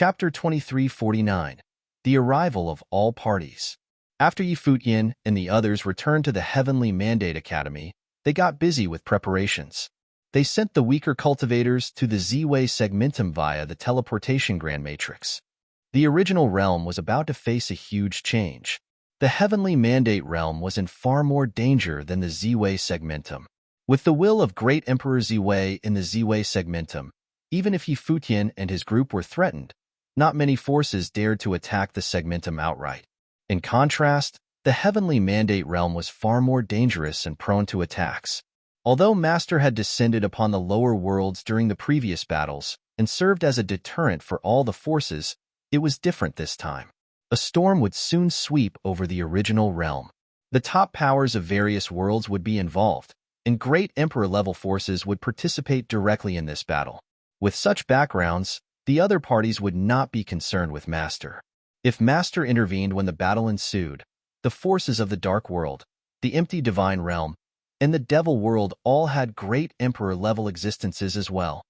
Chapter 2349. The Arrival of All Parties. After Futian and the others returned to the Heavenly Mandate Academy, they got busy with preparations. They sent the weaker cultivators to the Z-Way segmentum via the teleportation Grand Matrix. The original realm was about to face a huge change. The Heavenly Mandate realm was in far more danger than the Z-Way segmentum. With the will of Great Emperor Z-Way in the Z-Way segmentum, even if Futian and his group were threatened, not many forces dared to attack the segmentum outright. In contrast, the Heavenly Mandate realm was far more dangerous and prone to attacks. Although Master had descended upon the lower worlds during the previous battles and served as a deterrent for all the forces, it was different this time. A storm would soon sweep over the original realm. The top powers of various worlds would be involved, and Great Emperor-level forces would participate directly in this battle. With such backgrounds, the other parties would not be concerned with Master. If Master intervened when the battle ensued, the forces of the Dark World, the Empty Divine Realm, and the Devil World all had Great Emperor-level existences as well.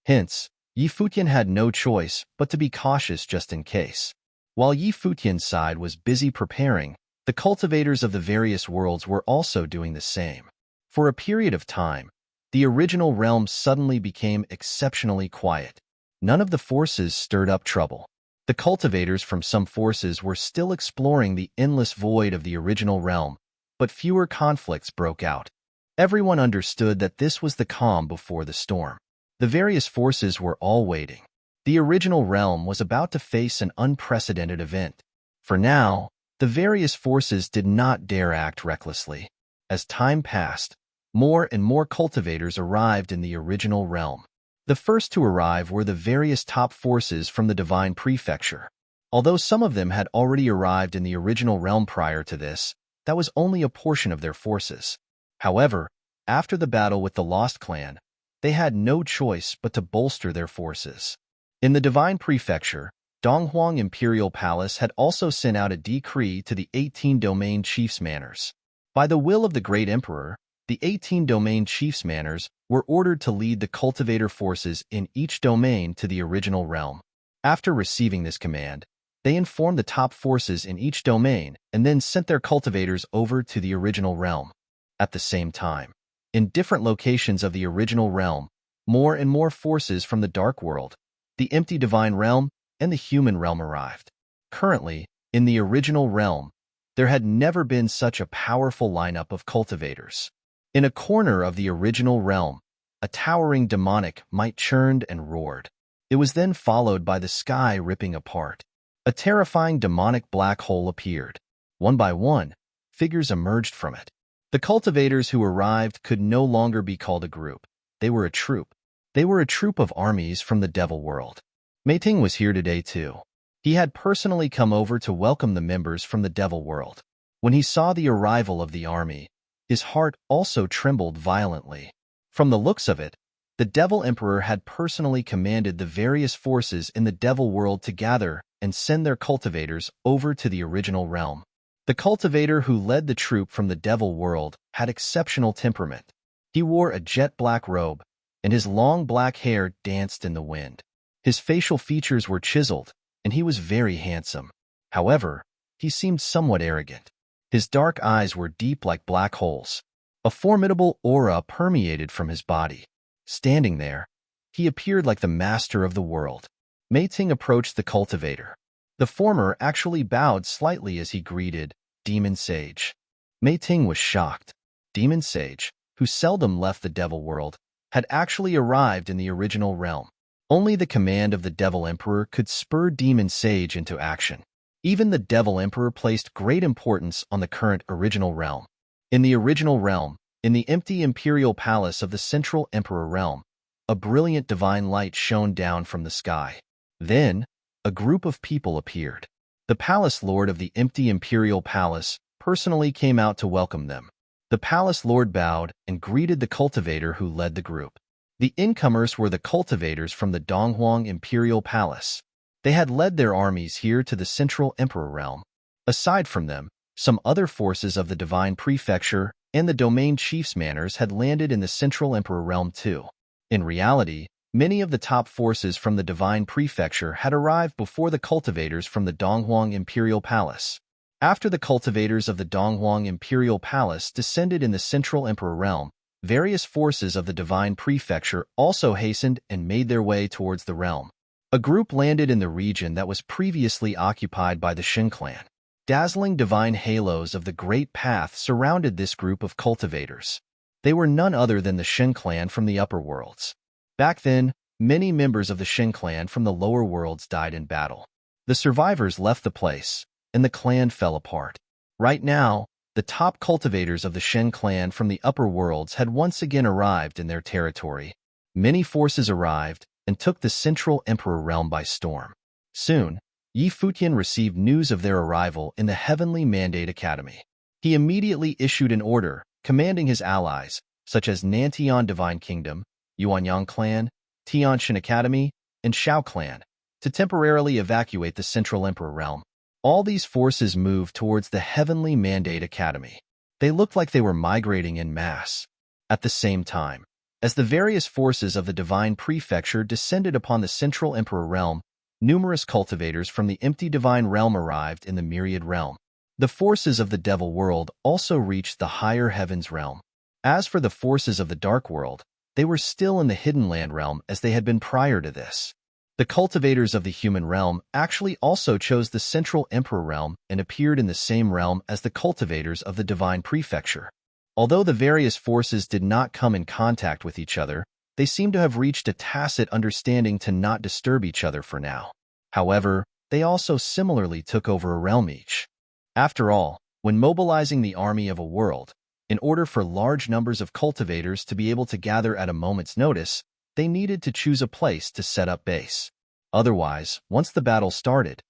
Hence, Futian had no choice but to be cautious just in case. While Futian's side was busy preparing, the cultivators of the various worlds were also doing the same. For a period of time, the original realm suddenly became exceptionally quiet. None of the forces stirred up trouble. The cultivators from some forces were still exploring the endless void of the original realm, but fewer conflicts broke out. Everyone understood that this was the calm before the storm. The various forces were all waiting. The original realm was about to face an unprecedented event. For now, the various forces did not dare act recklessly. As time passed, more and more cultivators arrived in the original realm. The first to arrive were the various top forces from the Divine Prefecture. Although some of them had already arrived in the original realm prior to this, that was only a portion of their forces. However, after the battle with the Lost Clan, they had no choice but to bolster their forces. In the Divine Prefecture, Donghuang Imperial Palace had also sent out a decree to the 18 Domain Chiefs Manors. By the will of the Great Emperor, the 18 Domain Chiefs Manors were ordered to lead the cultivator forces in each domain to the original realm. After receiving this command, they informed the top forces in each domain and then sent their cultivators over to the original realm. At the same time, in different locations of the original realm, more and more forces from the Dark World, the Empty Divine Realm, and the Human Realm arrived. Currently, in the original realm, there had never been such a powerful lineup of cultivators. In a corner of the original realm, a towering demonic might churned and roared. It was then followed by the sky ripping apart. A terrifying demonic black hole appeared. One by one, figures emerged from it. The cultivators who arrived could no longer be called a group. They were a troop. They were a troop of armies from the Devil World. Meiting was here today too. He had personally come over to welcome the members from the Devil World. When he saw the arrival of the army, his heart also trembled violently. From the looks of it, the Devil Emperor had personally commanded the various forces in the Devil World to gather and send their cultivators over to the original realm. The cultivator who led the troop from the Devil World had exceptional temperament. He wore a jet black robe, and his long black hair danced in the wind. His facial features were chiseled, and he was very handsome. However, he seemed somewhat arrogant. His dark eyes were deep like black holes. A formidable aura permeated from his body. Standing there, he appeared like the master of the world. Meiting approached the cultivator. The former actually bowed slightly as he greeted Demon Sage. Meiting was shocked. Demon Sage, who seldom left the Devil World, had actually arrived in the original realm. Only the command of the Devil Emperor could spur Demon Sage into action. Even the Devil Emperor placed great importance on the current original realm. In the original realm, in the empty Imperial Palace of the Central Emperor Realm, a brilliant divine light shone down from the sky. Then, a group of people appeared. The Palace Lord of the empty Imperial Palace personally came out to welcome them. The Palace Lord bowed and greeted the cultivator who led the group. The incomers were the cultivators from the Donghuang Imperial Palace. They had led their armies here to the Central Emperor Realm. Aside from them, some other forces of the Divine Prefecture and the Domain Chiefs Manors had landed in the Central Emperor Realm too. In reality, Many of the top forces from the Divine Prefecture had arrived before the cultivators from the Donghuang Imperial Palace. After the cultivators of the Donghuang Imperial Palace descended in the Central Emperor realm, various forces of the Divine Prefecture also hastened and made their way towards the realm. A group landed in the region that was previously occupied by the Shin clan. Dazzling divine halos of the Great Path surrounded this group of cultivators. They were none other than the Shin clan from the upper worlds. Back then, many members of the Shin clan from the lower worlds died in battle. The survivors left the place, and the clan fell apart. Right now, the top cultivators of the Shen clan from the upper worlds had once again arrived in their territory. Many forces arrived and took the Central Emperor realm by storm. Soon, Yi Futian received news of their arrival in the Heavenly Mandate Academy. He immediately issued an order commanding his allies, such as Nantian Divine Kingdom, Yuanyang Clan, Tianshan Academy, and Shao Clan, to temporarily evacuate the Central Emperor realm. All these forces moved towards the Heavenly Mandate Academy. They looked like they were migrating en masse. At the same time, as the various forces of the Divine Prefecture descended upon the Central Emperor realm, numerous cultivators from the empty Divine realm arrived in the Myriad realm. The forces of the Devil world also reached the Higher Heavens realm. As for the forces of the Dark world, they were still in the Hidden Land realm as they had been prior to this. The cultivators of the human realm actually also chose the Central Emperor realm and appeared in the same realm as the cultivators of the Divine Prefecture. Although the various forces did not come in contact with each other, they seem to have reached a tacit understanding to not disturb each other for now. However, they also similarly took over a realm each. After all, when mobilizing the army of a world, in order for large numbers of cultivators to be able to gather at a moment's notice, they needed to choose a place to set up base. Otherwise, once the battle started,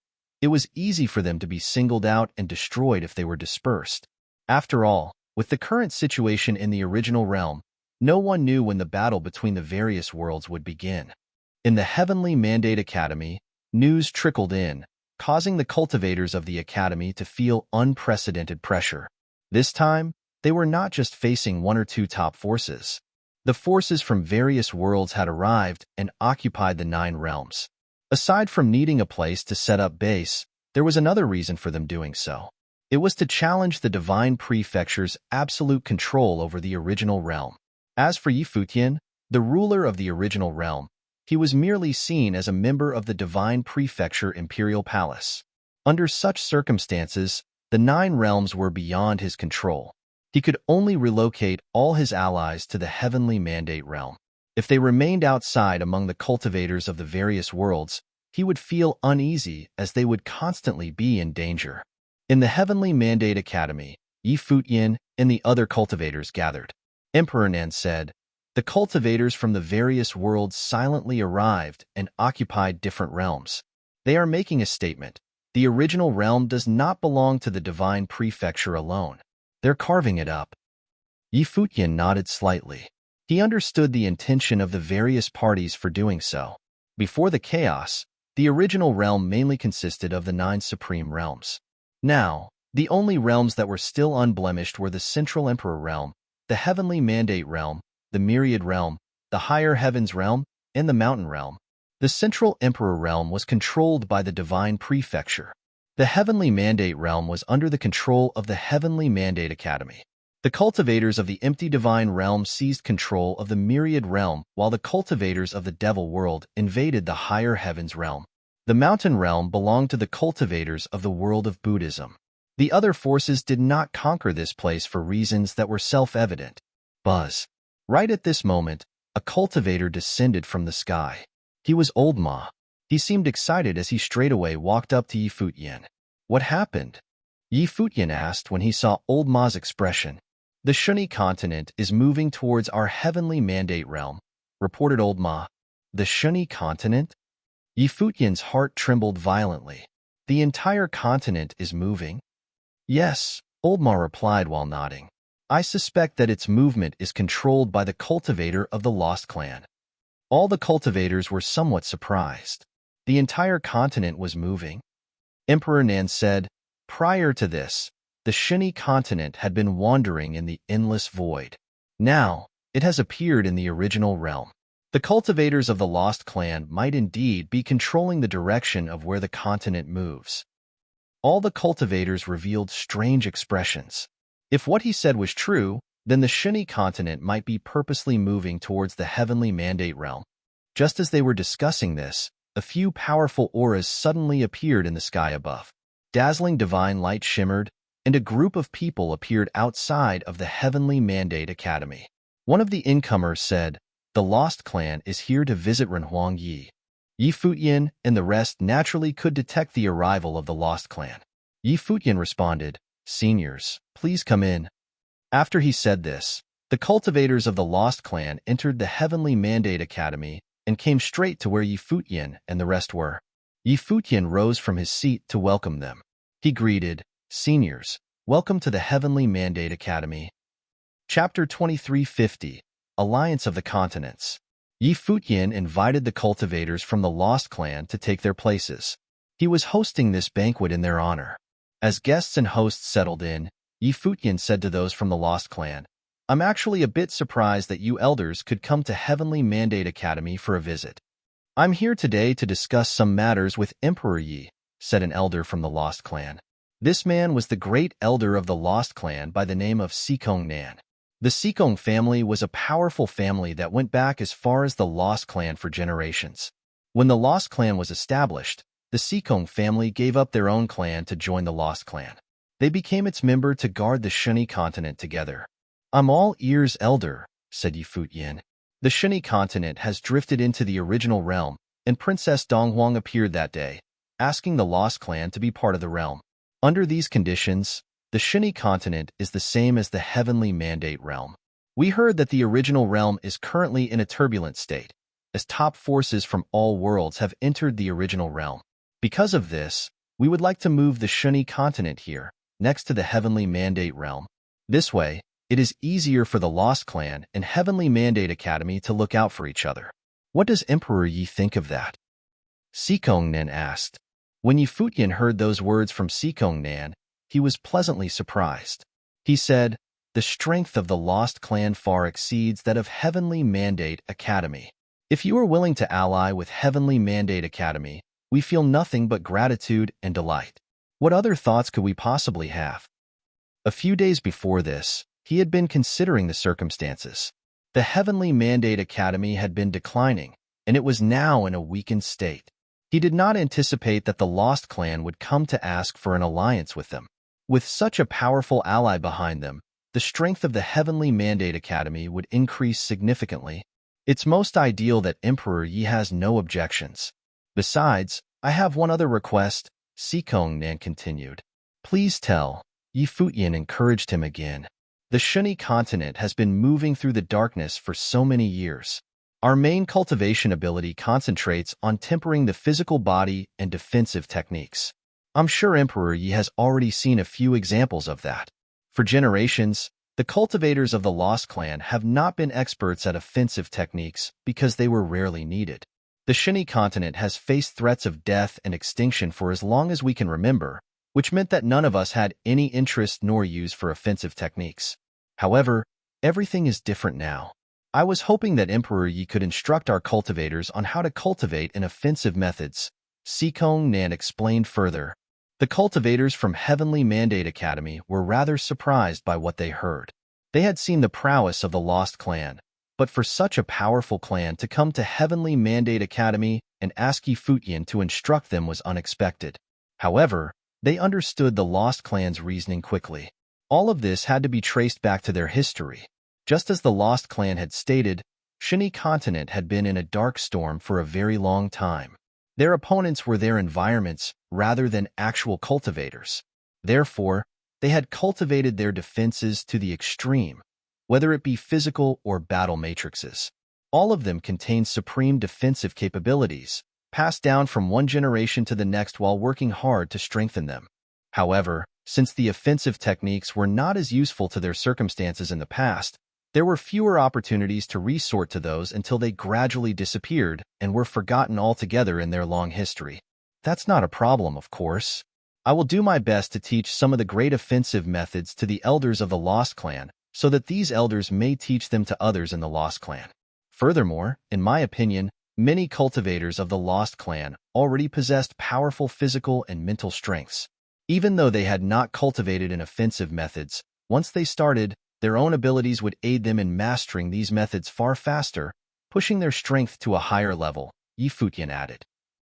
it was easy for them to be singled out and destroyed if they were dispersed. After all, with the current situation in the original realm, no one knew when the battle between the various worlds would begin. In the Heavenly Mandate Academy, news trickled in, causing the cultivators of the academy to feel unprecedented pressure. This time, they were not just facing one or two top forces. The forces from various worlds had arrived and occupied the 9 realms. Aside from needing a place to set up base, there was another reason for them doing so. It was to challenge the Divine Prefecture's absolute control over the original realm. As for Yi Futian, the ruler of the original realm, he was merely seen as a member of the Divine Prefecture Imperial Palace. Under such circumstances, the 9 realms were beyond his control. He could only relocate all his allies to the Heavenly Mandate realm. If they remained outside among the cultivators of the various worlds, he would feel uneasy as they would constantly be in danger. In the Heavenly Mandate Academy, Yi Futian and the other cultivators gathered. Emperor Nan said, "The cultivators from the various worlds silently arrived and occupied different realms. They are making a statement. The original realm does not belong to the Divine Prefecture alone. They're carving it up." Yi Futian nodded slightly. He understood the intention of the various parties for doing so. Before the chaos, the original realm mainly consisted of the 9 supreme realms. Now, the only realms that were still unblemished were the Central Emperor realm, the Heavenly Mandate realm, the Myriad realm, the Higher Heavens realm, and the Mountain realm. The Central Emperor realm was controlled by the Divine Prefecture. The Heavenly Mandate realm was under the control of the Heavenly Mandate Academy. The cultivators of the empty divine realm seized control of the Myriad realm, while the cultivators of the Devil world invaded the Higher Heavens realm. The Mountain realm belonged to the cultivators of the world of Buddhism. The other forces did not conquer this place for reasons that were self-evident. Buzz. Right at this moment, a cultivator descended from the sky. He was Old Ma. He seemed excited as he straightaway walked up to Yi Futian. "What happened?" Yi Futian asked when he saw Old Ma's expression. "The Shuni continent is moving towards our Heavenly Mandate realm," reported Old Ma. "The Shuni continent?" Yi Futian's heart trembled violently. "The entire continent is moving?" "Yes," Old Ma replied while nodding. "I suspect that its movement is controlled by the cultivator of the Lost Clan." All the cultivators were somewhat surprised. The entire continent was moving? Emperor Nan said, "Prior to this, the Shuni continent had been wandering in the endless void. Now, it has appeared in the original realm. The cultivators of the Lost Clan might indeed be controlling the direction of where the continent moves. All the cultivators revealed strange expressions. If what he said was true, then the Shini continent might be purposely moving towards the heavenly mandate realm. Just as they were discussing this, a few powerful auras suddenly appeared in the sky above. Dazzling divine light shimmered, and a group of people appeared outside of the Heavenly Mandate Academy. One of the incomers said, "The Lost Clan is here to visit Renhuang Yi." Yi Futian and the rest naturally could detect the arrival of the Lost Clan. Yi Futian responded, "Seniors, please come in." After he said this, the cultivators of the Lost Clan entered the Heavenly Mandate Academy and came straight to where Yi Futian and the rest were. Yi Futian rose from his seat to welcome them. He greeted, "Seniors, welcome to the Heavenly Mandate Academy." Chapter 2350, Alliance of the Continents. Yi Futian invited the cultivators from the Lost Clan to take their places. He was hosting this banquet in their honor. As guests and hosts settled in, Yi Futian said to those from the Lost Clan, "I'm actually a bit surprised that you elders could come to Heavenly Mandate Academy for a visit. I'm here today to discuss some matters with Emperor Yi," said an elder from the Lost Clan. This man was the great elder of the Lost Clan by the name of Sikong Nan. The Sikong family was a powerful family that went back as far as the Lost Clan for generations. When the Lost Clan was established, the Sikong family gave up their own clan to join the Lost Clan. They became its member to guard the Shini continent together. "I'm all ears, elder," said Yi Futian. "The Shini continent has drifted into the original realm, and Princess Donghuang appeared that day, asking the Lost Clan to be part of the realm. Under these conditions, the Shini continent is the same as the Heavenly Mandate realm. We heard that the original realm is currently in a turbulent state, as top forces from all worlds have entered the original realm. Because of this, we would like to move the Shini continent here, next to the Heavenly Mandate realm. This way, it is easier for the Lost Clan and Heavenly Mandate Academy to look out for each other. What does Emperor Yi think of that?" Sikong Nan asked. When Yi Futian heard those words from Sikong Nan, he was pleasantly surprised. He said, "The strength of the Lost Clan far exceeds that of Heavenly Mandate Academy. If you are willing to ally with Heavenly Mandate Academy, we feel nothing but gratitude and delight. What other thoughts could we possibly have?" A few days before this, he had been considering the circumstances. The Heavenly Mandate Academy had been declining, and it was now in a weakened state. He did not anticipate that the Lost Clan would come to ask for an alliance with them. With such a powerful ally behind them, the strength of the Heavenly Mandate Academy would increase significantly. It's most ideal that Emperor Yi has no objections. Besides, I have one other request, Sikong Nan continued. "Please tell." Yi Futian encouraged him again. "The Shini continent has been moving through the darkness for so many years. Our main cultivation ability concentrates on tempering the physical body and defensive techniques. I'm sure Emperor Yi has already seen a few examples of that. For generations, the cultivators of the Lost Clan have not been experts at offensive techniques because they were rarely needed. The Shini continent has faced threats of death and extinction for as long as we can remember, which meant that none of us had any interest nor use for offensive techniques. However, everything is different now. I was hoping that Emperor Yi could instruct our cultivators on how to cultivate in offensive methods," Sikong Nan explained further. The cultivators from Heavenly Mandate Academy were rather surprised by what they heard. They had seen the prowess of the Lost Clan, but for such a powerful clan to come to Heavenly Mandate Academy and ask Yi Futian to instruct them was unexpected. However, they understood the Lost Clan's reasoning quickly. All of this had to be traced back to their history. Just as the Lost Clan had stated, Shini continent had been in a dark storm for a very long time. Their opponents were their environments rather than actual cultivators. Therefore, they had cultivated their defenses to the extreme, whether it be physical or battle matrices. All of them contained supreme defensive capabilities, passed down from one generation to the next while working hard to strengthen them. However, since the offensive techniques were not as useful to their circumstances in the past, there were fewer opportunities to resort to those until they gradually disappeared and were forgotten altogether in their long history. That's not a problem, of course. I will do my best to teach some of the great offensive methods to the elders of the Lost Clan, so that these elders may teach them to others in the Lost Clan. Furthermore, in my opinion, many cultivators of the Lost Clan already possessed powerful physical and mental strengths. Even though they had not cultivated in offensive methods, once they started, their own abilities would aid them in mastering these methods far faster, pushing their strength to a higher level, Futian added.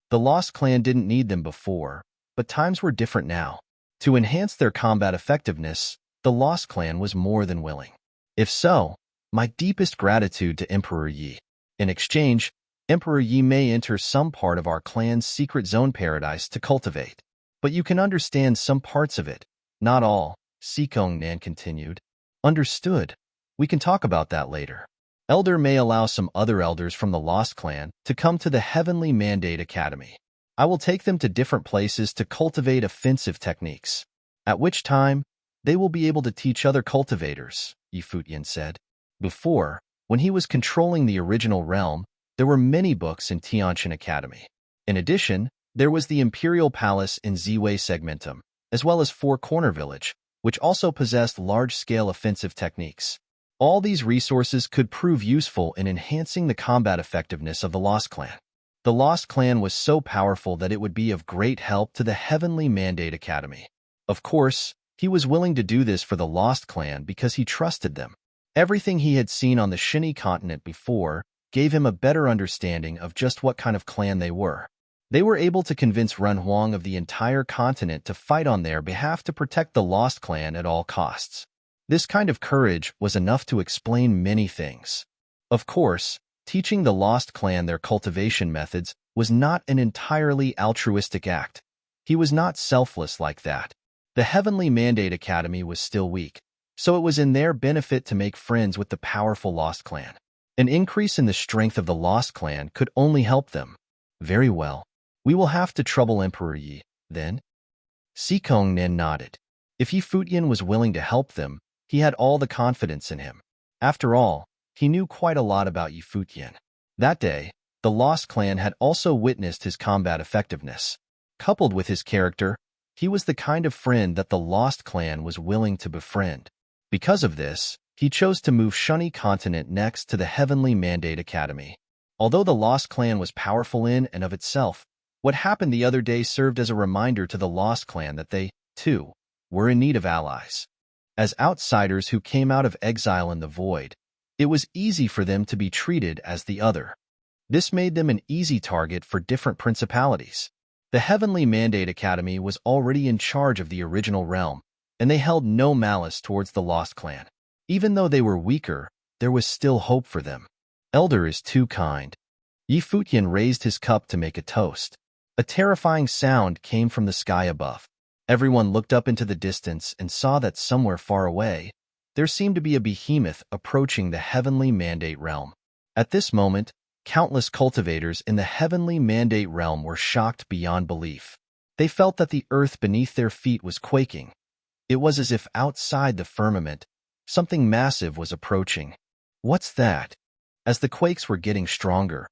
The Lost Clan didn't need them before, but times were different now. To enhance their combat effectiveness, the Lost Clan was more than willing. If so, my deepest gratitude to Emperor Yi. In exchange, Emperor Yi may enter some part of our clan's secret zone paradise to cultivate. But you can understand some parts of it, not all, Sikong Nan continued. Understood. We can talk about that later. Elder may allow some other elders from the Lost Clan to come to the Heavenly Mandate Academy. I will take them to different places to cultivate offensive techniques, at which time they will be able to teach other cultivators, Futian said. Before, when he was controlling the original realm, there were many books in Tianqian Academy. In addition, there was the Imperial Palace in Ziwei Segmentum, as well as Four Corner Village, which also possessed large-scale offensive techniques. All these resources could prove useful in enhancing the combat effectiveness of the Lost Clan. The Lost Clan was so powerful that it would be of great help to the Heavenly Mandate Academy. Of course, he was willing to do this for the Lost Clan because he trusted them. Everything he had seen on the Shinny continent before gave him a better understanding of just what kind of clan they were. They were able to convince Ren Huang of the entire continent to fight on their behalf to protect the Lost Clan at all costs. This kind of courage was enough to explain many things. Of course, teaching the Lost Clan their cultivation methods was not an entirely altruistic act. He was not selfless like that. The Heavenly Mandate Academy was still weak, so it was in their benefit to make friends with the powerful Lost Clan. An increase in the strength of the Lost Clan could only help them. Very well. We will have to trouble Emperor Yi, then? Sikong Nen nodded. If Futian was willing to help them, he had all the confidence in him. After all, he knew quite a lot about Futian. That day, the Lost Clan had also witnessed his combat effectiveness. Coupled with his character, he was the kind of friend that the Lost Clan was willing to befriend. Because of this, he chose to move Shunny Continent next to the Heavenly Mandate Academy. Although the Lost Clan was powerful in and of itself, what happened the other day served as a reminder to the Lost Clan that they, too, were in need of allies. As outsiders who came out of exile in the void, it was easy for them to be treated as the other. This made them an easy target for different principalities. The Heavenly Mandate Academy was already in charge of the original realm, and they held no malice towards the Lost Clan. Even though they were weaker, there was still hope for them. Elder is too kind. Futian raised his cup to make a toast. A terrifying sound came from the sky above. Everyone looked up into the distance and saw that somewhere far away, there seemed to be a behemoth approaching the Heavenly Mandate realm. At this moment, countless cultivators in the Heavenly Mandate realm were shocked beyond belief. They felt that the earth beneath their feet was quaking. It was as if outside the firmament, something massive was approaching. What's that? As the quakes were getting stronger,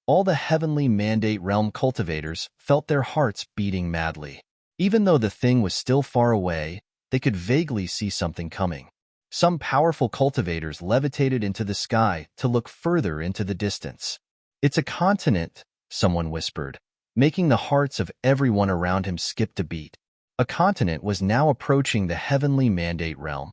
all the Heavenly Mandate realm cultivators felt their hearts beating madly. Even though the thing was still far away, they could vaguely see something coming. Some powerful cultivators levitated into the sky to look further into the distance. It's a continent, someone whispered, making the hearts of everyone around him skip a beat. A continent was now approaching the Heavenly Mandate realm.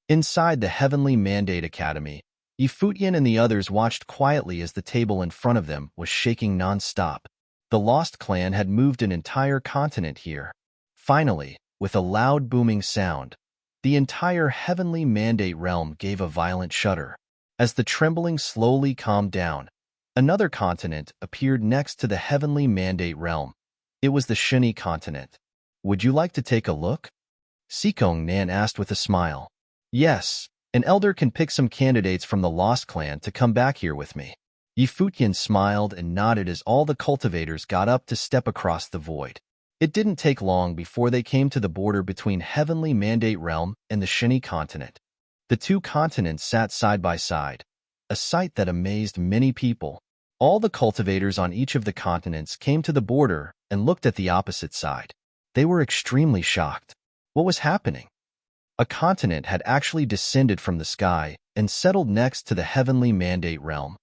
Inside the Heavenly Mandate Academy, Futian and the others watched quietly as the table in front of them was shaking non-stop. The Lost Clan had moved an entire continent here. Finally, with a loud booming sound, the entire Heavenly Mandate realm gave a violent shudder. As the trembling slowly calmed down, another continent appeared next to the Heavenly Mandate realm. It was the Shinny continent. Would you like to take a look? Sikong Nan asked with a smile. Yes, an elder can pick some candidates from the Lost Clan to come back here with me. Futian smiled and nodded as all the cultivators got up to step across the void. It didn't take long before they came to the border between Heavenly Mandate Realm and the Shinny continent. The two continents sat side by side, a sight that amazed many people. All the cultivators on each of the continents came to the border and looked at the opposite side. They were extremely shocked. What was happening? A continent had actually descended from the sky and settled next to the Heavenly Mandate Realm.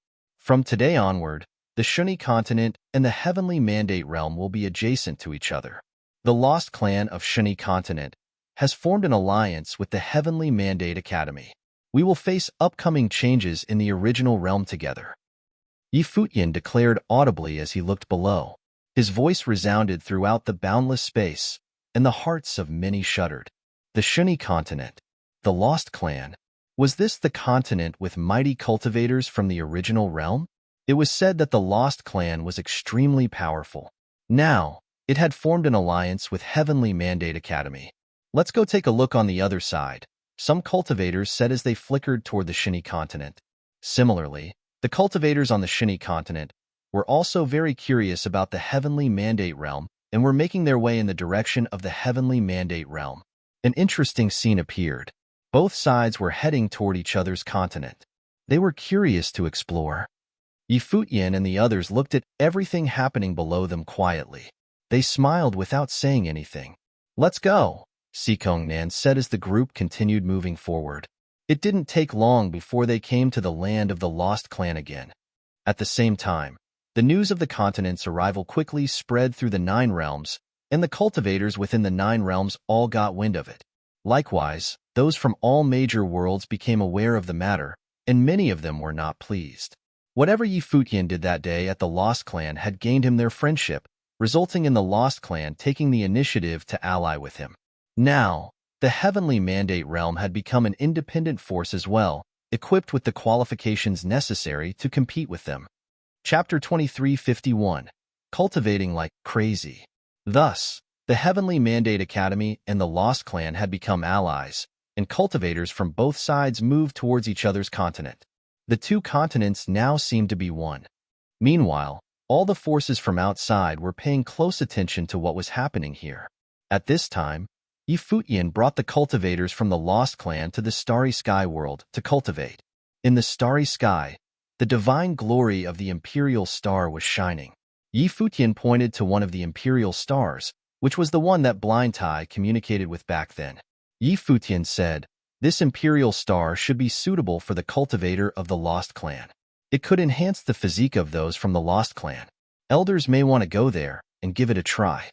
From today onward, the Shuni continent and the Heavenly Mandate realm will be adjacent to each other. The Lost Clan of Shuni continent has formed an alliance with the Heavenly Mandate Academy. We will face upcoming changes in the original realm together. Futian declared audibly as he looked below. His voice resounded throughout the boundless space, and the hearts of many shuddered. The Shuni continent, the Lost Clan. Was this the continent with mighty cultivators from the original realm? It was said that the Lost Clan was extremely powerful. Now, it had formed an alliance with Heavenly Mandate Academy. Let's go take a look on the other side, some cultivators said as they flickered toward the Shuni continent. Similarly, the cultivators on the Shuni continent were also very curious about the Heavenly Mandate realm and were making their way in the direction of the Heavenly Mandate realm. An interesting scene appeared. Both sides were heading toward each other's continent. They were curious to explore. Futian and the others looked at everything happening below them quietly. They smiled without saying anything. "Let's go," Sikongnan said as the group continued moving forward. It didn't take long before they came to the land of the Lost Clan again. At the same time, the news of the continent's arrival quickly spread through the 9 realms, and the cultivators within the 9 realms all got wind of it. Likewise, those from all major worlds became aware of the matter, and many of them were not pleased. Whatever Futian did that day at the Lost Clan had gained him their friendship, resulting in the Lost Clan taking the initiative to ally with him. Now, the Heavenly Mandate realm had become an independent force as well, equipped with the qualifications necessary to compete with them. Chapter 2351. Cultivating like crazy. Thus, the Heavenly Mandate Academy and the Lost Clan had become allies, and cultivators from both sides moved towards each other's continent. The 2 continents now seemed to be one. Meanwhile, all the forces from outside were paying close attention to what was happening here. At this time, Futian brought the cultivators from the Lost Clan to the Starry Sky world to cultivate. In the Starry Sky, the divine glory of the Imperial Star was shining. Futian pointed to one of the Imperial Stars, which was the one that Blind Tai communicated with back then. Futian said, "This Imperial Star should be suitable for the cultivator of the Lost Clan. It could enhance the physique of those from the Lost Clan. Elders may want to go there and give it a try."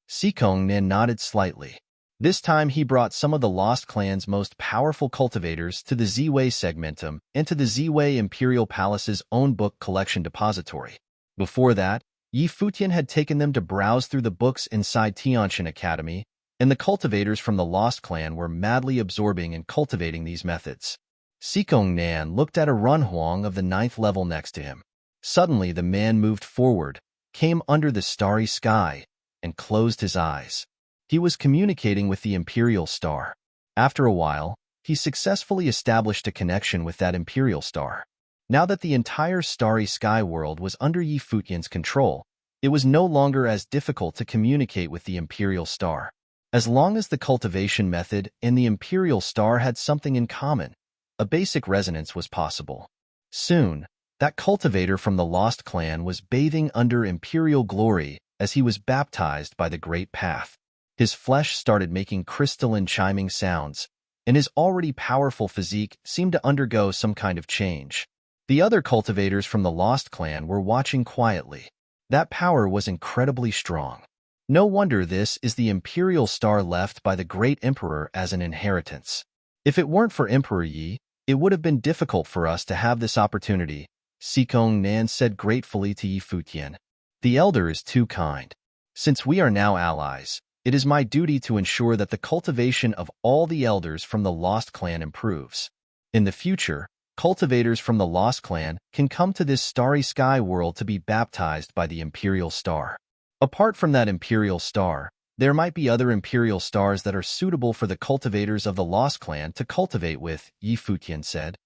Sikongnan nodded slightly. This time he brought some of the Lost Clan's most powerful cultivators to the Ziwei Segmentum and to the Ziwei Imperial Palace's own book collection depository. Before that, Futian had taken them to browse through the books inside Tiantian Academy, and the cultivators from the Lost Clan were madly absorbing and cultivating these methods. Sikongnan looked at a Runhuang of the 9th level next to him. Suddenly the man moved forward, came under the starry sky, and closed his eyes. He was communicating with the Imperial Star. After a while, he successfully established a connection with that Imperial Star. Now that the entire Starry Sky world was under Futian's control, it was no longer as difficult to communicate with the Imperial Star. As long as the cultivation method and the Imperial Star had something in common, a basic resonance was possible. Soon, that cultivator from the Lost Clan was bathing under Imperial glory as he was baptized by the Great Path. His flesh started making crystalline chiming sounds, and his already powerful physique seemed to undergo some kind of change. The other cultivators from the Lost Clan were watching quietly. That power was incredibly strong. No wonder this is the Imperial Star left by the Great Emperor as an inheritance. If it weren't for Emperor Yi, it would have been difficult for us to have this opportunity, Sikongnan said gratefully to Futian. The elder is too kind. Since we are now allies, it is my duty to ensure that the cultivation of all the elders from the Lost Clan improves. In the future, cultivators from the Lost Clan can come to this Starry Sky world to be baptized by the Imperial Star. Apart from that Imperial Star, there might be other Imperial Stars that are suitable for the cultivators of the Lost Clan to cultivate with, Futian said.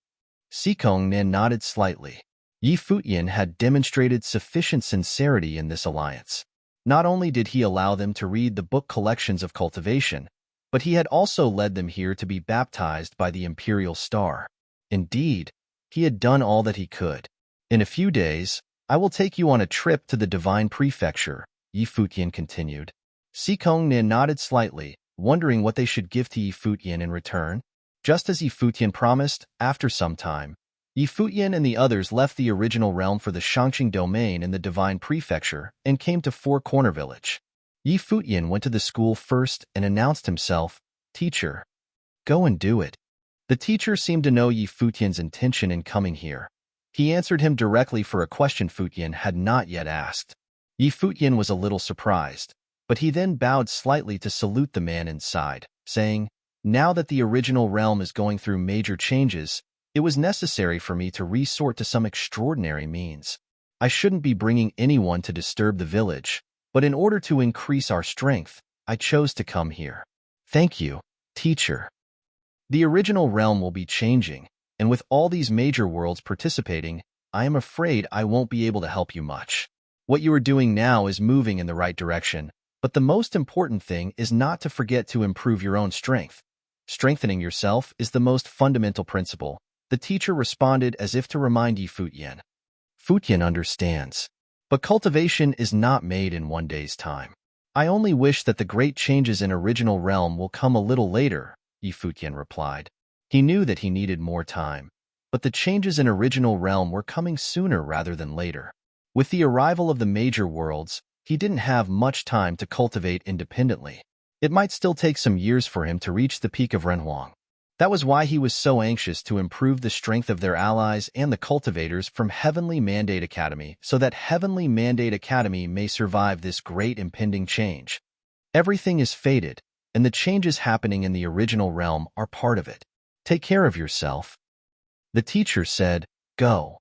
Sikongnan nodded slightly. Futian had demonstrated sufficient sincerity in this alliance. Not only did he allow them to read the book collections of cultivation, but he had also led them here to be baptized by the Imperial Star. Indeed, he had done all that he could. In a few days, I will take you on a trip to the Divine Prefecture, Futian continued. Sikongnan nodded slightly, wondering what they should give to Futian in return. Just as Futian promised, after some time, Futian and the others left the original realm for the Shangqing domain in the Divine Prefecture and came to Four Corner Village. Futian went to the school first and announced himself, "Teacher, go and do it." The teacher seemed to know Futian's intention in coming here. He answered him directly for a question Futian had not yet asked. Futian was a little surprised, but he then bowed slightly to salute the man inside, saying, "Now that the original realm is going through major changes, it was necessary for me to resort to some extraordinary means. I shouldn't be bringing anyone to disturb the village, but in order to increase our strength, I chose to come here. Thank you, teacher." The original realm will be changing, and with all these major worlds participating, I am afraid I won't be able to help you much. What you are doing now is moving in the right direction, but the most important thing is not to forget to improve your own strength. Strengthening yourself is the most fundamental principle, the teacher responded as if to remind Futian. Futian understands. But cultivation is not made in one day's time. I only wish that the great changes in original realm will come a little later, Futian replied. He knew that he needed more time, but the changes in original realm were coming sooner rather than later. With the arrival of the major worlds, he didn't have much time to cultivate independently. It might still take some years for him to reach the peak of Renhuang. That was why he was so anxious to improve the strength of their allies and the cultivators from Heavenly Mandate Academy so that Heavenly Mandate Academy may survive this great impending change. Everything is fated, and the changes happening in the original realm are part of it. Take care of yourself. The teacher said, "Go."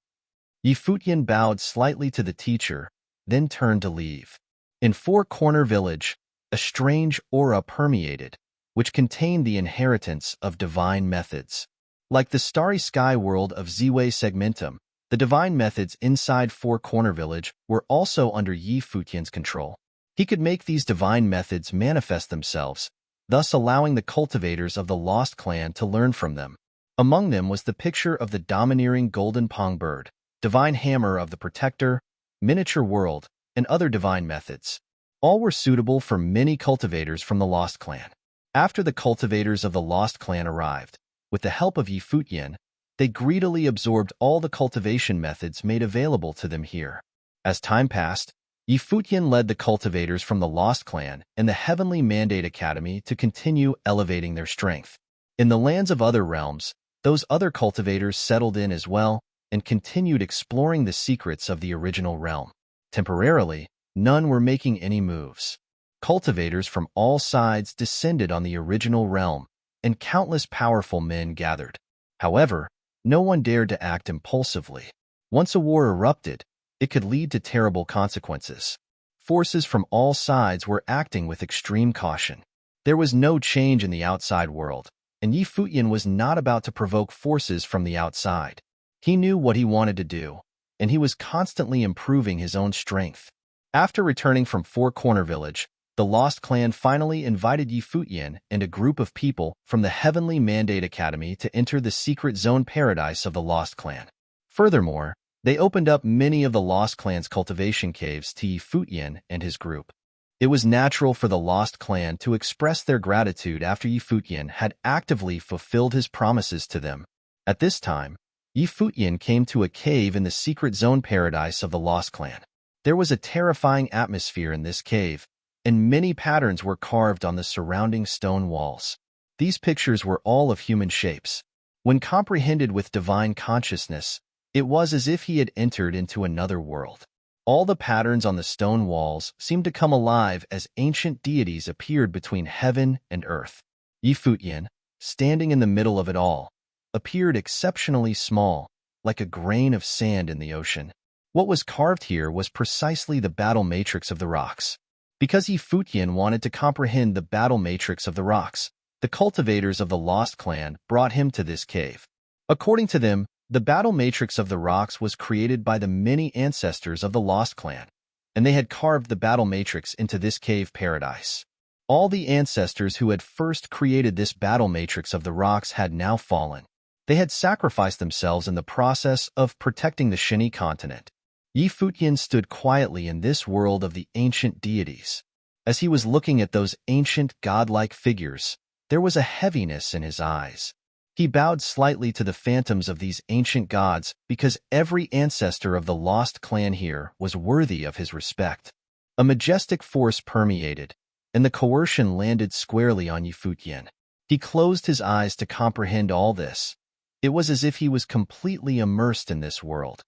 Futian bowed slightly to the teacher, then turned to leave. In Four Corner Village, a strange aura permeated, which contained the inheritance of divine methods. Like the starry sky world of Ziwei Segmentum, the divine methods inside Four Corner Village were also under Futian's control. He could make these divine methods manifest themselves, thus allowing the cultivators of the Lost Clan to learn from them. Among them was the picture of the domineering golden pong bird, divine hammer of the protector, miniature world, and other divine methods. All were suitable for many cultivators from the Lost Clan. After the cultivators of the Lost Clan arrived, with the help of Futian, they greedily absorbed all the cultivation methods made available to them here. As time passed, Futian led the cultivators from the Lost Clan and the Heavenly Mandate Academy to continue elevating their strength. In the lands of other realms, those other cultivators settled in as well and continued exploring the secrets of the original realm. Temporarily, none were making any moves. Cultivators from all sides descended on the original realm, and countless powerful men gathered. However, no one dared to act impulsively. Once a war erupted, it could lead to terrible consequences. Forces from all sides were acting with extreme caution. There was no change in the outside world, and Futian was not about to provoke forces from the outside. He knew what he wanted to do, and he was constantly improving his own strength. After returning from Four Corner Village, the Lost Clan finally invited Futian and a group of people from the Heavenly Mandate Academy to enter the secret zone paradise of the Lost Clan. Furthermore, they opened up many of the Lost Clan's cultivation caves to Futian and his group. It was natural for the Lost Clan to express their gratitude after Futian had actively fulfilled his promises to them. At this time, Futian came to a cave in the secret zone paradise of the Lost Clan. There was a terrifying atmosphere in this cave, and many patterns were carved on the surrounding stone walls. These pictures were all of human shapes. When comprehended with divine consciousness, it was as if he had entered into another world. All the patterns on the stone walls seemed to come alive as ancient deities appeared between heaven and earth. Futian, standing in the middle of it all, appeared exceptionally small, like a grain of sand in the ocean. What was carved here was precisely the battle matrix of the rocks. Because Futian wanted to comprehend the battle matrix of the rocks, the cultivators of the Lost Clan brought him to this cave. According to them, the battle matrix of the rocks was created by the many ancestors of the Lost Clan, and they had carved the battle matrix into this cave paradise. All the ancestors who had first created this battle matrix of the rocks had now fallen. They had sacrificed themselves in the process of protecting the Shini continent. Futian stood quietly in this world of the ancient deities. As he was looking at those ancient godlike figures, there was a heaviness in his eyes. He bowed slightly to the phantoms of these ancient gods because every ancestor of the lost clan here was worthy of his respect. A majestic force permeated, and the coercion landed squarely on Futian. He closed his eyes to comprehend all this. It was as if he was completely immersed in this world.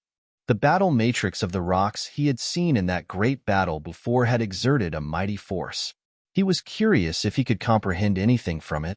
The battle matrix of the rocks he had seen in that great battle before had exerted a mighty force. He was curious if he could comprehend anything from it.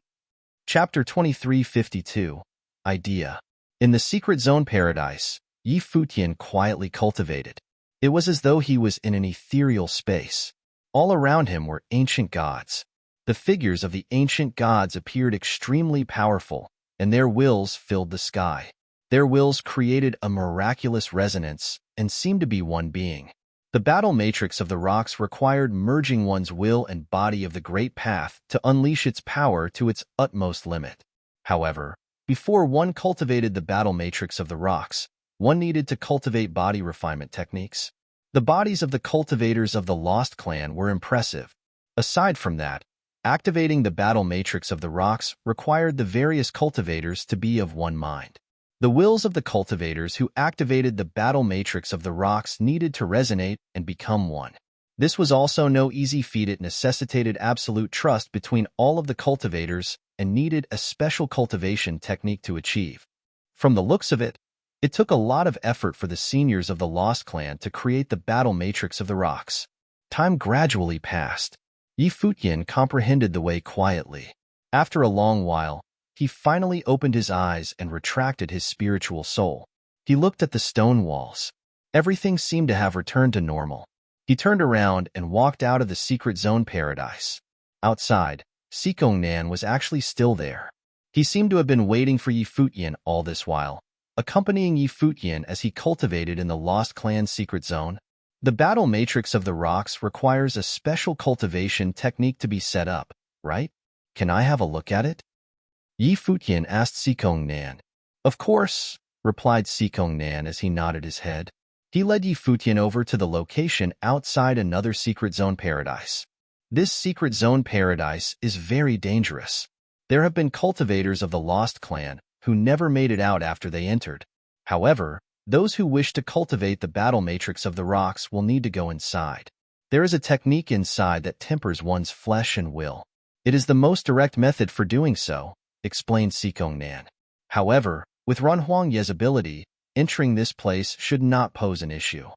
Chapter 2352. Idea. In the secret zone paradise, Futian quietly cultivated. It was as though he was in an ethereal space. All around him were ancient gods. The figures of the ancient gods appeared extremely powerful, and their wills filled the sky. Their wills created a miraculous resonance and seemed to be one being. The battle matrix of the rocks required merging one's will and body of the great path to unleash its power to its utmost limit. However, before one cultivated the battle matrix of the rocks, one needed to cultivate body refinement techniques. The bodies of the cultivators of the Lost Clan were impressive. Aside from that, activating the battle matrix of the rocks required the various cultivators to be of one mind. The wills of the cultivators who activated the battle matrix of the rocks needed to resonate and become one. This was also no easy feat. It necessitated absolute trust between all of the cultivators and needed a special cultivation technique to achieve. From the looks of it, it took a lot of effort for the seniors of the Lost Clan to create the battle matrix of the rocks. Time gradually passed. Futian comprehended the way quietly. After a long while, he finally opened his eyes and retracted his spiritual soul. He looked at the stone walls. Everything seemed to have returned to normal. He turned around and walked out of the secret zone paradise. Outside, Nan was actually still there. He seemed to have been waiting for Futian all this while, accompanying Futian as he cultivated in the Lost Clan secret zone. The battle matrix of the rocks requires a special cultivation technique to be set up, right? Can I have a look at it? Futian asked Nan. Of course, replied Nan as he nodded his head. He led Futian over to the location outside another secret zone paradise. This secret zone paradise is very dangerous. There have been cultivators of the Lost Clan who never made it out after they entered. However, those who wish to cultivate the battle matrix of the rocks will need to go inside. There is a technique inside that tempers one's flesh and will. It is the most direct method for doing so, explained Nan. However, with Ranhuangye's ability, entering this place should not pose an issue.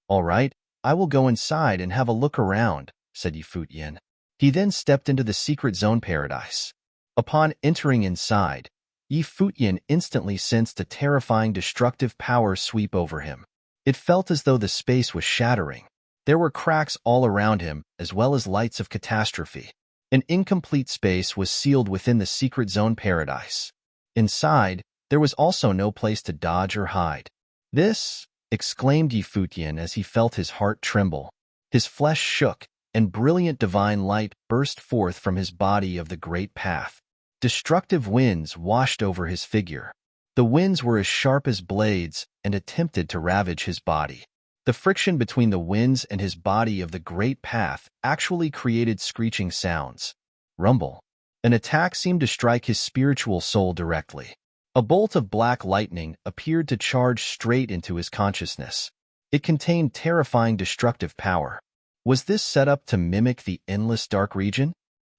All right, I will go inside and have a look around, said Futian. He then stepped into the secret zone paradise. Upon entering inside, Futian instantly sensed a terrifying destructive power sweep over him. It felt as though the space was shattering. There were cracks all around him, as well as lights of catastrophe. An incomplete space was sealed within the secret zone paradise. Inside, there was also no place to dodge or hide. This, exclaimed Futian as he felt his heart tremble. His flesh shook, and brilliant divine light burst forth from his body of the great path. Destructive winds washed over his figure. The winds were as sharp as blades and attempted to ravage his body. The friction between the winds and his body of the great path actually created screeching sounds. Rumble. An attack seemed to strike his spiritual soul directly. A bolt of black lightning appeared to charge straight into his consciousness. It contained terrifying destructive power. Was this set up to mimic the endless dark region?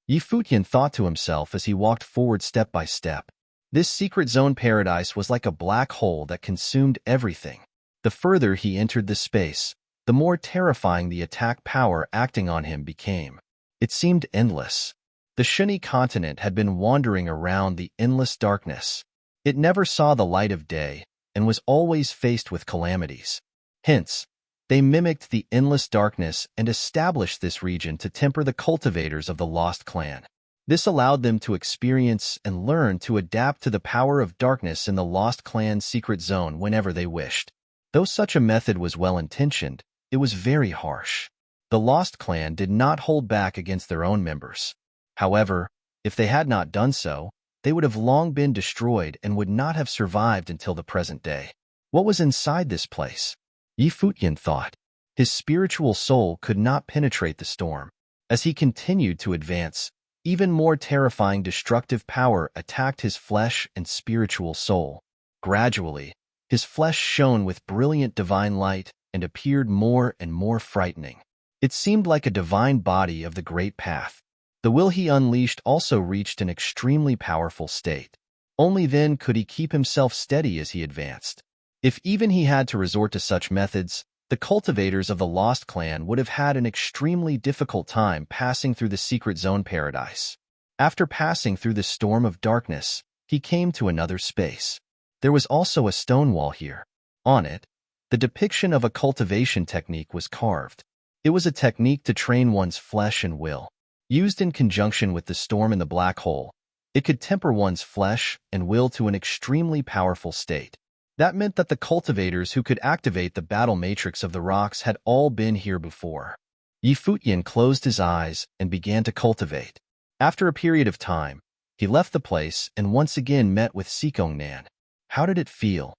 Futian thought to himself as he walked forward step by step. This secret zone paradise was like a black hole that consumed everything. The further he entered the space, the more terrifying the attack power acting on him became. It seemed endless. The Shuni continent had been wandering around the endless darkness. It never saw the light of day and was always faced with calamities. Hence, they mimicked the endless darkness and established this region to temper the cultivators of the Lost Clan. This allowed them to experience and learn to adapt to the power of darkness in the Lost Clan's secret zone whenever they wished. Though such a method was well-intentioned, it was very harsh. The Lost Clan did not hold back against their own members. However, if they had not done so, they would have long been destroyed and would not have survived until the present day. What was inside this place? Futian thought. His spiritual soul could not penetrate the storm. As he continued to advance, Even more terrifying destructive power attacked his flesh and spiritual soul. Gradually, his flesh shone with brilliant divine light and appeared more and more frightening. It seemed like a divine body of the great path. The will he unleashed also reached an extremely powerful state. Only then could he keep himself steady as he advanced. If even he had to resort to such methods, the cultivators of the Lost Clan would have had an extremely difficult time passing through the secret zone paradise. After passing through the storm of darkness, he came to another space. There was also a stone wall here. On it, the depiction of a cultivation technique was carved. It was a technique to train one's flesh and will. Used in conjunction with the storm in the black hole, it could temper one's flesh and will to an extremely powerful state. That meant that the cultivators who could activate the battle matrix of the rocks had all been here before. Futian closed his eyes and began to cultivate. After a period of time, he left the place and once again met with Nan. How did it feel?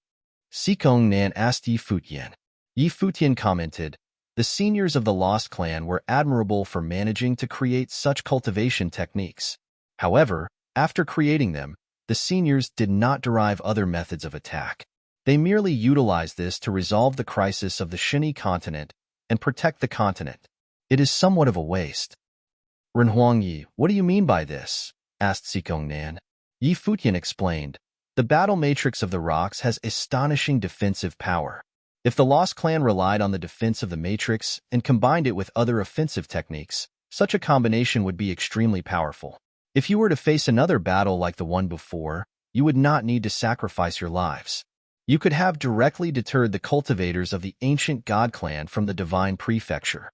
Nan asked Futian. Futian commented, "The seniors of the Lost Clan were admirable for managing to create such cultivation techniques. However, after creating them, the seniors did not derive other methods of attack. They merely utilized this to resolve the crisis of the Shin'i continent and protect the continent. It is somewhat of a waste." "Renhuangyi, what do you mean by this?" asked Nan. Futian explained, "The battle matrix of the rocks has astonishing defensive power. If the Lost Clan relied on the defense of the matrix and combined it with other offensive techniques, such a combination would be extremely powerful. If you were to face another battle like the one before, you would not need to sacrifice your lives. You could have directly deterred the cultivators of the ancient god clan from the divine prefecture.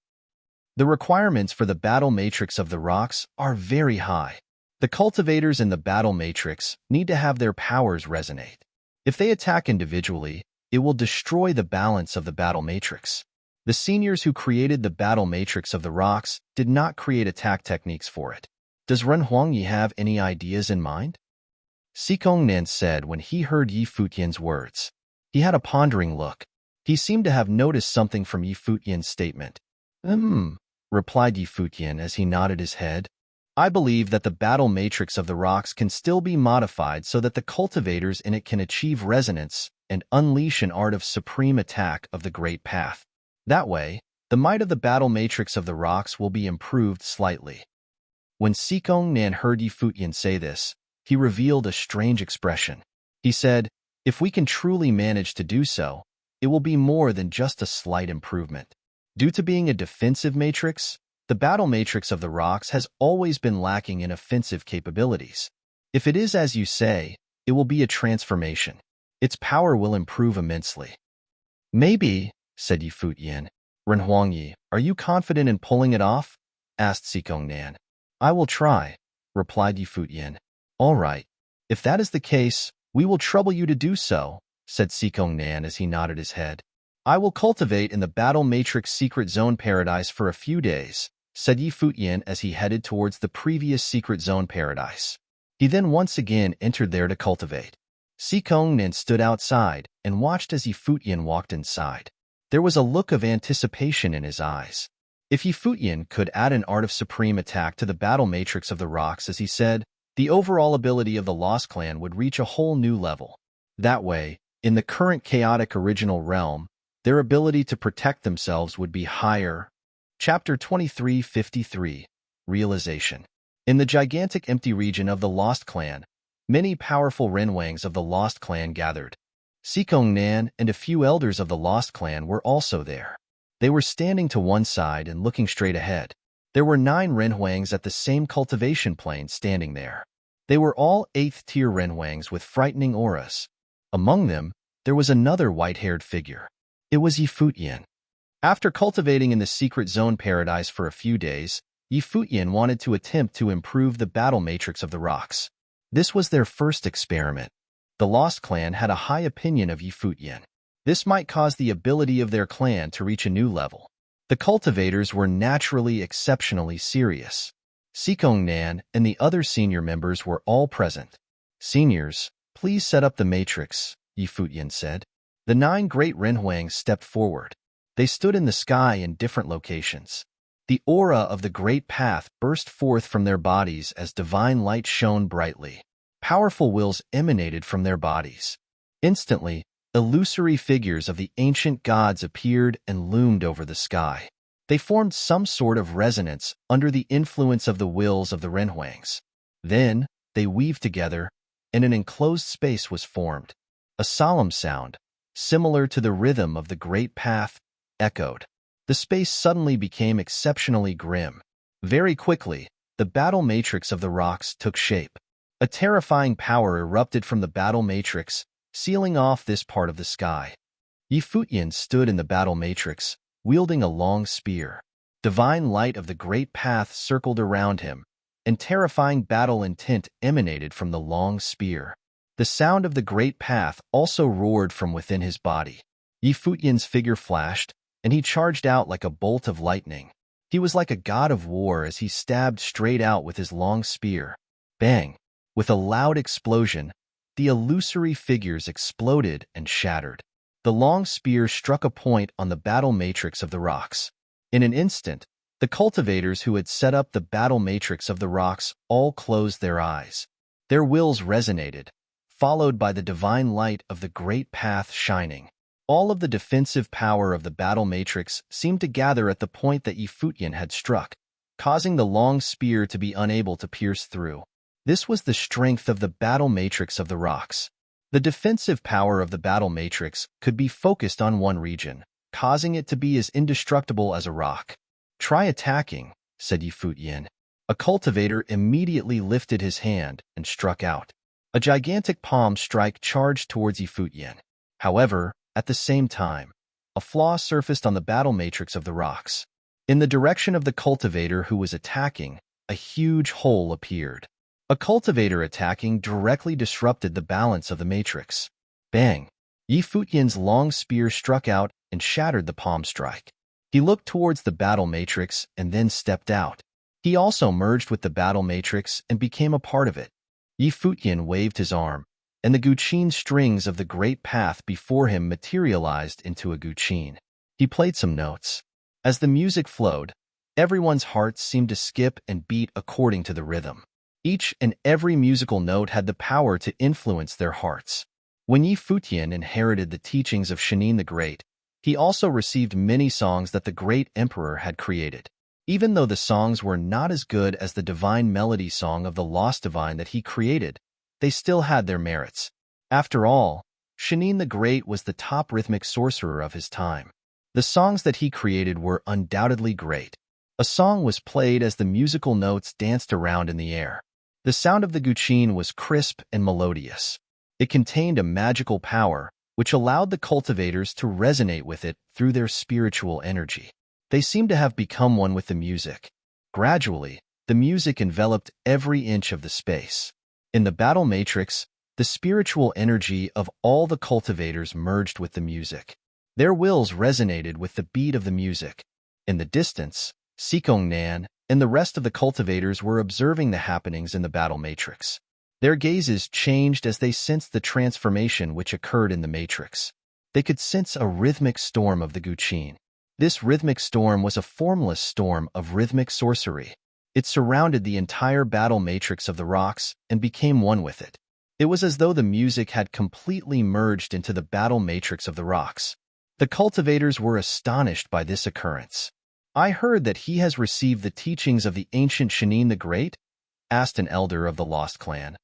The requirements for the battle matrix of the rocks are very high. The cultivators in the battle matrix need to have their powers resonate. If they attack individually, it will destroy the balance of the battle matrix. The seniors who created the battle matrix of the rocks did not create attack techniques for it. Does Renhuangyi have any ideas in mind?" Nan said when he heard Futian's words. He had a pondering look. He seemed to have noticed something from Futian's statement. Replied Futian as he nodded his head. "I believe that the battle matrix of the rocks can still be modified so that the cultivators in it can achieve resonance and unleash an art of supreme attack of the great path. That way, the might of the battle matrix of the rocks will be improved slightly." When Nan heard Futian say this, he revealed a strange expression. He said, "If we can truly manage to do so, it will be more than just a slight improvement. Due to being a defensive matrix, the battle matrix of the rocks has always been lacking in offensive capabilities. If it is as you say, it will be a transformation. Its power will improve immensely." "Maybe," said Futian. "Renhuangyi, are you confident in pulling it off?" asked Nan. "I will try," replied Futian. "All right. If that is the case, we will trouble you to do so," said Nan as he nodded his head. "I will cultivate in the battle matrix secret zone paradise for a few days," said Futian as he headed towards the previous secret zone paradise. He then once again entered there to cultivate. Nan stood outside and watched as Futian walked inside. There was a look of anticipation in his eyes. If Futian could add an art of supreme attack to the battle matrix of the rocks, as he said, the overall ability of the Lost Clan would reach a whole new level. That way, in the current chaotic original realm, their ability to protect themselves would be higher. Chapter 2353, Realization. In the gigantic empty region of the Lost Clan, many powerful Renwangs of the Lost Clan gathered. Nan and a few elders of the Lost Clan were also there. They were standing to one side and looking straight ahead. There were 9 Renwangs at the same cultivation plane standing there. They were all 8th-tier Renwangs with frightening auras. Among them, there was another white-haired figure. It was Futian. After cultivating in the secret zone paradise for a few days, Futian wanted to attempt to improve the battle matrix of the rocks. This was their first experiment. The Lost Clan had a high opinion of Futian. This might cause the ability of their clan to reach a new level. The cultivators were naturally exceptionally serious. Nan and the other senior members were all present. "Seniors, please set up the matrix," Futian said. The 9 great Renhuangs stepped forward. They stood in the sky in different locations. The aura of the great path burst forth from their bodies as divine light shone brightly. Powerful wills emanated from their bodies. Instantly, illusory figures of the ancient gods appeared and loomed over the sky. They formed some sort of resonance under the influence of the wills of the Renhuangs. Then, they weaved together, and an enclosed space was formed. A solemn sound, similar to the rhythm of the great path, echoed. The space suddenly became exceptionally grim. Very quickly, the battle matrix of the rocks took shape. A terrifying power erupted from the battle matrix, sealing off this part of the sky. Futian stood in the battle matrix, wielding a long spear. Divine light of the great path circled around him, and terrifying battle intent emanated from the long spear. The sound of the great path also roared from within his body. Futian's figure flashed, and he charged out like a bolt of lightning. He was like a god of war as he stabbed straight out with his long spear. Bang! With a loud explosion, the illusory figures exploded and shattered. The long spear struck a point on the battle matrix of the rocks. In an instant, the cultivators who had set up the battle matrix of the rocks all closed their eyes. Their wills resonated, followed by the divine light of the great path shining. All of the defensive power of the battle matrix seemed to gather at the point that Futian had struck, causing the long spear to be unable to pierce through. This was the strength of the battle matrix of the rocks. The defensive power of the battle matrix could be focused on one region, causing it to be as indestructible as a rock. "Try attacking," said Futian. A cultivator immediately lifted his hand and struck out. A gigantic palm strike charged towards Futian. However, at the same time, a flaw surfaced on the battle matrix of the rocks. In the direction of the cultivator who was attacking, a huge hole appeared. A cultivator attacking directly disrupted the balance of the matrix. Bang! Futian's long spear struck out and shattered the palm strike. He looked towards the battle matrix and then stepped out. He also merged with the battle matrix and became a part of it. Futian waved his arm, and the guqin strings of the great path before him materialized into a guqin. He played some notes. As the music flowed, everyone's hearts seemed to skip and beat according to the rhythm. Each and every musical note had the power to influence their hearts. When Futian inherited the teachings of Shenin the Great, he also received many songs that the great emperor had created. Even though the songs were not as good as the divine melody song of the lost divine that he created, they still had their merits. After all, Shenin the Great was the top rhythmic sorcerer of his time. The songs that he created were undoubtedly great. A song was played as the musical notes danced around in the air. The sound of the guqin was crisp and melodious. It contained a magical power, which allowed the cultivators to resonate with it through their spiritual energy. They seemed to have become one with the music. Gradually, the music enveloped every inch of the space. In the battle matrix, the spiritual energy of all the cultivators merged with the music. Their wills resonated with the beat of the music. In the distance, Sikongnan and the rest of the cultivators were observing the happenings in the battle matrix. Their gazes changed as they sensed the transformation which occurred in the matrix. They could sense a rhythmic storm of the guqin. This rhythmic storm was a formless storm of rhythmic sorcery. It surrounded the entire battle matrix of the rocks and became one with it. It was as though the music had completely merged into the battle matrix of the rocks. The cultivators were astonished by this occurrence. "I heard that he has received the teachings of the ancient Shenin the Great?" asked an elder of the Lost Clan.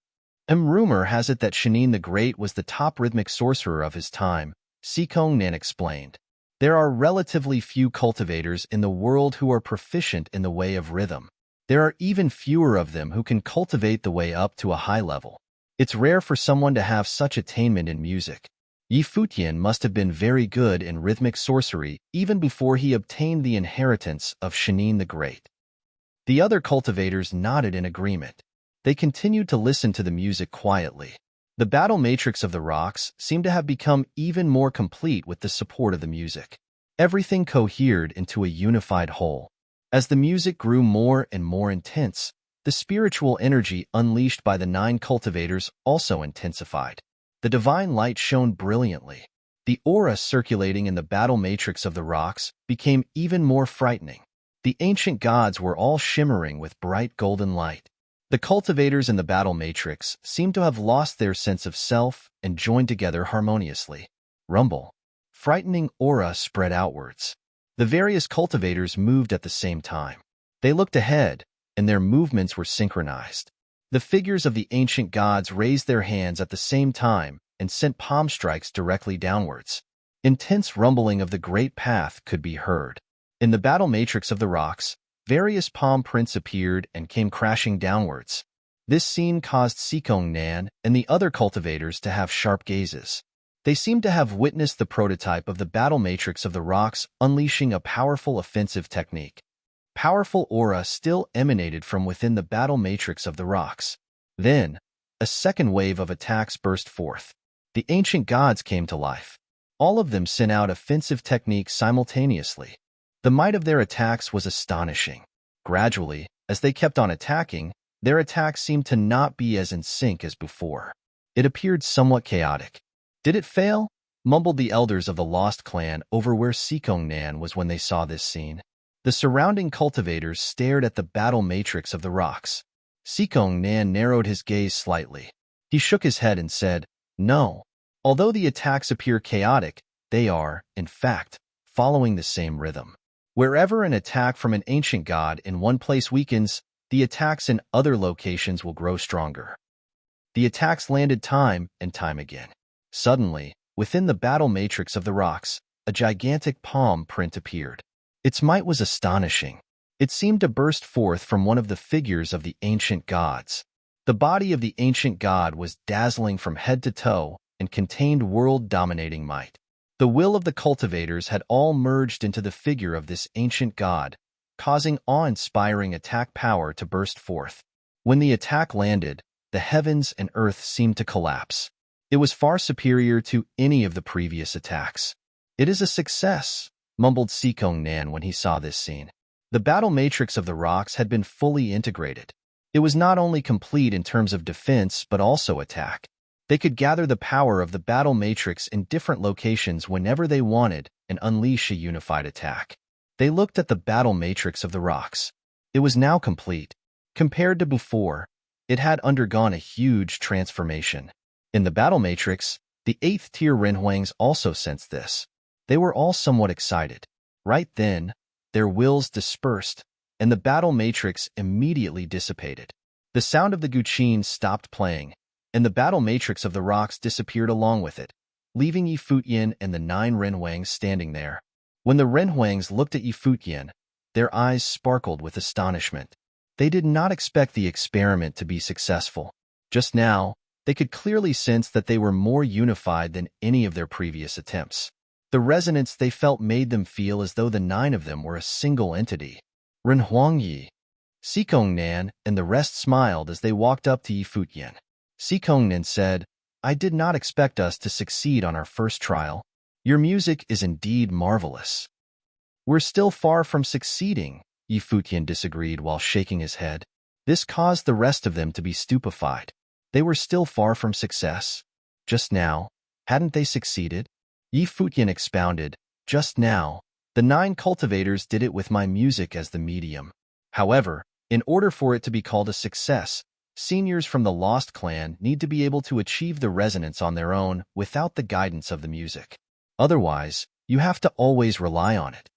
Rumor has it that Shenin the Great was the top rhythmic sorcerer of his time," Sikongnan explained. "There are relatively few cultivators in the world who are proficient in the way of rhythm. There are even fewer of them who can cultivate the way up to a high level. It's rare for someone to have such attainment in music. Futian must have been very good in rhythmic sorcery even before he obtained the inheritance of Shenin the Great." The other cultivators nodded in agreement. They continued to listen to the music quietly. The battle matrix of the rocks seemed to have become even more complete with the support of the music. Everything cohered into a unified whole. As the music grew more and more intense, the spiritual energy unleashed by the 9 cultivators also intensified. The divine light shone brilliantly. The aura circulating in the battle matrix of the rocks became even more frightening. The ancient gods were all shimmering with bright golden light. The cultivators in the battle matrix seemed to have lost their sense of self and joined together harmoniously. Rumble. Frightening aura spread outwards. The various cultivators moved at the same time. They looked ahead, and their movements were synchronized. The figures of the ancient gods raised their hands at the same time and sent palm strikes directly downwards. Intense rumbling of the great path could be heard. In the battle matrix of the rocks, various palm prints appeared and came crashing downwards. This scene caused Sikong Nan and the other cultivators to have sharp gazes. They seemed to have witnessed the prototype of the battle matrix of the rocks unleashing a powerful offensive technique. Powerful aura still emanated from within the battle matrix of the rocks. Then, a second wave of attacks burst forth. The ancient gods came to life. All of them sent out offensive techniques simultaneously. The might of their attacks was astonishing. Gradually, as they kept on attacking, their attacks seemed to not be as in sync as before. It appeared somewhat chaotic. Did it fail? Mumbled the elders of the Lost Clan over where Sikong Nan was when they saw this scene. The surrounding cultivators stared at the battle matrix of the rocks. Sikong Nan narrowed his gaze slightly. He shook his head and said, "No. Although the attacks appear chaotic, they are, in fact, following the same rhythm. Wherever an attack from an ancient god in one place weakens, the attacks in other locations will grow stronger." The attacks landed time and time again. Suddenly, within the battle matrix of the rocks, a gigantic palm print appeared. Its might was astonishing. It seemed to burst forth from one of the figures of the ancient gods. The body of the ancient god was dazzling from head to toe and contained world-dominating might. The will of the cultivators had all merged into the figure of this ancient god, causing awe-inspiring attack power to burst forth. When the attack landed, the heavens and earth seemed to collapse. It was far superior to any of the previous attacks. "It is a success," mumbled Sikong Nan when he saw this scene. The battle matrix of the rocks had been fully integrated. It was not only complete in terms of defense but also attack. They could gather the power of the battle matrix in different locations whenever they wanted and unleash a unified attack. They looked at the battle matrix of the rocks. It was now complete. Compared to before, it had undergone a huge transformation. In the battle matrix, the 8th tier Renhuangs also sensed this. They were all somewhat excited. Right then, their wills dispersed, and the battle matrix immediately dissipated. The sound of the guqin stopped playing, and the battle matrix of the rocks disappeared along with it, leaving Futian and the 9 Renhuangs standing there. When the Renhuangs looked at Futian, their eyes sparkled with astonishment. They did not expect the experiment to be successful. Just now, they could clearly sense that they were more unified than any of their previous attempts. The resonance they felt made them feel as though the 9 of them were a single entity. Renhuang, Sikong Nan and the rest smiled as they walked up to Futian. Sikong Nan said, "I did not expect us to succeed on our first trial. Your music is indeed marvelous." "We're still far from succeeding," Futian disagreed while shaking his head. This caused the rest of them to be stupefied. They were still far from success. Just now, hadn't they succeeded? Futian expounded, "Just now, the 9 cultivators did it with my music as the medium. However, in order for it to be called a success, seniors from the Lost Clan need to be able to achieve the resonance on their own without the guidance of the music. Otherwise, you have to always rely on it.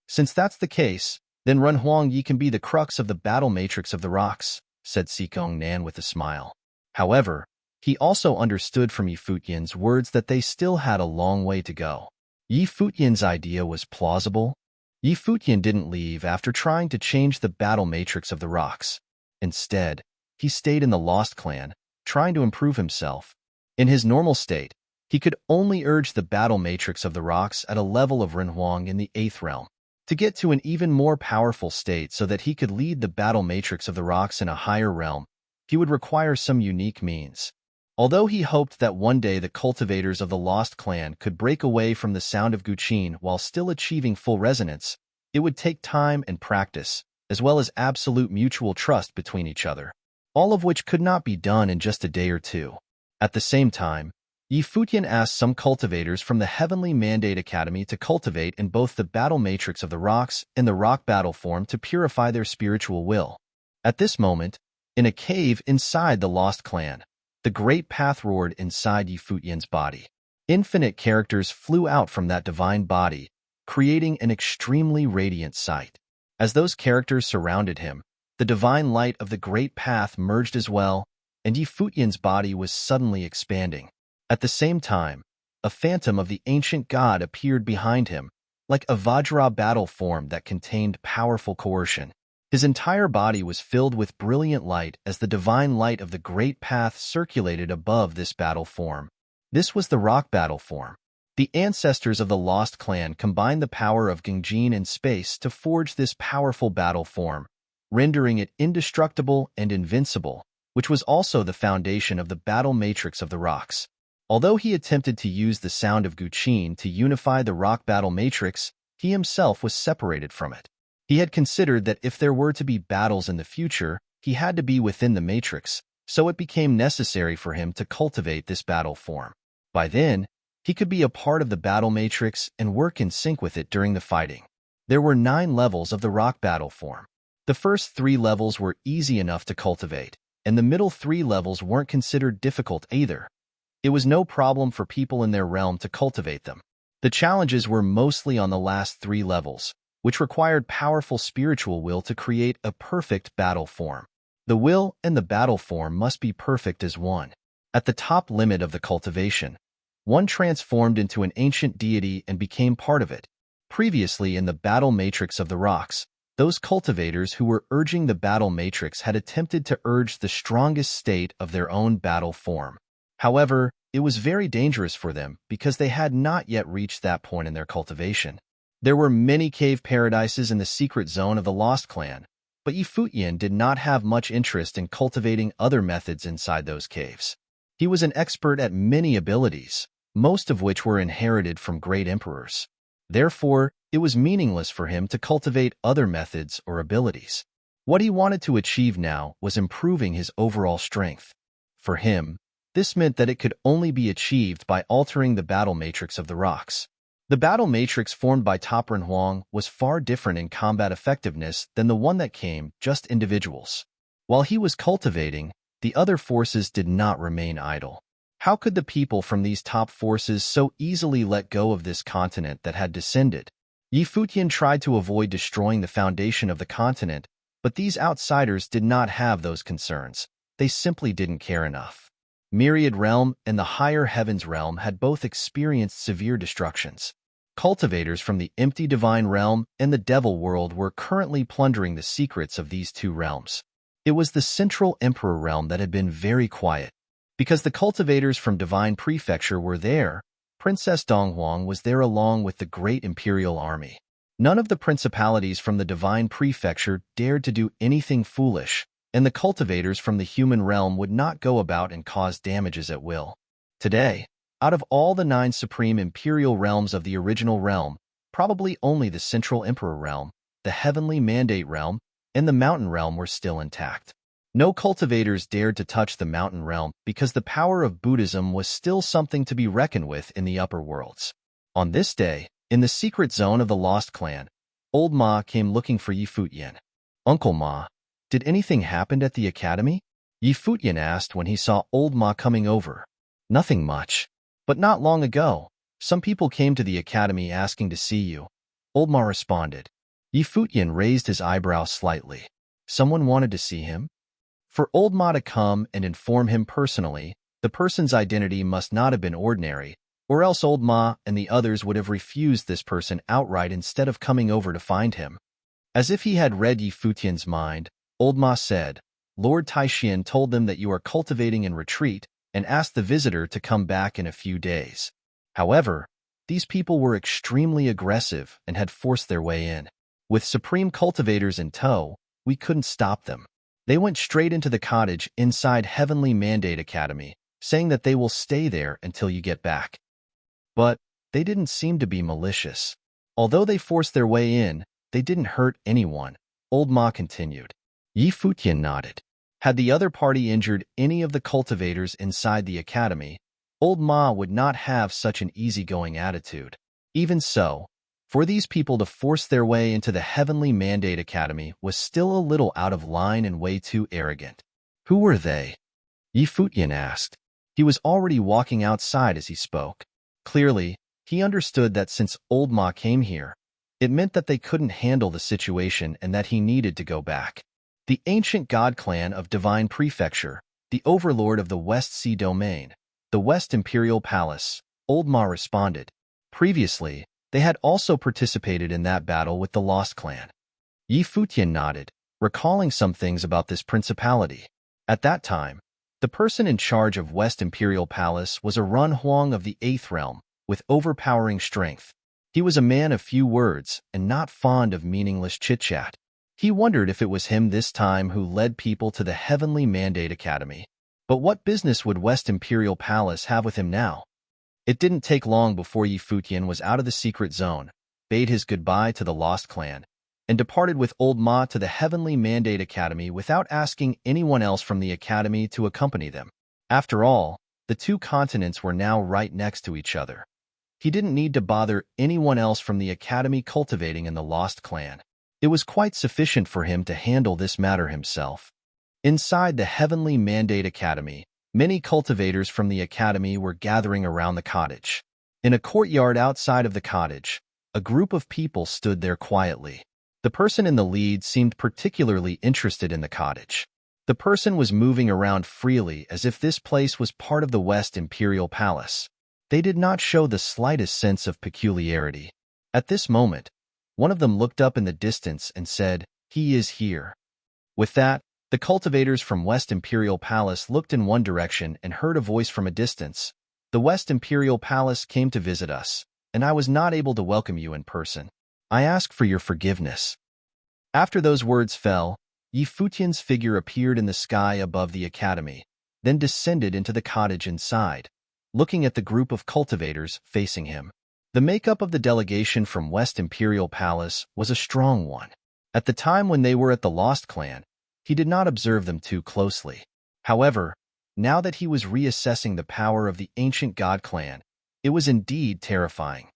Since that's the case, then Renhuang can be the crux of the battle matrix of the rocks," said Sikong Nan with a smile. However, he also understood from Futian's words that they still had a long way to go. Futian's idea was plausible. Futian didn't leave after trying to change the battle matrix of the rocks. Instead, he stayed in the Lost Clan, trying to improve himself. In his normal state, he could only urge the battle matrix of the rocks at a level of Renhuang in the 8th realm. To get to an even more powerful state so that he could lead the battle matrix of the rocks in a higher realm, he would require some unique means. Although he hoped that one day the cultivators of the Lost Clan could break away from the sound of guqin while still achieving full resonance, it would take time and practice, as well as absolute mutual trust between each other, all of which could not be done in just a day or two. At the same time, Futian asked some cultivators from the Heavenly Mandate Academy to cultivate in both the battle matrix of the rocks and the rock battle form to purify their spiritual will. At this moment, in a cave inside the Lost Clan, the great path roared inside Futian's body. Infinite characters flew out from that divine body, creating an extremely radiant sight. As those characters surrounded him, the divine light of the great path merged as well, and Futian's body was suddenly expanding. At the same time, a phantom of the ancient god appeared behind him, like a Vajra battle form that contained powerful coercion. His entire body was filled with brilliant light as the divine light of the great path circulated above this battle form. This was the rock battle form. The ancestors of the Lost Clan combined the power of Gengjin and space to forge this powerful battle form, rendering it indestructible and invincible, which was also the foundation of the battle matrix of the rocks. Although he attempted to use the sound of Guqin to unify the rock battle matrix, he himself was separated from it. He had considered that if there were to be battles in the future, he had to be within the matrix, so it became necessary for him to cultivate this battle form. By then, he could be a part of the battle matrix and work in sync with it during the fighting. There were 9 levels of the rock battle form. The first 3 levels were easy enough to cultivate, and the middle 3 levels weren't considered difficult either. It was no problem for people in their realm to cultivate them. The challenges were mostly on the last 3 levels, which required powerful spiritual will to create a perfect battle form. The will and the battle form must be perfect as one. At the top limit of the cultivation, one transformed into an ancient deity and became part of it. Previously in the battle matrix of the rocks, those cultivators who were urging the battle matrix had attempted to urge the strongest state of their own battle form. However, it was very dangerous for them because they had not yet reached that point in their cultivation. There were many cave paradises in the secret zone of the Lost Clan, but Futian did not have much interest in cultivating other methods inside those caves. He was an expert at many abilities, most of which were inherited from great emperors. Therefore, it was meaningless for him to cultivate other methods or abilities. What he wanted to achieve now was improving his overall strength. For him, this meant that it could only be achieved by altering the battle matrix of the rocks. The battle matrix formed by Topran Huang was far different in combat effectiveness than the one that came just individuals. While he was cultivating, the other forces did not remain idle. How could the people from these top forces so easily let go of this continent that had descended? Futian tried to avoid destroying the foundation of the continent, but these outsiders did not have those concerns. They simply didn't care enough. Myriad Realm and the Higher Heavens Realm had both experienced severe destructions. Cultivators from the Empty Divine Realm and the Devil World were currently plundering the secrets of these 2 realms. It was the Central Emperor Realm that had been very quiet. Because the cultivators from Divine Prefecture were there, Princess Donghuang was there along with the great imperial army. None of the principalities from the Divine Prefecture dared to do anything foolish, and the cultivators from the human realm would not go about and cause damages at will. Today, out of all the 9 supreme imperial realms of the original realm, probably only the Central Emperor Realm, the Heavenly Mandate Realm, and the Mountain Realm were still intact. No cultivators dared to touch the Mountain Realm because the power of Buddhism was still something to be reckoned with in the upper worlds. On this day, in the secret zone of the Lost Clan, Old Ma came looking for Futian. "Uncle Ma, did anything happen at the academy?" Futian asked when he saw Old Ma coming over. "Nothing much. But not long ago, some people came to the academy asking to see you," Old Ma responded. Futian raised his eyebrows slightly. Someone wanted to see him? For Old Ma to come and inform him personally, the person's identity must not have been ordinary, or else Old Ma and the others would have refused this person outright instead of coming over to find him. As if he had read Futian's mind, Old Ma said, "Lord Taixian told them that you are cultivating in retreat and asked the visitor to come back in a few days. However, these people were extremely aggressive and had forced their way in. With supreme cultivators in tow, we couldn't stop them. They went straight into the cottage inside Heavenly Mandate Academy, saying that they will stay there until you get back. But they didn't seem to be malicious. Although they forced their way in, they didn't hurt anyone," Old Ma continued. Futian nodded. Had the other party injured any of the cultivators inside the academy, Old Ma would not have such an easygoing attitude. Even so, for these people to force their way into the Heavenly Mandate Academy was still a little out of line and way too arrogant. Who were they? Futian asked. He was already walking outside as he spoke. Clearly, he understood that since Old Ma came here, it meant that they couldn't handle the situation and that he needed to go back. The ancient god clan of Divine Prefecture, the overlord of the West Sea Domain, the West Imperial Palace, Old Ma responded. Previously, they had also participated in that battle with the Lost Clan. Futian nodded, recalling some things about this principality. At that time, the person in charge of West Imperial Palace was a Run Huang of the 8th Realm, with overpowering strength. He was a man of few words and not fond of meaningless chit-chat. He wondered if it was him this time who led people to the Heavenly Mandate Academy. But what business would West Imperial Palace have with him now? It didn't take long before Futian was out of the secret zone, bade his goodbye to the Lost Clan, and departed with Old Ma to the Heavenly Mandate Academy without asking anyone else from the Academy to accompany them. After all, the two continents were now right next to each other. He didn't need to bother anyone else from the Academy cultivating in the Lost Clan. It was quite sufficient for him to handle this matter himself. Inside the Heavenly Mandate Academy, many cultivators from the Academy were gathering around the cottage. In a courtyard outside of the cottage, a group of people stood there quietly. The person in the lead seemed particularly interested in the cottage. The person was moving around freely as if this place was part of the West Imperial Palace. They did not show the slightest sense of peculiarity. At this moment, one of them looked up in the distance and said, "He is here." With that, the cultivators from West Imperial Palace looked in one direction and heard a voice from a distance. "The West Imperial Palace came to visit us, and I was not able to welcome you in person. I ask for your forgiveness." After those words fell, Futian's figure appeared in the sky above the academy, then descended into the cottage inside, looking at the group of cultivators facing him. The makeup of the delegation from West Imperial Palace was a strong one. At the time when they were at the Lost Clan, he did not observe them too closely. However, now that he was reassessing the power of the ancient god clan, it was indeed terrifying.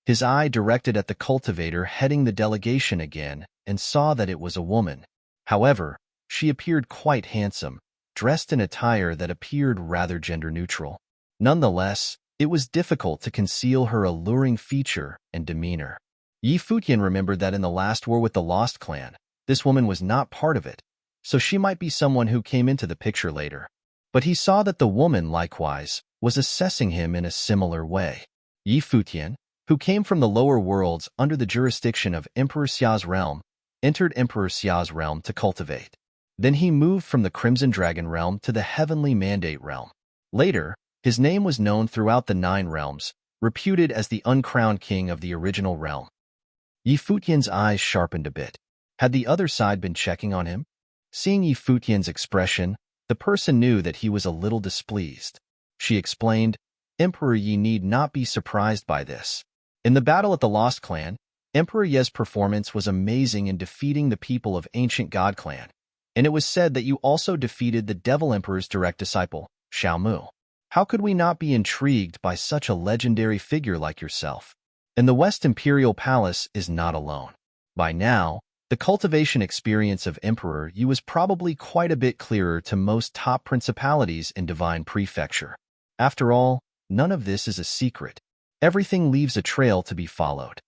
His eye directed at the cultivator heading the delegation again and saw that it was a woman. However, she appeared quite handsome, dressed in attire that appeared rather gender-neutral. Nonetheless, it was difficult to conceal her alluring feature and demeanor. Futian remembered that in the last war with the Lost Clan, this woman was not part of it, so she might be someone who came into the picture later. But he saw that the woman, likewise, was assessing him in a similar way. Futian, who came from the lower worlds under the jurisdiction of Emperor Xia's realm, entered Emperor Xia's realm to cultivate. Then he moved from the Crimson Dragon realm to the Heavenly Mandate realm. Later, his name was known throughout the 9 realms, reputed as the uncrowned king of the original realm. Futian's eyes sharpened a bit. Had the other side been checking on him? Seeing Futian's expression, the person knew that he was a little displeased. She explained, "Emperor Yi need not be surprised by this. In the battle at the Lost Clan, Emperor Ye's performance was amazing in defeating the people of Ancient God Clan, and it was said that you also defeated the Devil Emperor's direct disciple, Xiao Mu. How could we not be intrigued by such a legendary figure like yourself? And the West Imperial Palace is not alone. By now, the cultivation experience of Emperor Yi was probably quite a bit clearer to most top principalities in Divine Prefecture. After all, none of this is a secret. Everything leaves a trail to be followed."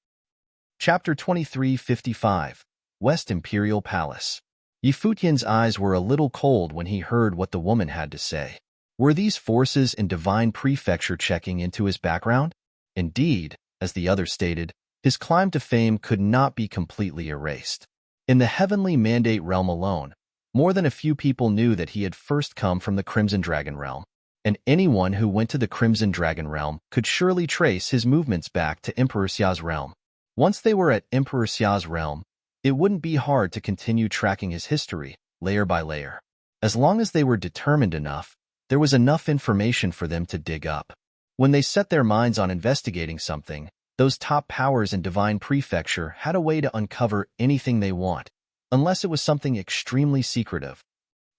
Chapter 2355, West Imperial Palace. Futian's eyes were a little cold when he heard what the woman had to say. Were these forces in Divine Prefecture checking into his background? Indeed, as the other stated, his climb to fame could not be completely erased. In the Heavenly Mandate realm alone, more than a few people knew that he had first come from the Crimson Dragon realm, and anyone who went to the Crimson Dragon realm could surely trace his movements back to Emperor Xia's realm. Once they were at Emperor Xia's realm, it wouldn't be hard to continue tracking his history, layer by layer. As long as they were determined enough, there was enough information for them to dig up. When they set their minds on investigating something, those top powers in Divine Prefecture had a way to uncover anything they want, unless it was something extremely secretive.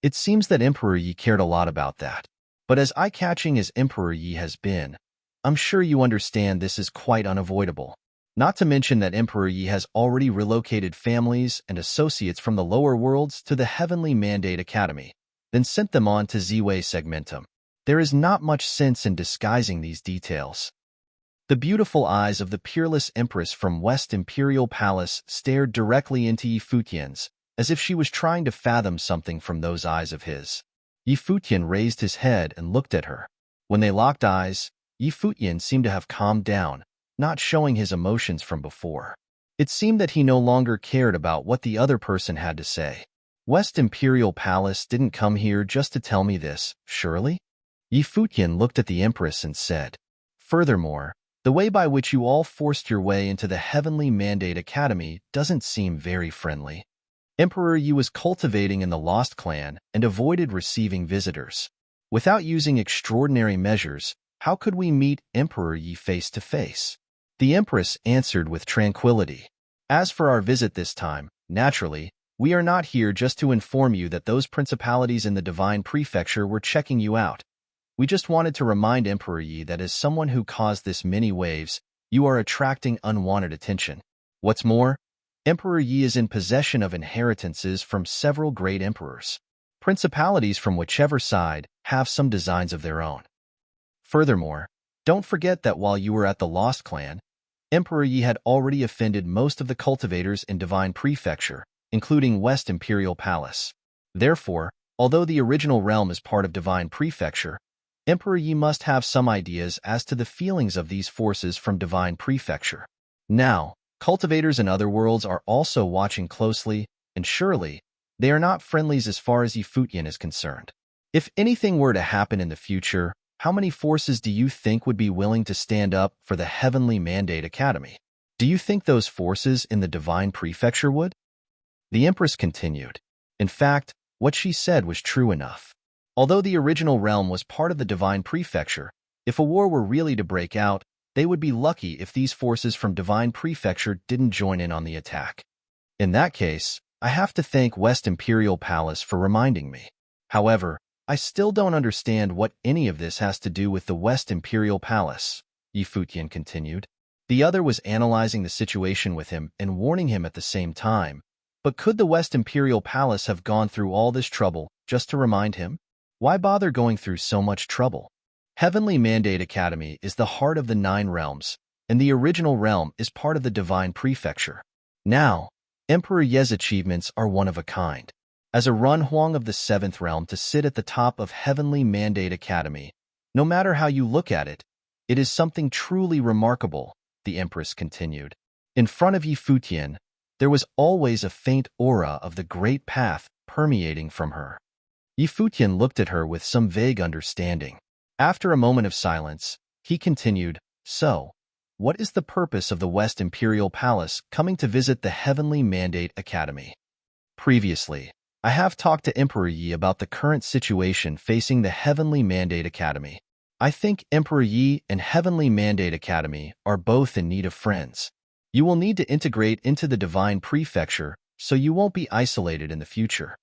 It seems that Emperor Yi cared a lot about that. But as eye-catching as Emperor Yi has been, I'm sure you understand this is quite unavoidable. Not to mention that Emperor Yi has already relocated families and associates from the lower worlds to the Heavenly Mandate Academy, then sent them on to Ziwei Segmentum. There is not much sense in disguising these details. The beautiful eyes of the peerless Empress from West Imperial Palace stared directly into Yi Futian's, as if she was trying to fathom something from those eyes of his. Yi Futian raised his head and looked at her. When they locked eyes, Yi Futian seemed to have calmed down, not showing his emotions from before. It seemed that he no longer cared about what the other person had to say. West Imperial Palace didn't come here just to tell me this, surely? Yi Futian looked at the Empress and said, "Furthermore, the way by which you all forced your way into the Heavenly Mandate Academy doesn't seem very friendly. Emperor Yi was cultivating in the Lost Clan and avoided receiving visitors. Without using extraordinary measures, how could we meet Emperor Yi face to face?" The Empress answered with tranquility. "As for our visit this time, naturally, we are not here just to inform you that those principalities in the Divine Prefecture were checking you out. We just wanted to remind Emperor Yi that as someone who caused this many waves, you are attracting unwanted attention. What's more, Emperor Yi is in possession of inheritances from several great emperors. Principalities from whichever side have some designs of their own. Furthermore, don't forget that while you were at the Lost Clan, Emperor Yi had already offended most of the cultivators in Divine Prefecture, including West Imperial Palace. Therefore, although the original realm is part of Divine Prefecture, Emperor Yi must have some ideas as to the feelings of these forces from Divine Prefecture. Now, cultivators in other worlds are also watching closely, and surely, they are not friendlies as far as Yi Futian is concerned. If anything were to happen in the future, how many forces do you think would be willing to stand up for the Heavenly Mandate Academy? Do you think those forces in the Divine Prefecture would?" The Empress continued. In fact, what she said was true enough. Although the original realm was part of the Divine Prefecture, if a war were really to break out, they would be lucky if these forces from Divine Prefecture didn't join in on the attack. In that case, I have to thank West Imperial Palace for reminding me. However, I still don't understand what any of this has to do with the West Imperial Palace, Yi Futian continued. The other was analyzing the situation with him and warning him at the same time. But could the West Imperial Palace have gone through all this trouble just to remind him? Why bother going through so much trouble? Heavenly Mandate Academy is the heart of the 9 realms, and the original realm is part of the Divine Prefecture. Now, Emperor Ye's achievements are one of a kind. As a Runhuang of the 7th realm to sit at the top of Heavenly Mandate Academy, no matter how you look at it, it is something truly remarkable, the Empress continued. In front of Yi Futian, there was always a faint aura of the Great Path permeating from her. Yi Futian looked at her with some vague understanding. After a moment of silence, he continued, "So, what is the purpose of the West Imperial Palace coming to visit the Heavenly Mandate Academy?" Previously, I have talked to Emperor Yi about the current situation facing the Heavenly Mandate Academy. I think Emperor Yi and Heavenly Mandate Academy are both in need of friends. You will need to integrate into the Divine Prefecture so you won't be isolated in the future.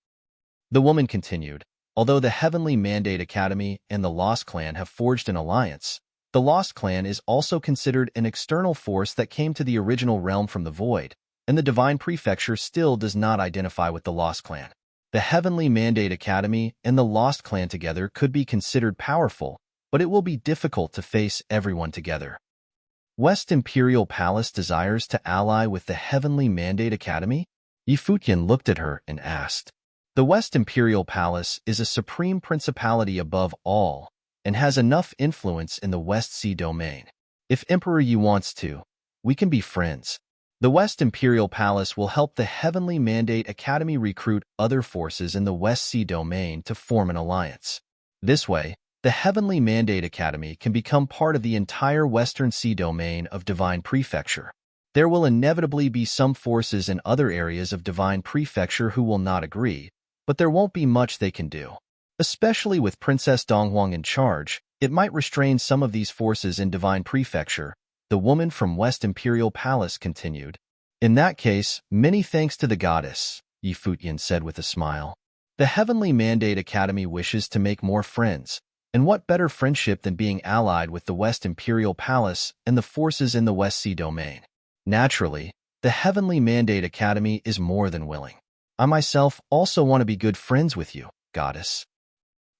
The woman continued, "Although the Heavenly Mandate Academy and the Lost Clan have forged an alliance, the Lost Clan is also considered an external force that came to the original realm from the void, and the Divine Prefecture still does not identify with the Lost Clan. The Heavenly Mandate Academy and the Lost Clan together could be considered powerful, but it will be difficult to face everyone together. West Imperial Palace desires to ally with the Heavenly Mandate Academy?" Yi Futian looked at her and asked. The West Imperial Palace is a supreme principality above all and has enough influence in the West Sea domain. If Emperor Yi wants to, we can be friends. The West Imperial Palace will help the Heavenly Mandate Academy recruit other forces in the West Sea domain to form an alliance. This way, the Heavenly Mandate Academy can become part of the entire Western Sea domain of Divine Prefecture. There will inevitably be some forces in other areas of Divine Prefecture who will not agree, but there won't be much they can do. Especially with Princess Donghuang in charge, it might restrain some of these forces in Divine Prefecture, the woman from West Imperial Palace continued. In that case, many thanks to the goddess, Yi Futian said with a smile. The Heavenly Mandate Academy wishes to make more friends, And what better friendship than being allied with the West Imperial Palace and the forces in the West Sea Domain? Naturally, the Heavenly Mandate Academy is more than willing. I myself also want to be good friends with you, Goddess.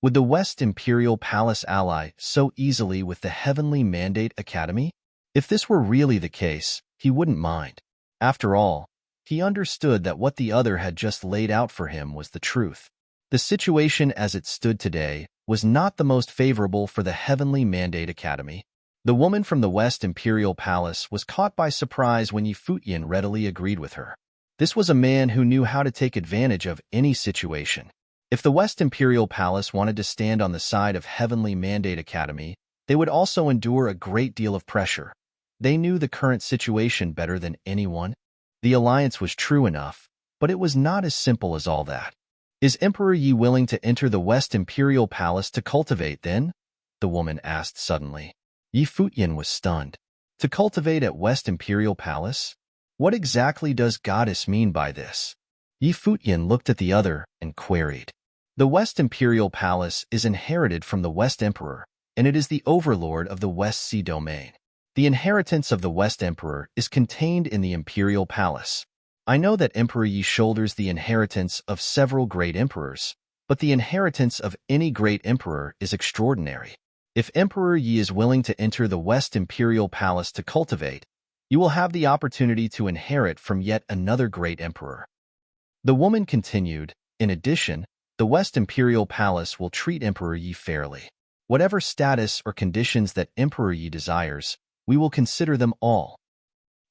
Would the West Imperial Palace ally so easily with the Heavenly Mandate Academy? If this were really the case, he wouldn't mind. After all, he understood that what the other had just laid out for him was the truth. The situation as it stood today was not the most favorable for the Heavenly Mandate Academy. The woman from the West Imperial Palace was caught by surprise when Futian readily agreed with her. This was a man who knew how to take advantage of any situation. If the West Imperial Palace wanted to stand on the side of Heavenly Mandate Academy, they would also endure a great deal of pressure. They knew the current situation better than anyone. The alliance was true enough, but it was not as simple as all that. Is Emperor Yi willing to enter the West Imperial Palace to cultivate then? The woman asked suddenly. Futian was stunned. To cultivate at West Imperial Palace? What exactly does Goddess mean by this? Futian looked at the other and queried. The West Imperial Palace is inherited from the West Emperor, and it is the overlord of the West Sea Domain. The inheritance of the West Emperor is contained in the Imperial Palace. I know that Emperor Yi shoulders the inheritance of several great emperors, but the inheritance of any great emperor is extraordinary. If Emperor Yi is willing to enter the West Imperial Palace to cultivate, you will have the opportunity to inherit from yet another great emperor. The woman continued, in addition, the West Imperial Palace will treat Emperor Yi fairly. Whatever status or conditions that Emperor Yi desires, we will consider them all.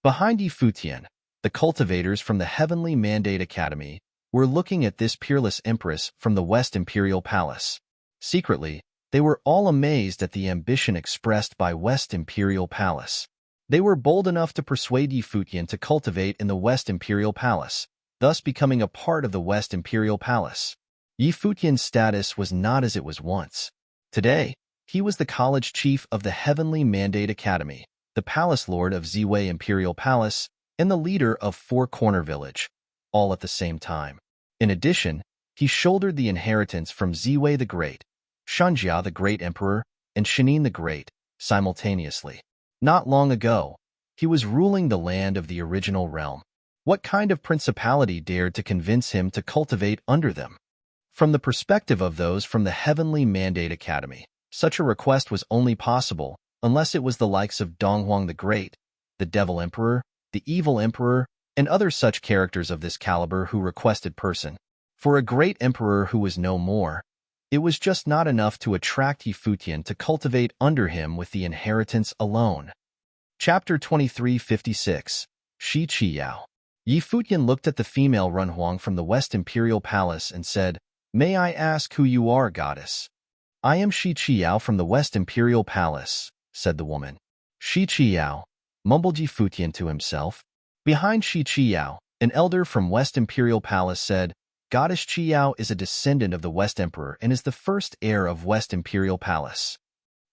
Behind Futian, the cultivators from the Heavenly Mandate Academy were looking at this peerless empress from the West Imperial Palace. Secretly, they were all amazed at the ambition expressed by West Imperial Palace. They were bold enough to persuade Futian to cultivate in the West Imperial Palace, thus becoming a part of the West Imperial Palace. Futian's status was not as it was once. Today, he was the college chief of the Heavenly Mandate Academy, the palace lord of Ziwei Imperial Palace, and the leader of Four Corner Village, all at the same time. In addition, he shouldered the inheritance from Ziwei the Great, Shanjia the Great Emperor, and Shenin the Great, simultaneously. Not long ago, he was ruling the land of the original realm. What kind of principality dared to convince him to cultivate under them? From the perspective of those from the Heavenly Mandate Academy, such a request was only possible unless it was the likes of Donghuang the Great, the Devil Emperor, the Evil Emperor, and other such characters of this caliber who requested person. For a great emperor who was no more, it was just not enough to attract Futian to cultivate under him with the inheritance alone. Chapter 2356 Shi Qiyao. Futian looked at the female Runhuang from the West Imperial Palace and said, "May I ask who you are, goddess?" "I am Shi Qiyao from the West Imperial Palace," said the woman. "Shi Qiyao," mumbled Futian to himself. Behind Shi Qiyao, an elder from West Imperial Palace said, "Goddess Qiyao is a descendant of the West Emperor and is the first heir of West Imperial Palace."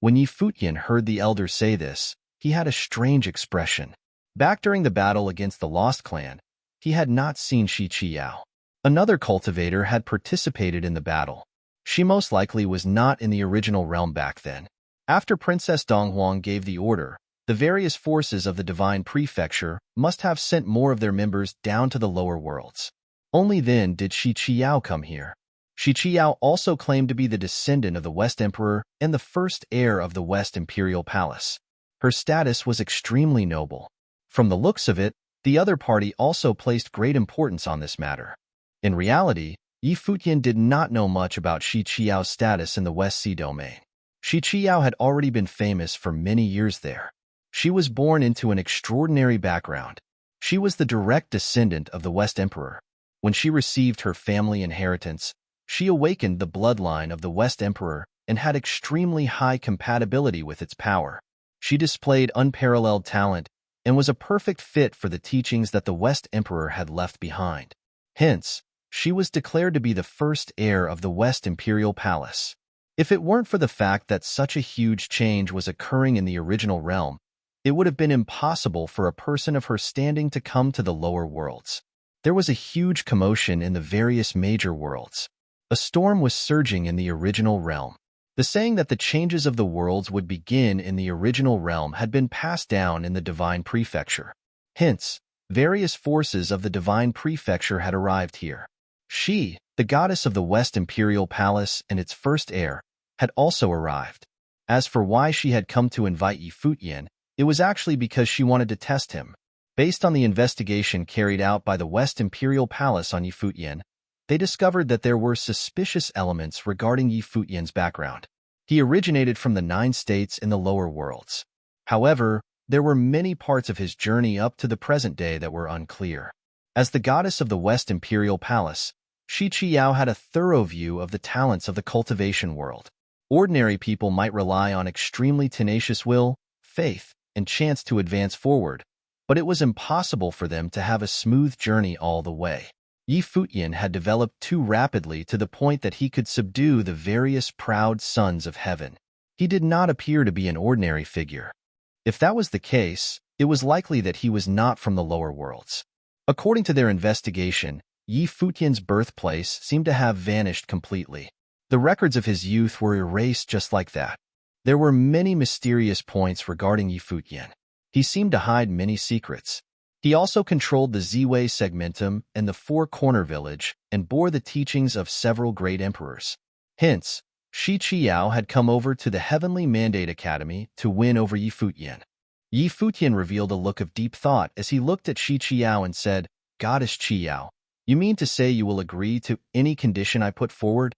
When Futian heard the elder say this, he had a strange expression. Back during the battle against the Lost Clan, he had not seen Shi Qiyao. Another cultivator had participated in the battle. She most likely was not in the original realm back then. After Princess Donghuang gave the order, the various forces of the Divine Prefecture must have sent more of their members down to the lower worlds. Only then did Shi Qiyao come here. Shi Qiyao also claimed to be the descendant of the West Emperor and the first heir of the West Imperial Palace. Her status was extremely noble. From the looks of it, the other party also placed great importance on this matter. In reality, Futian did not know much about Shi Qiao's status in the West Sea Domain. Shi Qiao had already been famous for many years there. She was born into an extraordinary background. She was the direct descendant of the West Emperor. When she received her family inheritance, she awakened the bloodline of the West Emperor and had extremely high compatibility with its power. She displayed unparalleled talent and was a perfect fit for the teachings that the West Emperor had left behind. Hence, she was declared to be the first heir of the West Imperial Palace. If it weren't for the fact that such a huge change was occurring in the original realm, it would have been impossible for a person of her standing to come to the lower worlds. There was a huge commotion in the various major worlds. A storm was surging in the original realm. The saying that the changes of the worlds would begin in the original realm had been passed down in the divine prefecture. Hence, various forces of the divine prefecture had arrived here. She, the goddess of the West Imperial Palace and its first heir, had also arrived. As for why she had come to invite Futian, it was actually because she wanted to test him. Based on the investigation carried out by the West Imperial Palace on Futian, they discovered that there were suspicious elements regarding Futian's background. He originated from the 9 states in the lower worlds. However, there were many parts of his journey up to the present day that were unclear. As the goddess of the West Imperial Palace, Shi Qiao had a thorough view of the talents of the cultivation world. Ordinary people might rely on extremely tenacious will, faith, and chance to advance forward, but it was impossible for them to have a smooth journey all the way. Futian had developed too rapidly to the point that he could subdue the various proud sons of heaven. He did not appear to be an ordinary figure. If that was the case, it was likely that he was not from the lower worlds. According to their investigation, Futian's birthplace seemed to have vanished completely. The records of his youth were erased just like that. There were many mysterious points regarding Futian. He seemed to hide many secrets. He also controlled the Ziwei segmentum and the Four-Corner Village and bore the teachings of several great emperors. Hence, Shi Qiao had come over to the Heavenly Mandate Academy to win over Futian. Futian revealed a look of deep thought as he looked at Shi Qiao and said, "Goddess Qiao, you mean to say you will agree to any condition I put forward?"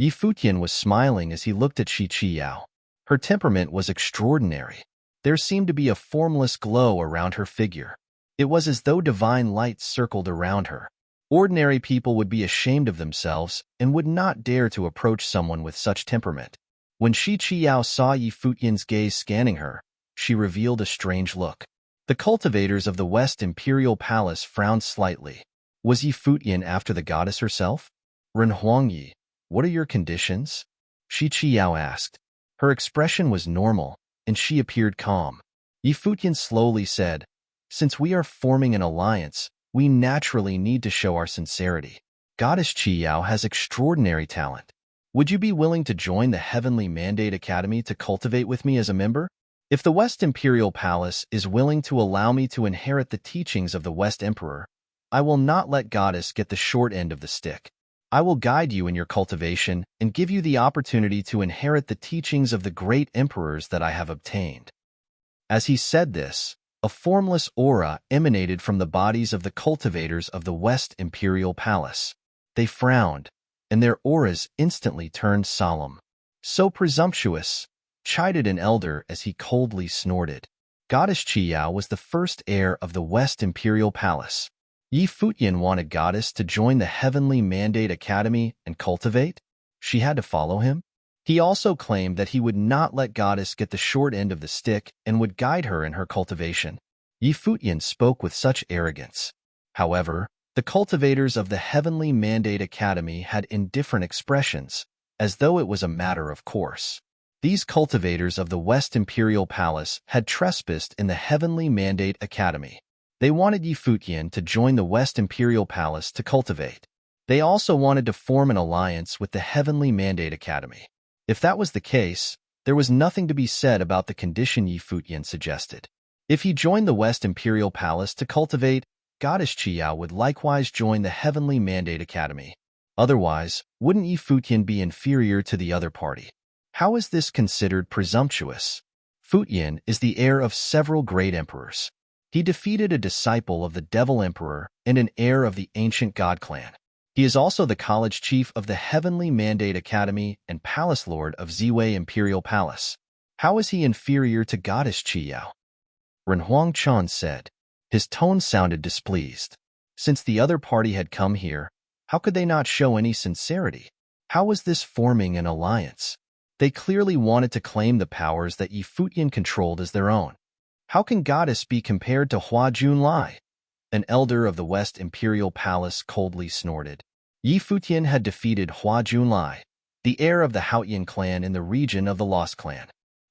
Futian was smiling as he looked at Shi Qiao. Her temperament was extraordinary. There seemed to be a formless glow around her figure. It was as though divine light circled around her. Ordinary people would be ashamed of themselves and would not dare to approach someone with such temperament. When Shi Qiao saw Futian's gaze scanning her, she revealed a strange look. The cultivators of the West Imperial Palace frowned slightly. Was Futian after the goddess herself? "Ren Huangyi, what are your conditions?" Shi Qiao asked. Her expression was normal, and she appeared calm. Futian slowly said, "Since we are forming an alliance, we naturally need to show our sincerity. Goddess Qiao has extraordinary talent. Would you be willing to join the Heavenly Mandate Academy to cultivate with me as a member? If the West Imperial Palace is willing to allow me to inherit the teachings of the West Emperor, I will not let Goddess get the short end of the stick. I will guide you in your cultivation and give you the opportunity to inherit the teachings of the great emperors that I have obtained." As he said this, a formless aura emanated from the bodies of the cultivators of the West Imperial Palace. They frowned, and their auras instantly turned solemn. "So presumptuous," chided an elder as he coldly snorted. Goddess Qiao was the first heir of the West Imperial Palace. Futian wanted Goddess to join the Heavenly Mandate Academy and cultivate? She had to follow him? He also claimed that he would not let Goddess get the short end of the stick and would guide her in her cultivation. Futian spoke with such arrogance. However, the cultivators of the Heavenly Mandate Academy had indifferent expressions, as though it was a matter of course. These cultivators of the West Imperial Palace had trespassed in the Heavenly Mandate Academy. They wanted Futian to join the West Imperial Palace to cultivate. They also wanted to form an alliance with the Heavenly Mandate Academy. If that was the case, there was nothing to be said about the condition Futian suggested. If he joined the West Imperial Palace to cultivate, Goddess Qiao would likewise join the Heavenly Mandate Academy. Otherwise, wouldn't Futian be inferior to the other party? How is this considered presumptuous? Futian is the heir of several great emperors. He defeated a disciple of the Devil Emperor and an heir of the ancient God clan. He is also the college chief of the Heavenly Mandate Academy and Palace Lord of Ziwei Imperial Palace. How is he inferior to Goddess Qiao? Renhuang Chan said. His tone sounded displeased. Since the other party had come here, how could they not show any sincerity? How was this forming an alliance? They clearly wanted to claim the powers that Futian controlled as their own. How can Goddess be compared to Hua Junlai? An elder of the West Imperial Palace coldly snorted. Futian had defeated Hua Junlai, the heir of the Haotian clan in the region of the Lost Clan.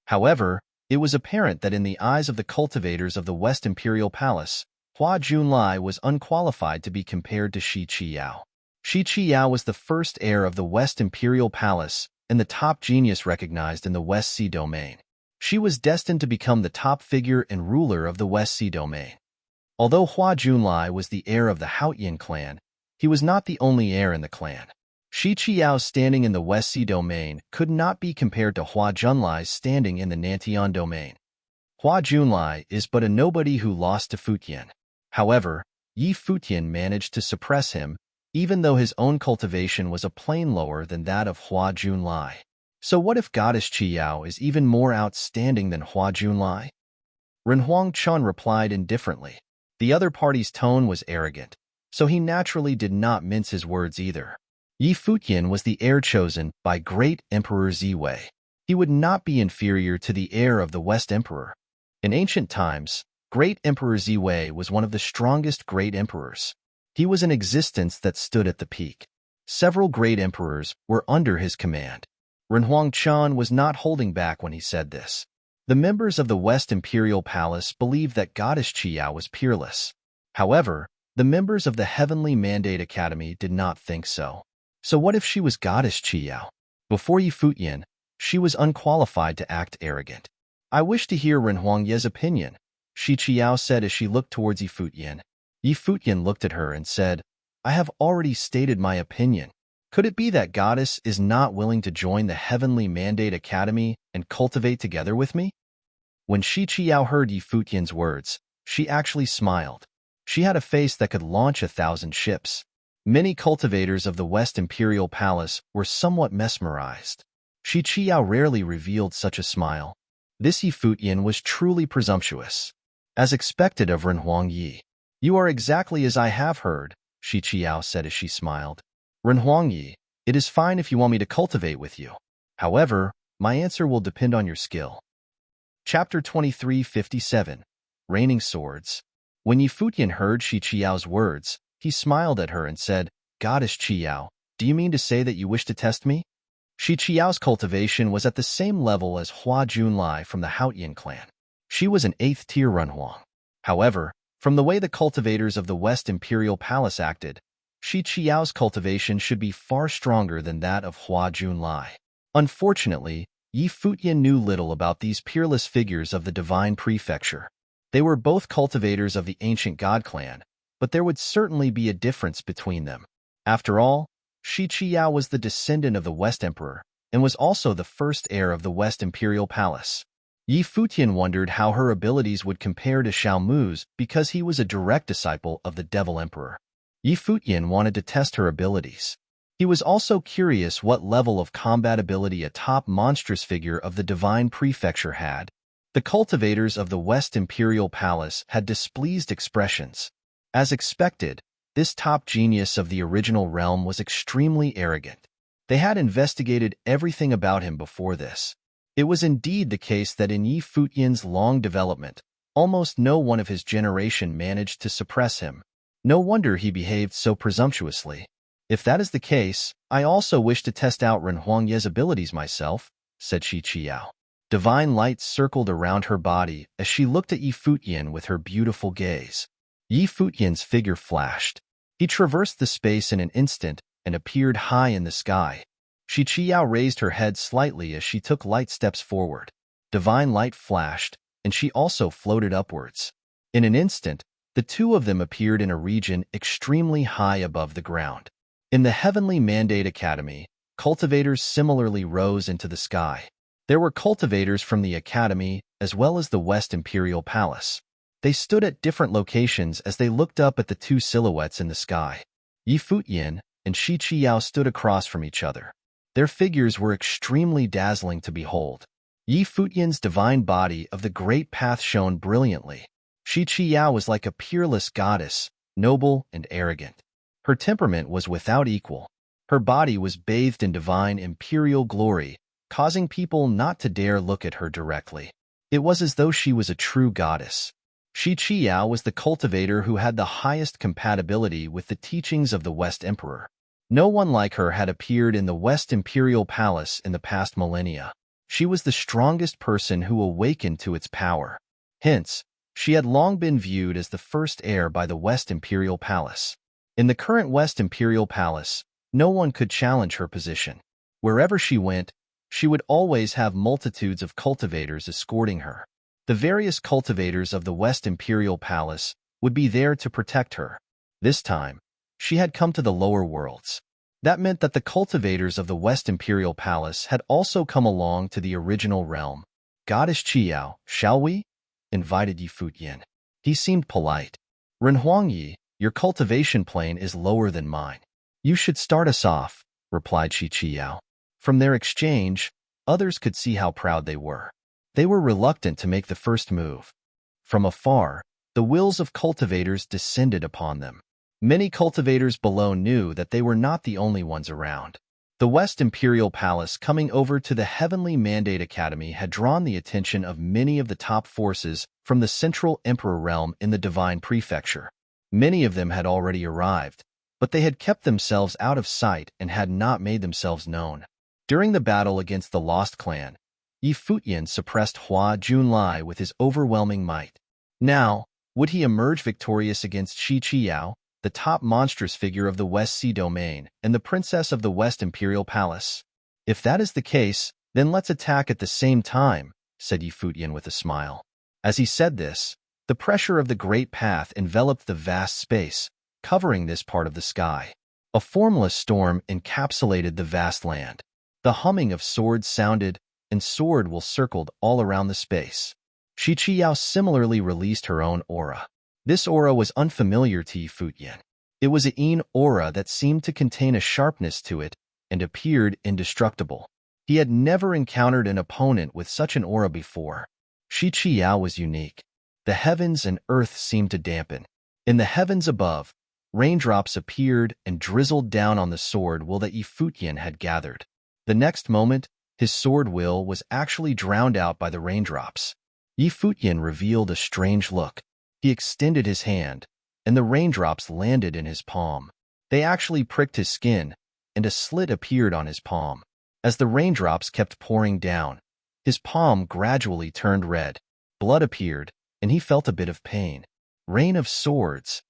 However, it was apparent that in the eyes of the cultivators of the West Imperial Palace, Hua Junlai was unqualified to be compared to Shi Qiao. Shi Qiao was the first heir of the West Imperial Palace and the top genius recognized in the West Sea domain. She was destined to become the top figure and ruler of the West Sea domain. Although Hua Junlai was the heir of the Futian clan, he was not the only heir in the clan. Shi Qiao's standing in the West Sea domain could not be compared to Hua Junlai's standing in the Nantian domain. Hua Junlai is but a nobody who lost to Futian. However, Yi Futian managed to suppress him, even though his own cultivation was a plane lower than that of Hua Junlai. So what if Goddess Qiao is even more outstanding than Hua Junlai? Renhuang Chun replied indifferently. The other party's tone was arrogant, so he naturally did not mince his words either. Yi Futian was the heir chosen by Great Emperor Ziwei. He would not be inferior to the heir of the West Emperor. In ancient times, Great Emperor Ziwei was one of the strongest great emperors. He was an existence that stood at the peak. Several great emperors were under his command. Renhuang Chan was not holding back when he said this. The members of the West Imperial Palace believed that Goddess Qiao was peerless. However, the members of the Heavenly Mandate Academy did not think so. So what if she was Goddess Qiao? Before Yi Futian, she was unqualified to act arrogant. I wish to hear Renhuang Ye's opinion, Shi Qiao said as she looked towards Yi Futian. Yi Futian looked at her and said, I have already stated my opinion. Could it be that Goddess is not willing to join the Heavenly Mandate Academy and cultivate together with me? When Shi Qiao heard Yi Futian's words, she actually smiled. She had a face that could launch 1,000 ships. Many cultivators of the West Imperial Palace were somewhat mesmerized. Shi Qiao rarely revealed such a smile. This Yi Futian was truly presumptuous. As expected of Renhuang Yi. You are exactly as I have heard, Shi Qiao said as she smiled. Renhuang Yi, it is fine if you want me to cultivate with you. However, my answer will depend on your skill. Chapter 2357, Raining Swords. When Yi Futian heard Shi Qiao's words, he smiled at her and said, Goddess Qiao, do you mean to say that you wish to test me? Shi Qiao's cultivation was at the same level as Hua Junlai from the Futian clan. She was an 8th tier Renhuang. However, from the way the cultivators of the West Imperial Palace acted, Shi Qiao's cultivation should be far stronger than that of Hua Junlai. Unfortunately, Yi Futian knew little about these peerless figures of the Divine Prefecture. They were both cultivators of the ancient God clan, but there would certainly be a difference between them. After all, Shi Qiao was the descendant of the West Emperor and was also the first heir of the West Imperial Palace. Yi Futian wondered how her abilities would compare to Xiao Mu's because he was a direct disciple of the Devil Emperor. Yi Futian wanted to test her abilities. He was also curious what level of combat ability a top monstrous figure of the Divine Prefecture had. The cultivators of the West Imperial Palace had displeased expressions. As expected, this top genius of the original realm was extremely arrogant. They had investigated everything about him before this. It was indeed the case that in Yi Futian's long development, almost no one of his generation managed to suppress him. No wonder he behaved so presumptuously. If that is the case, I also wish to test out Renhuang Ye's abilities myself, said Shi Qiao. Divine light circled around her body as she looked at Yi Futian with her beautiful gaze. Yi Futian's figure flashed. He traversed the space in an instant and appeared high in the sky. Shi Qiao raised her head slightly as she took light steps forward. Divine light flashed, and she also floated upwards. In an instant, the two of them appeared in a region extremely high above the ground. In the Heavenly Mandate Academy, cultivators similarly rose into the sky. There were cultivators from the Academy as well as the West Imperial Palace. They stood at different locations as they looked up at the two silhouettes in the sky. Yi Futian and Shi Qiao stood across from each other. Their figures were extremely dazzling to behold. Yi Futian's divine body of the Great Path shone brilliantly. Shi Qiao was like a peerless goddess, noble and arrogant. Her temperament was without equal. Her body was bathed in divine imperial glory, causing people not to dare look at her directly. It was as though she was a true goddess. Shi Qiao was the cultivator who had the highest compatibility with the teachings of the West Emperor. No one like her had appeared in the West Imperial Palace in the past millennia. She was the strongest person who awakened to its power. Hence, she had long been viewed as the first heir by the West Imperial Palace. In the current West Imperial Palace, no one could challenge her position. Wherever she went, she would always have multitudes of cultivators escorting her. The various cultivators of the West Imperial Palace would be there to protect her. This time, she had come to the lower worlds. That meant that the cultivators of the West Imperial Palace had also come along to the original realm. Goddess Qiao, shall we? Invited Yi Futian. He seemed polite. Ren Huangyi, your cultivation plane is lower than mine. You should start us off, replied Shi Qiao. From their exchange, others could see how proud they were. They were reluctant to make the first move. From afar, the wills of cultivators descended upon them. Many cultivators below knew that they were not the only ones around. The West Imperial Palace coming over to the Heavenly Mandate Academy had drawn the attention of many of the top forces from the Central Emperor realm in the Divine Prefecture. Many of them had already arrived, but they had kept themselves out of sight and had not made themselves known. During the battle against the Lost Clan, Yi Futian suppressed Hua Junlai with his overwhelming might. Now, would he emerge victorious against Shi Qiao, the top monstrous figure of the West Sea Domain and the princess of the West Imperial Palace? If that is the case, then let's attack at the same time, said Yi Futian with a smile. As he said this, the pressure of the Great Path enveloped the vast space, covering this part of the sky. A formless storm encapsulated the vast land. The humming of swords sounded, and sword will circled all around the space. Shi Qiao similarly released her own aura. This aura was unfamiliar to Yi Futian. It was an aura that seemed to contain a sharpness to it and appeared indestructible. He had never encountered an opponent with such an aura before. Shi Qiao was unique. The heavens and earth seemed to dampen. In the heavens above, raindrops appeared and drizzled down on the sword will that Yi Futian had gathered. The next moment, his sword will was actually drowned out by the raindrops. Yi Futian revealed a strange look. He extended his hand, and the raindrops landed in his palm. They actually pricked his skin, and a slit appeared on his palm. As the raindrops kept pouring down, his palm gradually turned red. Blood appeared, and he felt a bit of pain. Rain of swords,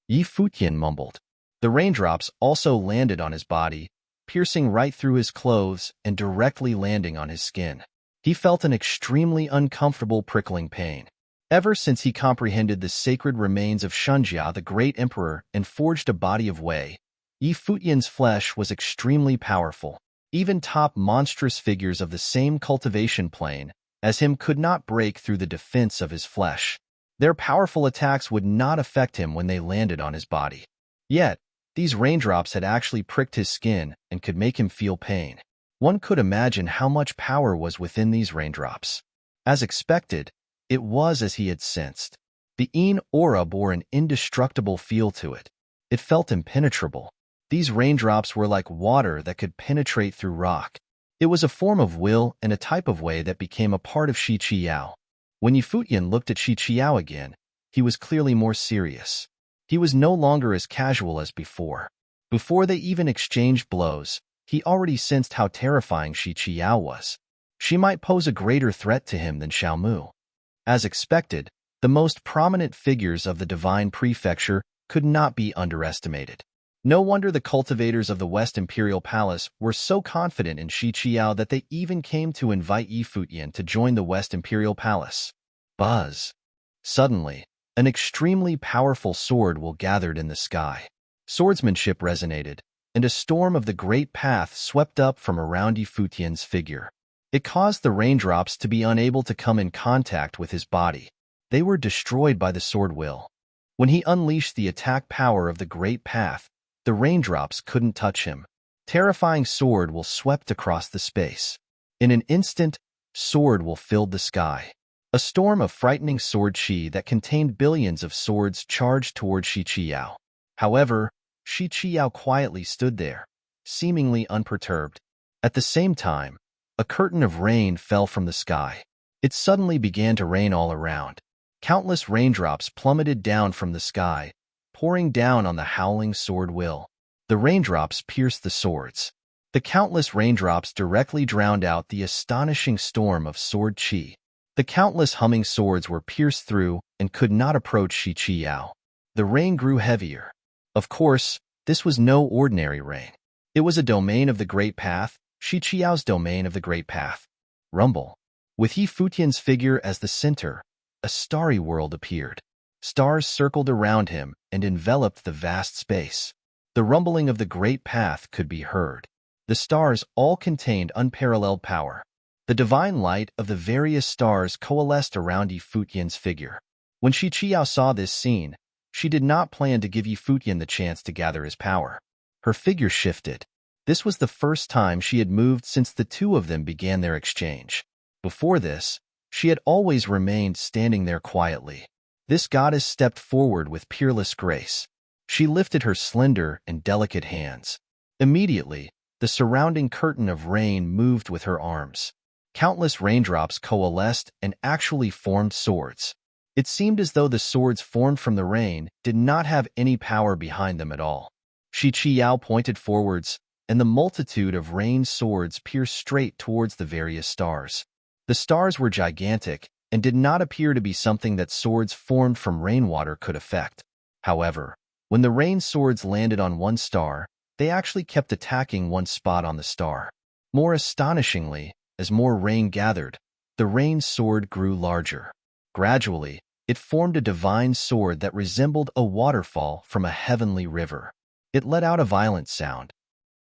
Yi Futian mumbled. The raindrops also landed on his body, piercing right through his clothes and directly landing on his skin. He felt an extremely uncomfortable prickling pain. Ever since he comprehended the sacred remains of Shunjia, the great emperor, and forged a body of Wei, Yi Futian's flesh was extremely powerful. Even top monstrous figures of the same cultivation plane as him could not break through the defense of his flesh. Their powerful attacks would not affect him when they landed on his body. Yet, these raindrops had actually pricked his skin and could make him feel pain. One could imagine how much power was within these raindrops. As expected, it was as he had sensed. The aura bore an indestructible feel to it. It felt impenetrable. These raindrops were like water that could penetrate through rock. It was a form of will and a type of way that became a part of Shi Qiao. When Yi Futian looked at Shi Qiao again, he was clearly more serious. He was no longer as casual as before. Before they even exchanged blows, he already sensed how terrifying Shi Qiao was. She might pose a greater threat to him than Xiaomu. As expected, the most prominent figures of the Divine Prefecture could not be underestimated. No wonder the cultivators of the West Imperial Palace were so confident in Shi Qiao that they even came to invite Yi Futian to join the West Imperial Palace. Buzz. Suddenly, an extremely powerful sword will gathered in the sky. Swordsmanship resonated, and a storm of the Great Path swept up from around Yi Futian's figure. It caused the raindrops to be unable to come in contact with his body. They were destroyed by the sword will. When he unleashed the attack power of the Great Path, the raindrops couldn't touch him. Terrifying sword will swept across the space. In an instant, sword will filled the sky. A storm of frightening sword chi that contained billions of swords charged toward Shi Qiao. However, Shi Qiao quietly stood there, seemingly unperturbed. At the same time, a curtain of rain fell from the sky. It suddenly began to rain all around. Countless raindrops plummeted down from the sky, pouring down on the howling sword will. The raindrops pierced the swords. The countless raindrops directly drowned out the astonishing storm of sword chi. The countless humming swords were pierced through and could not approach Shi Qiao. The rain grew heavier. Of course, this was no ordinary rain. It was a domain of the Great Path, Shi Qiao's domain of the Great Path. Rumble. With He Futian's figure as the center, a starry world appeared. Stars circled around him and enveloped the vast space. The rumbling of the Great Path could be heard. The stars all contained unparalleled power. The divine light of the various stars coalesced around Yi Futian's figure. When Shi Qiao saw this scene, she did not plan to give Yi Futian the chance to gather his power. Her figure shifted. This was the first time she had moved since the two of them began their exchange. Before this, she had always remained standing there quietly. This goddess stepped forward with peerless grace. She lifted her slender and delicate hands. Immediately, the surrounding curtain of rain moved with her arms. Countless raindrops coalesced and actually formed swords. It seemed as though the swords formed from the rain did not have any power behind them at all. Shi Qiao pointed forwards, and the multitude of rain swords pierced straight towards the various stars. The stars were gigantic and did not appear to be something that swords formed from rainwater could affect. However, when the rain swords landed on one star, they actually kept attacking one spot on the star. More astonishingly, as more rain gathered, the rain sword grew larger. Gradually, it formed a divine sword that resembled a waterfall from a heavenly river. It let out a violent sound.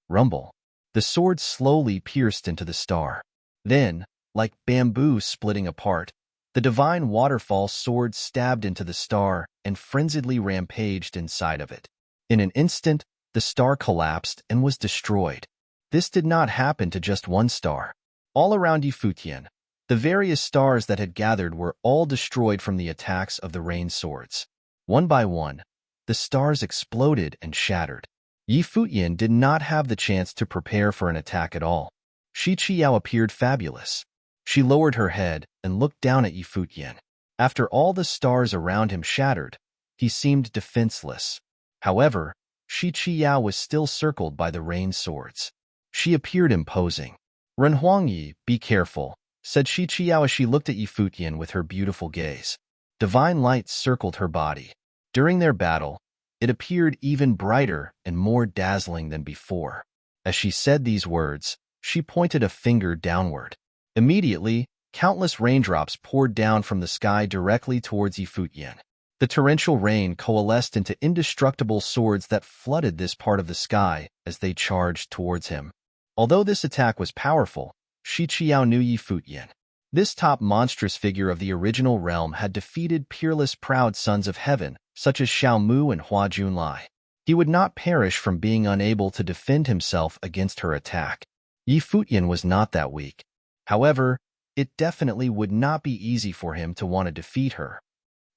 Rumble. The sword slowly pierced into the star. Then, like bamboo splitting apart, the divine waterfall sword stabbed into the star and frenziedly rampaged inside of it. In an instant, the star collapsed and was destroyed. This did not happen to just one star. All around Yi Futian, the various stars that had gathered were all destroyed from the attacks of the rain swords. One by one, the stars exploded and shattered. Yi Futian did not have the chance to prepare for an attack at all. Shi Qiao appeared fabulous. She lowered her head and looked down at Yi Futian. After all the stars around him shattered, he seemed defenseless. However, Shi Qiao was still circled by the rain swords. She appeared imposing. "Ren Huangyi, be careful," said Shi Qiao as she looked at Yi Futian with her beautiful gaze. Divine light circled her body. During their battle, it appeared even brighter and more dazzling than before. As she said these words, she pointed a finger downward. Immediately, countless raindrops poured down from the sky directly towards Yi Futian. The torrential rain coalesced into indestructible swords that flooded this part of the sky as they charged towards him. Although this attack was powerful, Shi Qiao knew Yi Futian. This top monstrous figure of the original realm had defeated peerless proud sons of heaven, such as Xiao Mu and Hua Junlai. He would not perish from being unable to defend himself against her attack. Yi Futian was not that weak. However, it definitely would not be easy for him to want to defeat her.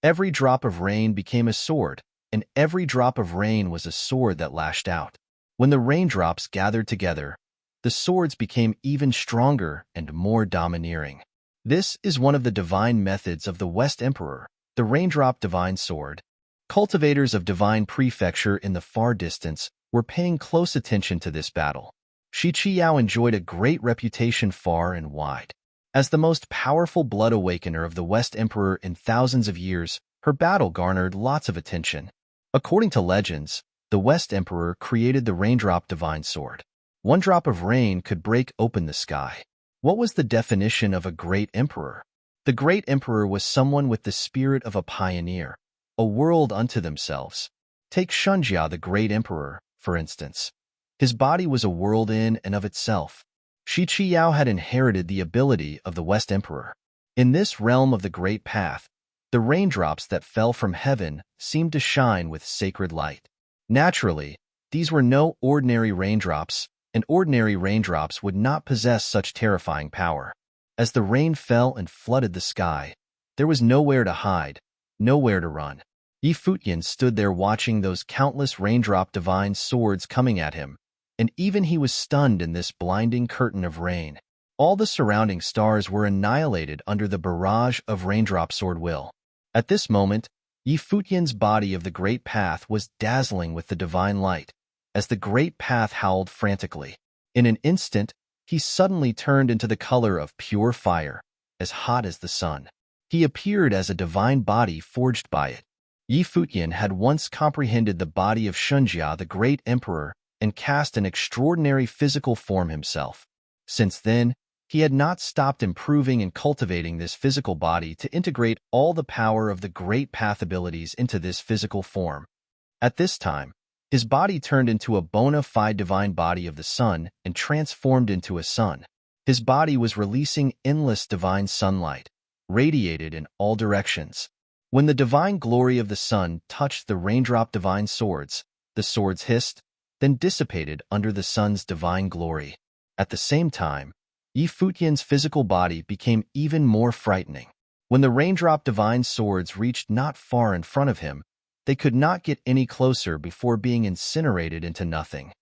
Every drop of rain became a sword, and every drop of rain was a sword that lashed out. When the raindrops gathered together, the swords became even stronger and more domineering. This is one of the divine methods of the West Emperor, the Raindrop Divine Sword. Cultivators of divine prefecture in the far distance were paying close attention to this battle. Shi Qiao enjoyed a great reputation far and wide. As the most powerful blood awakener of the West Emperor in thousands of years, her battle garnered lots of attention. According to legends, the West Emperor created the Raindrop Divine Sword. One drop of rain could break open the sky. What was the definition of a great emperor? The great emperor was someone with the spirit of a pioneer, a world unto themselves. Take Shunjia, the great emperor, for instance. His body was a world in and of itself. Shi Qiao had inherited the ability of the West Emperor. In this realm of the Great Path, the raindrops that fell from heaven seemed to shine with sacred light. Naturally, these were no ordinary raindrops, and ordinary raindrops would not possess such terrifying power. As the rain fell and flooded the sky, there was nowhere to hide, nowhere to run. Yi Futian stood there watching those countless raindrop divine swords coming at him, and even he was stunned in this blinding curtain of rain. All the surrounding stars were annihilated under the barrage of raindrop sword will. At this moment, Yi Futian's body of the Great Path was dazzling with the divine light, as the Great Path howled frantically. In an instant, he suddenly turned into the color of pure fire, as hot as the sun. He appeared as a divine body forged by it. Yi Futian had once comprehended the body of Shunjia, the great emperor, and cast an extraordinary physical form himself. Since then, he had not stopped improving and cultivating this physical body to integrate all the power of the great path abilities into this physical form. At this time, his body turned into a bona fide divine body of the sun and transformed into a sun. His body was releasing endless divine sunlight, radiated in all directions. When the divine glory of the sun touched the raindrop divine swords, the swords hissed, then dissipated under the sun's divine glory. At the same time, Futian's physical body became even more frightening. When the raindrop divine swords reached not far in front of him, they could not get any closer before being incinerated into nothing.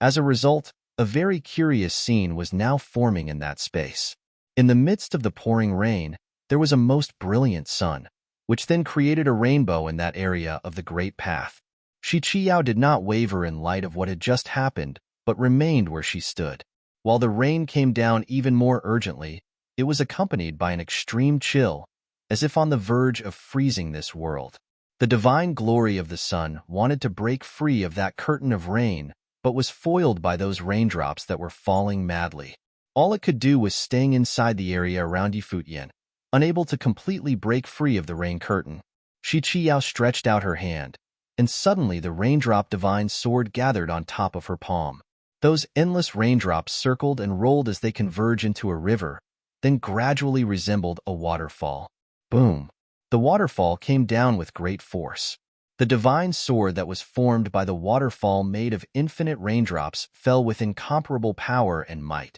As a result, a very curious scene was now forming in that space. In the midst of the pouring rain, there was a most brilliant sun, which then created a rainbow in that area of the great path. Qiqiao did not waver in light of what had just happened, but remained where she stood. While the rain came down even more urgently, it was accompanied by an extreme chill, as if on the verge of freezing this world. The divine glory of the sun wanted to break free of that curtain of rain, but was foiled by those raindrops that were falling madly. All it could do was staying inside the area around Futian, unable to completely break free of the rain curtain. Qiqiao stretched out her hand, and suddenly the raindrop divine sword gathered on top of her palm. Those endless raindrops circled and rolled as they converged into a river, then gradually resembled a waterfall. Boom! The waterfall came down with great force. The divine sword that was formed by the waterfall made of infinite raindrops fell with incomparable power and might.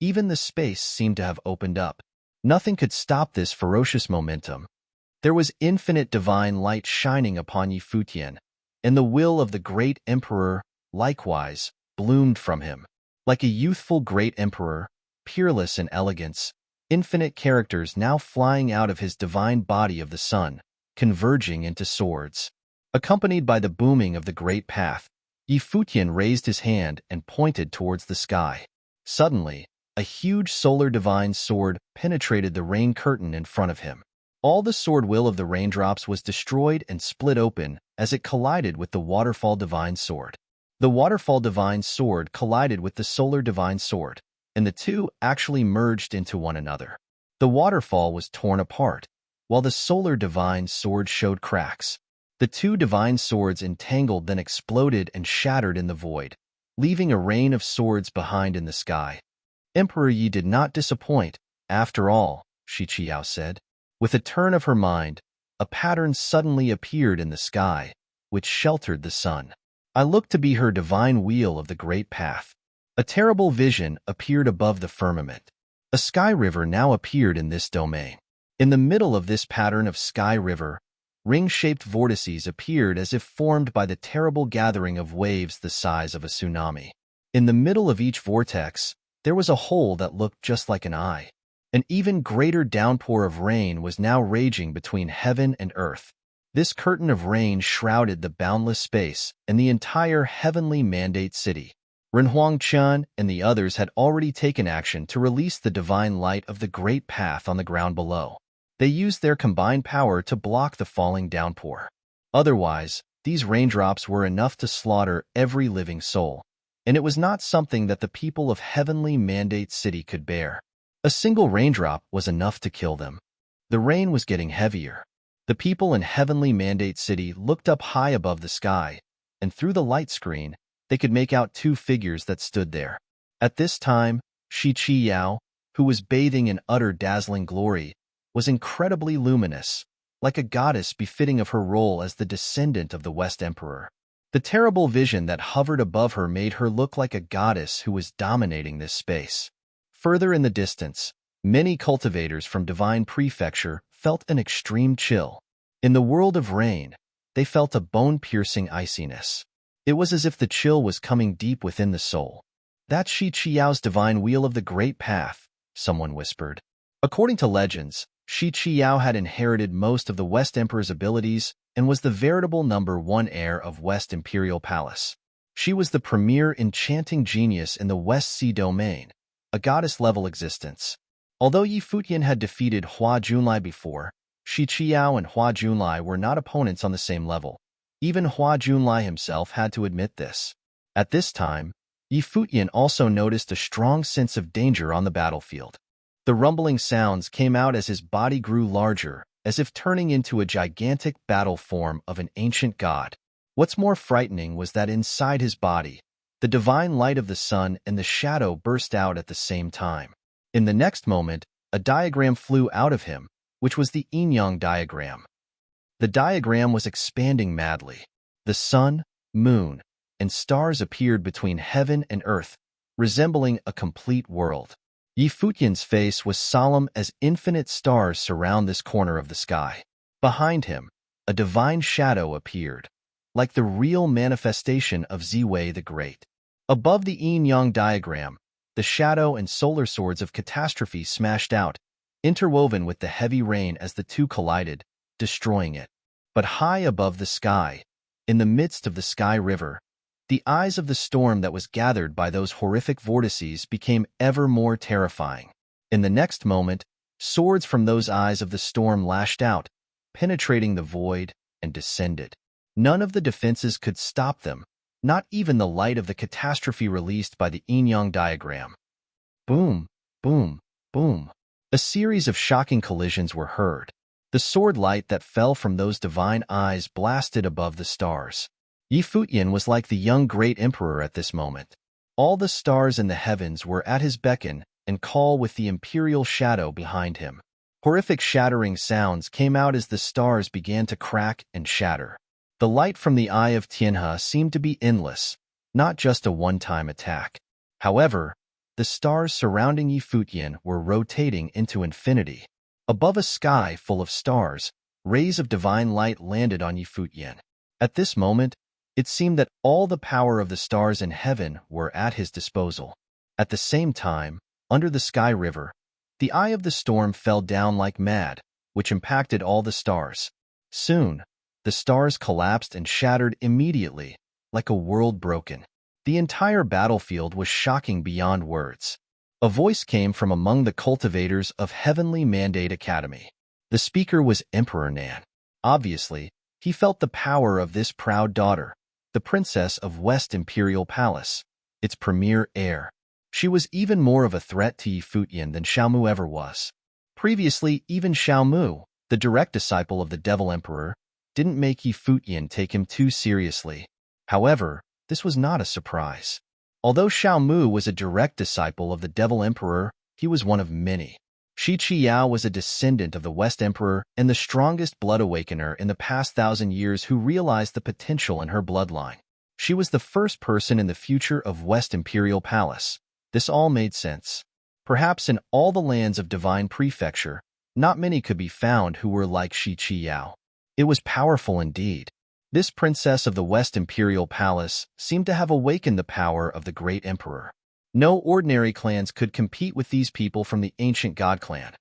Even the space seemed to have opened up. Nothing could stop this ferocious momentum. There was infinite divine light shining upon Futian, and the will of the great emperor, likewise, bloomed from him. Like a youthful great emperor, peerless in elegance, infinite characters now flying out of his divine body of the sun, converging into swords. Accompanied by the booming of the great path, Futian raised his hand and pointed towards the sky. Suddenly, a huge solar divine sword penetrated the rain curtain in front of him. All the sword will of the raindrops was destroyed and split open as it collided with the waterfall divine sword. The waterfall divine sword collided with the solar divine sword, and the two actually merged into one another. The waterfall was torn apart, while the solar divine sword showed cracks. The two divine swords entangled then exploded and shattered in the void, leaving a rain of swords behind in the sky. Emperor Yi did not disappoint, after all, Qiqiao said. With a turn of her mind, a pattern suddenly appeared in the sky, which sheltered the sun. I looked to be her divine wheel of the great path. A terrible vision appeared above the firmament. A sky river now appeared in this domain. In the middle of this pattern of sky river, ring-shaped vortices appeared as if formed by the terrible gathering of waves the size of a tsunami. In the middle of each vortex, there was a hole that looked just like an eye. An even greater downpour of rain was now raging between heaven and earth. This curtain of rain shrouded the boundless space and the entire heavenly mandate city. Renhuang Chen and the others had already taken action to release the divine light of the great path on the ground below. They used their combined power to block the falling downpour. Otherwise, these raindrops were enough to slaughter every living soul, and it was not something that the people of heavenly mandate city could bear. A single raindrop was enough to kill them. The rain was getting heavier. The people in heavenly mandate city looked up high above the sky, and through the light screen, they could make out two figures that stood there. At this time, Qiqiao, who was bathing in utter dazzling glory, was incredibly luminous, like a goddess befitting of her role as the descendant of the West Emperor. The terrible vision that hovered above her made her look like a goddess who was dominating this space. Further in the distance, many cultivators from Divine Prefecture felt an extreme chill. In the world of rain, they felt a bone-piercing iciness. It was as if the chill was coming deep within the soul. "That's Qiqiao's divine wheel of the great path," someone whispered. According to legends, Qiqiao had inherited most of the West Emperor's abilities and was the veritable #1 heir of West Imperial Palace. She was the premier enchanting genius in the West Sea domain, a goddess-level existence. Although Futian had defeated Hua Junlai before, Qiqiao and Hua Junlai were not opponents on the same level. Even Hua Junlai himself had to admit this. At this time, Futian also noticed a strong sense of danger on the battlefield. The rumbling sounds came out as his body grew larger, as if turning into a gigantic battle form of an ancient god. What's more frightening was that inside his body, the divine light of the sun and the shadow burst out at the same time. In the next moment, a diagram flew out of him, which was the yin-yang diagram. The diagram was expanding madly. The sun, moon, and stars appeared between heaven and earth, resembling a complete world. Futian's face was solemn as infinite stars surround this corner of the sky. Behind him, a divine shadow appeared, like the real manifestation of Ziwei the Great. Above the yin-yang diagram, the shadow and solar swords of catastrophe smashed out, interwoven with the heavy rain as the two collided, destroying it. But high above the sky, in the midst of the sky river, the eyes of the storm that was gathered by those horrific vortices became ever more terrifying. In the next moment, swords from those eyes of the storm lashed out, penetrating the void, and descended. None of the defenses could stop them, not even the light of the catastrophe released by the yin-yang diagram. Boom, boom, boom. A series of shocking collisions were heard. The sword light that fell from those divine eyes blasted above the stars. Futian was like the young great emperor at this moment. All the stars in the heavens were at his beckon and call with the imperial shadow behind him. Horrific shattering sounds came out as the stars began to crack and shatter. The light from the eye of Tianhe seemed to be endless, not just a one-time attack. However, the stars surrounding Futian were rotating into infinity. Above a sky full of stars, rays of divine light landed on Futian. At this moment, it seemed that all the power of the stars in heaven were at his disposal. At the same time, under the sky river, the eye of the storm fell down like mad, which impacted all the stars. Soon, the stars collapsed and shattered immediately, like a world broken. The entire battlefield was shocking beyond words. A voice came from among the cultivators of Heavenly Mandate Academy. The speaker was Emperor Nan. Obviously, he felt the power of this proud daughter, the princess of West Imperial Palace, its premier heir. She was even more of a threat to Futian than Xiaomu ever was. Previously, even Xiaomu, the direct disciple of the Devil Emperor, didn't make Futian take him too seriously. However, this was not a surprise. Although Xiaomu was a direct disciple of the Devil Emperor, he was one of many. Shi Qiyao was a descendant of the West Emperor and the strongest blood awakener in the past 1,000 years who realized the potential in her bloodline. She was the first person in the future of West Imperial Palace. This all made sense. Perhaps in all the lands of Divine Prefecture, not many could be found who were like Shi Qiyao. It was powerful indeed. This princess of the West Imperial Palace seemed to have awakened the power of the great emperor. No ordinary clans could compete with these people from the ancient god clan.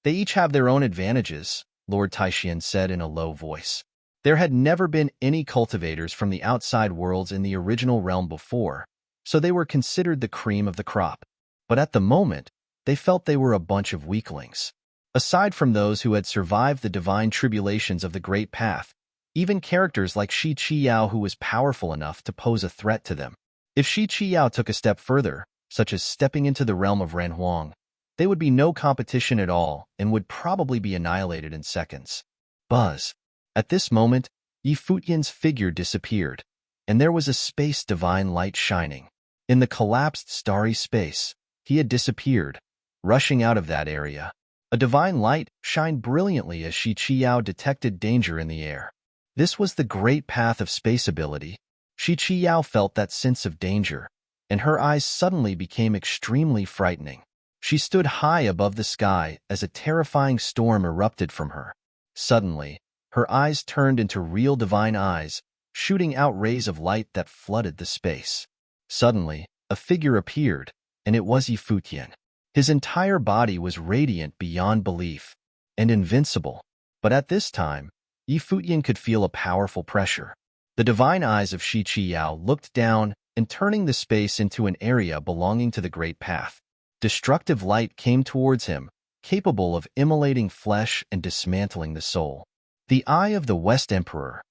They each have their own advantages, Lord Taixian said in a low voice. There had never been any cultivators from the outside worlds in the original realm before, so they were considered the cream of the crop. But at the moment, they felt they were a bunch of weaklings. Aside from those who had survived the divine tribulations of the Great Path, even characters like Shi Qiyao who was powerful enough to pose a threat to them. If Shi Qiyao took a step further, such as stepping into the realm of Ranhuang, they would be no competition at all and would probably be annihilated in seconds. Buzz. At this moment, Futian's figure disappeared, and there was a space divine light shining. In the collapsed starry space, he had disappeared, rushing out of that area. A divine light shined brilliantly as Shi Qiyao detected danger in the air. This was the great path of space ability. Shi Qiyao felt that sense of danger, and her eyes suddenly became extremely frightening. She stood high above the sky as a terrifying storm erupted from her. Suddenly, her eyes turned into real divine eyes, shooting out rays of light that flooded the space. Suddenly, a figure appeared, and it was Futian. His entire body was radiant beyond belief, and invincible. But at this time, Futian could feel a powerful pressure. The divine eyes of Shi Qiyao looked down and turning the space into an area belonging to the Great Path. Destructive light came towards him, capable of immolating flesh and dismantling the soul. The eye of the West Emperor.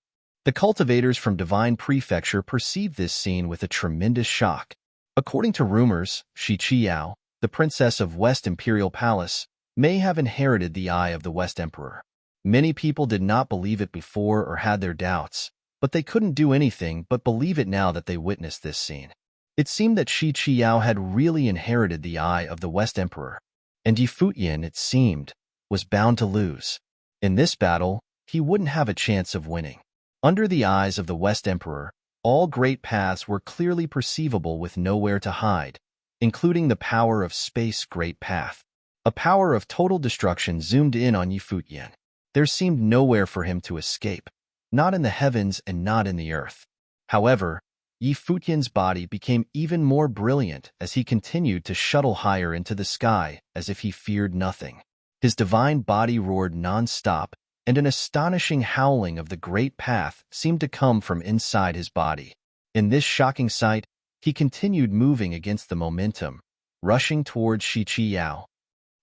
The cultivators from Divine Prefecture perceived this scene with a tremendous shock. According to rumors, Shi Qiao, the princess of West Imperial Palace, may have inherited the eye of the West Emperor. Many people did not believe it before or had their doubts, but they couldn't do anything but believe it now that they witnessed this scene. It seemed that Shi Qiao had really inherited the eye of the West Emperor, and Yi Futian, it seemed, was bound to lose. In this battle, he wouldn't have a chance of winning. Under the eyes of the West Emperor, all great paths were clearly perceivable with nowhere to hide, including the power of Space Great Path. A power of total destruction zoomed in on Yi Futian. There seemed nowhere for him to escape, not in the heavens and not in the earth. However, Yi Futian's body became even more brilliant as he continued to shuttle higher into the sky as if he feared nothing. His divine body roared non-stop, and an astonishing howling of the great path seemed to come from inside his body. In this shocking sight, he continued moving against the momentum, rushing towards Shi Qiao.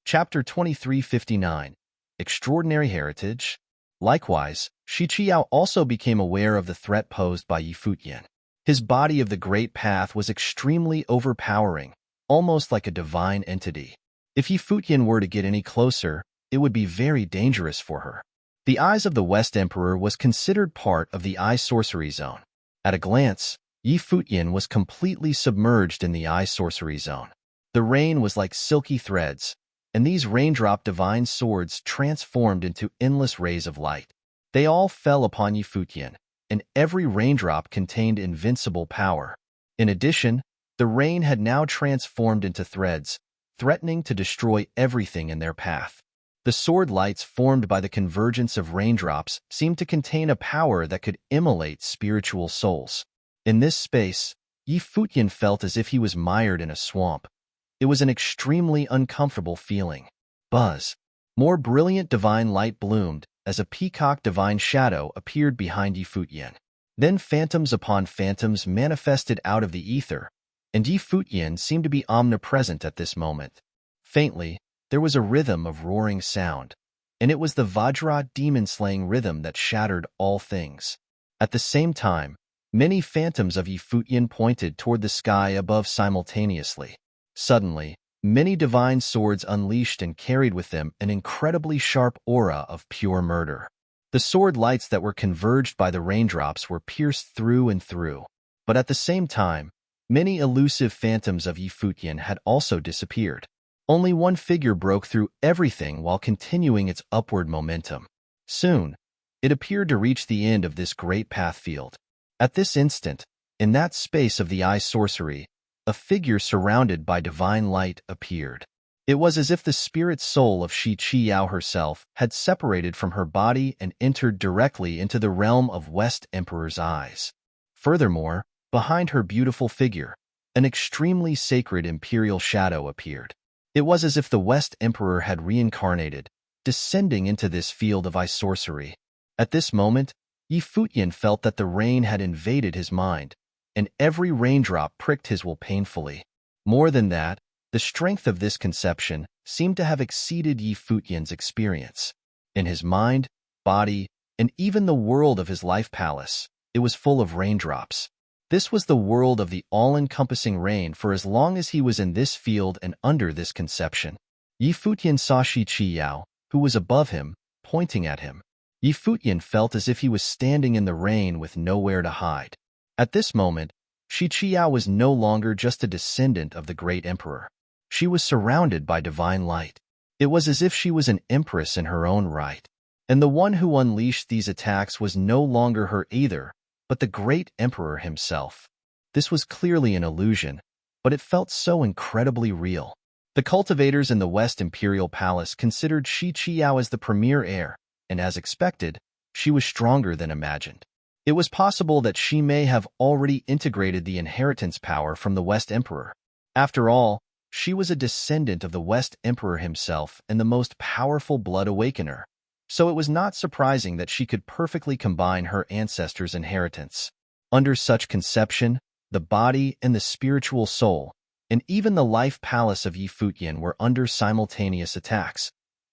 Chapter 2359. Extraordinary Heritage. Likewise, Shi Qiao also became aware of the threat posed by Yi Futian. His body of the great path was extremely overpowering, almost like a divine entity. If Yi Futian were to get any closer, it would be very dangerous for her. The eyes of the West Emperor was considered part of the eye sorcery zone. At a glance, Yi Futian was completely submerged in the eye sorcery zone. The rain was like silky threads, and these raindrop divine swords transformed into endless rays of light. They all fell upon Yi Futian, and every raindrop contained invincible power. In addition, the rain had now transformed into threads, threatening to destroy everything in their path. The sword lights formed by the convergence of raindrops seemed to contain a power that could immolate spiritual souls. In this space, Yi Futian felt as if he was mired in a swamp. It was an extremely uncomfortable feeling. Buzz. More brilliant divine light bloomed as a peacock divine shadow appeared behind Yi Futian. Then phantoms upon phantoms manifested out of the ether, and Yi Futian seemed to be omnipresent at this moment. Faintly, there was a rhythm of roaring sound, and it was the Vajra demon-slaying rhythm that shattered all things. At the same time, many phantoms of Yi Futian pointed toward the sky above simultaneously. Suddenly, many divine swords unleashed and carried with them an incredibly sharp aura of pure murder. The sword lights that were converged by the raindrops were pierced through and through, but at the same time, many elusive phantoms of Yi Futian had also disappeared. Only one figure broke through everything while continuing its upward momentum. Soon, it appeared to reach the end of this great path field. At this instant, in that space of the eye sorcery, a figure surrounded by divine light appeared. It was as if the spirit soul of Shi Qiao herself had separated from her body and entered directly into the realm of West Emperor's eyes. Furthermore, behind her beautiful figure, an extremely sacred imperial shadow appeared. It was as if the West Emperor had reincarnated, descending into this field of eye sorcery. At this moment, Yi Futian felt that the rain had invaded his mind, and every raindrop pricked his will painfully. More than that, the strength of this conception seemed to have exceeded Yi Futian's experience. In his mind, body, and even the world of his life palace, it was full of raindrops. This was the world of the all-encompassing rain for as long as he was in this field and under this conception. Yi Futian saw Shi Qiao, who was above him, pointing at him. Yi Futian felt as if he was standing in the rain with nowhere to hide. At this moment, Shi Qiao was no longer just a descendant of the great emperor. She was surrounded by divine light. It was as if she was an empress in her own right. And the one who unleashed these attacks was no longer her either, but the great emperor himself. This was clearly an illusion, but it felt so incredibly real. The cultivators in the West Imperial Palace considered Shi Qiao as the premier heir, and as expected, she was stronger than imagined. It was possible that she may have already integrated the inheritance power from the West Emperor. After all, she was a descendant of the West Emperor himself and the most powerful blood awakener, so it was not surprising that she could perfectly combine her ancestors' inheritance. Under such conception, the body and the spiritual soul, and even the life palace of Yi Futian were under simultaneous attacks.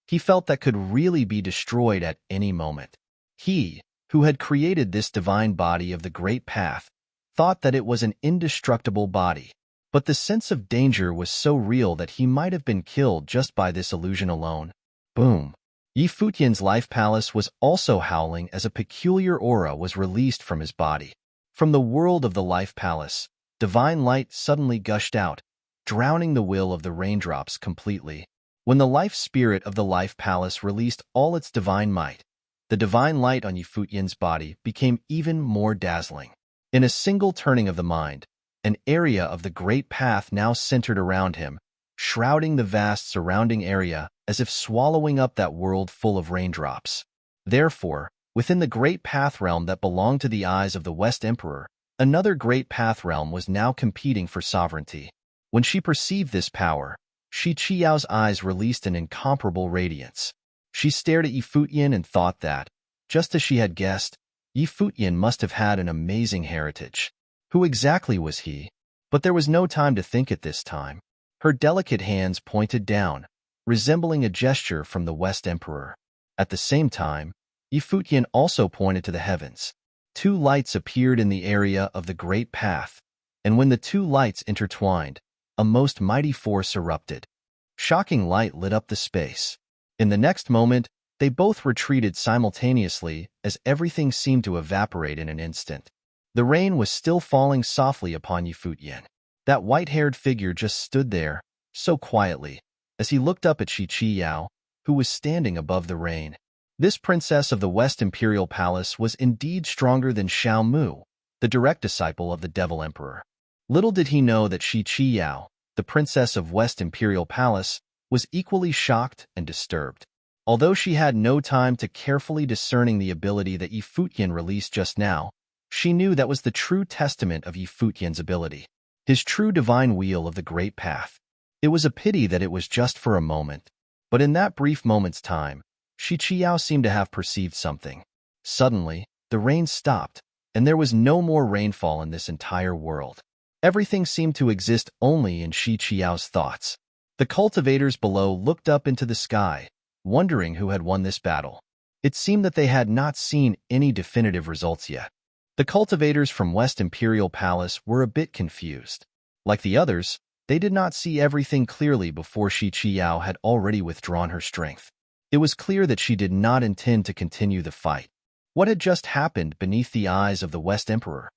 He felt that could really be destroyed at any moment. He, who had created this divine body of the great path, thought that it was an indestructible body. But the sense of danger was so real that he might have been killed just by this illusion alone. Boom. Yi Futian's life palace was also howling as a peculiar aura was released from his body. From the world of the life palace, divine light suddenly gushed out, drowning the will of the raindrops completely. When the life spirit of the life palace released all its divine might, the divine light on Yi Futian's body became even more dazzling. In a single turning of the mind, an area of the great path now centered around him, shrouding the vast surrounding area as if swallowing up that world full of raindrops. Therefore, within the great path realm that belonged to the eyes of the West Emperor, another great path realm was now competing for sovereignty. When she perceived this power, Shi Qiyao's eyes released an incomparable radiance. She stared at Yi Futian and thought that, just as she had guessed, Yi Futian must have had an amazing heritage. Who exactly was he? But there was no time to think at this time. Her delicate hands pointed down, resembling a gesture from the West Emperor. At the same time, Yi Futian also pointed to the heavens. Two lights appeared in the area of the great path, and when the two lights intertwined, a most mighty force erupted. Shocking light lit up the space. In the next moment, they both retreated simultaneously as everything seemed to evaporate in an instant. The rain was still falling softly upon Yi Futian. That white-haired figure just stood there, so quietly, as he looked up at Shi Qiao, who was standing above the rain. This princess of the West Imperial Palace was indeed stronger than Xiao Mu, the direct disciple of the Devil Emperor. Little did he know that Shi Qiao, the princess of West Imperial Palace, was equally shocked and disturbed. Although she had no time to carefully discerning the ability that Yi Futian released just now, she knew that was the true testament of Yi Futian's ability, his true divine wheel of the great path. It was a pity that it was just for a moment, but in that brief moment's time, Shi Qiao seemed to have perceived something. Suddenly, the rain stopped, and there was no more rainfall in this entire world. Everything seemed to exist only in Shi Qiao's thoughts. The cultivators below looked up into the sky, wondering who had won this battle. It seemed that they had not seen any definitive results yet. The cultivators from West Imperial Palace were a bit confused. Like the others, they did not see everything clearly before Shi Qiao had already withdrawn her strength. It was clear that she did not intend to continue the fight. What had just happened beneath the eyes of the West Emperor?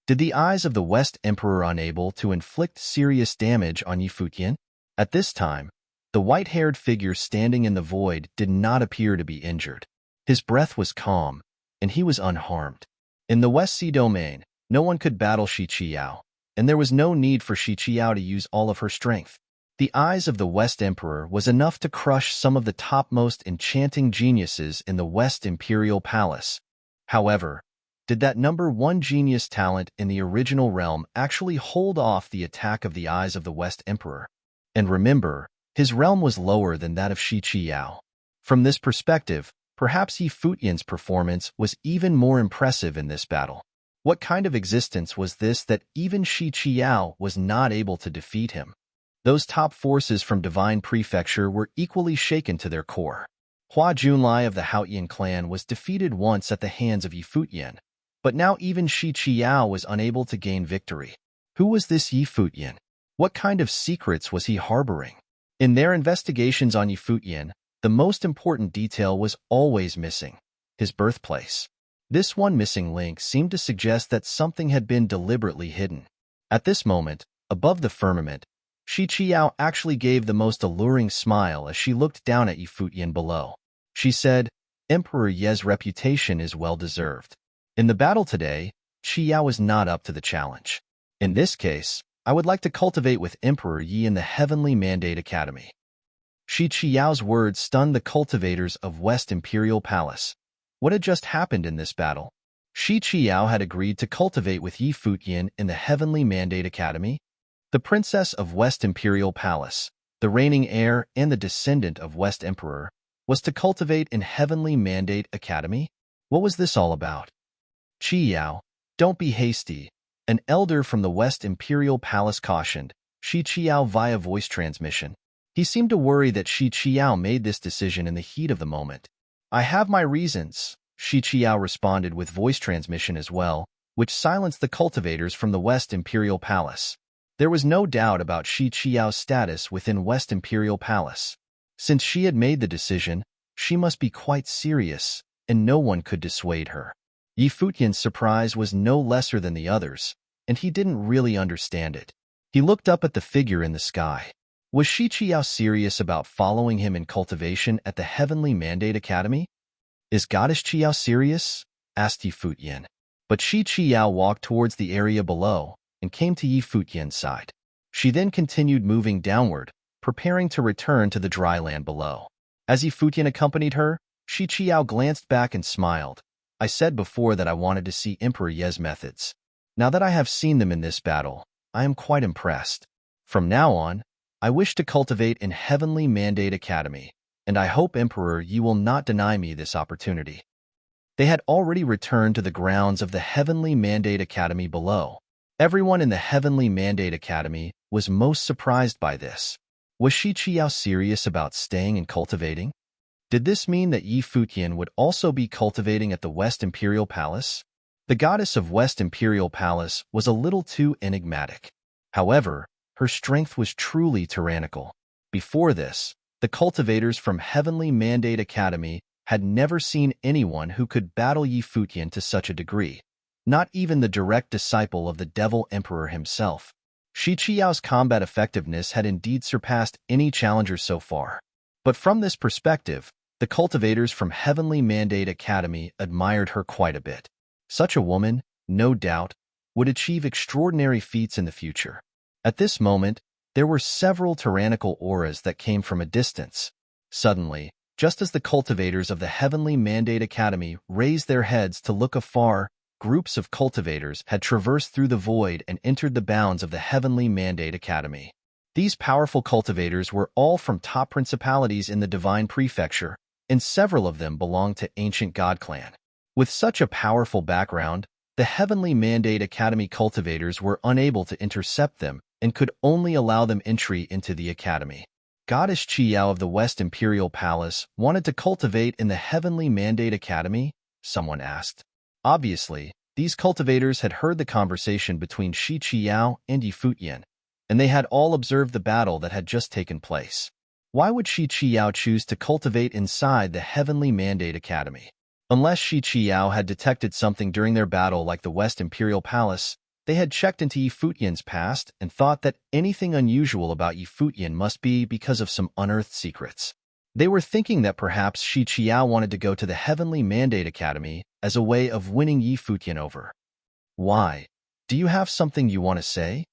Did the eyes of the West Emperor unable to inflict serious damage on Yi Futian? At this time, the white-haired figure standing in the void did not appear to be injured. His breath was calm, and he was unharmed. In the West Sea domain, no one could battle Shi Qiao, and there was no need for Shi Qiao to use all of her strength. The eyes of the West Emperor was enough to crush some of the topmost enchanting geniuses in the West Imperial Palace. However, did that number one genius talent in the original realm actually hold off the attack of the eyes of the West Emperor? And remember, his realm was lower than that of Shi Qiao. From this perspective, perhaps Yi Futian's performance was even more impressive in this battle. What kind of existence was this that even Shi Qiao was not able to defeat him? Those top forces from Divine Prefecture were equally shaken to their core. Hua Junlai of the Haotian clan was defeated once at the hands of Yi Futian, but now even Shi Qiao was unable to gain victory. Who was this Yi Futian? What kind of secrets was he harboring? In their investigations on Yi Futian, the most important detail was always missing: his birthplace. This one missing link seemed to suggest that something had been deliberately hidden. At this moment, above the firmament, Shi Qiao actually gave the most alluring smile as she looked down at Yi Futian below. She said, "Emperor Ye's reputation is well-deserved. In the battle today, Qiao was not up to the challenge. In this case, I would like to cultivate with Emperor Yi in the Heavenly Mandate Academy." Shi Qiao's words stunned the cultivators of West Imperial Palace. What had just happened in this battle? Shi Qiao had agreed to cultivate with Yi Futian in the Heavenly Mandate Academy? The princess of West Imperial Palace, the reigning heir and the descendant of West Emperor, was to cultivate in Heavenly Mandate Academy? What was this all about? "Qiao, don't be hasty," an elder from the West Imperial Palace cautioned Shi Qiao via voice transmission. He seemed to worry that Shi Qiao made this decision in the heat of the moment. "I have my reasons," Shi Qiao responded with voice transmission as well, which silenced the cultivators from the West Imperial Palace. There was no doubt about Shi Qiao's status within West Imperial Palace. Since she had made the decision, she must be quite serious, and no one could dissuade her. Yi Futian's surprise was no lesser than the others, and he didn't really understand it. He looked up at the figure in the sky. Was Shi Qiao serious about following him in cultivation at the Heavenly Mandate Academy? Is Goddess Qiao serious? Asked Yi Futian. But Shi Qiao walked towards the area below and came to Yi Futian's side. She then continued moving downward, preparing to return to the dry land below. As Yi Futian accompanied her, Shi Qiao glanced back and smiled. I said before that I wanted to see Emperor Ye's methods. Now that I have seen them in this battle, I am quite impressed. From now on, I wish to cultivate in Heavenly Mandate Academy, and I hope Emperor Yi will not deny me this opportunity. They had already returned to the grounds of the Heavenly Mandate Academy below. Everyone in the Heavenly Mandate Academy was most surprised by this. Was Shi Qiao serious about staying and cultivating? Did this mean that Yi Futian would also be cultivating at the West Imperial Palace? The goddess of West Imperial Palace was a little too enigmatic. However, her strength was truly tyrannical. Before this, the cultivators from Heavenly Mandate Academy had never seen anyone who could battle Yi Futian to such a degree, not even the direct disciple of the Devil Emperor himself. Shi Qiao's combat effectiveness had indeed surpassed any challenger so far. But from this perspective, the cultivators from Heavenly Mandate Academy admired her quite a bit. Such a woman, no doubt, would achieve extraordinary feats in the future. At this moment, there were several tyrannical auras that came from a distance. Suddenly, just as the cultivators of the Heavenly Mandate Academy raised their heads to look afar, groups of cultivators had traversed through the void and entered the bounds of the Heavenly Mandate Academy. These powerful cultivators were all from top principalities in the Divine Prefecture, and several of them belonged to ancient god clan. With such a powerful background, the Heavenly Mandate Academy cultivators were unable to intercept them and could only allow them entry into the academy. Goddess Qiao of the West Imperial Palace wanted to cultivate in the Heavenly Mandate Academy? Someone asked. Obviously, these cultivators had heard the conversation between Shi Qiao and Yi Futian, and they had all observed the battle that had just taken place. Why would Shi Qiao choose to cultivate inside the Heavenly Mandate Academy? Unless Shi Qiao had detected something during their battle like the West Imperial Palace, they had checked into Yi Futian's past and thought that anything unusual about Yi Futian must be because of some unearthed secrets. They were thinking that perhaps Shi Qiao wanted to go to the Heavenly Mandate Academy as a way of winning Yi Futian over. Why? Do you have something you want to say?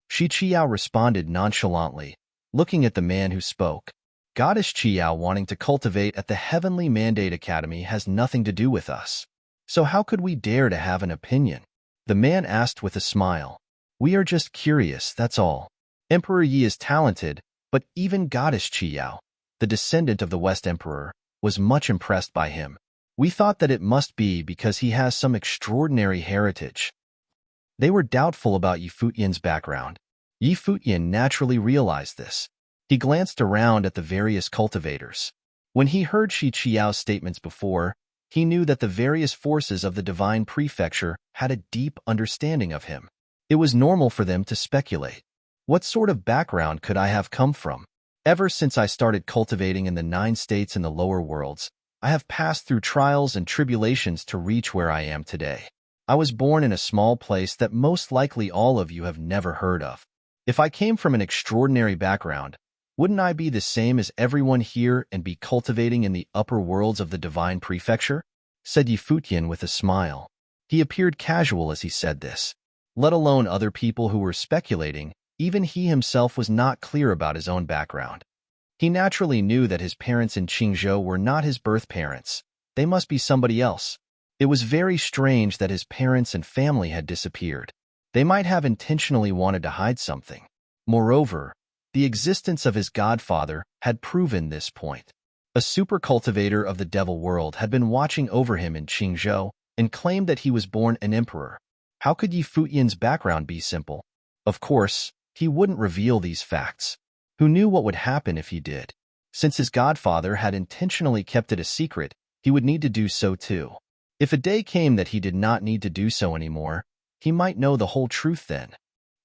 Shi Qiao responded nonchalantly, looking at the man who spoke. Goddess Qiao wanting to cultivate at the Heavenly Mandate Academy has nothing to do with us. So how could we dare to have an opinion? The man asked with a smile. We are just curious, that's all. Emperor Yi is talented, but even Goddess Qiao, the descendant of the West Emperor, was much impressed by him. We thought that it must be because he has some extraordinary heritage. They were doubtful about Yi Futian's background. Yi Futian naturally realized this. He glanced around at the various cultivators. When he heard Shi Qiao's statements before, he knew that the various forces of the Divine Prefecture had a deep understanding of him. It was normal for them to speculate. What sort of background could I have come from? Ever since I started cultivating in the 9 states in the lower worlds, I have passed through trials and tribulations to reach where I am today. I was born in a small place that most likely all of you have never heard of. If I came from an extraordinary background, wouldn't I be the same as everyone here and be cultivating in the upper worlds of the Divine Prefecture? Said Yi Futian with a smile. He appeared casual as he said this. Let alone other people who were speculating, even he himself was not clear about his own background. He naturally knew that his parents in Qingzhou were not his birth parents. They must be somebody else. It was very strange that his parents and family had disappeared. They might have intentionally wanted to hide something. Moreover, the existence of his godfather had proven this point. A super cultivator of the devil world had been watching over him in Qingzhou and claimed that he was born an emperor. How could Yi Futian's background be simple? Of course, he wouldn't reveal these facts. Who knew what would happen if he did? Since his godfather had intentionally kept it a secret, he would need to do so too. If a day came that he did not need to do so anymore, he might know the whole truth then.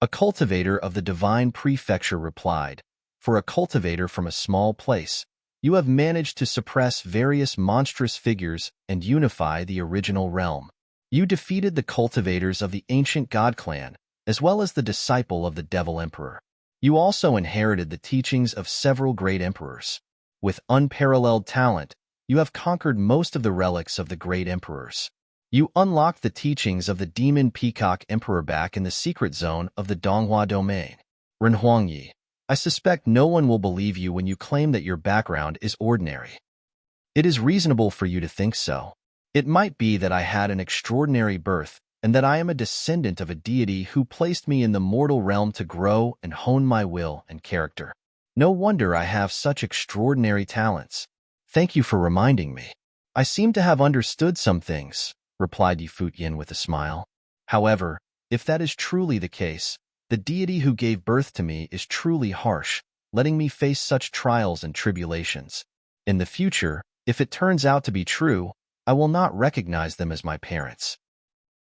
A cultivator of the divine prefecture replied, "For a cultivator from a small place, you have managed to suppress various monstrous figures and unify the original realm. You defeated the cultivators of the ancient god clan, as well as the disciple of the devil emperor. You also inherited the teachings of several great emperors. With unparalleled talent, you have conquered most of the relics of the great emperors. You unlocked the teachings of the demon peacock emperor back in the secret zone of the Donghua domain. Renhuangyi, I suspect no one will believe you when you claim that your background is ordinary. It is reasonable for you to think so. It might be that I had an extraordinary birth, and that I am a descendant of a deity who placed me in the mortal realm to grow and hone my will and character. No wonder I have such extraordinary talents. Thank you for reminding me. I seem to have understood some things," replied Futian with a smile. "However, if that is truly the case, the deity who gave birth to me is truly harsh, letting me face such trials and tribulations. In the future, if it turns out to be true, I will not recognize them as my parents."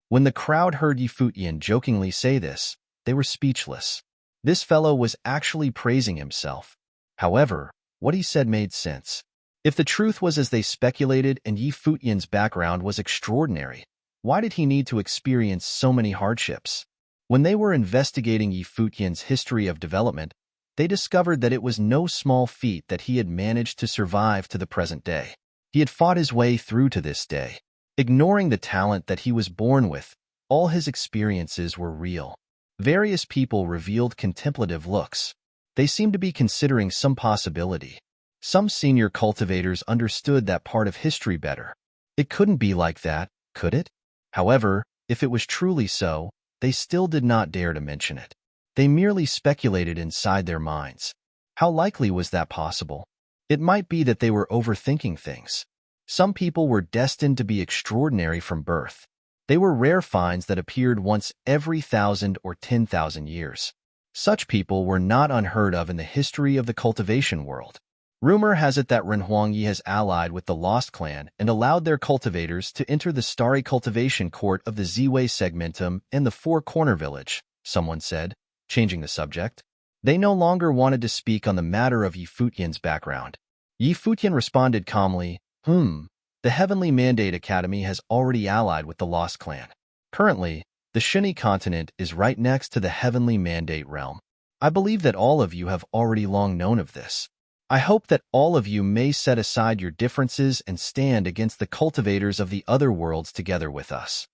When the crowd heard Futian jokingly say this, they were speechless. This fellow was actually praising himself. However, what he said made sense. If the truth was as they speculated and Futian's background was extraordinary, why did he need to experience so many hardships? When they were investigating Futian's history of development, they discovered that it was no small feat that he had managed to survive to the present day. He had fought his way through to this day. Ignoring the talent that he was born with, all his experiences were real. Various people revealed contemplative looks. They seemed to be considering some possibility. Some senior cultivators understood that part of history better. It couldn't be like that, could it? However, if it was truly so, they still did not dare to mention it. They merely speculated inside their minds. How likely was that possible? It might be that they were overthinking things. Some people were destined to be extraordinary from birth. They were rare finds that appeared once every 1,000 or 10,000 years. Such people were not unheard of in the history of the cultivation world. Rumor has it that Renhuangyi has allied with the Lost Clan and allowed their cultivators to enter the starry cultivation court of the Ziwei segmentum and the Four Corner Village, someone said, changing the subject. They no longer wanted to speak on the matter of Futian's background. Futian responded calmly, The Heavenly Mandate Academy has already allied with the Lost Clan. Currently, the Shini continent is right next to the Heavenly Mandate realm. I believe that all of you have already long known of this. I hope that all of you may set aside your differences and stand against the cultivators of the other worlds together with us.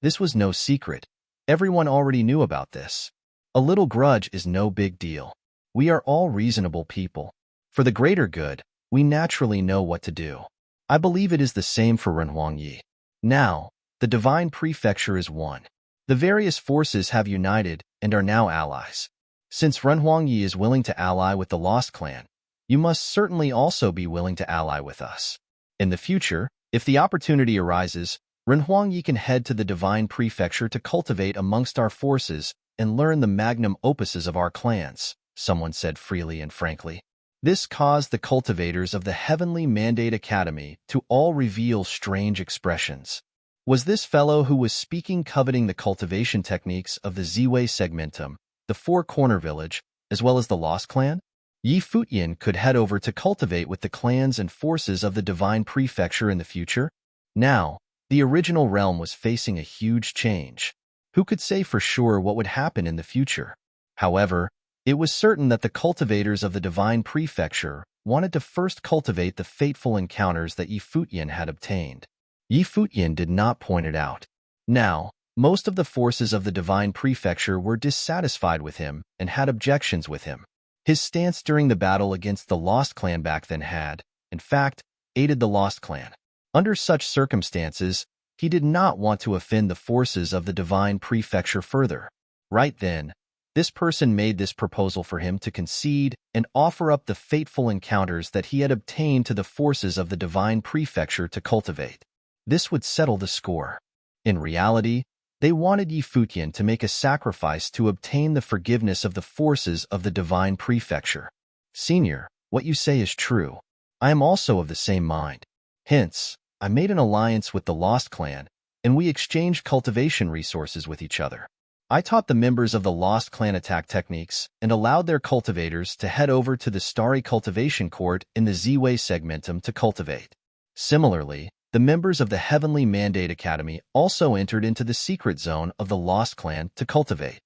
This was no secret. Everyone already knew about this. A little grudge is no big deal. We are all reasonable people. For the greater good, we naturally know what to do. I believe it is the same for Renhuangyi. Now, the divine prefecture is one. The various forces have united and are now allies. Since Renhuangyi is willing to ally with the Lost Clan, you must certainly also be willing to ally with us. In the future, if the opportunity arises, Renhuangyi can head to the divine prefecture to cultivate amongst our forces and learn the magnum opuses of our clans, someone said freely and frankly. This caused the cultivators of the Heavenly Mandate Academy to all reveal strange expressions. Was this fellow who was speaking coveting the cultivation techniques of the Ziwei segmentum, the Four Corner Village, as well as the Lost Clan? Futian could head over to cultivate with the clans and forces of the divine prefecture in the future. Now, the original realm was facing a huge change. Who could say for sure what would happen in the future? However, it was certain that the cultivators of the divine prefecture wanted to first cultivate the fateful encounters that Futian had obtained. Futian did not point it out. Now, most of the forces of the divine prefecture were dissatisfied with him and had objections with him. His stance during the battle against the Lost Clan back then had, in fact, aided the Lost Clan. Under such circumstances, he did not want to offend the forces of the divine prefecture further. Right then, this person made this proposal for him to concede and offer up the fateful encounters that he had obtained to the forces of the divine prefecture to cultivate. This would settle the score. In reality, they wanted Futian to make a sacrifice to obtain the forgiveness of the forces of the divine prefecture. Senior, what you say is true. I am also of the same mind. Hence, I made an alliance with the Lost Clan, and we exchanged cultivation resources with each other. I taught the members of the Lost Clan attack techniques and allowed their cultivators to head over to the Starry Cultivation Court in the Z-Way segmentum to cultivate. Similarly, the members of the Heavenly Mandate Academy also entered into the secret zone of the Lost Clan to cultivate.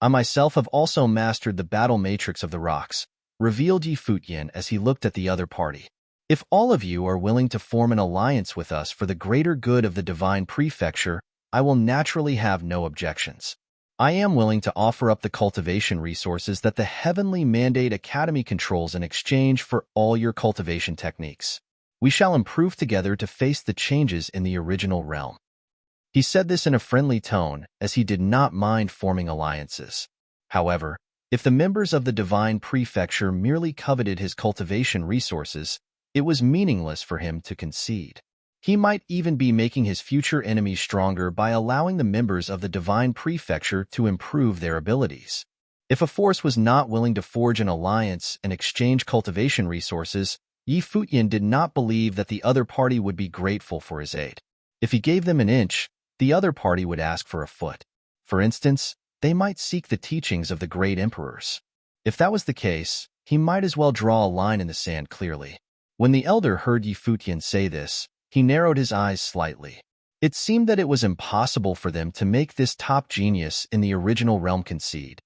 I myself have also mastered the battle matrix of the rocks, revealed Futian as he looked at the other party. If all of you are willing to form an alliance with us for the greater good of the Divine Prefecture, I will naturally have no objections. I am willing to offer up the cultivation resources that the Heavenly Mandate Academy controls in exchange for all your cultivation techniques. We shall improve together to face the changes in the original realm. He said this in a friendly tone, as he did not mind forming alliances. However, if the members of the Divine Prefecture merely coveted his cultivation resources, it was meaningless for him to concede. He might even be making his future enemies stronger by allowing the members of the Divine Prefecture to improve their abilities. If a force was not willing to forge an alliance and exchange cultivation resources, Futian did not believe that the other party would be grateful for his aid. If he gave them an inch, the other party would ask for a foot. For instance, they might seek the teachings of the great emperors. If that was the case, he might as well draw a line in the sand clearly. When the elder heard Futian say this, he narrowed his eyes slightly. It seemed that it was impossible for them to make this top genius in the original realm concede.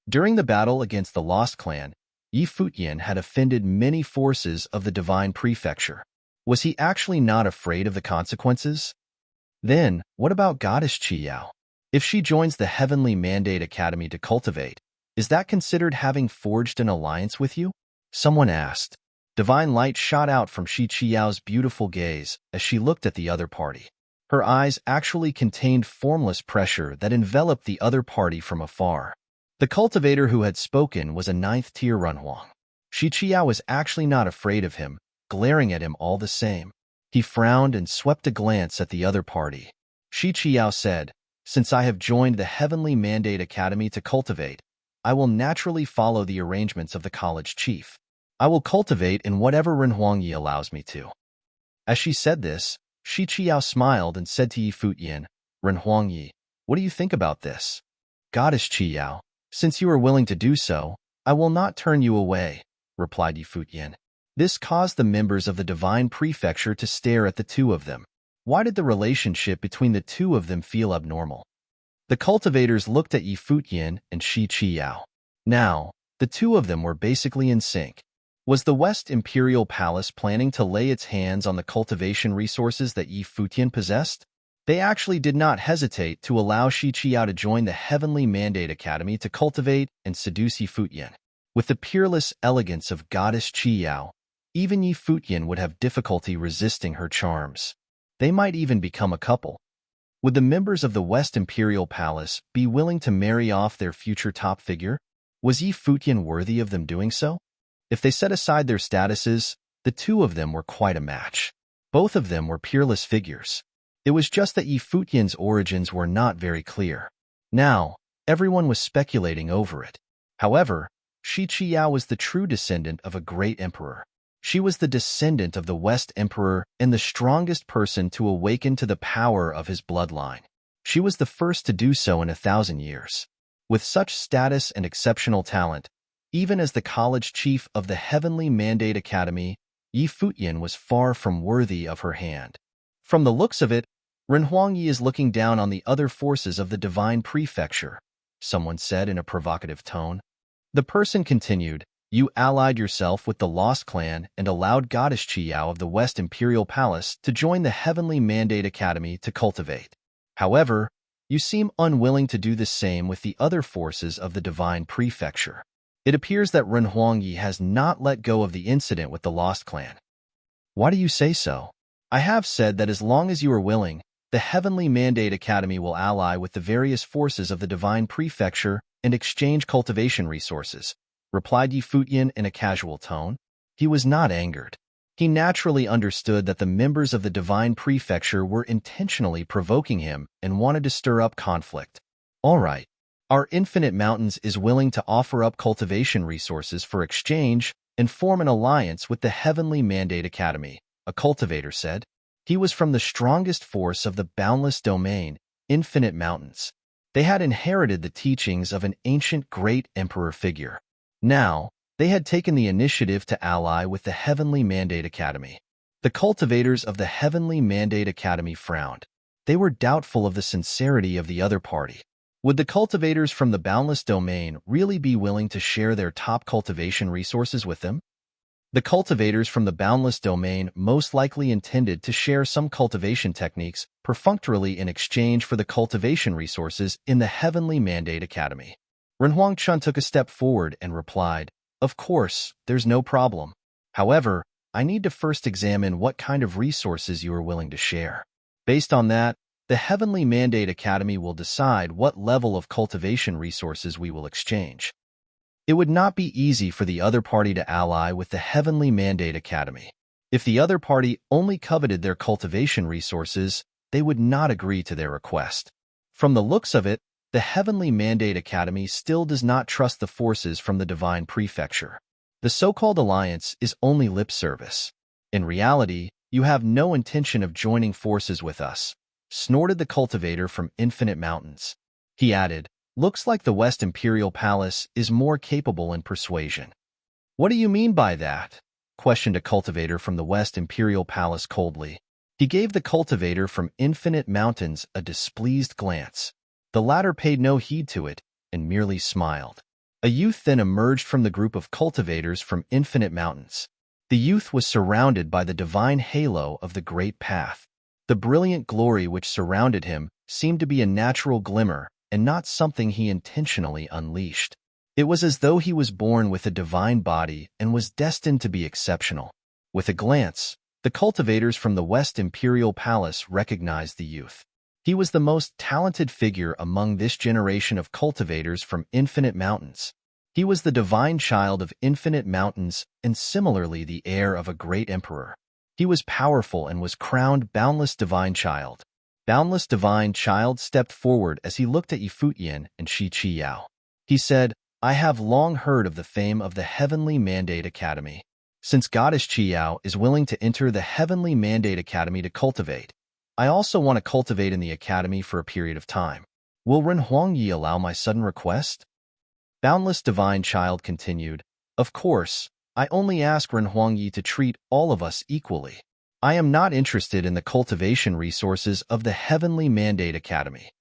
During the battle against the Lost Clan, Futian had offended many forces of the Divine Prefecture. Was he actually not afraid of the consequences? Then, what about Goddess Qiyao? If she joins the Heavenly Mandate Academy to cultivate, is that considered having forged an alliance with you? Someone asked. Divine light shot out from Shi Qiao's beautiful gaze as she looked at the other party. Her eyes actually contained formless pressure that enveloped the other party from afar. The cultivator who had spoken was a 9th-tier Runhuang. Shi Qiao was actually not afraid of him, glaring at him all the same. He frowned and swept a glance at the other party. Shi Qiao said, "Since I have joined the Heavenly Mandate Academy to cultivate, I will naturally follow the arrangements of the college chief. I will cultivate in whatever Renhuangyi allows me to." As she said this, Shi Qiao smiled and said to Futian, "Renhuangyi, what do you think about this?" "Goddess Qiyao, since you are willing to do so, I will not turn you away," replied Futian. This caused the members of the Divine Prefecture to stare at the two of them. Why did the relationship between the two of them feel abnormal? The cultivators looked at Futian and Shi Qiao. Now, the two of them were basically in sync. Was the West Imperial Palace planning to lay its hands on the cultivation resources that Futian possessed? They actually did not hesitate to allow Shi Qiao to join the Heavenly Mandate Academy to cultivate and seduce Futian. With the peerless elegance of Goddess Qiyao, even Futian would have difficulty resisting her charms. They might even become a couple. Would the members of the West Imperial Palace be willing to marry off their future top figure? Was Futian worthy of them doing so? If they set aside their statuses, the two of them were quite a match. Both of them were peerless figures. It was just that Futian's origins were not very clear. Now, everyone was speculating over it. However, Shi Qiao was the true descendant of a great emperor. She was the descendant of the West Emperor and the strongest person to awaken to the power of his bloodline. She was the first to do so in 1,000 years. With such status and exceptional talent, even as the college chief of the Heavenly Mandate Academy, Futian was far from worthy of her hand. From the looks of it, Renhuangyi is looking down on the other forces of the Divine Prefecture, someone said in a provocative tone. The person continued, "You allied yourself with the Lost Clan and allowed Goddess Qiyao of the West Imperial Palace to join the Heavenly Mandate Academy to cultivate. However, you seem unwilling to do the same with the other forces of the Divine Prefecture. It appears that Renhuangyi has not let go of the incident with the Lost Clan." "Why do you say so?" "I have said that as long as you are willing, the Heavenly Mandate Academy will ally with the various forces of the Divine Prefecture and exchange cultivation resources," replied Futian in a casual tone. He was not angered. He naturally understood that the members of the Divine Prefecture were intentionally provoking him and wanted to stir up conflict. "All right. Our Infinite Mountains is willing to offer up cultivation resources for exchange and form an alliance with the Heavenly Mandate Academy," a cultivator said. He was from the strongest force of the boundless domain, Infinite Mountains. They had inherited the teachings of an ancient great emperor figure. Now, they had taken the initiative to ally with the Heavenly Mandate Academy. The cultivators of the Heavenly Mandate Academy frowned. They were doubtful of the sincerity of the other party. Would the cultivators from the Boundless Domain really be willing to share their top cultivation resources with them? The cultivators from the Boundless Domain most likely intended to share some cultivation techniques perfunctorily in exchange for the cultivation resources in the Heavenly Mandate Academy. Renhuang Chun took a step forward and replied, "Of course, there's no problem. However, I need to first examine what kind of resources you are willing to share. Based on that, the Heavenly Mandate Academy will decide what level of cultivation resources we will exchange." It would not be easy for the other party to ally with the Heavenly Mandate Academy. If the other party only coveted their cultivation resources, they would not agree to their request. From the looks of it, the Heavenly Mandate Academy still does not trust the forces from the Divine Prefecture. The so-called alliance is only lip service. In reality, you have no intention of joining forces with us, snorted the cultivator from Infinite Mountains. He added, "Looks like the West Imperial Palace is more capable in persuasion." "What do you mean by that?" questioned a cultivator from the West Imperial Palace coldly. He gave the cultivator from Infinite Mountains a displeased glance. The latter paid no heed to it and merely smiled. A youth then emerged from the group of cultivators from Infinite Mountains. The youth was surrounded by the divine halo of the Great Path. The brilliant glory which surrounded him seemed to be a natural glimmer and not something he intentionally unleashed. It was as though he was born with a divine body and was destined to be exceptional. With a glance, the cultivators from the West Imperial Palace recognized the youth. He was the most talented figure among this generation of cultivators from Infinite Mountains. He was the divine child of Infinite Mountains and similarly the heir of a great emperor. He was powerful and was crowned Boundless Divine Child. Boundless Divine Child stepped forward as he looked at Futian and Shi Qiyao. He said, "I have long heard of the fame of the Heavenly Mandate Academy. Since Goddess Qiyao is willing to enter the Heavenly Mandate Academy to cultivate, I also want to cultivate in the Academy for a period of time. Will Ren Huangyi allow my sudden request?" Boundless Divine Child continued, "Of course, I only ask Ren Huangyi to treat all of us equally. I am not interested in the cultivation resources of the Heavenly Mandate Academy."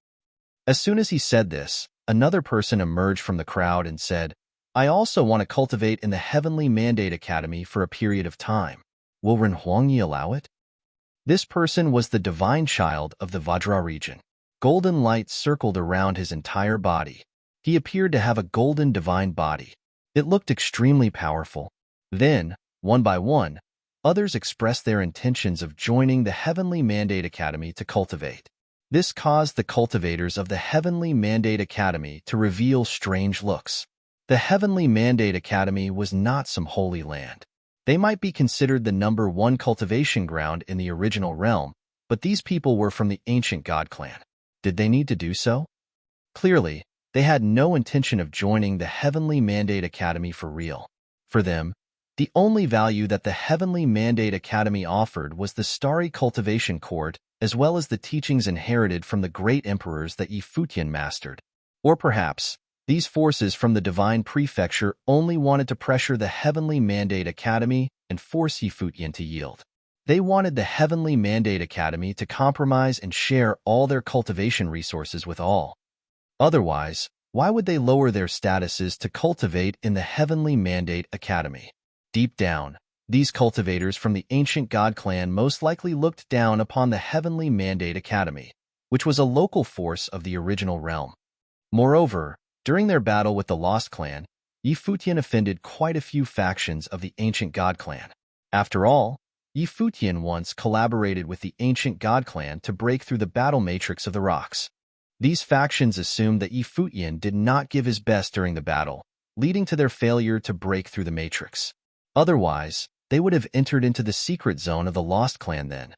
As soon as he said this, another person emerged from the crowd and said, "I also want to cultivate in the Heavenly Mandate Academy for a period of time. Will Ren Huangyi allow it?" This person was the divine child of the Vajra region. Golden light circled around his entire body. He appeared to have a golden divine body. It looked extremely powerful. Then, one by one, others expressed their intentions of joining the Heavenly Mandate Academy to cultivate. This caused the cultivators of the Heavenly Mandate Academy to reveal strange looks. The Heavenly Mandate Academy was not some holy land. They might be considered the #1 cultivation ground in the original realm, but these people were from the ancient god clan. Did they need to do so? Clearly, they had no intention of joining the Heavenly Mandate Academy for real. For them, the only value that the Heavenly Mandate Academy offered was the starry cultivation court as well as the teachings inherited from the great emperors that Futian mastered. Or perhaps, these forces from the Divine Prefecture only wanted to pressure the Heavenly Mandate Academy and force Futian to yield. They wanted the Heavenly Mandate Academy to compromise and share all their cultivation resources with all. Otherwise, why would they lower their statuses to cultivate in the Heavenly Mandate Academy? Deep down, these cultivators from the ancient god clan most likely looked down upon the Heavenly Mandate Academy, which was a local force of the original realm. Moreover, during their battle with the Lost Clan, Futian offended quite a few factions of the ancient god clan. After all, Futian once collaborated with the ancient god clan to break through the battle matrix of the rocks. These factions assumed that Futian did not give his best during the battle, leading to their failure to break through the matrix. Otherwise, they would have entered into the secret zone of the Lost Clan then.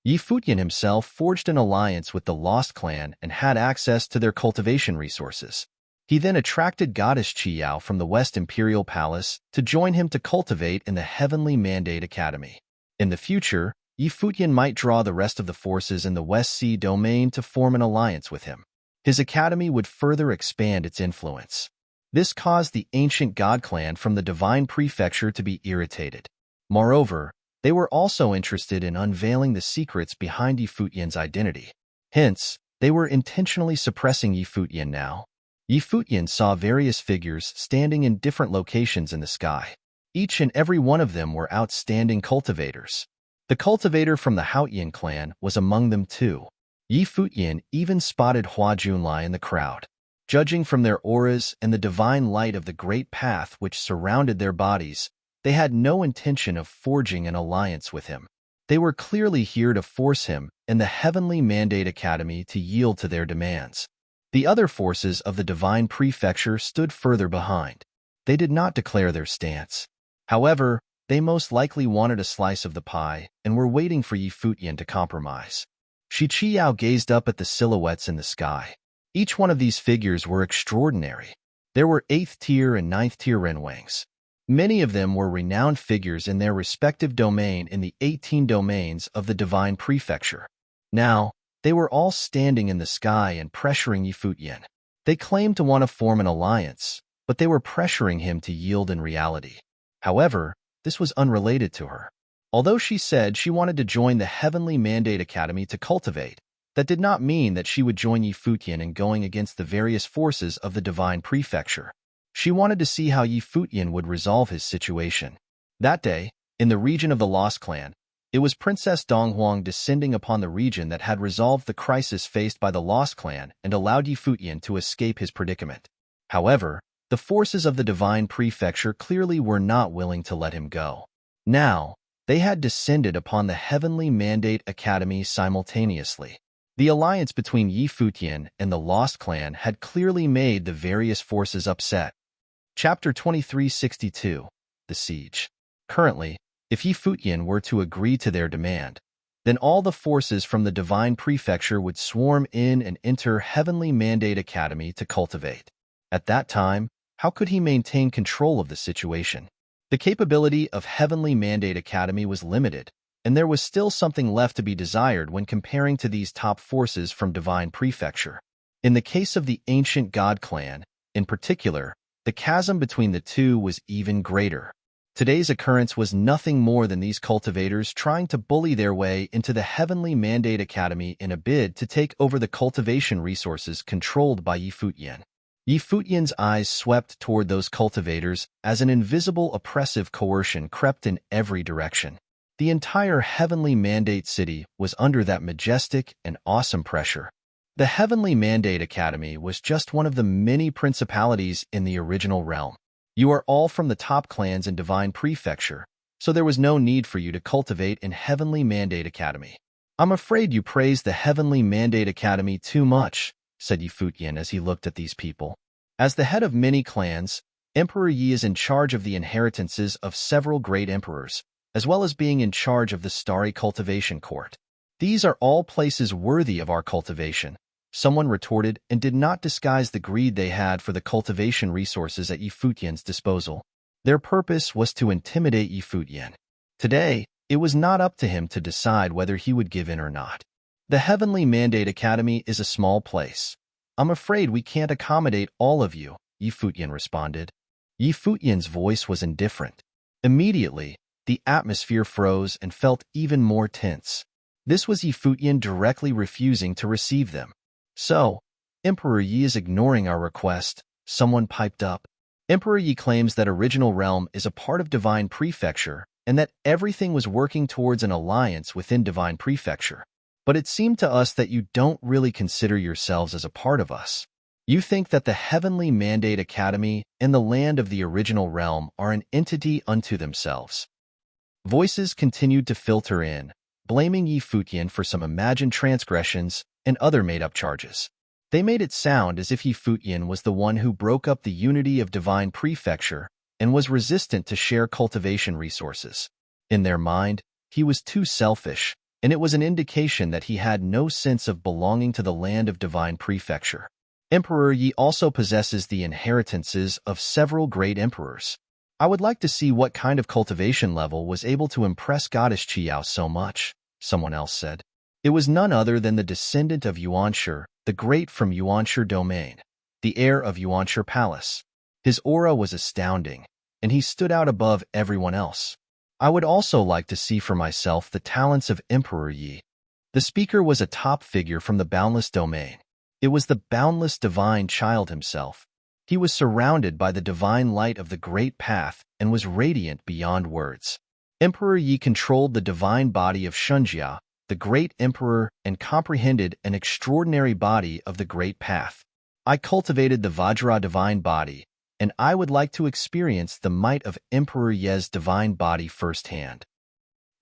Futian himself forged an alliance with the Lost Clan and had access to their cultivation resources. He then attracted Goddess Qiyao from the West Imperial Palace to join him to cultivate in the Heavenly Mandate Academy. In the future, Futian might draw the rest of the forces in the West Sea domain to form an alliance with him. his academy would further expand its influence. This caused the ancient god clan from the divine prefecture to be irritated. Moreover, they were also interested in unveiling the secrets behind Yi Futian's identity. Hence, they were intentionally suppressing Yi Futian now. Yi Futian saw various figures standing in different locations in the sky. Each and every one of them were outstanding cultivators. The cultivator from the Haotian clan was among them too. Yi Futian even spotted Hua Junlai in the crowd. Judging from their auras and the divine light of the great path which surrounded their bodies, they had no intention of forging an alliance with him. They were clearly here to force him and the Heavenly Mandate Academy to yield to their demands. The other forces of the divine prefecture stood further behind. They did not declare their stance. However, they most likely wanted a slice of the pie and were waiting for Yi Futian to compromise. Shi Qiao gazed up at the silhouettes in the sky. Each one of these figures were extraordinary. There were 8th tier and 9th tier Renwangs. Many of them were renowned figures in their respective domain in the 18 domains of the divine prefecture. Now, they were all standing in the sky and pressuring Yi Futian. They claimed to want to form an alliance, but they were pressuring him to yield in reality. However, this was unrelated to her. Although she said she wanted to join the Heavenly Mandate Academy to cultivate, that did not mean that she would join Yi Futian in going against the various forces of the divine prefecture. She wanted to see how Yi Futian would resolve his situation. That day, in the region of the Lost Clan, it was Princess Donghuang descending upon the region that had resolved the crisis faced by the Lost Clan and allowed Yi Futian to escape his predicament. However, the forces of the divine prefecture clearly were not willing to let him go. Now, they had descended upon the Heavenly Mandate Academy simultaneously. The alliance between Yi Futian and the Lost Clan had clearly made the various forces upset. Chapter 2362, The Siege. Currently, if Yi Futian were to agree to their demand, then all the forces from the divine prefecture would swarm in and enter Heavenly Mandate Academy to cultivate. At that time, how could he maintain control of the situation? The capability of Heavenly Mandate Academy was limited, and there was still something left to be desired when comparing to these top forces from divine prefecture. In the case of the ancient god clan, in particular, the chasm between the two was even greater. Today's occurrence was nothing more than these cultivators trying to bully their way into the Heavenly Mandate Academy in a bid to take over the cultivation resources controlled by Yi Futian. Yi Futian's eyes swept toward those cultivators as an invisible oppressive coercion crept in every direction. The entire Heavenly Mandate City was under that majestic and awesome pressure. The Heavenly Mandate Academy was just one of the many principalities in the original realm. You are all from the top clans in Divine Prefecture, so there was no need for you to cultivate in Heavenly Mandate Academy. I'm afraid you praised the Heavenly Mandate Academy too much, said Yi Futian as he looked at these people. As the head of many clans, Emperor Yi is in charge of the inheritances of several great emperors, as well as being in charge of the Starry Cultivation Court. These are all places worthy of our cultivation, someone retorted, and did not disguise the greed they had for the cultivation resources at Yi Futian's disposal. Their purpose was to intimidate Yi Futian. Today, it was not up to him to decide whether he would give in or not. The Heavenly Mandate Academy is a small place. I'm afraid we can't accommodate all of you, Yi Futian responded. Yi Futian's voice was indifferent. Immediately, the atmosphere froze and felt even more tense. This was Yi Futian directly refusing to receive them. So, Emperor Yi is ignoring our request, someone piped up. Emperor Yi claims that Original Realm is a part of Divine Prefecture and that everything was working towards an alliance within Divine Prefecture. But it seemed to us that you don't really consider yourselves as a part of us. You think that the Heavenly Mandate Academy and the land of the Original Realm are an entity unto themselves. Voices continued to filter in, blaming Yi Futian for some imagined transgressions and other made-up charges. They made it sound as if Yi Futian was the one who broke up the unity of Divine Prefecture and was resistant to share cultivation resources. In their mind, he was too selfish, and it was an indication that he had no sense of belonging to the land of Divine Prefecture. Emperor Yi also possesses the inheritances of several great emperors. I would like to see what kind of cultivation level was able to impress Goddess Qiao so much, someone else said. It was none other than the descendant of Yuanshi, the great from Yuanshi domain, the heir of Yuanshi Palace. His aura was astounding, and he stood out above everyone else. I would also like to see for myself the talents of Emperor Yi. The speaker was a top figure from the boundless domain. It was the boundless divine child himself. He was surrounded by the divine light of the great path and was radiant beyond words. Emperor Yi controlled the divine body of Shunjia, the great emperor, and comprehended an extraordinary body of the great path. I cultivated the Vajra divine body, and I would like to experience the might of Emperor Ye's divine body firsthand.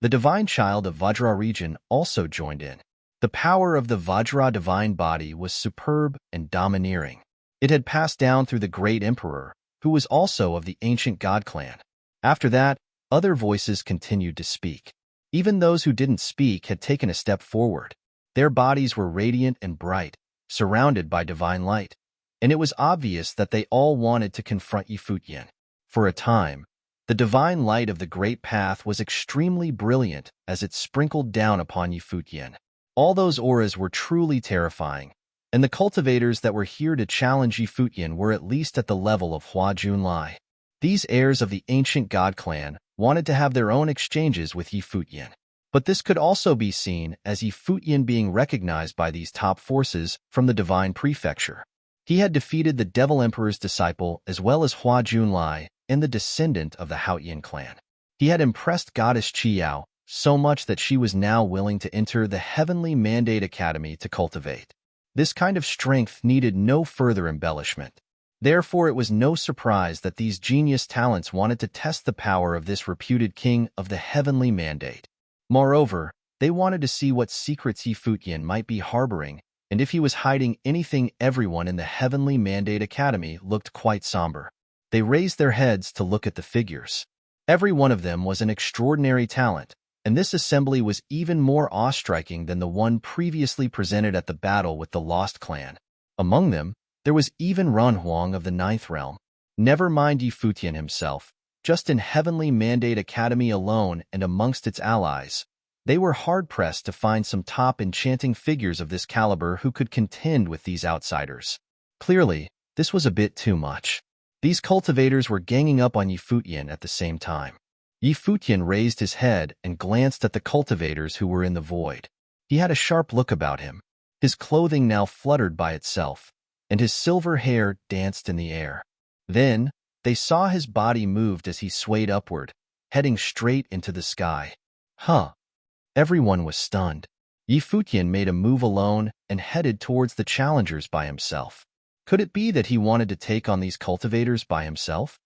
The divine child of Vajra region also joined in. The power of the Vajra divine body was superb and domineering. It had passed down through the great emperor, who was also of the ancient god clan. After that, other voices continued to speak. Even those who didn't speak had taken a step forward. Their bodies were radiant and bright, surrounded by divine light, and it was obvious that they all wanted to confront Yi Futian. For a time, the divine light of the great path was extremely brilliant as it sprinkled down upon Yi Futian. All those auras were truly terrifying, and the cultivators that were here to challenge Yi Futian were at least at the level of Hua Junlai. These heirs of the ancient god clan wanted to have their own exchanges with Yi Futian. But this could also be seen as Yi Futian being recognized by these top forces from the divine prefecture. He had defeated the Devil Emperor's disciple as well as Hua Junlai and the descendant of the Haoyan clan. He had impressed Goddess Qiao so much that she was now willing to enter the Heavenly Mandate Academy to cultivate. This kind of strength needed no further embellishment. Therefore, it was no surprise that these genius talents wanted to test the power of this reputed king of the Heavenly Mandate. Moreover, they wanted to see what secrets Yi Futian might be harboring, and if he was hiding anything. Everyone in the Heavenly Mandate Academy looked quite somber. They raised their heads to look at the figures. Every one of them was an extraordinary talent, and this assembly was even more awe-striking than the one previously presented at the battle with the Lost Clan. Among them, there was even Ran Huang of the Ninth Realm. Never mind Yi Futian himself, just in Heavenly Mandate Academy alone and amongst its allies, they were hard-pressed to find some top enchanting figures of this caliber who could contend with these outsiders. Clearly, this was a bit too much. These cultivators were ganging up on Yi Futian at the same time. Yi Futian raised his head and glanced at the cultivators who were in the void. He had a sharp look about him. His clothing now fluttered by itself, and his silver hair danced in the air. Then, they saw his body moved as he swayed upward, heading straight into the sky. Huh! Everyone was stunned. Yi Futian made a move alone and headed towards the challengers by himself. Could it be that he wanted to take on these cultivators by himself?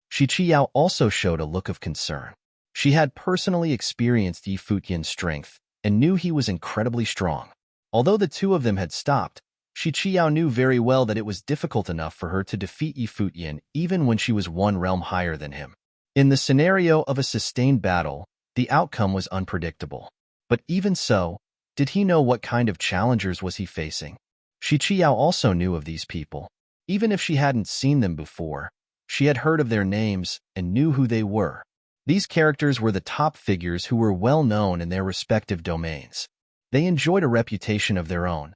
Shi Qiao also showed a look of concern. She had personally experienced Yi Futian's strength and knew he was incredibly strong. Although the two of them had stopped, Shi Qiao knew very well that it was difficult enough for her to defeat Yi Futian even when she was one realm higher than him. In the scenario of a sustained battle, the outcome was unpredictable. But even so, did he know what kind of challengers was he facing? Shi Qiao also knew of these people. Even if she hadn't seen them before, she had heard of their names and knew who they were. These characters were the top figures who were well known in their respective domains. They enjoyed a reputation of their own.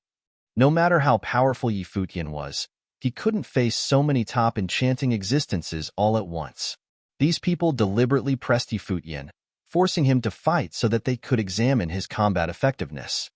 No matter how powerful Yi Futian was, he couldn't face so many top enchanting existences all at once. These people deliberately pressed Yi Futian, forcing him to fight so that they could examine his combat effectiveness.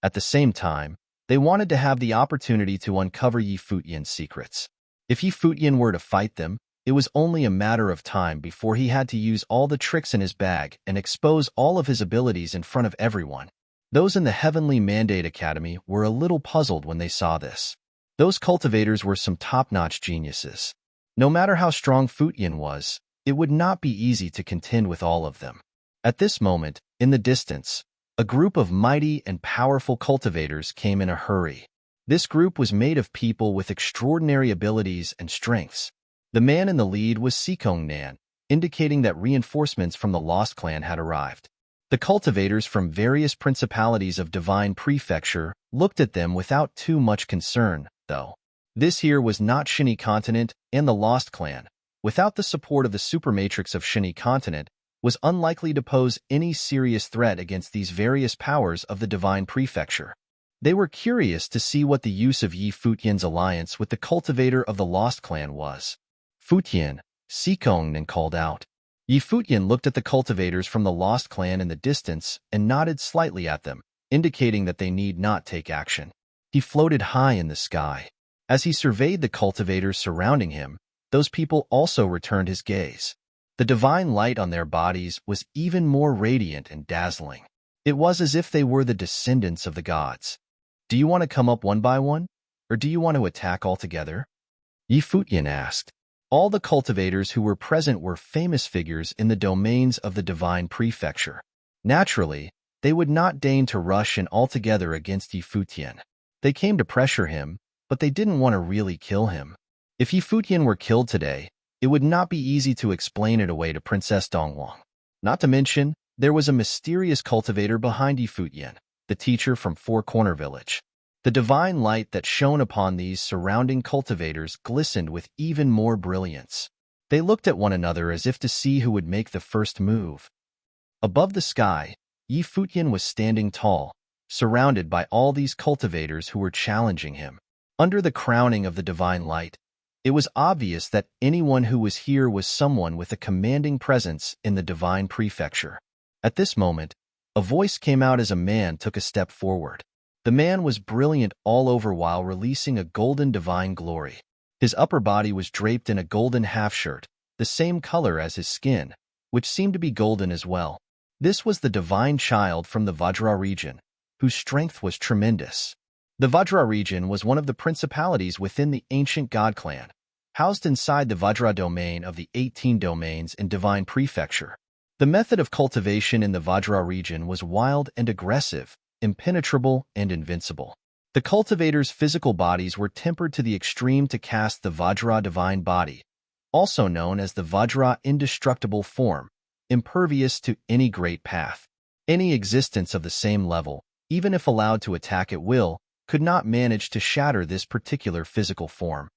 At the same time, they wanted to have the opportunity to uncover Yi Futian's secrets. If Yi Futian were to fight them, it was only a matter of time before he had to use all the tricks in his bag and expose all of his abilities in front of everyone. Those in the Heavenly Mandate Academy were a little puzzled when they saw this. Those cultivators were some top-notch geniuses. No matter how strong Futian was, it would not be easy to contend with all of them. At this moment, in the distance, a group of mighty and powerful cultivators came in a hurry. This group was made of people with extraordinary abilities and strengths. The man in the lead was Sikong Nan, indicating that reinforcements from the Lost Clan had arrived. The cultivators from various principalities of Divine Prefecture looked at them without too much concern, though. This here was not Shinny Continent and the Lost Clan. Without the support of the Supermatrix of Shinny Continent, was unlikely to pose any serious threat against these various powers of the divine prefecture. They were curious to see what the use of Yi Futian's alliance with the cultivator of the Lost Clan was. Futian, Sikongnan called out. Yi Futian looked at the cultivators from the Lost Clan in the distance and nodded slightly at them, indicating that they need not take action. He floated high in the sky. As he surveyed the cultivators surrounding him, those people also returned his gaze. The divine light on their bodies was even more radiant and dazzling. It was as if they were the descendants of the gods. "Do you want to come up one by one, or do you want to attack altogether?" Yi Futian asked. All the cultivators who were present were famous figures in the domains of the divine prefecture. Naturally, they would not deign to rush in altogether against Yi Futian. They came to pressure him, but they didn't want to really kill him. If Yi Futian were killed today, it would not be easy to explain it away to Princess Dongwang. Not to mention, there was a mysterious cultivator behind Yi Futian, the teacher from Four Corner Village. The divine light that shone upon these surrounding cultivators glistened with even more brilliance. They looked at one another as if to see who would make the first move. Above the sky, Yi Futian was standing tall, surrounded by all these cultivators who were challenging him. Under the crowning of the divine light, it was obvious that anyone who was here was someone with a commanding presence in the divine prefecture. At this moment, a voice came out as a man took a step forward. The man was brilliant all over while releasing a golden divine glory. His upper body was draped in a golden half-shirt, the same color as his skin, which seemed to be golden as well. This was the divine child from the Vajra region, whose strength was tremendous. The Vajra region was one of the principalities within the ancient god clan, housed inside the Vajra domain of the 18 domains in divine prefecture. The method of cultivation in the Vajra region was wild and aggressive, impenetrable and invincible. The cultivators' physical bodies were tempered to the extreme to cast the Vajra divine body, also known as the Vajra indestructible form, impervious to any great path. Any existence of the same level, even if allowed to attack at will, could not manage to shatter this particular physical form.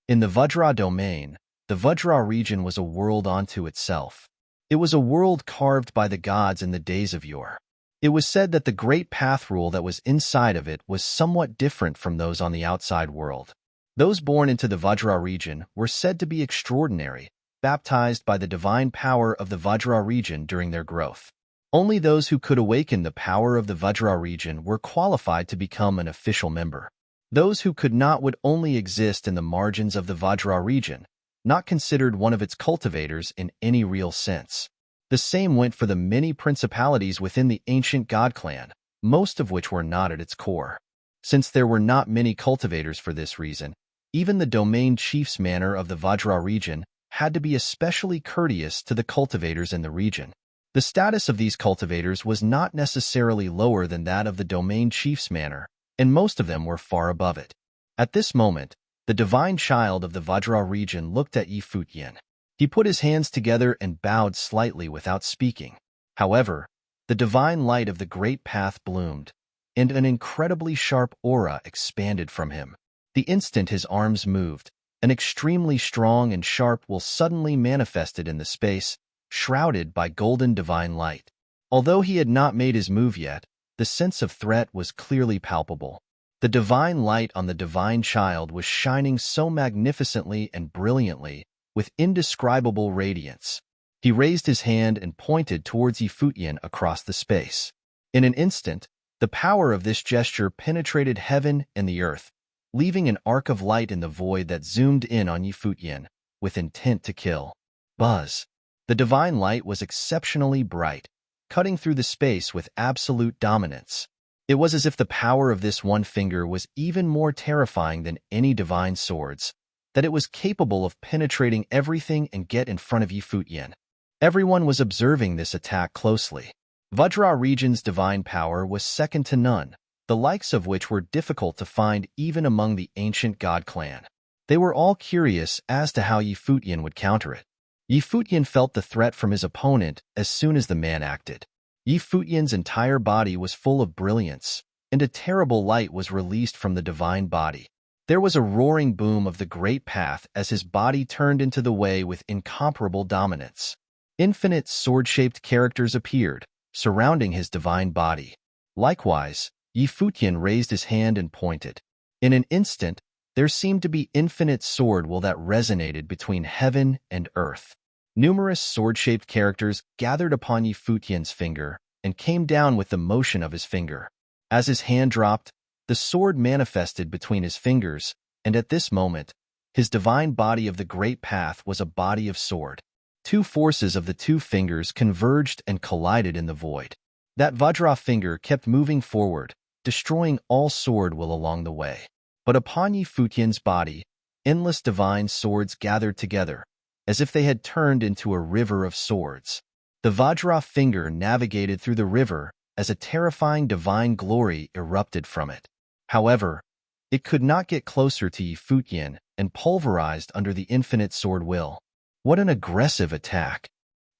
In the Vajra domain, the Vajra region was a world unto itself. It was a world carved by the gods in the days of yore. It was said that the great path rule that was inside of it was somewhat different from those on the outside world. Those born into the Vajra region were said to be extraordinary, baptized by the divine power of the Vajra region during their growth. Only those who could awaken the power of the Vajra region were qualified to become an official member. Those who could not would only exist in the margins of the Vajra region, not considered one of its cultivators in any real sense. The same went for the many principalities within the ancient god clan, most of which were not at its core. Since there were not many cultivators for this reason, even the domain chief's manner of the Vajra region had to be especially courteous to the cultivators in the region. The status of these cultivators was not necessarily lower than that of the domain chief's manner, and most of them were far above it. At this moment, the divine child of the Vajra region looked at Yi Futian. He put his hands together and bowed slightly without speaking. However, the divine light of the great path bloomed, and an incredibly sharp aura expanded from him. The instant his arms moved, an extremely strong and sharp will suddenly manifested in the space, shrouded by golden divine light. Although he had not made his move yet, the sense of threat was clearly palpable. The divine light on the divine child was shining so magnificently and brilliantly, with indescribable radiance. He raised his hand and pointed towards Yi Futian across the space. In an instant, the power of this gesture penetrated heaven and the earth, leaving an arc of light in the void that zoomed in on Yi Futian, with intent to kill. Buzz. The divine light was exceptionally bright, cutting through the space with absolute dominance. It was as if the power of this one finger was even more terrifying than any divine swords, that it was capable of penetrating everything and get in front of Yi Futian. Everyone was observing this attack closely. Vajra region's divine power was second to none, the likes of which were difficult to find even among the ancient god clan. They were all curious as to how Yi Futian would counter it. Yi Futian felt the threat from his opponent as soon as the man acted. Yi Futian's entire body was full of brilliance, and a terrible light was released from the divine body. There was a roaring boom of the great path as his body turned into the way with incomparable dominance. Infinite sword-shaped characters appeared, surrounding his divine body. Likewise, Futian raised his hand and pointed. In an instant, there seemed to be infinite sword will that resonated between heaven and earth. Numerous sword-shaped characters gathered upon Futian's finger and came down with the motion of his finger. As his hand dropped, the sword manifested between his fingers, and at this moment, his divine body of the great path was a body of sword. Two forces of the two fingers converged and collided in the void. That Vajra finger kept moving forward, destroying all sword will along the way. But upon Futian's body, endless divine swords gathered together, as if they had turned into a river of swords. The Vajra finger navigated through the river as a terrifying divine glory erupted from it. However, it could not get closer to Futian and pulverized under the infinite sword will. What an aggressive attack!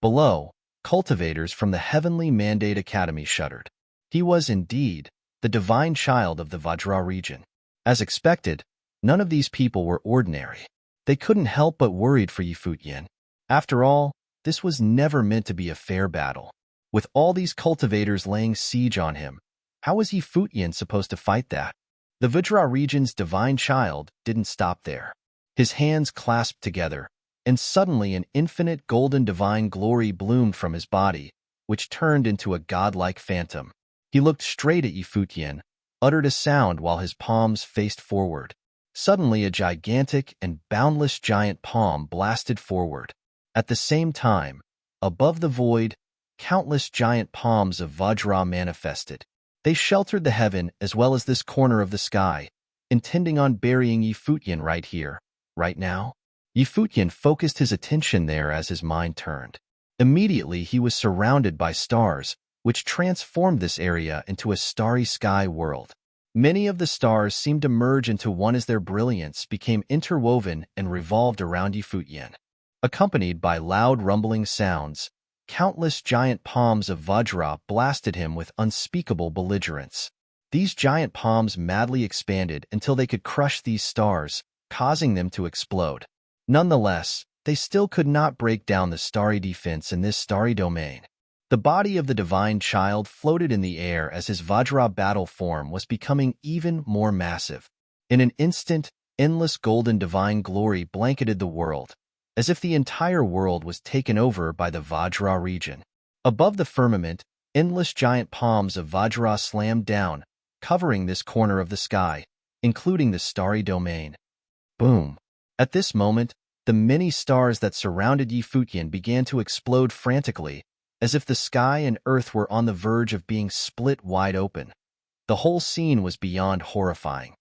Below, cultivators from the Heavenly Mandate Academy shuddered. He was indeed the divine child of the Vajra region. As expected, none of these people were ordinary. They couldn't help but worried for Futian. After all, this was never meant to be a fair battle. With all these cultivators laying siege on him, how was Futian supposed to fight that? The Vajra region's divine child didn't stop there. His hands clasped together, and suddenly an infinite golden divine glory bloomed from his body, which turned into a godlike phantom. He looked straight at Futian, uttered a sound while his palms faced forward. Suddenly a gigantic and boundless giant palm blasted forward. At the same time, above the void, countless giant palms of Vajra manifested. They sheltered the heaven as well as this corner of the sky, intending on burying Futian right here, right now. Futian focused his attention there as his mind turned. Immediately he was surrounded by stars, which transformed this area into a starry sky world. Many of the stars seemed to merge into one as their brilliance became interwoven and revolved around Futian. Accompanied by loud rumbling sounds, countless giant palms of Vajra blasted him with unspeakable belligerence. These giant palms madly expanded until they could crush these stars, causing them to explode. Nonetheless, they still could not break down the starry defense in this starry domain. The body of the divine child floated in the air as his Vajra battle form was becoming even more massive. In an instant, endless golden divine glory blanketed the world, as if the entire world was taken over by the Vajra region. Above the firmament, endless giant palms of Vajra slammed down, covering this corner of the sky, including the starry domain. Boom! At this moment, the many stars that surrounded Futian began to explode frantically, as if the sky and earth were on the verge of being split wide open. The whole scene was beyond horrifying.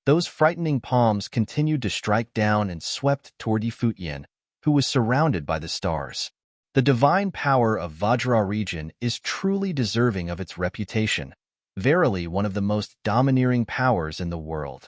Those frightening palms continued to strike down and swept toward Futian, who was surrounded by the stars. The divine power of Vajra region is truly deserving of its reputation, verily one of the most domineering powers in the world.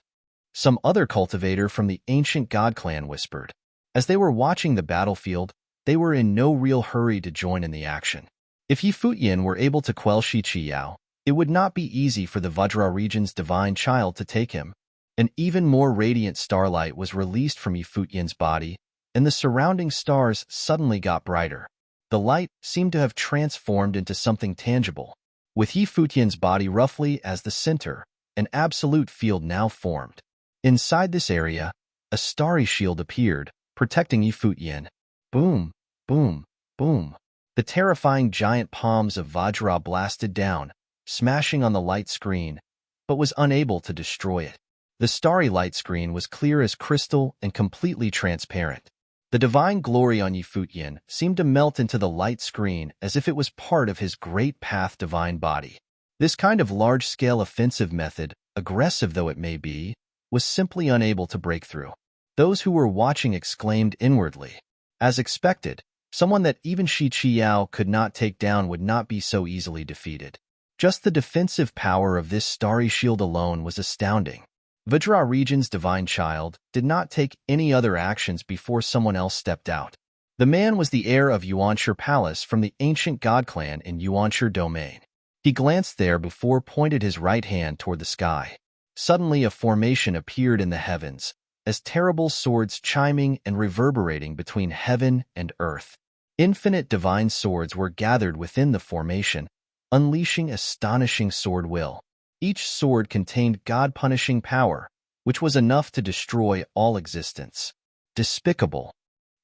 Some other cultivator from the ancient god clan whispered. As they were watching the battlefield, they were in no real hurry to join in the action. If Futian were able to quell Shichiao, it would not be easy for the Vajra region's divine child to take him. An even more radiant starlight was released from Futian's body, and the surrounding stars suddenly got brighter. The light seemed to have transformed into something tangible. With Futian's body roughly as the center, an absolute field now formed. Inside this area, a starry shield appeared, protecting Futian. Boom, boom, boom. The terrifying giant palms of Vajra blasted down, smashing on the light screen, but was unable to destroy it. The starry light screen was clear as crystal and completely transparent. The divine glory on Futian seemed to melt into the light screen as if it was part of his great path divine body. This kind of large-scale offensive method, aggressive though it may be, was simply unable to break through. Those who were watching exclaimed inwardly. As expected, someone that even Shichiao could not take down would not be so easily defeated. Just the defensive power of this starry shield alone was astounding. Vajra region's divine child did not take any other actions before someone else stepped out. The man was the heir of Yuanshire Palace from the ancient god clan in Yuanshire domain. He glanced there before pointed his right hand toward the sky. Suddenly a formation appeared in the heavens, as terrible swords chiming and reverberating between heaven and earth. Infinite divine swords were gathered within the formation, unleashing astonishing sword will. Each sword contained God-punishing power, which was enough to destroy all existence. Despicable.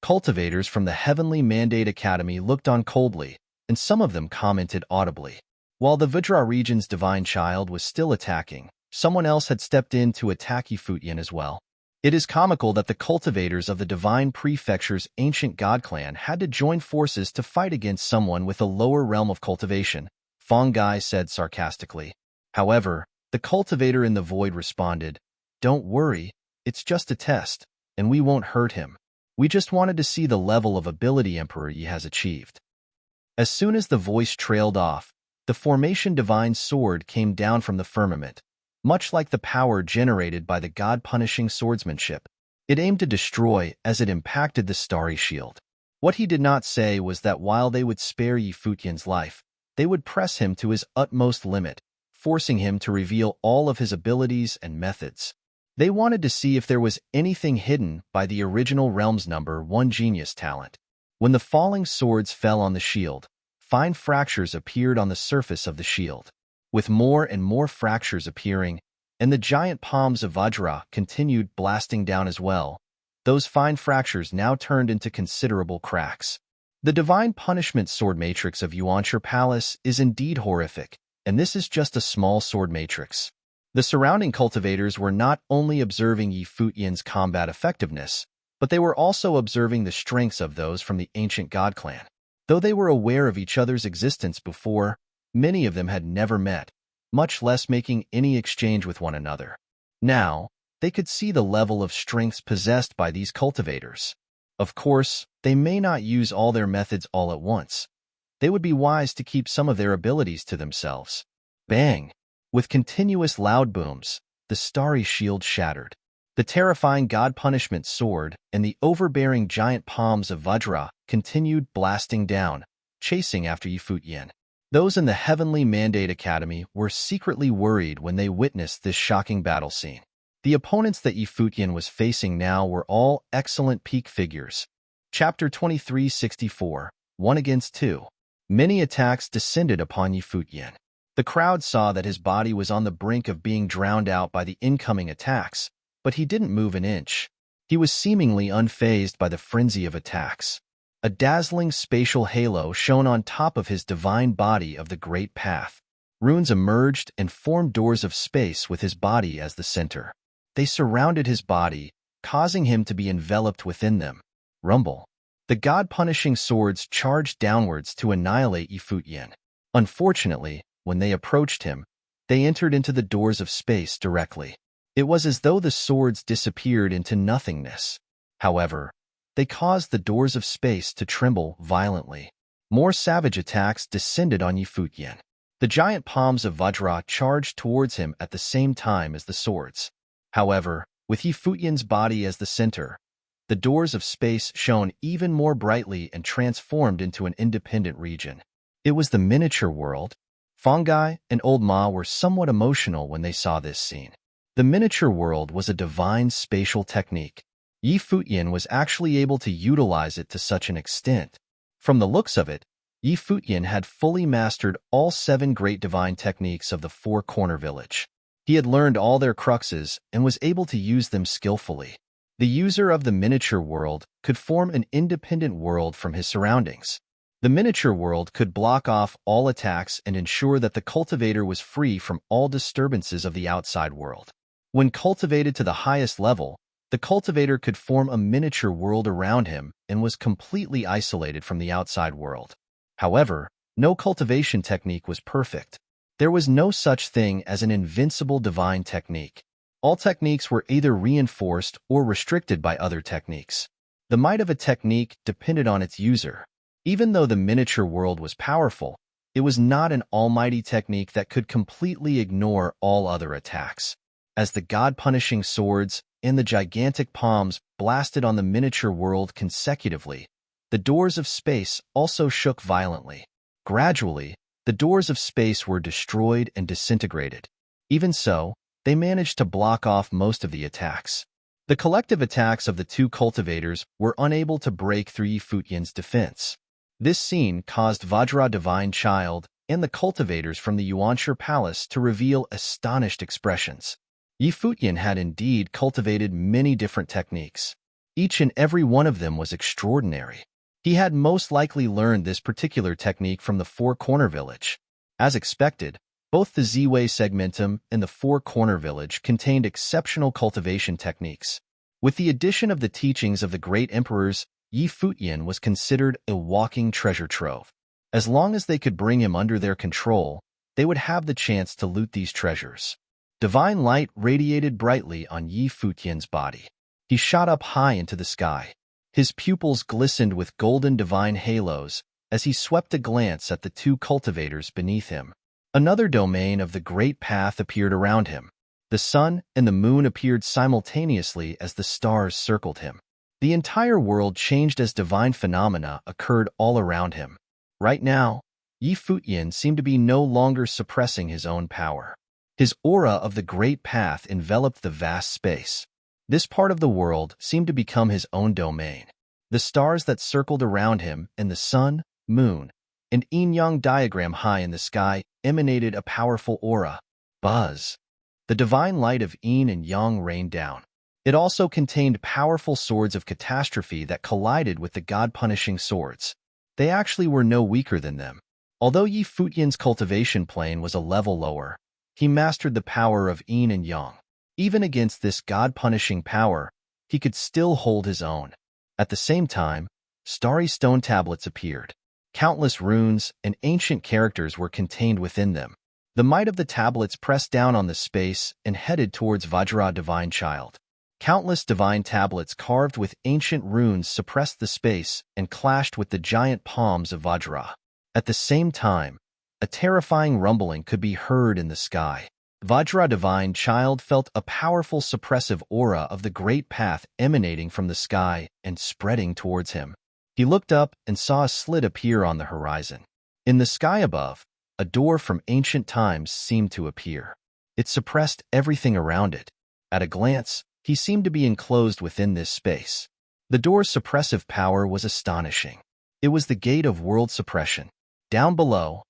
Cultivators from the Heavenly Mandate Academy looked on coldly, and some of them commented audibly. While the Vajra region's divine child was still attacking, someone else had stepped in to attack Futian as well. It is comical that the cultivators of the Divine Prefecture's ancient god clan had to join forces to fight against someone with a lower realm of cultivation, Fongai said sarcastically. However, the cultivator in the void responded, "Don't worry, it's just a test, and we won't hurt him. We just wanted to see the level of ability Emperor Yi has achieved." As soon as the voice trailed off, the formation divine sword came down from the firmament, much like the power generated by the god-punishing swordsmanship. It aimed to destroy as it impacted the starry shield. What he did not say was that while they would spare Futian's life, they would press him to his utmost limit, forcing him to reveal all of his abilities and methods. They wanted to see if there was anything hidden by the original realm's number 1 genius talent. When the falling swords fell on the shield, fine fractures appeared on the surface of the shield. With more and more fractures appearing, and the giant palms of Vajra continued blasting down as well, those fine fractures now turned into considerable cracks. The divine punishment sword matrix of Yuanshi Palace is indeed horrific, and this is just a small sword matrix. The surrounding cultivators were not only observing Futian's combat effectiveness, but they were also observing the strengths of those from the ancient god clan. Though they were aware of each other's existence before, many of them had never met, much less making any exchange with one another. Now, they could see the level of strengths possessed by these cultivators. Of course, they may not use all their methods all at once. They would be wise to keep some of their abilities to themselves. Bang! With continuous loud booms, the starry shield shattered. The terrifying god punishment sword and the overbearing giant palms of Vajra continued blasting down, chasing after Futian. Those in the Heavenly Mandate Academy were secretly worried when they witnessed this shocking battle scene. The opponents that Futian was facing now were all excellent peak figures. Chapter 2364, 1 against 2. Many attacks descended upon Futian. The crowd saw that his body was on the brink of being drowned out by the incoming attacks, but he didn't move an inch. He was seemingly unfazed by the frenzy of attacks. A dazzling spatial halo shone on top of his divine body of the Great Path. Runes emerged and formed doors of space with his body as the center. They surrounded his body, causing him to be enveloped within them. Rumble. The god-punishing swords charged downwards to annihilate Futian. Unfortunately, when they approached him, they entered into the doors of space directly. It was as though the swords disappeared into nothingness. However, they caused the doors of space to tremble violently. More savage attacks descended on Futian. The giant palms of Vajra charged towards him at the same time as the swords. However, with Futian's body as the center, the doors of space shone even more brightly and transformed into an independent region. It was the miniature world. Fongai and Old Ma were somewhat emotional when they saw this scene. The miniature world was a divine spatial technique. Futian was actually able to utilize it to such an extent. From the looks of it, Futian had fully mastered all 7 great divine techniques of the Four-Corner Village. He had learned all their cruxes and was able to use them skillfully. The user of the miniature world could form an independent world from his surroundings. The miniature world could block off all attacks and ensure that the cultivator was free from all disturbances of the outside world. When cultivated to the highest level, the cultivator could form a miniature world around him and was completely isolated from the outside world. However, no cultivation technique was perfect. There was no such thing as an invincible divine technique. All techniques were either reinforced or restricted by other techniques. The might of a technique depended on its user. Even though the miniature world was powerful, it was not an almighty technique that could completely ignore all other attacks. As the god-punishing swords and the gigantic palms blasted on the miniature world consecutively, the doors of space also shook violently. Gradually, the doors of space were destroyed and disintegrated. Even so, they managed to block off most of the attacks. The collective attacks of the 2 cultivators were unable to break through Futian's defense. This scene caused Vajra Divine Child and the cultivators from the Yuanshi Palace to reveal astonished expressions. Yi Futian had indeed cultivated many different techniques. Each and every one of them was extraordinary. He had most likely learned this particular technique from the Four Corner Village. As expected, both the Ziwei Segmentum and the Four Corner Village contained exceptional cultivation techniques. With the addition of the teachings of the great emperors, Yi Futian was considered a walking treasure trove. As long as they could bring him under their control, they would have the chance to loot these treasures. Divine light radiated brightly on Yi Futian's body. He shot up high into the sky. His pupils glistened with golden divine halos as he swept a glance at the two cultivators beneath him. Another domain of the great path appeared around him. The sun and the moon appeared simultaneously as the stars circled him. The entire world changed as divine phenomena occurred all around him. Right now, Yi Futian seemed to be no longer suppressing his own power. His aura of the great path enveloped the vast space. This part of the world seemed to become his own domain. The stars that circled around him and the sun, moon, and yin-yang diagram high in the sky emanated a powerful aura. Buzz. The divine light of yin and yang rained down. It also contained powerful swords of catastrophe that collided with the god-punishing swords. They actually were no weaker than them. Although Yi Futian's cultivation plane was a level lower, he mastered the power of yin and yang. Even against this god-punishing power, he could still hold his own. At the same time, starry stone tablets appeared. Countless runes and ancient characters were contained within them. The might of the tablets pressed down on the space and headed towards Vajra Divine Child. Countless divine tablets carved with ancient runes suppressed the space and clashed with the giant palms of Vajra. At the same time, a terrifying rumbling could be heard in the sky. Vajra Divine Child felt a powerful suppressive aura of the great path emanating from the sky and spreading towards him. He looked up and saw a slit appear on the horizon. In the sky above, a door from ancient times seemed to appear. It suppressed everything around it. At a glance, he seemed to be enclosed within this space. The door's suppressive power was astonishing. It was the gate of world suppression. Down below,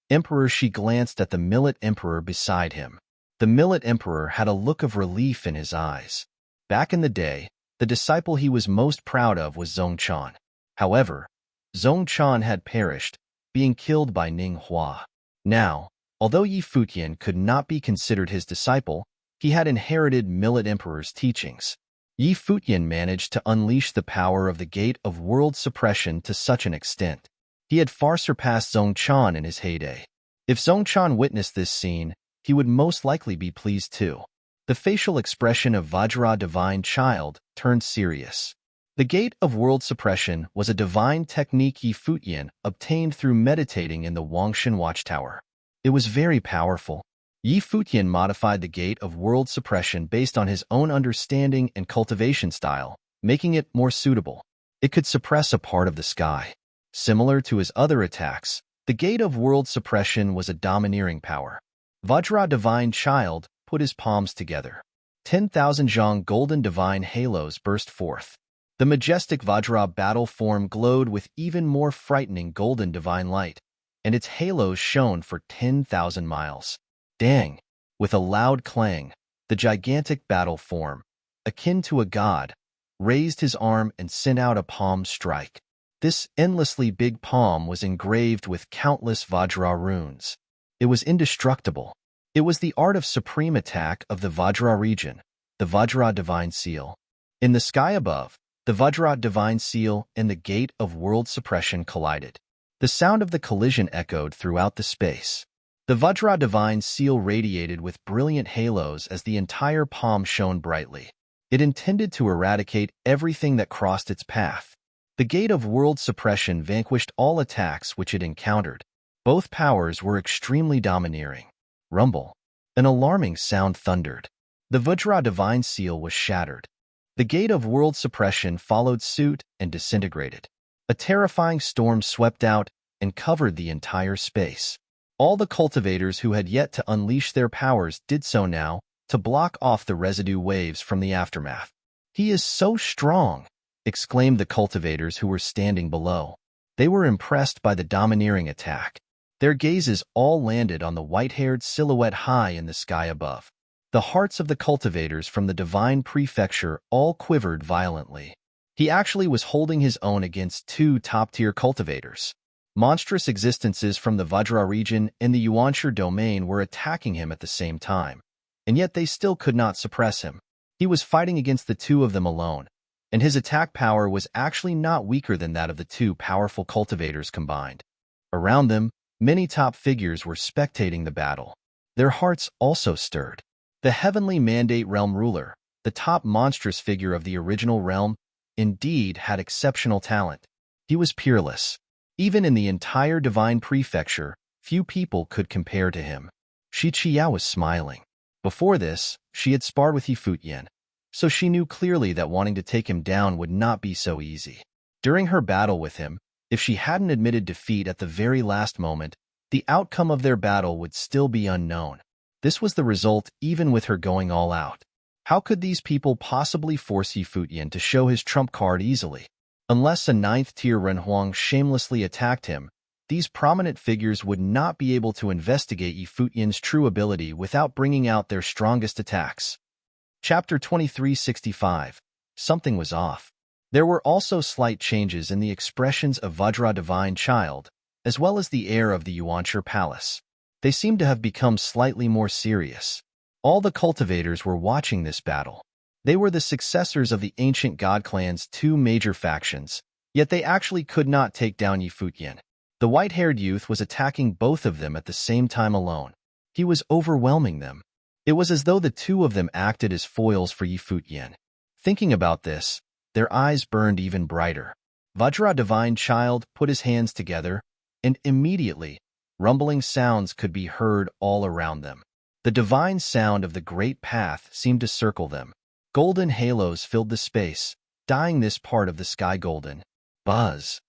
Emperor Shi glanced at the Millet Emperor beside him. The Millet Emperor had a look of relief in his eyes. Back in the day, the disciple he was most proud of was Zongchan. However, Zongchan had perished, being killed by Ning Hua. Now, although Yi Futian could not be considered his disciple, he had inherited Millet Emperor's teachings. Yi Futian managed to unleash the power of the Gate of World Suppression to such an extent. He had far surpassed Zongchan in his heyday. If Zongchan witnessed this scene, he would most likely be pleased too. The facial expression of Vajra Divine Child turned serious. The Gate of World Suppression was a divine technique Yi Futian obtained through meditating in the Wangshan Watchtower. It was very powerful. Yi Futian modified the Gate of World Suppression based on his own understanding and cultivation style, making it more suitable. It could suppress a part of the sky. Similar to his other attacks, the Gate of World Suppression was a domineering power. Vajra Divine Child put his palms together. 10,000 Zhang golden divine halos burst forth. The majestic Vajra battle form glowed with even more frightening golden divine light, and its halos shone for 10,000 miles. Dang! With a loud clang, the gigantic battle form, akin to a god, raised his arm and sent out a palm strike. This endlessly big palm was engraved with countless Vajra runes. It was indestructible. It was the art of supreme attack of the Vajra region, the Vajra Divine Seal. In the sky above, the Vajra Divine Seal and the Gate of World Suppression collided. The sound of the collision echoed throughout the space. The Vajra Divine Seal radiated with brilliant halos as the entire palm shone brightly. It intended to eradicate everything that crossed its path. The Gate of World Suppression vanquished all attacks which it encountered. Both powers were extremely domineering. Rumble. An alarming sound thundered. The Vajra Divine Seal was shattered. The Gate of World Suppression followed suit and disintegrated. A terrifying storm swept out and covered the entire space. All the cultivators who had yet to unleash their powers did so now to block off the residue waves from the aftermath. "He is so strong!" exclaimed the cultivators who were standing below. They were impressed by the domineering attack. Their gazes all landed on the white-haired silhouette high in the sky above. The hearts of the cultivators from the divine prefecture all quivered violently. He actually was holding his own against two top-tier cultivators. Monstrous existences from the Vajra region and the Yuanshi domain were attacking him at the same time, and yet they still could not suppress him. He was fighting against the two of them alone, and his attack power was actually not weaker than that of the two powerful cultivators combined. Around them, many top figures were spectating the battle. Their hearts also stirred. The heavenly mandate realm ruler, the top monstrous figure of the original realm, indeed had exceptional talent. He was peerless. Even in the entire divine prefecture, few people could compare to him. Shi Qiya was smiling. Before this, she had sparred with Futian, so she knew clearly that wanting to take him down would not be so easy. During her battle with him, if she hadn't admitted defeat at the very last moment, the outcome of their battle would still be unknown. This was the result even with her going all out. How could these people possibly force Futian to show his trump card easily? Unless a 9th-tier Renhuang shamelessly attacked him, these prominent figures would not be able to investigate Futian's true ability without bringing out their strongest attacks. Chapter 2365. Something was off. There were also slight changes in the expressions of Vajra Divine Child, as well as the air of the Yuanshi Palace. They seemed to have become slightly more serious. All the cultivators were watching this battle. They were the successors of the ancient god clan's two major factions, yet they actually could not take down Futian. The white-haired youth was attacking both of them at the same time alone. He was overwhelming them. It was as though the two of them acted as foils for Futian. Thinking about this, their eyes burned even brighter. Vajra Divine Child put his hands together, and immediately, rumbling sounds could be heard all around them. The divine sound of the great path seemed to circle them. Golden halos filled the space, dyeing this part of the sky golden. Buzz.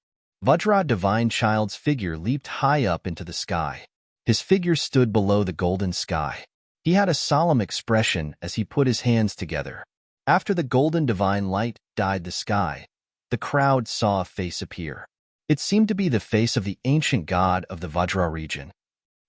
Vajra Divine Child's figure leaped high up into the sky. His figure stood below the golden sky. He had a solemn expression as he put his hands together. After the golden divine light dyed the sky, the crowd saw a face appear. It seemed to be the face of the ancient god of the Vajra region.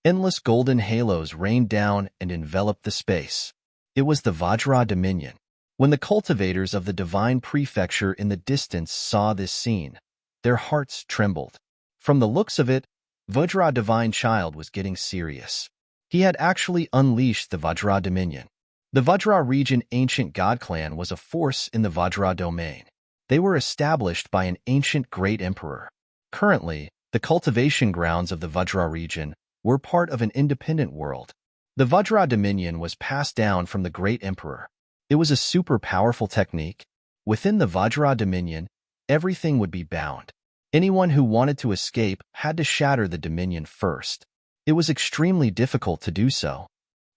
Endless golden halos rained down and enveloped the space. It was the Vajra Dominion. When the cultivators of the divine prefecture in the distance saw this scene, their hearts trembled. From the looks of it, Vajra Divine Child was getting serious. He had actually unleashed the Vajra Dominion. The Vajra region ancient god clan was a force in the Vajra domain. They were established by an ancient great emperor. Currently, the cultivation grounds of the Vajra region were part of an independent world. The Vajra Dominion was passed down from the great emperor. It was a super powerful technique. Within the Vajra Dominion, everything would be bound. Anyone who wanted to escape had to shatter the Dominion first. It was extremely difficult to do so.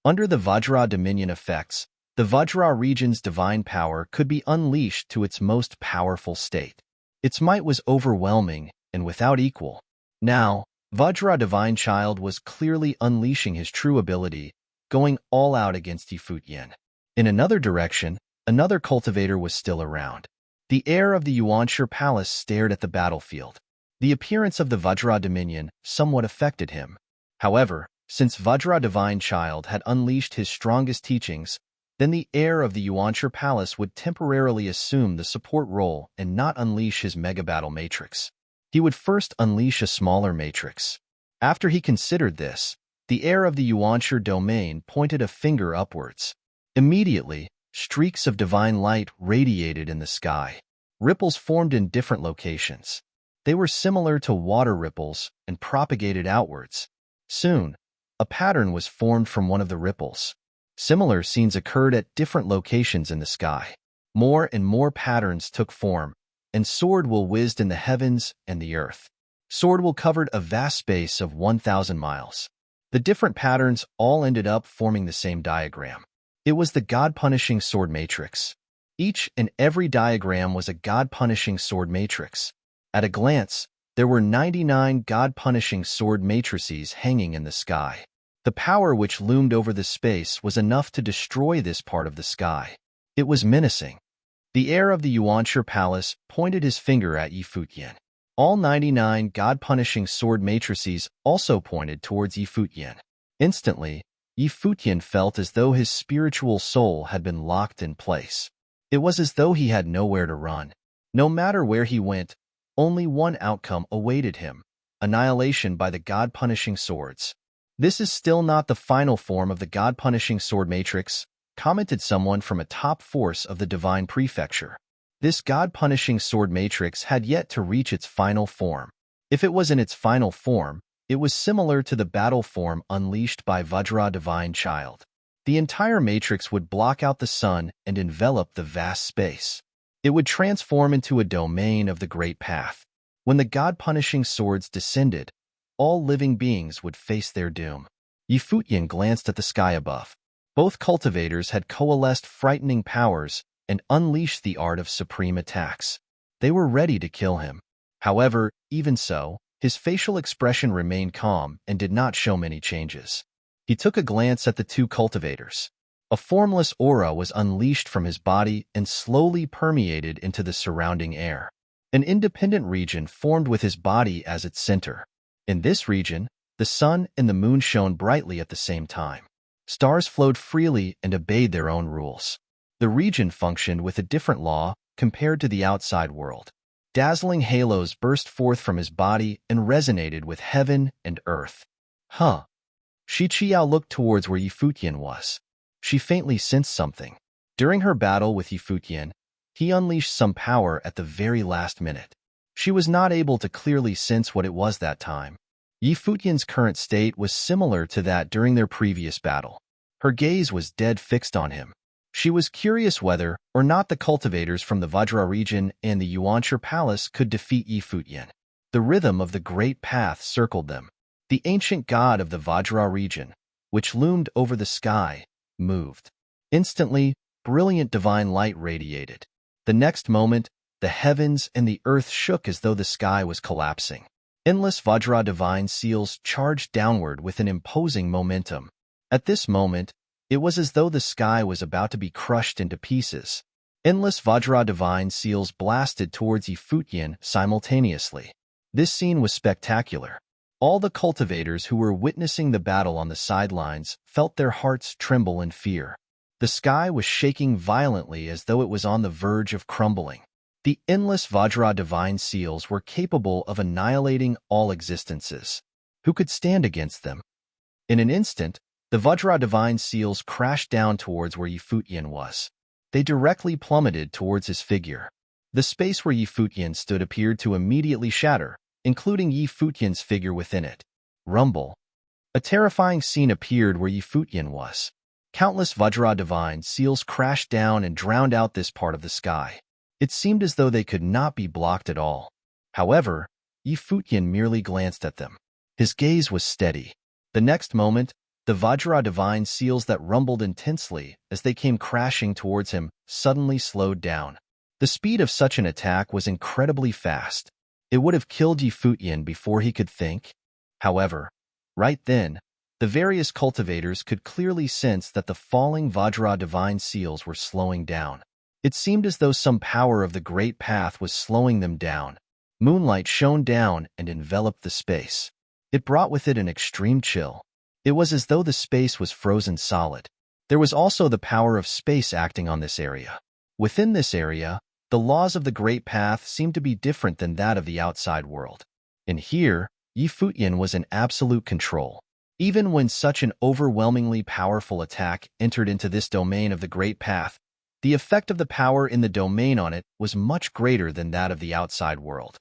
Under the Vajra Dominion effects, the Vajra region's divine power could be unleashed to its most powerful state. Its might was overwhelming and without equal. Now, Vajra Divine Child was clearly unleashing his true ability, going all out against Futian. In another direction, another cultivator was still around. The heir of the Yuanshi Palace stared at the battlefield. The appearance of the Vajra Dominion somewhat affected him. However, since Vajra Divine Child had unleashed his strongest teachings, then the heir of the Yuanshi Palace would temporarily assume the support role and not unleash his mega battle matrix. He would first unleash a smaller matrix. After he considered this, the heir of the Yuanshi domain pointed a finger upwards. Immediately, streaks of divine light radiated in the sky. Ripples formed in different locations. They were similar to water ripples and propagated outwards. Soon, a pattern was formed from one of the ripples. Similar scenes occurred at different locations in the sky. More and more patterns took form, and Swordwill whizzed in the heavens and the earth. Swordwill covered a vast space of 1,000 miles. The different patterns all ended up forming the same diagram. It was the God-punishing sword matrix. Each and every diagram was a God-punishing sword matrix. At a glance, there were 99 God-punishing sword matrices hanging in the sky. The power which loomed over the space was enough to destroy this part of the sky. It was menacing. The heir of the Yuanshi Palace pointed his finger at Futian. All 99 God-punishing sword matrices also pointed towards Futian. Instantly, Futian felt as though his spiritual soul had been locked in place. It was as though he had nowhere to run. No matter where he went, only one outcome awaited him: annihilation by the God-punishing swords. "This is still not the final form of the God-punishing sword matrix," commented someone from a top force of the Divine Prefecture. This God-punishing sword matrix had yet to reach its final form. If it was in its final form, it was similar to the battle form unleashed by Vajra Divine Child. The entire matrix would block out the sun and envelop the vast space. It would transform into a domain of the Great Path. When the God-punishing swords descended, all living beings would face their doom. Futian glanced at the sky above. Both cultivators had coalesced frightening powers and unleashed the art of supreme attacks. They were ready to kill him. However, even so, his facial expression remained calm and did not show many changes. He took a glance at the two cultivators. A formless aura was unleashed from his body and slowly permeated into the surrounding air. An independent region formed with his body as its center. In this region, the sun and the moon shone brightly at the same time. Stars flowed freely and obeyed their own rules. The region functioned with a different law compared to the outside world. Dazzling halos burst forth from his body and resonated with heaven and earth. Shi Qiao looked towards where Futian was. She faintly sensed something. During her battle with Futian, he unleashed some power at the very last minute. She was not able to clearly sense what it was that time. Futian's current state was similar to that during their previous battle. Her gaze was dead fixed on him. She was curious whether or not the cultivators from the Vajra region and the Yuanshi Palace could defeat Futian. The rhythm of the Great Path circled them. The ancient god of the Vajra region, which loomed over the sky, moved. Instantly, brilliant divine light radiated. The next moment, the heavens and the earth shook as though the sky was collapsing. Endless Vajra divine seals charged downward with an imposing momentum. At this moment, it was as though the sky was about to be crushed into pieces. Endless Vajra divine seals blasted towards Futian simultaneously. This scene was spectacular. All the cultivators who were witnessing the battle on the sidelines felt their hearts tremble in fear. The sky was shaking violently as though it was on the verge of crumbling. The endless Vajra divine seals were capable of annihilating all existences. Who could stand against them? In an instant, the Vajra divine seals crashed down towards where Futian was. They directly plummeted towards his figure. The space where Futian stood appeared to immediately shatter, including Futian's figure within it. Rumble. A terrifying scene appeared where Futian was. Countless Vajra divine seals crashed down and drowned out this part of the sky. It seemed as though they could not be blocked at all. However, Futian merely glanced at them. His gaze was steady. The next moment, the Vajra divine seals that rumbled intensely as they came crashing towards him suddenly slowed down. The speed of such an attack was incredibly fast. It would have killed Futian before he could think. However, right then, the various cultivators could clearly sense that the falling Vajra divine seals were slowing down. It seemed as though some power of the Great Path was slowing them down. Moonlight shone down and enveloped the space. It brought with it an extreme chill. It was as though the space was frozen solid. There was also the power of space acting on this area. Within this area, the laws of the Great Path seemed to be different than that of the outside world. And here, Futian was in absolute control. Even when such an overwhelmingly powerful attack entered into this domain of the Great Path, the effect of the power in the domain on it was much greater than that of the outside world.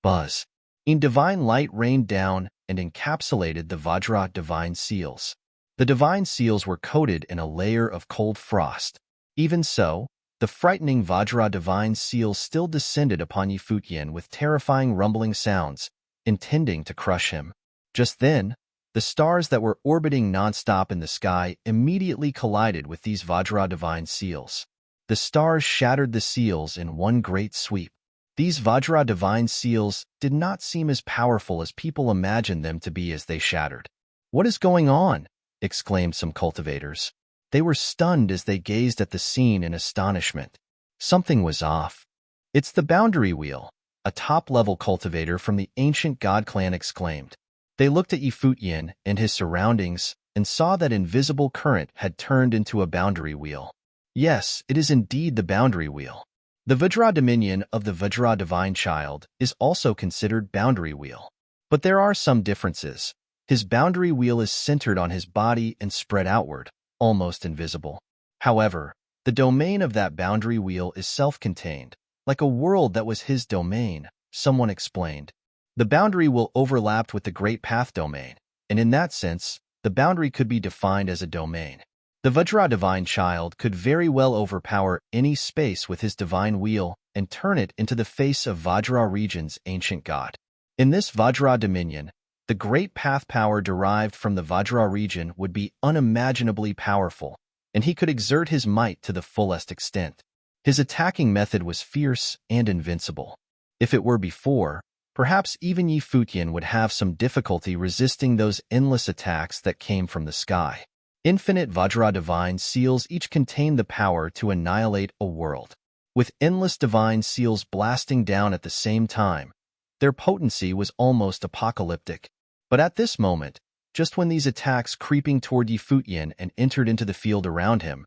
Buzz. In divine light rained down and encapsulated the Vajra divine seals. The divine seals were coated in a layer of cold frost. Even so, the frightening Vajra divine seals still descended upon Futian with terrifying rumbling sounds, intending to crush him. Just then, the stars that were orbiting non-stop in the sky immediately collided with these Vajra divine seals. The stars shattered the seals in one great sweep. These Vajra divine seals did not seem as powerful as people imagined them to be as they shattered. "What is going on?" exclaimed some cultivators. They were stunned as they gazed at the scene in astonishment. Something was off. "It's the boundary wheel," a top-level cultivator from the ancient god clan exclaimed. They looked at Futian and his surroundings and saw that invisible current had turned into a boundary wheel. Yes, it is indeed the boundary wheel. The Vajra dominion of the Vajra divine child is also considered boundary wheel. But there are some differences. His boundary wheel is centered on his body and spread outward, almost invisible. However, the domain of that boundary wheel is self-contained, like a world that was his domain, someone explained. The boundary wheel overlapped with the Great Path domain, and in that sense, the boundary could be defined as a domain. The Vajra divine child could very well overpower any space with his divine wheel and turn it into the face of Vajra region's ancient god. In this Vajra dominion, the Great Path power derived from the Vajra region would be unimaginably powerful, and he could exert his might to the fullest extent. His attacking method was fierce and invincible. If it were before, perhaps even Futian would have some difficulty resisting those endless attacks that came from the sky. Infinite Vajra divine seals each contain the power to annihilate a world. With endless divine seals blasting down at the same time, their potency was almost apocalyptic. But at this moment, just when these attacks creeping toward Futian and entered into the field around him,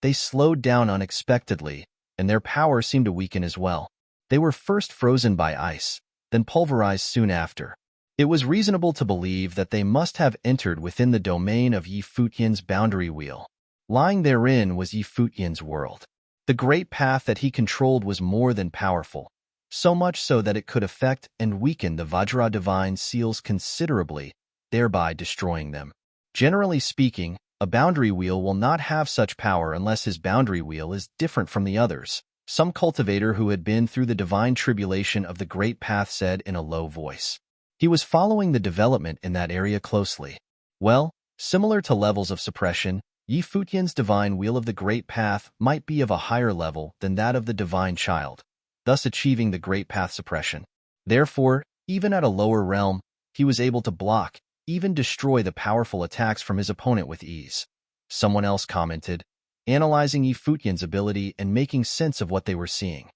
they slowed down unexpectedly, and their power seemed to weaken as well. They were first frozen by ice, then pulverized soon after. It was reasonable to believe that they must have entered within the domain of Futian's boundary wheel. Lying therein was Futian's world. The Great Path that he controlled was more than powerful, so much so that it could affect and weaken the Vajra divine seals considerably, thereby destroying them. Generally speaking, a boundary wheel will not have such power unless his boundary wheel is different from the others, some cultivator who had been through the divine tribulation of the Great Path said in a low voice. He was following the development in that area closely. Well, similar to levels of suppression, Futian's divine wheel of the Great Path might be of a higher level than that of the divine child, thus achieving the Great Path suppression. Therefore, even at a lower realm, he was able to block, even destroy the powerful attacks from his opponent with ease. Someone else commented, analyzing Futian's ability and making sense of what they were seeing.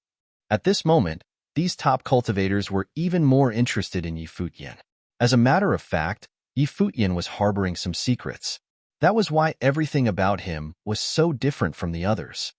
At this moment, these top cultivators were even more interested in Futian. As a matter of fact, Futian was harboring some secrets. That was why everything about him was so different from the others.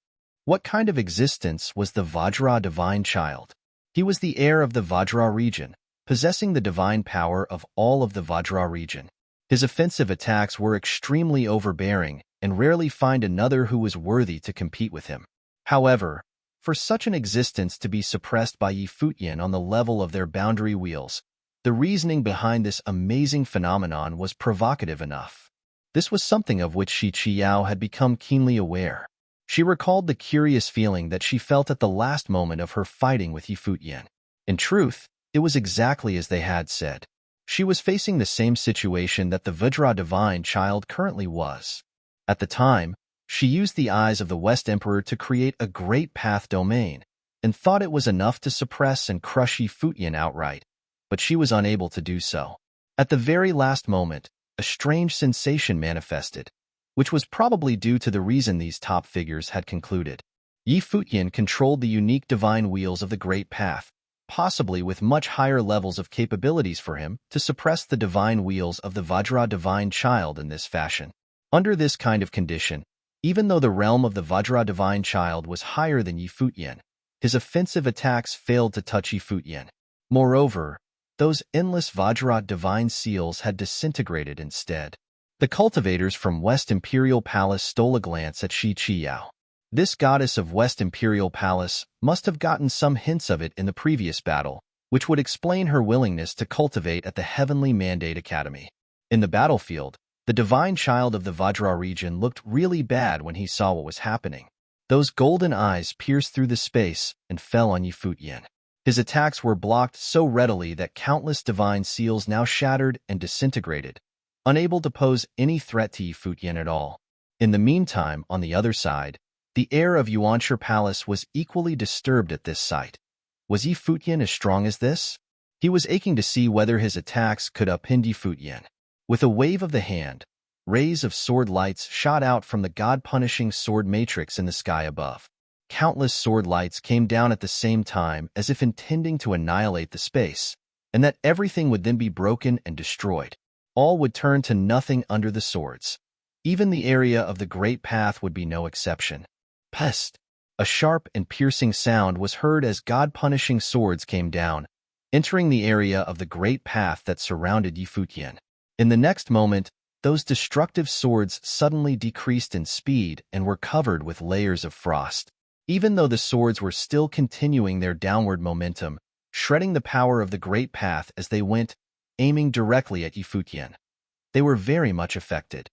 What kind of existence was the Vajra divine child? He was the heir of the Vajra region, possessing the divine power of all of the Vajra region. His offensive attacks were extremely overbearing and rarely find another who was worthy to compete with him. However, for such an existence to be suppressed by Futian on the level of their boundary wheels, the reasoning behind this amazing phenomenon was provocative enough. This was something of which Shi Qiao had become keenly aware. She recalled the curious feeling that she felt at the last moment of her fighting with Futian. In truth, it was exactly as they had said. She was facing the same situation that the Vajra divine child currently was. At the time, she used the eyes of the West Emperor to create a Great Path domain, and thought it was enough to suppress and crush Futian outright, but she was unable to do so. At the very last moment, a strange sensation manifested, which was probably due to the reason these top figures had concluded. Futian controlled the unique divine wheels of the Great Path, possibly with much higher levels of capabilities for him to suppress the divine wheels of the Vajra divine child in this fashion. Under this kind of condition, even though the realm of the Vajra divine child was higher than Futian, his offensive attacks failed to touch Futian. Moreover, those endless Vajra divine seals had disintegrated instead. The cultivators from West Imperial Palace stole a glance at Shi Qiao. This goddess of West Imperial Palace must have gotten some hints of it in the previous battle, which would explain her willingness to cultivate at the Heavenly Mandate Academy. In the battlefield, the divine child of the Vajra region looked really bad when he saw what was happening. Those golden eyes pierced through the space and fell on Futian. His attacks were blocked so readily that countless divine seals now shattered and disintegrated, unable to pose any threat to Futian at all. In the meantime, on the other side, the heir of Yuanshi Palace was equally disturbed at this sight. Was Futian as strong as this? He was aching to see whether his attacks could upend Futian. With a wave of the hand, rays of sword lights shot out from the god-punishing sword matrix in the sky above. countless sword lights came down at the same time as if intending to annihilate the space, and that everything would then be broken and destroyed. All would turn to nothing under the swords. Even the area of the Great Path would be no exception. Pest! A sharp and piercing sound was heard as God-punishing swords came down, entering the area of the Great Path that surrounded Futian. In the next moment, those destructive swords suddenly decreased in speed and were covered with layers of frost. Even though the swords were still continuing their downward momentum, shredding the power of the Great Path as they went, aiming directly at Futian. They were very much affected.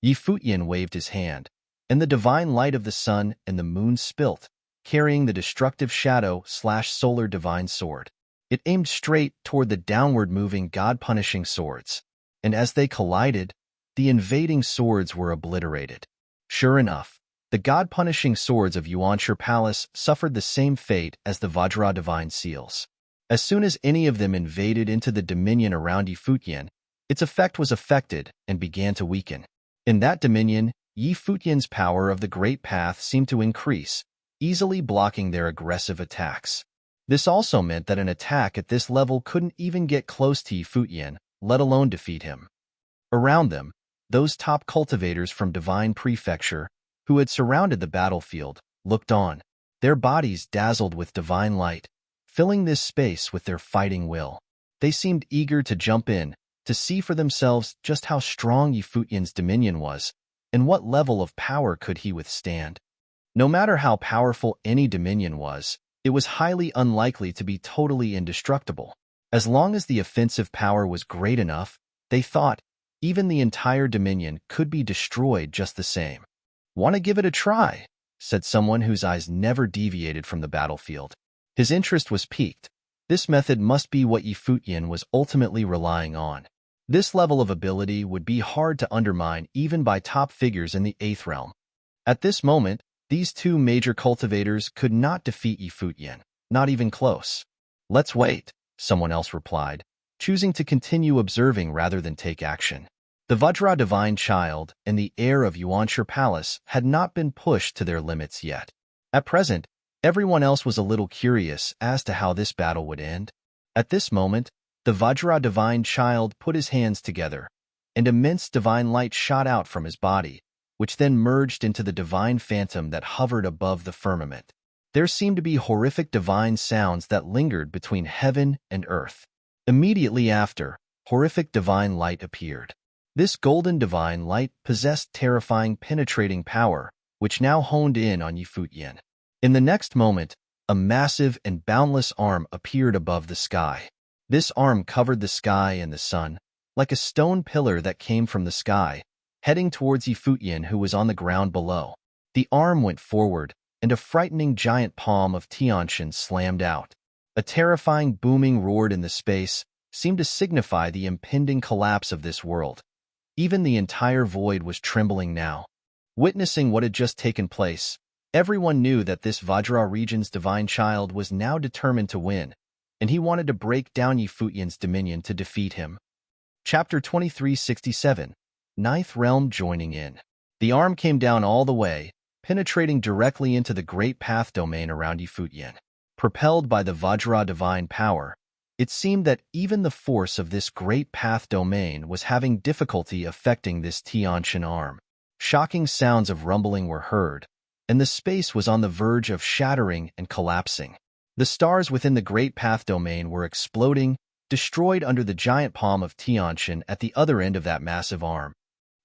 Futian waved his hand, and the divine light of the sun and the moon spilt, carrying the destructive shadow/solar divine sword. It aimed straight toward the downward-moving God-punishing swords, and as they collided, the invading swords were obliterated. Sure enough, the God-punishing swords of Yuanshi Palace suffered the same fate as the Vajra divine seals. As soon as any of them invaded into the dominion around Futian, its effect was affected and began to weaken. In that dominion, Futian's power of the Great Path seemed to increase, easily blocking their aggressive attacks. This also meant that an attack at this level couldn't even get close to Futian, let alone defeat him. Around them, those top cultivators from Divine Prefecture, who had surrounded the battlefield, looked on, their bodies dazzled with divine light, filling this space with their fighting will. They seemed eager to jump in, to see for themselves just how strong Futian's dominion was, and what level of power could he withstand. No matter how powerful any dominion was, it was highly unlikely to be totally indestructible. As long as the offensive power was great enough, they thought, even the entire dominion could be destroyed just the same. "Want to give it a try?" said someone whose eyes never deviated from the battlefield. His interest was piqued. This method must be what Futian was ultimately relying on. This level of ability would be hard to undermine even by top figures in the 8th realm. At this moment, these two major cultivators could not defeat Futian, not even close. "Let's wait," someone else replied, choosing to continue observing rather than take action. The Vajra divine child and the heir of Yuanshi Palace had not been pushed to their limits yet. At present, everyone else was a little curious as to how this battle would end. At this moment, the Vajra divine child put his hands together, and immense divine light shot out from his body, which then merged into the divine phantom that hovered above the firmament. There seemed to be horrific divine sounds that lingered between heaven and earth. Immediately after, horrific divine light appeared. This golden divine light possessed terrifying penetrating power, which now honed in on Futian. In the next moment, a massive and boundless arm appeared above the sky. This arm covered the sky and the sun, like a stone pillar that came from the sky, heading towards Futian who was on the ground below. The arm went forward, and a frightening giant palm of Tiantian slammed out. A terrifying booming roared in the space, seemed to signify the impending collapse of this world. Even the entire void was trembling now. Witnessing what had just taken place, everyone knew that this Vajra region's divine child was now determined to win, and he wanted to break down Futian's dominion to defeat him. Chapter 2367, 9th Realm joining in. The arm came down all the way, penetrating directly into the Great Path domain around Futian. Propelled by the Vajra divine power, it seemed that even the force of this Great Path domain was having difficulty affecting this Tiantian arm. Shocking sounds of rumbling were heard, and the space was on the verge of shattering and collapsing. The stars within the Great Path domain were exploding, destroyed under the giant palm of Tiantian at the other end of that massive arm.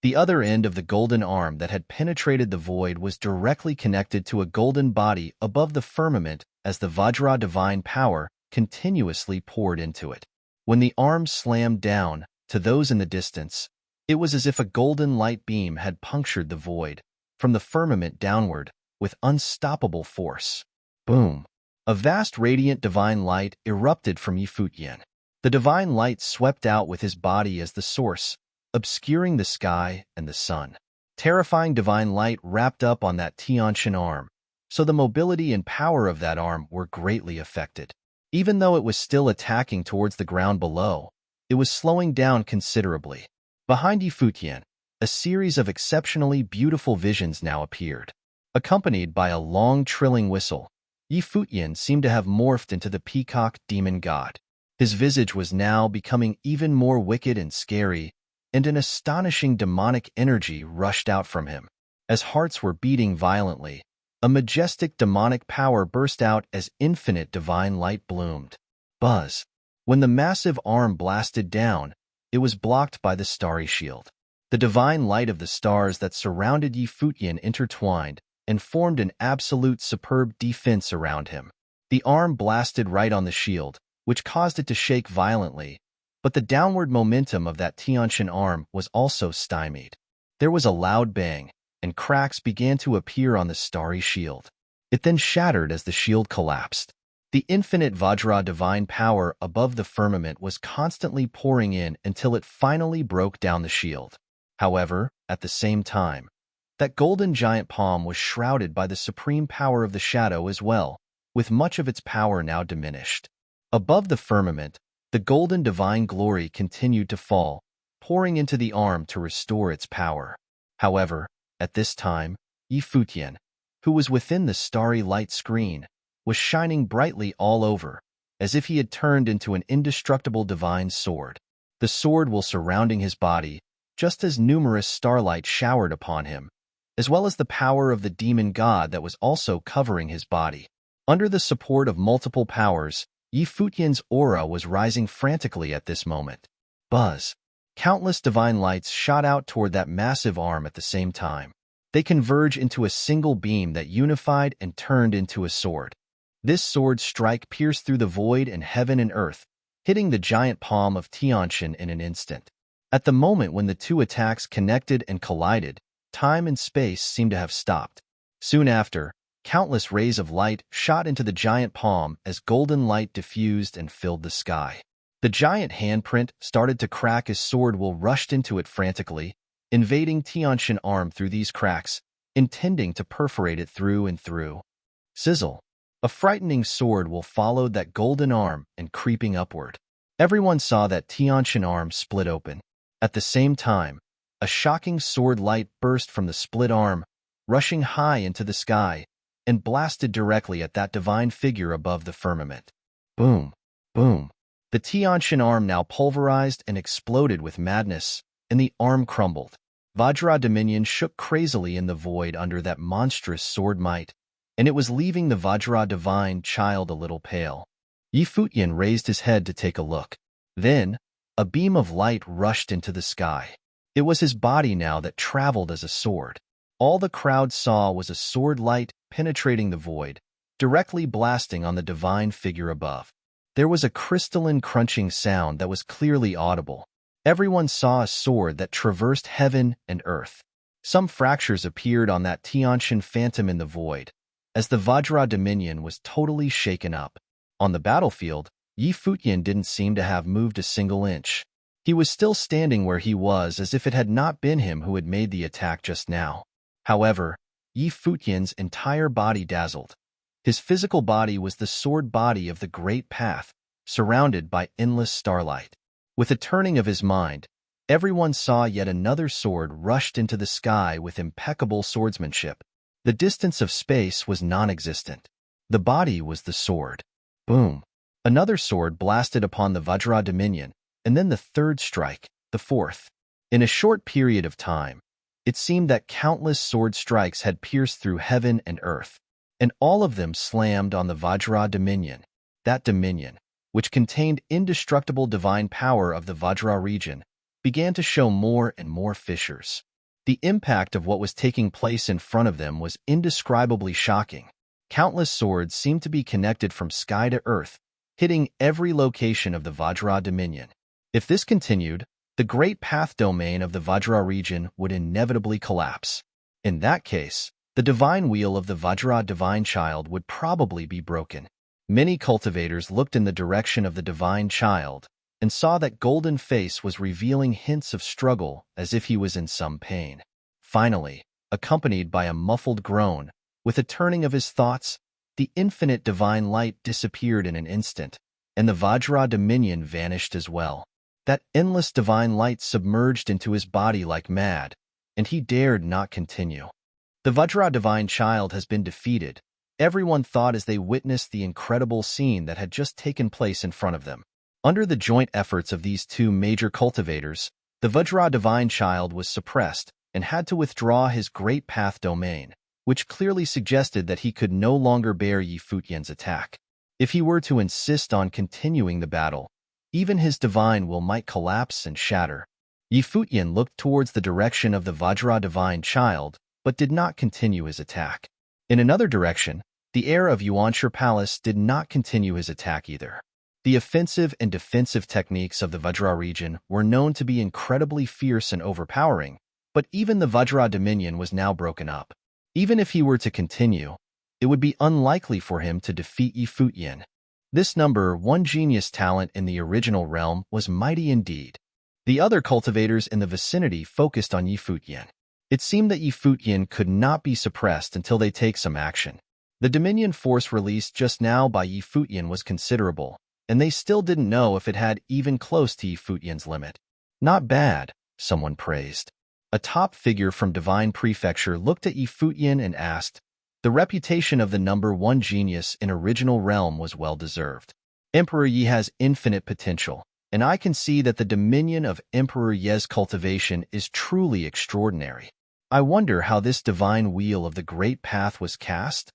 The other end of the golden arm that had penetrated the void was directly connected to a golden body above the firmament as the Vajra divine power continuously poured into it. When the arm slammed down, to those in the distance, it was as if a golden light beam had punctured the void, from the firmament downward, with unstoppable force. Boom! A vast radiant divine light erupted from Futian. The divine light swept out with his body as the source, obscuring the sky and the sun. Terrifying divine light wrapped up on that Tiantian arm, so the mobility and power of that arm were greatly affected. Even though it was still attacking towards the ground below, it was slowing down considerably. Behind Futian, a series of exceptionally beautiful visions now appeared. Accompanied by a long trilling whistle, Futian seemed to have morphed into the peacock demon god. His visage was now becoming even more wicked and scary, and an astonishing demonic energy rushed out from him. As hearts were beating violently, a majestic demonic power burst out as infinite divine light bloomed. Buzz. When the massive arm blasted down, it was blocked by the starry shield. The divine light of the stars that surrounded Futian intertwined and formed an absolute superb defense around him. The arm blasted right on the shield, which caused it to shake violently, but the downward momentum of that Tiantian arm was also stymied. There was a loud bang, and cracks began to appear on the starry shield. It then shattered as the shield collapsed. The infinite Vajra divine power above the firmament was constantly pouring in until it finally broke down the shield. However, at the same time, that golden giant palm was shrouded by the supreme power of the shadow as well, with much of its power now diminished. Above the firmament, the golden divine glory continued to fall, pouring into the arm to restore its power. However, at this time, Futian, who was within the starry light screen, was shining brightly all over, as if he had turned into an indestructible divine sword. The sword was surrounding his body, just as numerous starlight showered upon him, as well as the power of the demon god that was also covering his body. Under the support of multiple powers, Futian's aura was rising frantically at this moment. Buzz. Countless divine lights shot out toward that massive arm at the same time. They converged into a single beam that unified and turned into a sword. This sword strike pierced through the void and heaven and earth, hitting the giant palm of Tiantian in an instant. At the moment when the two attacks connected and collided, time and space seemed to have stopped. Soon after, countless rays of light shot into the giant palm as golden light diffused and filled the sky. The giant handprint started to crack as sword will rushed into it frantically, invading Tiantian arm through these cracks, intending to perforate it through and through. Sizzle. A frightening sword will followed that golden arm and creeping upward. Everyone saw that Tiantian arm split open. At the same time, a shocking sword light burst from the split arm, rushing high into the sky, and blasted directly at that divine figure above the firmament. Boom, boom. The Tiantian arm now pulverized and exploded with madness, and the arm crumbled. Vajra Dominion shook crazily in the void under that monstrous sword might, and it was leaving the Vajra divine child a little pale. Futian raised his head to take a look. Then, a beam of light rushed into the sky. It was his body now that traveled as a sword. All the crowd saw was a sword light penetrating the void, directly blasting on the divine figure above. There was a crystalline crunching sound that was clearly audible. Everyone saw a sword that traversed heaven and earth. Some fractures appeared on that Tiantian phantom in the void, as the Vajra Dominion was totally shaken up. On the battlefield, Futian didn't seem to have moved a single inch. He was still standing where he was as if it had not been him who had made the attack just now. However, Futian's entire body dazzled. His physical body was the sword body of the great path, surrounded by endless starlight. With a turning of his mind, everyone saw yet another sword rushed into the sky with impeccable swordsmanship. The distance of space was non-existent. The body was the sword. Boom. Another sword blasted upon the Vajra Dominion, and then the third strike, the fourth. In a short period of time, it seemed that countless sword strikes had pierced through heaven and earth, and all of them slammed on the Vajra Dominion. That dominion, which contained indestructible divine power of the Vajra region, began to show more and more fissures. The impact of what was taking place in front of them was indescribably shocking. Countless swords seemed to be connected from sky to earth, hitting every location of the Vajra Dominion. If this continued, the great path domain of the Vajra region would inevitably collapse. In that case, the divine wheel of the Vajra divine child would probably be broken. Many cultivators looked in the direction of the divine child and saw that golden face was revealing hints of struggle as if he was in some pain. Finally, accompanied by a muffled groan, with a turning of his thoughts, the infinite divine light disappeared in an instant, and the Vajra Dominion vanished as well. That endless divine light submerged into his body like mad, and he dared not continue. The Vajra divine child has been defeated, everyone thought as they witnessed the incredible scene that had just taken place in front of them. Under the joint efforts of these two major cultivators, the Vajra divine child was suppressed and had to withdraw his great path domain, which clearly suggested that he could no longer bear Yi Futian's attack. If he were to insist on continuing the battle, even his divine will might collapse and shatter. Yi Futian looked towards the direction of the Vajra divine child, but did not continue his attack. In another direction, the heir of Yuanshi Palace did not continue his attack either. The offensive and defensive techniques of the Vajra region were known to be incredibly fierce and overpowering, but even the Vajra dominion was now broken up. Even if he were to continue, it would be unlikely for him to defeat Yi Futian. This number one genius talent in the original realm was mighty indeed. The other cultivators in the vicinity focused on Yi Futian. It seemed that Yi Futian could not be suppressed until they take some action. The Dominion force released just now by Yi Futian was considerable, and they still didn't know if it had even close to Yi Futian's limit. Not bad, someone praised. A top figure from Divine Prefecture looked at Yi Futian and asked, the reputation of the number one genius in original realm was well-deserved. Emperor Yi has infinite potential, and I can see that the dominion of Emperor Ye's cultivation is truly extraordinary. I wonder how this divine wheel of the great path was cast?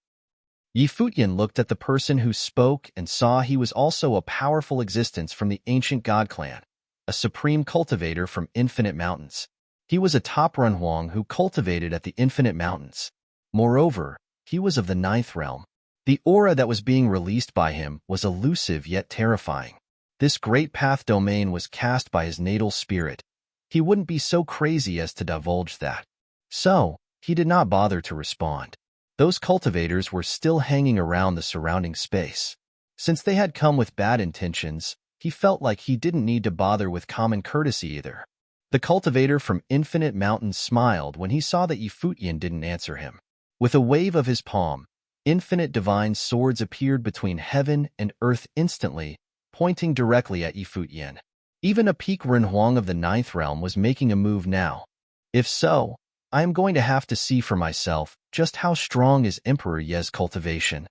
Yi Futian looked at the person who spoke and saw he was also a powerful existence from the ancient god clan, a supreme cultivator from Infinite Mountains. He was a top Renhuang who cultivated at the Infinite Mountains. Moreover, he was of the ninth realm. The aura that was being released by him was elusive yet terrifying. This great path domain was cast by his natal spirit. He wouldn't be so crazy as to divulge that. So, he did not bother to respond. Those cultivators were still hanging around the surrounding space. Since they had come with bad intentions, he felt like he didn't need to bother with common courtesy either. The cultivator from Infinite Mountains smiled when he saw that Yi Futian didn't answer him. With a wave of his palm, infinite divine swords appeared between heaven and earth instantly, pointing directly at Yi Futian. Even a peak Renhuang of the ninth realm was making a move now. If so, I am going to have to see for myself just how strong is Emperor Ye's cultivation.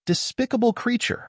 Despicable creature!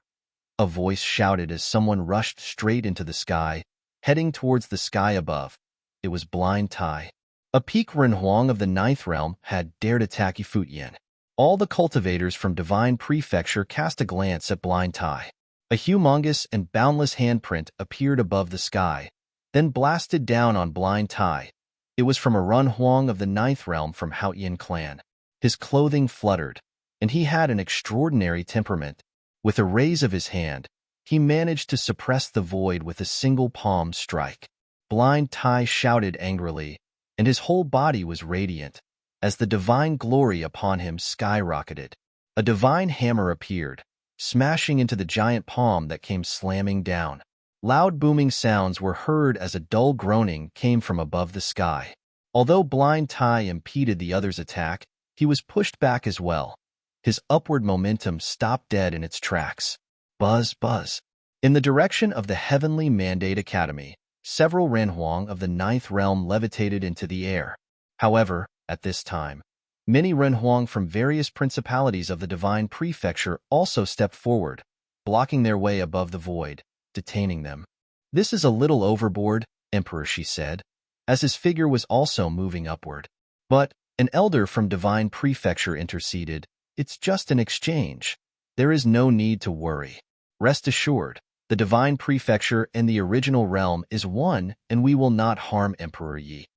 A voice shouted as someone rushed straight into the sky, heading towards the sky above. It was Blind Tai. A peak Renhuang of the ninth realm had dared attack Yi Futian. All the cultivators from Divine Prefecture cast a glance at Blind Tai. A humongous and boundless handprint appeared above the sky, then blasted down on Blind Tai. It was from a Renhuang of the ninth realm from Haoyan clan. His clothing fluttered, and he had an extraordinary temperament. With a raise of his hand, he managed to suppress the void with a single palm strike. Blind Tai shouted angrily, and his whole body was radiant, as the divine glory upon him skyrocketed. A divine hammer appeared, smashing into the giant palm that came slamming down. Loud booming sounds were heard as a dull groaning came from above the sky. Although Blind Tai impeded the other's attack, he was pushed back as well. His upward momentum stopped dead in its tracks. Buzz, buzz. In the direction of the Heavenly Mandate Academy, several Renhuang of the ninth realm levitated into the air. However, at this time, many Renhuang from various principalities of the Divine Prefecture also stepped forward, blocking their way above the void, detaining them. This is a little overboard, Emperor, she said, as his figure was also moving upward. But an elder from Divine Prefecture interceded. It's just an exchange. There is no need to worry. Rest assured, the Divine Prefecture and the original realm is one, and we will not harm Emperor Yi.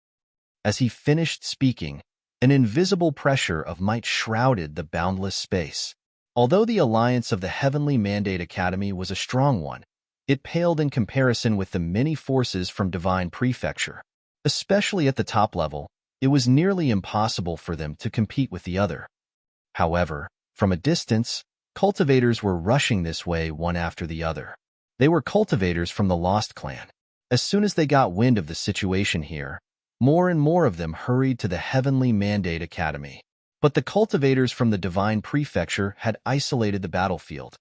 As he finished speaking, an invisible pressure of might shrouded the boundless space. Although the alliance of the Heavenly Mandate Academy was a strong one, it paled in comparison with the many forces from Divine Prefecture. Especially at the top level, it was nearly impossible for them to compete with the other. However, from a distance, cultivators were rushing this way one after the other. They were cultivators from the Lost Clan. As soon as they got wind of the situation here, more and more of them hurried to the Heavenly Mandate Academy. But the cultivators from the Divine Prefecture had isolated the battlefield.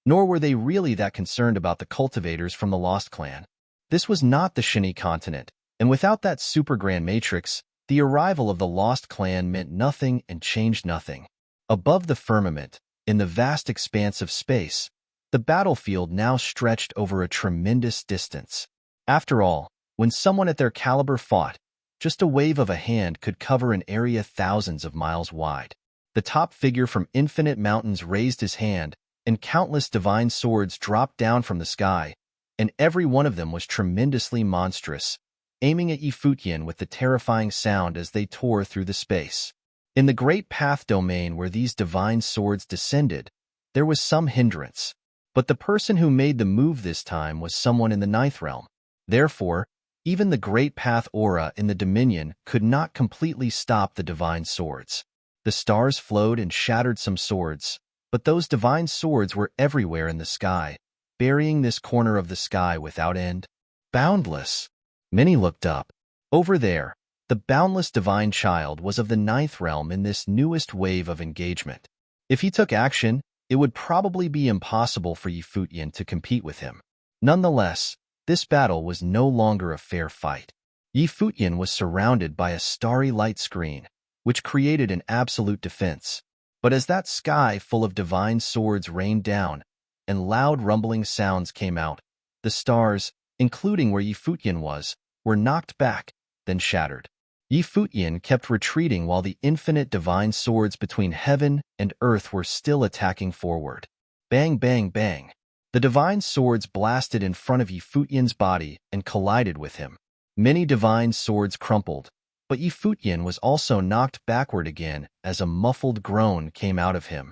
Nor were they really that concerned about the cultivators from the Lost Clan. This was not the Shini continent, and without that super grand matrix, The arrival of the lost clan meant nothing and changed nothing. Above the firmament, in the vast expanse of space, the battlefield now stretched over a tremendous distance. After all, when someone at their caliber fought, just a wave of a hand could cover an area thousands of miles wide. The top figure from infinite mountains raised his hand, and countless divine swords dropped down from the sky, and every one of them was tremendously monstrous, aiming at Futian with the terrifying sound as they tore through the space. In the great path domain where these divine swords descended, there was some hindrance, but the person who made the move this time was someone in the ninth realm. Therefore, even the great path aura in the Dominion could not completely stop the divine swords. The stars flowed and shattered some swords, but those divine swords were everywhere in the sky, burying this corner of the sky without end. Boundless. Many looked up. Over there, the boundless divine child was of the ninth realm in this newest wave of engagement. If he took action, it would probably be impossible for Futian to compete with him. Nonetheless, this battle was no longer a fair fight. Futian was surrounded by a starry light screen, which created an absolute defense. But as that sky full of divine swords rained down, and loud rumbling sounds came out, the stars, including where Futian was, were knocked back, then shattered. Futian kept retreating while the infinite divine swords between heaven and earth were still attacking forward. Bang, bang, bang. The divine swords blasted in front of Futian's body and collided with him. Many divine swords crumpled, but Futian was also knocked backward again as a muffled groan came out of him.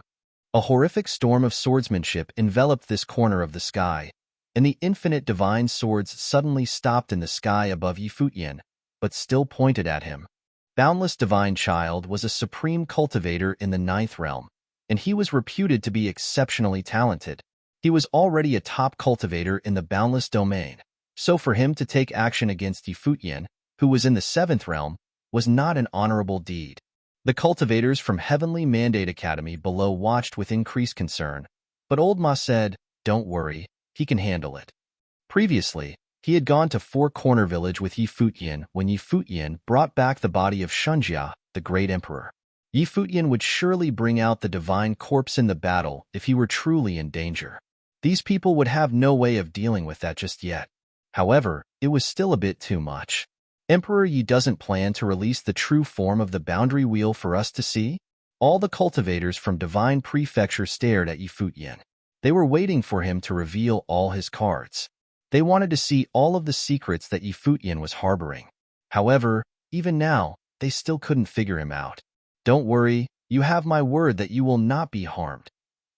A horrific storm of swordsmanship enveloped this corner of the sky, and the infinite divine swords suddenly stopped in the sky above Futian, but still pointed at him. Boundless Divine Child was a supreme cultivator in the ninth realm, and he was reputed to be exceptionally talented. He was already a top cultivator in the boundless domain, so for him to take action against Futian, who was in the seventh realm, was not an honorable deed. The cultivators from Heavenly Mandate Academy below watched with increased concern, but Old Ma said, "Don't worry, he can handle it." Previously, he had gone to Four Corner Village with Futian when Futian brought back the body of Shunjia, the great emperor. Futian would surely bring out the divine corpse in the battle if he were truly in danger. These people would have no way of dealing with that just yet. However, it was still a bit too much. Emperor Yi doesn't plan to release the true form of the boundary wheel for us to see? All the cultivators from Divine Prefecture stared at Futian. They were waiting for him to reveal all his cards. They wanted to see all of the secrets that Futian was harboring. However, even now, they still couldn't figure him out. "Don't worry, you have my word that you will not be harmed.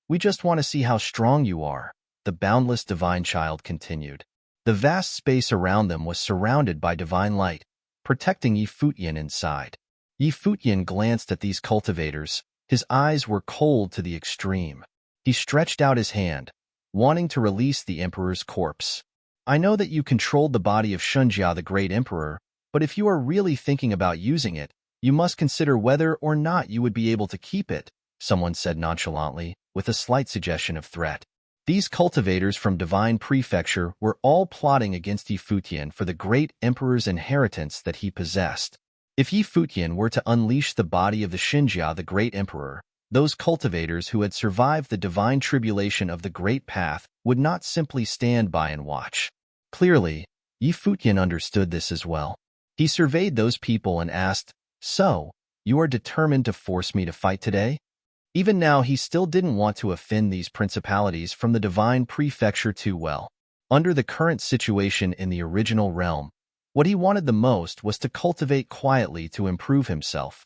We just want to see how strong you are," the boundless divine child continued. The vast space around them was surrounded by divine light, protecting Futian inside. Futian glanced at these cultivators. His eyes were cold to the extreme. He stretched out his hand, wanting to release the emperor's corpse. "I know that you controlled the body of Shunjia the Great Emperor, but if you are really thinking about using it, you must consider whether or not you would be able to keep it," someone said nonchalantly, with a slight suggestion of threat. These cultivators from Divine Prefecture were all plotting against Futian for the Great Emperor's inheritance that he possessed. If Futian were to unleash the body of the Shunjia the Great Emperor, those cultivators who had survived the divine tribulation of the Great Path would not simply stand by and watch. Clearly, Futian understood this as well. He surveyed those people and asked, "So, you are determined to force me to fight today?" Even now, he still didn't want to offend these principalities from the Divine Prefecture too well. Under the current situation in the original realm, what he wanted the most was to cultivate quietly to improve himself.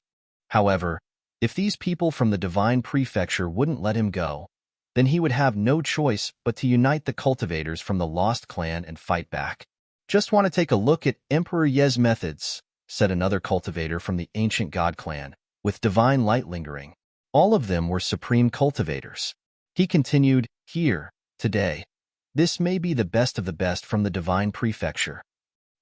However, if these people from the Divine Prefecture wouldn't let him go, then he would have no choice but to unite the cultivators from the Lost Clan and fight back. "Just want to take a look at Emperor Ye's methods," said another cultivator from the Ancient God Clan, with divine light lingering. All of them were supreme cultivators. He continued, "Here, today. This may be the best of the best from the Divine Prefecture."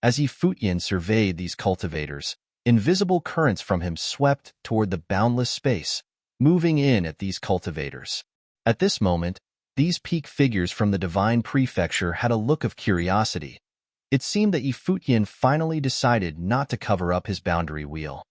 As Futian surveyed these cultivators, invisible currents from him swept toward the boundless space, moving in at these cultivators. At this moment, these peak figures from the Divine Prefecture had a look of curiosity. It seemed that Futian finally decided not to cover up his boundary wheel.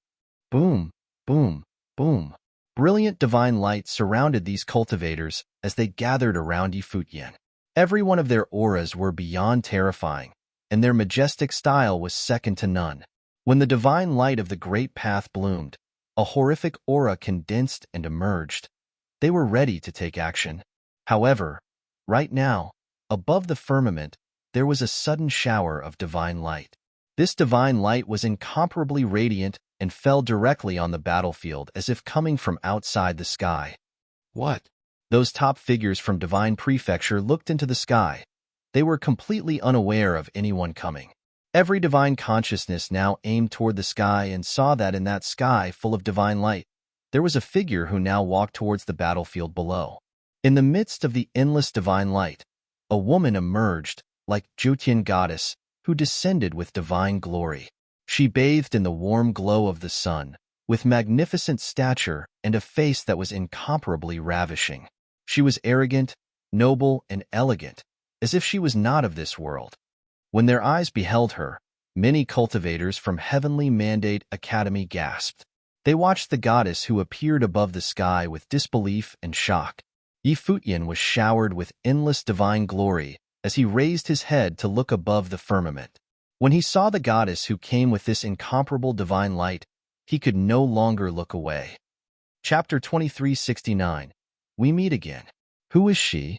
Boom, boom, boom. Brilliant divine light surrounded these cultivators as they gathered around Futian. Every one of their auras were beyond terrifying, and their majestic style was second to none. When the divine light of the great path bloomed, a horrific aura condensed and emerged. They were ready to take action. However, right now, above the firmament, there was a sudden shower of divine light. This divine light was incomparably radiant and fell directly on the battlefield as if coming from outside the sky. What? Those top figures from Divine Prefecture looked into the sky. They were completely unaware of anyone coming. Every divine consciousness now aimed toward the sky and saw that in that sky full of divine light, there was a figure who now walked towards the battlefield below. In the midst of the endless divine light, a woman emerged, like Futian goddess, who descended with divine glory. She bathed in the warm glow of the sun, with magnificent stature and a face that was incomparably ravishing. She was arrogant, noble, and elegant, as if she was not of this world. When their eyes beheld her, many cultivators from Heavenly Mandate Academy gasped. They watched the goddess who appeared above the sky with disbelief and shock. Futian was showered with endless divine glory as he raised his head to look above the firmament. When he saw the goddess who came with this incomparable divine light, he could no longer look away. Chapter 2369. We meet again. Who is she?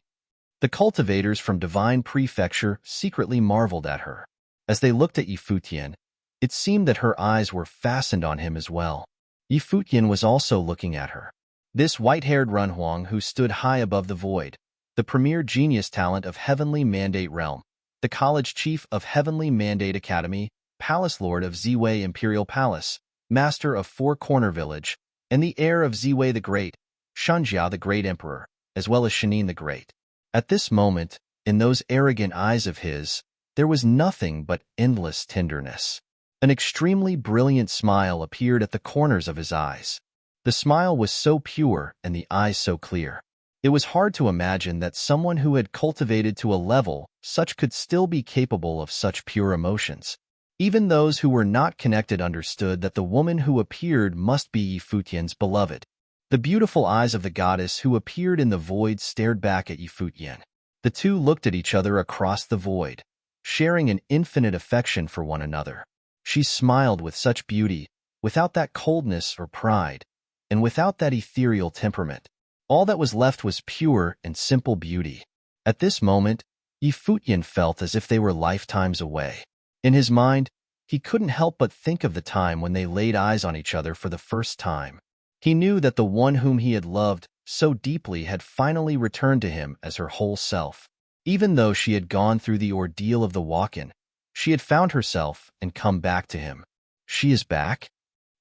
The cultivators from Divine Prefecture secretly marveled at her. As they looked at Futian, it seemed that her eyes were fastened on him as well. Futian was also looking at her. This white-haired Runhuang who stood high above the void, the premier genius talent of Heavenly Mandate Realm, the college chief of Heavenly Mandate Academy, Palace Lord of Ziwei Imperial Palace, master of Four Corner Village, and the heir of Ziwei the Great, Shanjia the Great Emperor, as well as Shanin the Great. At this moment, in those arrogant eyes of his, there was nothing but endless tenderness. An extremely brilliant smile appeared at the corners of his eyes. The smile was so pure and the eyes so clear. It was hard to imagine that someone who had cultivated to a level such could still be capable of such pure emotions. Even those who were not connected understood that the woman who appeared must be Futian's beloved. The beautiful eyes of the goddess who appeared in the void stared back at Futian. The two looked at each other across the void, sharing an infinite affection for one another. She smiled with such beauty, without that coldness or pride, and without that ethereal temperament. All that was left was pure and simple beauty. At this moment, Futian felt as if they were lifetimes away. In his mind, he couldn't help but think of the time when they laid eyes on each other for the first time. He knew that the one whom he had loved so deeply had finally returned to him as her whole self. Even though she had gone through the ordeal of the walk-in, she had found herself and come back to him. She is back?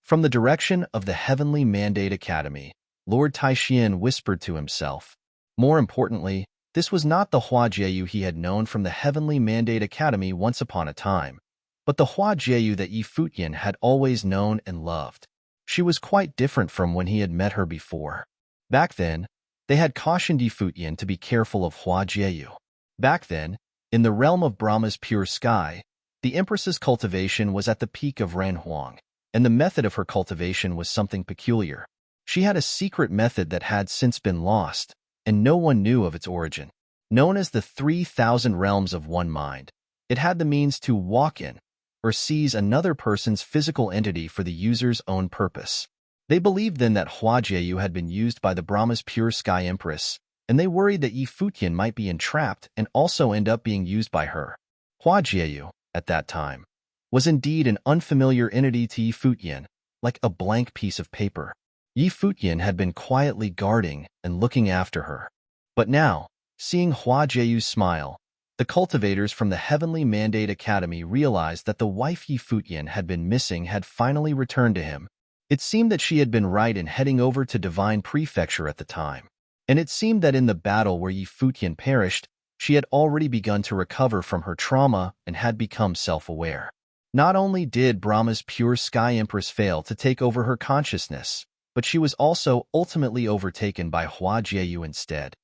From the direction of the Heavenly Mandate Academy, Lord Taixian whispered to himself. More importantly, this was not the Hua Jieyu he had known from the Heavenly Mandate Academy once upon a time, but the Hua Jieyu that Futian had always known and loved. She was quite different from when he had met her before. Back then, they had cautioned Futian to be careful of Hua Jieyu. Back then, in the realm of Brahma's pure sky, the Empress's cultivation was at the peak of Ranhuang, and the method of her cultivation was something peculiar. She had a secret method that had since been lost, and no one knew of its origin. Known as the 3,000 realms of one mind, it had the means to walk in, or seize another person's physical entity for the user's own purpose. They believed then that Hua Jieyu had been used by the Brahma's pure sky empress, and they worried that Futian might be entrapped and also end up being used by her. Hua Jieyu, at that time, was indeed an unfamiliar entity to Futian, like a blank piece of paper. Futian had been quietly guarding and looking after her. But now, seeing Hua Jieyu's smile, the cultivators from the Heavenly Mandate Academy realized that the wife Futian had been missing had finally returned to him. It seemed that she had been right in heading over to Divine Prefecture at the time. And it seemed that in the battle where Futian perished, she had already begun to recover from her trauma and had become self-aware. Not only did Brahma's pure sky empress fail to take over her consciousness, but she was also ultimately overtaken by Hua Jieyu instead.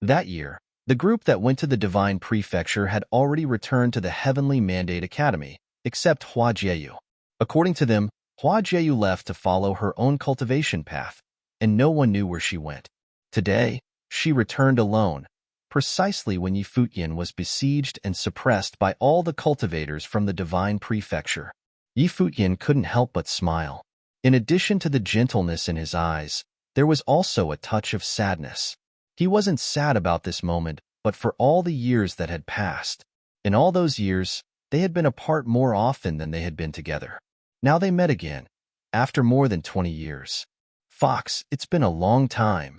That year, The group that went to the Divine Prefecture had already returned to the Heavenly Mandate Academy, except Hua Jieyu. According to them, Hua Jieyu left to follow her own cultivation path, and no one knew where she went. Today, she returned alone, precisely when Futian was besieged and suppressed by all the cultivators from the Divine Prefecture. Futian couldn't help but smile. In addition to the gentleness in his eyes, there was also a touch of sadness. He wasn't sad about this moment, but for all the years that had passed. In all those years, they had been apart more often than they had been together. Now they met again, after more than 20 years. Fox, it's been a long time.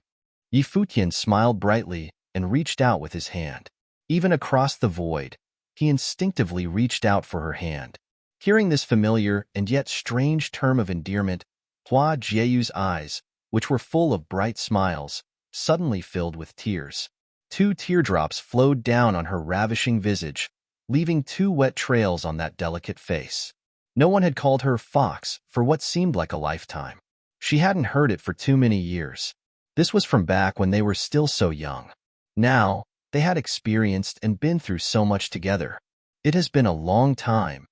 Futian smiled brightly and reached out with his hand. Even across the void, he instinctively reached out for her hand. Hearing this familiar and yet strange term of endearment, Hua Jieyu's eyes, which were full of bright smiles, suddenly filled with tears. 2 teardrops flowed down on her ravishing visage, leaving 2 wet trails on that delicate face. No one had called her Fox for what seemed like a lifetime. She hadn't heard it for too many years. This was from back when they were still so young. Now, they had experienced and been through so much together. It has been a long time.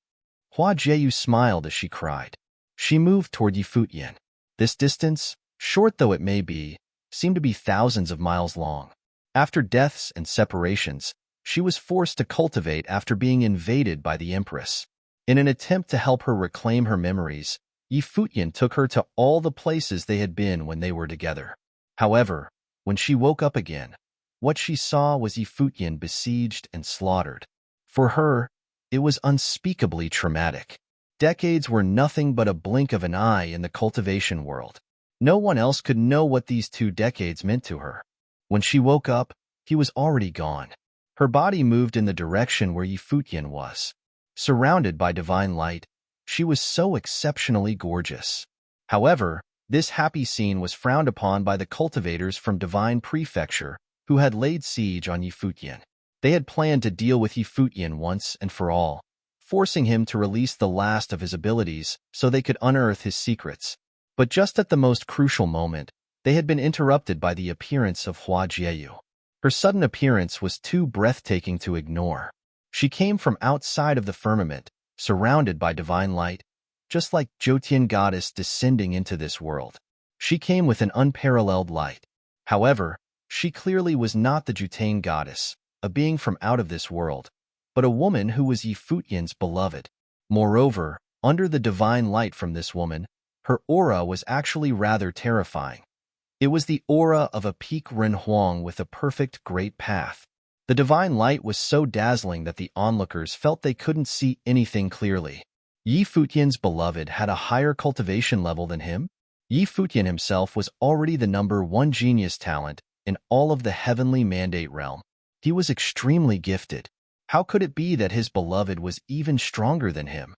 Hua Jieyu smiled as she cried. She moved toward Futian. This distance, short though it may be, seemed to be thousands of miles long. After deaths and separations, she was forced to cultivate after being invaded by the Empress. In an attempt to help her reclaim her memories, Futian took her to all the places they had been when they were together. However, when she woke up again, what she saw was Futian besieged and slaughtered. For her, it was unspeakably traumatic. Decades were nothing but a blink of an eye in the cultivation world. No one else could know what these 2 decades meant to her. When she woke up, he was already gone. Her body moved in the direction where Futian was. Surrounded by divine light, she was so exceptionally gorgeous. However, this happy scene was frowned upon by the cultivators from Divine Prefecture who had laid siege on Futian. They had planned to deal with Futian once and for all, forcing him to release the last of his abilities so they could unearth his secrets. But just at the most crucial moment, they had been interrupted by the appearance of Hua Jieyu. Her sudden appearance was too breathtaking to ignore. She came from outside of the firmament, surrounded by divine light, just like Jotian goddess descending into this world. She came with an unparalleled light. However, she clearly was not the Jotian goddess, a being from out of this world, but a woman who was Futian's beloved. Moreover, under the divine light from this woman, her aura was actually rather terrifying. It was the aura of a peak Ren Huang with a perfect great path. The divine light was so dazzling that the onlookers felt they couldn't see anything clearly. Futian's beloved had a higher cultivation level than him. Futian himself was already the #1 genius talent in all of the heavenly mandate realm. He was extremely gifted. How could it be that his beloved was even stronger than him?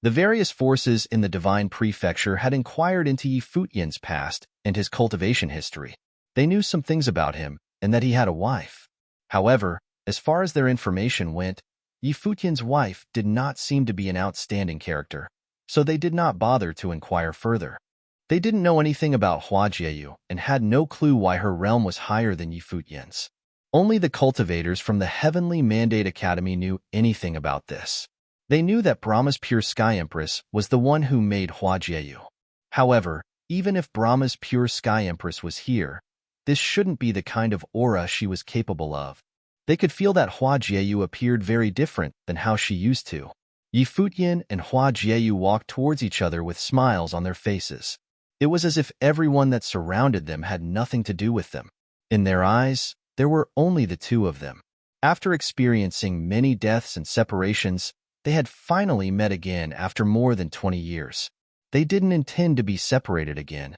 The various forces in the Divine Prefecture had inquired into Futian's past and his cultivation history. They knew some things about him and that he had a wife. However, as far as their information went, Futian's wife did not seem to be an outstanding character, so they did not bother to inquire further. They didn't know anything about Hua Jieyu and had no clue why her realm was higher than Futian's. Only the cultivators from the Heavenly Mandate Academy knew anything about this. They knew that Brahma's pure Sky Empress was the one who made Hua Jieyu. However, even if Brahma's pure Sky Empress was here, this shouldn't be the kind of aura she was capable of. They could feel that Hua Jieyu appeared very different than how she used to. Futian and Hua Jieyu walked towards each other with smiles on their faces. It was as if everyone that surrounded them had nothing to do with them. In their eyes, there were only the 2 of them. After experiencing many deaths and separations, they had finally met again after more than 20 years. They didn't intend to be separated again.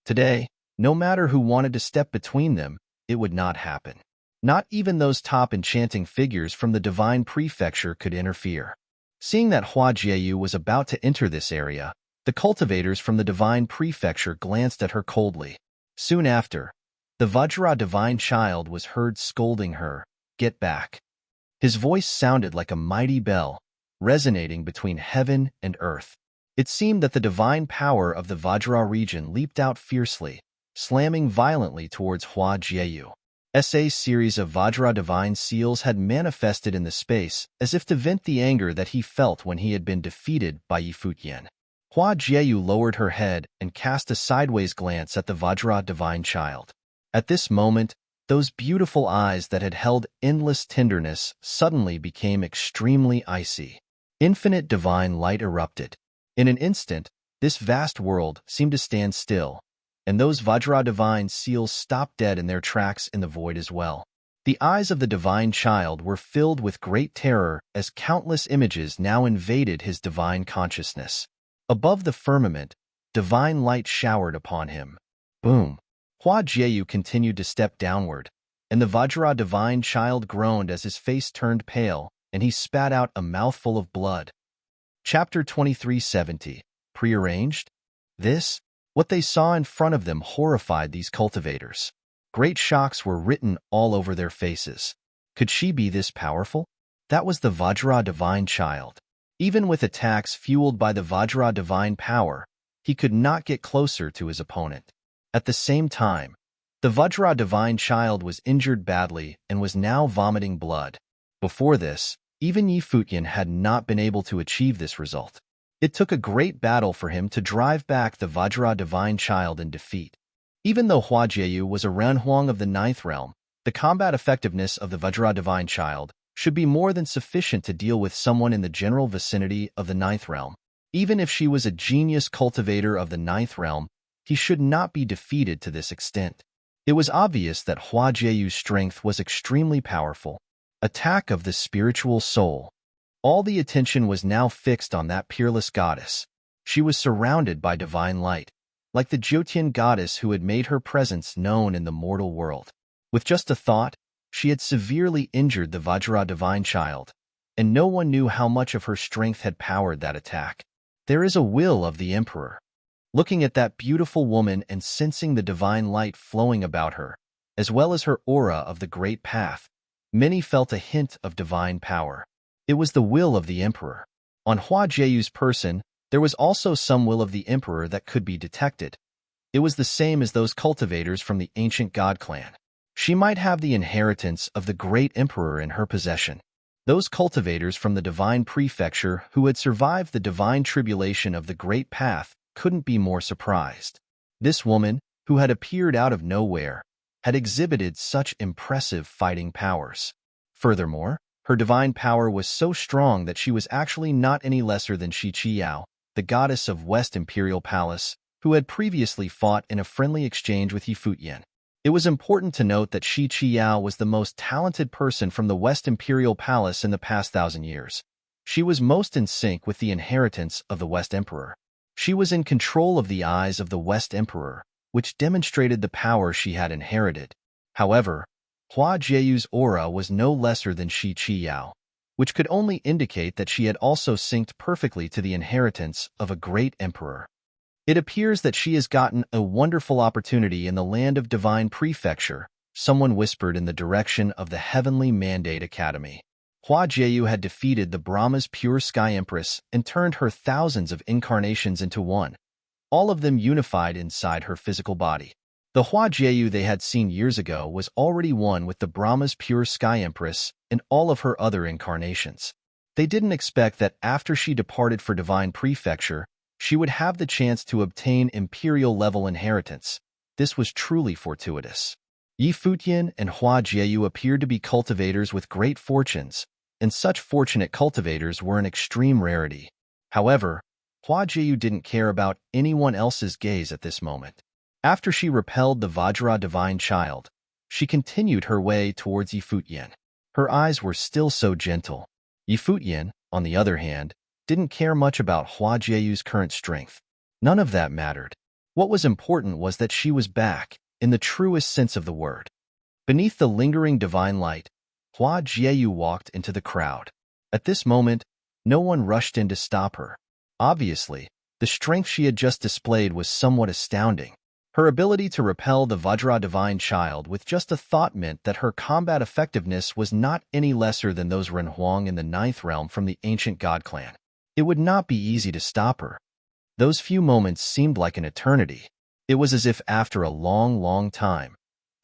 Today, no matter who wanted to step between them, it would not happen. Not even those top enchanting figures from the Divine Prefecture could interfere. Seeing that Hua Jieyu was about to enter this area, the cultivators from the Divine Prefecture glanced at her coldly. Soon after, the Vajra divine child was heard scolding her, "Get back." His voice sounded like a mighty bell, resonating between heaven and earth. It seemed that the divine power of the Vajra region leaped out fiercely, slamming violently towards Hua Jieyu. A series of Vajra divine seals had manifested in the space as if to vent the anger that he felt when he had been defeated by Futian. Hua Jieyu lowered her head and cast a sideways glance at the Vajra divine child. At this moment, those beautiful eyes that had held endless tenderness suddenly became extremely icy. Infinite divine light erupted. In an instant, this vast world seemed to stand still, and those Vajra divine seals stopped dead in their tracks in the void as well. The eyes of the divine child were filled with great terror as countless images now invaded his divine consciousness. Above the firmament, divine light showered upon him. Boom! Hua Jieyu continued to step downward, and the Vajra divine child groaned as his face turned pale, and he spat out a mouthful of blood. Chapter 2370. Prearranged? What they saw in front of them horrified these cultivators. Great shocks were written all over their faces. Could she be this powerful? That was the Vajra divine child. Even with attacks fueled by the Vajra divine power, he could not get closer to his opponent. At the same time, the Vajra divine child was injured badly and was now vomiting blood. Before this, even Futian had not been able to achieve this result. It took a great battle for him to drive back the Vajra divine child in defeat. Even though Hua Jieyu was a Renhuang of the ninth realm, the combat effectiveness of the Vajra divine child should be more than sufficient to deal with someone in the general vicinity of the ninth realm. Even if she was a genius cultivator of the ninth realm, he should not be defeated to this extent. It was obvious that Hua Jieyu's strength was extremely powerful. Attack of the spiritual soul. All the attention was now fixed on that peerless goddess. She was surrounded by divine light, like the Jyotian goddess who had made her presence known in the mortal world. With just a thought, she had severely injured the Vajra divine child, and no one knew how much of her strength had powered that attack. There is a will of the emperor. Looking at that beautiful woman and sensing the divine light flowing about her, as well as her aura of the great path, many felt a hint of divine power. It was the will of the emperor. On Hua Jieyu's person, there was also some will of the emperor that could be detected. It was the same as those cultivators from the ancient god clan. She might have the inheritance of the great emperor in her possession. Those cultivators from the divine prefecture who had survived the divine tribulation of the great path couldn't be more surprised. This woman, who had appeared out of nowhere, had exhibited such impressive fighting powers. Furthermore, her divine power was so strong that she was actually not any lesser than Shi Qiyao, the goddess of West Imperial Palace, who had previously fought in a friendly exchange with Futian. It was important to note that Shi Qiyao was the most talented person from the West Imperial Palace in the past 1,000 years. She was most in sync with the inheritance of the West Emperor. She was in control of the eyes of the West Emperor, which demonstrated the power she had inherited. However, Hua Jieyu's aura was no lesser than Shi Qiyao, which could only indicate that she had also synced perfectly to the inheritance of a great emperor. It appears that she has gotten a wonderful opportunity in the land of divine prefecture, someone whispered in the direction of the Heavenly Mandate Academy. Hua Jieyu had defeated the Brahma's pure sky empress and turned her thousands of incarnations into one, all of them unified inside her physical body. The Hua Jieyu they had seen years ago was already one with the Brahma's pure sky empress and all of her other incarnations. They didn't expect that after she departed for divine prefecture, she would have the chance to obtain imperial-level inheritance. This was truly fortuitous. Futian and Hua Jieyu appeared to be cultivators with great fortunes, and such fortunate cultivators were an extreme rarity. However, Hua Jieyu didn't care about anyone else's gaze at this moment. After she repelled the Vajra divine child, she continued her way towards Futian. Her eyes were still so gentle. Futian, on the other hand, didn't care much about Hua Jieyu's current strength. None of that mattered. What was important was that she was back, in the truest sense of the word. Beneath the lingering divine light, Hua Jieyu walked into the crowd. At this moment, no one rushed in to stop her. Obviously, the strength she had just displayed was somewhat astounding. Her ability to repel the Vajra divine child with just a thought meant that her combat effectiveness was not any lesser than those Renhuang in the ninth realm from the ancient god clan. It would not be easy to stop her. Those few moments seemed like an eternity. It was as if after a long, long time,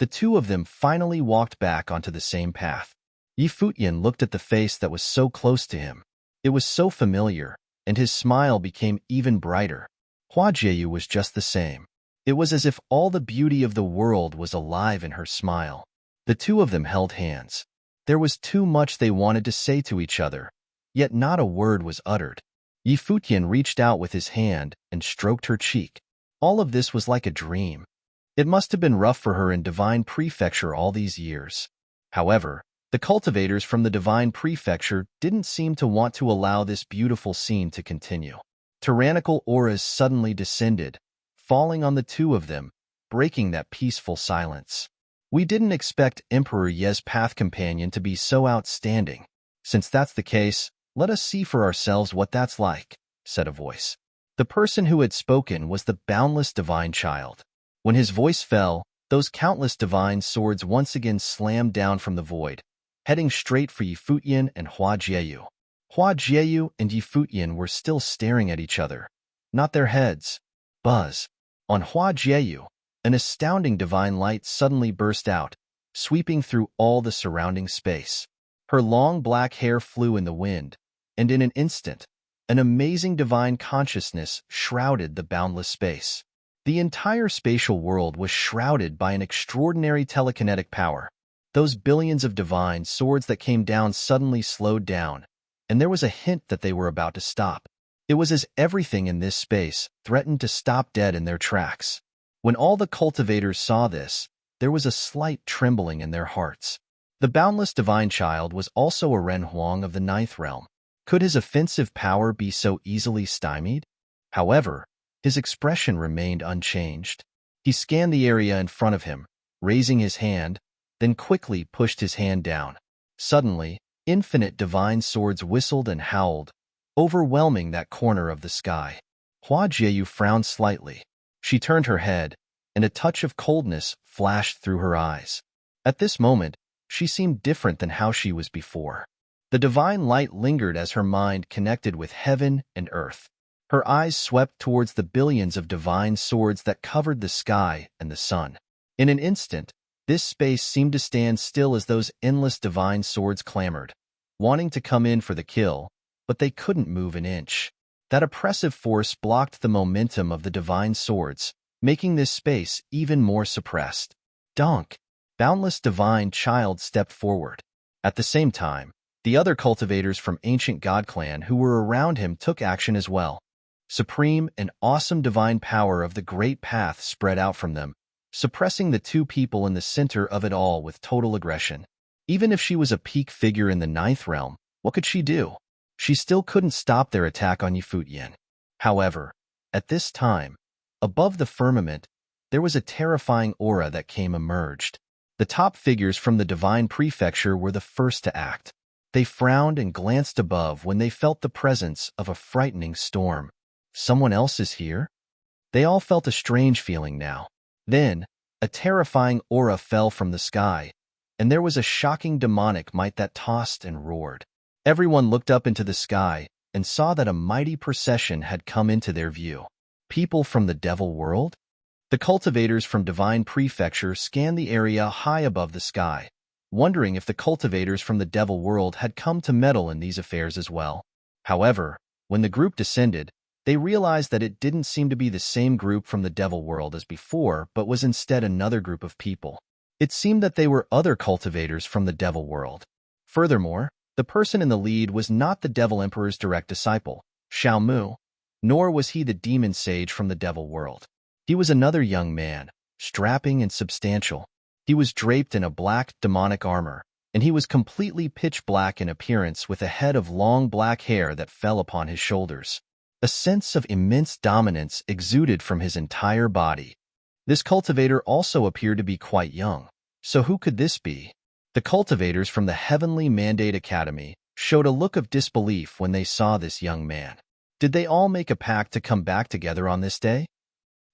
The two of them finally walked back onto the same path. Futian looked at the face that was so close to him. It was so familiar, and his smile became even brighter. Huajieyu was just the same. It was as if all the beauty of the world was alive in her smile. The two of them held hands. There was too much they wanted to say to each other, yet not a word was uttered. Futian reached out with his hand and stroked her cheek. All of this was like a dream. It must have been rough for her in Divine Prefecture all these years. However, the cultivators from the Divine Prefecture didn't seem to want to allow this beautiful scene to continue. Tyrannical auras suddenly descended, falling on the two of them, breaking that peaceful silence. We didn't expect Emperor Ye's path companion to be so outstanding. Since that's the case, let us see for ourselves what that's like, said a voice. The person who had spoken was the boundless divine child. When his voice fell, those countless divine swords once again slammed down from the void, heading straight for Futian and Huajieyu. Huajieyu and Futian were still staring at each other, not their heads. Buzz. On Huajieyu, an astounding divine light suddenly burst out, sweeping through all the surrounding space. Her long black hair flew in the wind, and in an instant, an amazing divine consciousness shrouded the boundless space. The entire spatial world was shrouded by an extraordinary telekinetic power. Those billions of divine swords that came down suddenly slowed down, and there was a hint that they were about to stop. It was as everything in this space threatened to stop dead in their tracks. When all the cultivators saw this, there was a slight trembling in their hearts. The boundless divine child was also a Renhuang of the ninth realm. Could his offensive power be so easily stymied? However, his expression remained unchanged. He scanned the area in front of him, raising his hand, then quickly pushed his hand down. Suddenly, infinite divine swords whistled and howled, overwhelming that corner of the sky. Huajieyu frowned slightly. She turned her head, and a touch of coldness flashed through her eyes. At this moment, she seemed different than how she was before. The divine light lingered as her mind connected with heaven and earth. Her eyes swept towards the billions of divine swords that covered the sky and the sun. In an instant, this space seemed to stand still as those endless divine swords clamored, wanting to come in for the kill, but they couldn't move an inch. That oppressive force blocked the momentum of the divine swords, making this space even more suppressed. Donk! Boundless divine child stepped forward. At the same time, the other cultivators from ancient god clan who were around him took action as well. Supreme and awesome divine power of the great path spread out from them, suppressing the two people in the center of it all with total aggression. Even if she was a peak figure in the ninth realm, what could she do? She still couldn't stop their attack on Futian. However, at this time, above the firmament, there was a terrifying aura that emerged. The top figures from the Divine Prefecture were the first to act. They frowned and glanced above when they felt the presence of a frightening storm. Someone else is here? They all felt a strange feeling now. Then, a terrifying aura fell from the sky, and there was a shocking demonic might that tossed and roared. Everyone looked up into the sky and saw that a mighty procession had come into their view. People from the devil world? The cultivators from Divine Prefecture scanned the area high above the sky, wondering if the cultivators from the devil world had come to meddle in these affairs as well. However, when the group descended, they realized that it didn't seem to be the same group from the devil world as before, but was instead another group of people. It seemed that they were other cultivators from the devil world. Furthermore, the person in the lead was not the Devil Emperor's direct disciple, Xiao Mu, nor was he the demon sage from the devil world. He was another young man, strapping and substantial. He was draped in a black, demonic armor, and he was completely pitch black in appearance with a head of long black hair that fell upon his shoulders. A sense of immense dominance exuded from his entire body. This cultivator also appeared to be quite young. So who could this be? The cultivators from the Heavenly Mandate Academy showed a look of disbelief when they saw this young man. Did they all make a pact to come back together on this day?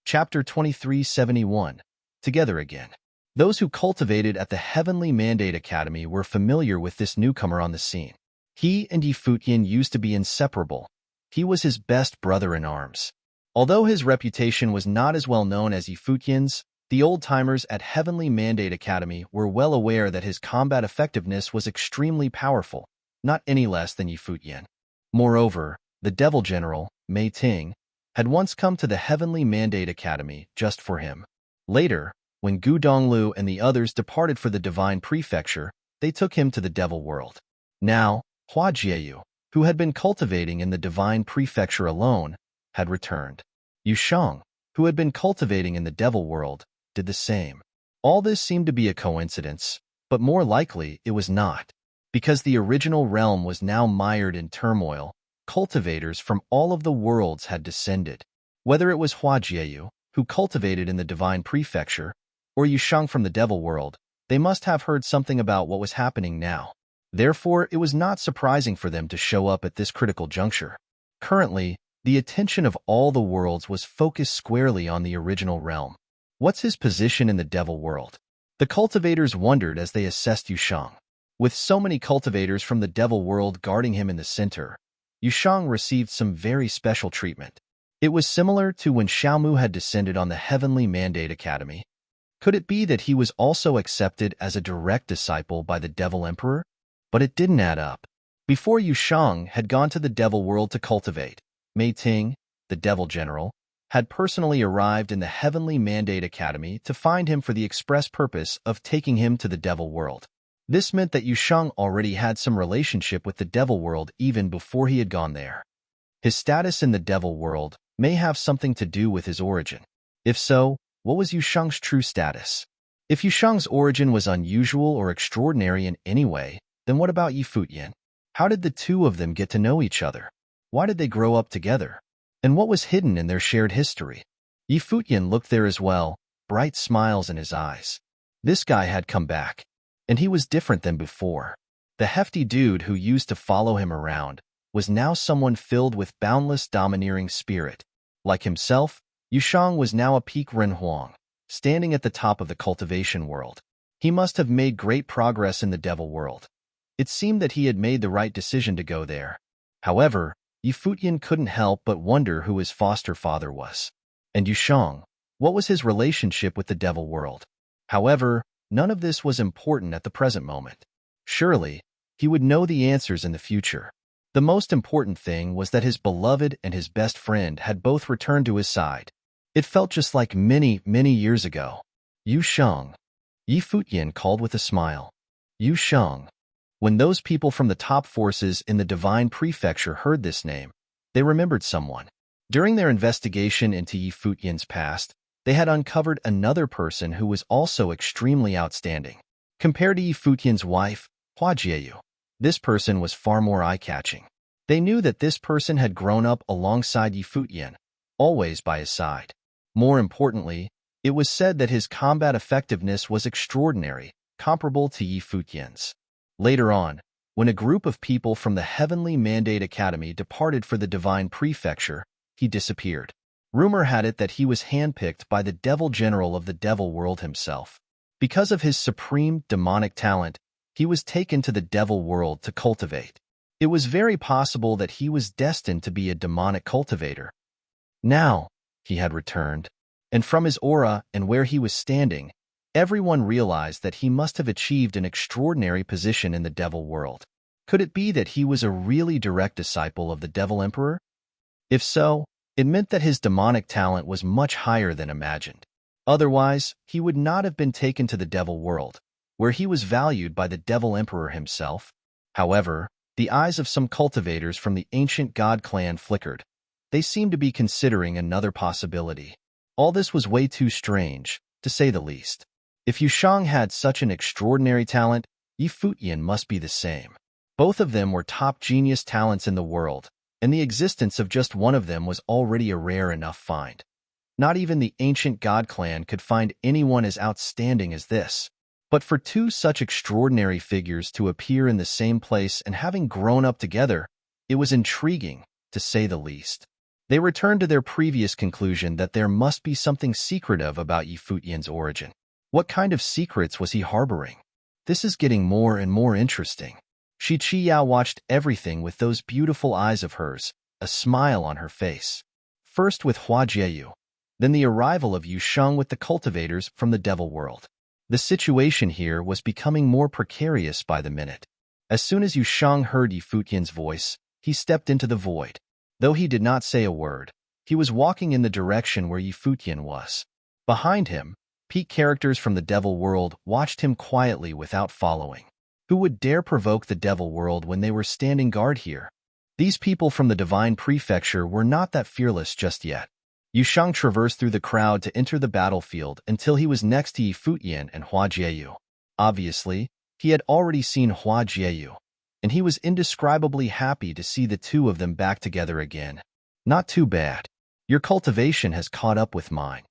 Chapter 2371. Together Again. Those who cultivated at the Heavenly Mandate Academy were familiar with this newcomer on the scene. He and Futian used to be inseparable. He was his best brother in arms. Although his reputation was not as well known as Futian's, The old-timers at Heavenly Mandate Academy were well aware that his combat effectiveness was extremely powerful, not any less than Yi Futian. Moreover, the Devil General, Mei Ting, had once come to the Heavenly Mandate Academy just for him. Later, when Gu Donglu and the others departed for the Divine Prefecture, they took him to the Devil World. Now, Hua Jieyu, who had been cultivating in the Divine Prefecture alone, had returned. Yu Sheng, who had been cultivating in the Devil World, did the same. All this seemed to be a coincidence, but more likely it was not. Because the original realm was now mired in turmoil, cultivators from all of the worlds had descended. Whether it was Hua Jieyu, who cultivated in the Divine Prefecture, or Yu Sheng from the Devil World, they must have heard something about what was happening now. Therefore, it was not surprising for them to show up at this critical juncture. Currently, the attention of all the worlds was focused squarely on the original realm. What's his position in the Devil World? The cultivators wondered as they assessed Yu Sheng. With so many cultivators from the Devil World guarding him in the center, Yu Sheng received some very special treatment. It was similar to when Xiaomu had descended on the Heavenly Mandate Academy. Could it be that he was also accepted as a direct disciple by the Devil Emperor? But it didn't add up. Before Yu Sheng had gone to the Devil World to cultivate, Mei Ting, the Devil General, had personally arrived in the Heavenly Mandate Academy to find him for the express purpose of taking him to the Devil World. This meant that Yu Sheng already had some relationship with the Devil World even before he had gone there. His status in the Devil World may have something to do with his origin. If so, what was Yu Sheng's true status? If Yu Sheng's origin was unusual or extraordinary in any way, then what about Yi Futian? How did the two of them get to know each other? Why did they grow up together? And what was hidden in their shared history? Yi Futian looked there as well, bright smiles in his eyes. This guy had come back, and he was different than before. The hefty dude who used to follow him around was now someone filled with boundless domineering spirit. Like himself, Yu Sheng was now a peak Renhuang, standing at the top of the cultivation world. He must have made great progress in the Devil World. It seemed that he had made the right decision to go there. However, Yi Futian couldn't help but wonder who his foster father was. And Yu Sheng, what was his relationship with the Devil World? However, none of this was important at the present moment. Surely, he would know the answers in the future. The most important thing was that his beloved and his best friend had both returned to his side. It felt just like many, many years ago. Yu Sheng. Yi Futian called with a smile. Yu Sheng. When those people from the top forces in the Divine Prefecture heard this name, they remembered someone. During their investigation into Yi Futian's past, they had uncovered another person who was also extremely outstanding. Compared to Yi Futian's wife, Hua Jieyu, this person was far more eye-catching. They knew that this person had grown up alongside Yi Futian, always by his side. More importantly, it was said that his combat effectiveness was extraordinary, comparable to Yi Futian's. Later on, when a group of people from the Heavenly Mandate Academy departed for the Divine Prefecture, he disappeared. Rumor had it that he was handpicked by the Devil General of the Devil World himself. Because of his supreme demonic talent, he was taken to the Devil World to cultivate. It was very possible that he was destined to be a demonic cultivator. Now, he had returned, and from his aura and where he was standing, everyone realized that he must have achieved an extraordinary position in the Devil World. Could it be that he was a really direct disciple of the Devil Emperor? If so, it meant that his demonic talent was much higher than imagined. Otherwise, he would not have been taken to the Devil World, where he was valued by the Devil Emperor himself. However, the eyes of some cultivators from the ancient god clan flickered. They seemed to be considering another possibility. All this was way too strange, to say the least. If Yu Sheng had such an extraordinary talent, Yi Futian must be the same. Both of them were top genius talents in the world, and the existence of just one of them was already a rare enough find. Not even the ancient god clan could find anyone as outstanding as this. But for two such extraordinary figures to appear in the same place and having grown up together, it was intriguing, to say the least. They returned to their previous conclusion that there must be something secretive about Yi Futian's origin. What kind of secrets was he harboring? This is getting more and more interesting. Shi Qiyao watched everything with those beautiful eyes of hers, a smile on her face. First with Hua Jieyu. then the arrival of Yusheng with the cultivators from the devil world. The situation here was becoming more precarious by the minute. As soon as Yusheng heard Futian's voice, he stepped into the void. Though he did not say a word, he was walking in the direction where Futian was. Behind him, peak characters from the devil world watched him quietly without following. Who would dare provoke the devil world when they were standing guard here? These people from the divine prefecture were not that fearless just yet. Yusheng traversed through the crowd to enter the battlefield until he was next to Futian and Hua Jieyu. Obviously, he had already seen Hua Jieyu, and he was indescribably happy to see the two of them back together again. Not too bad. Your cultivation has caught up with mine.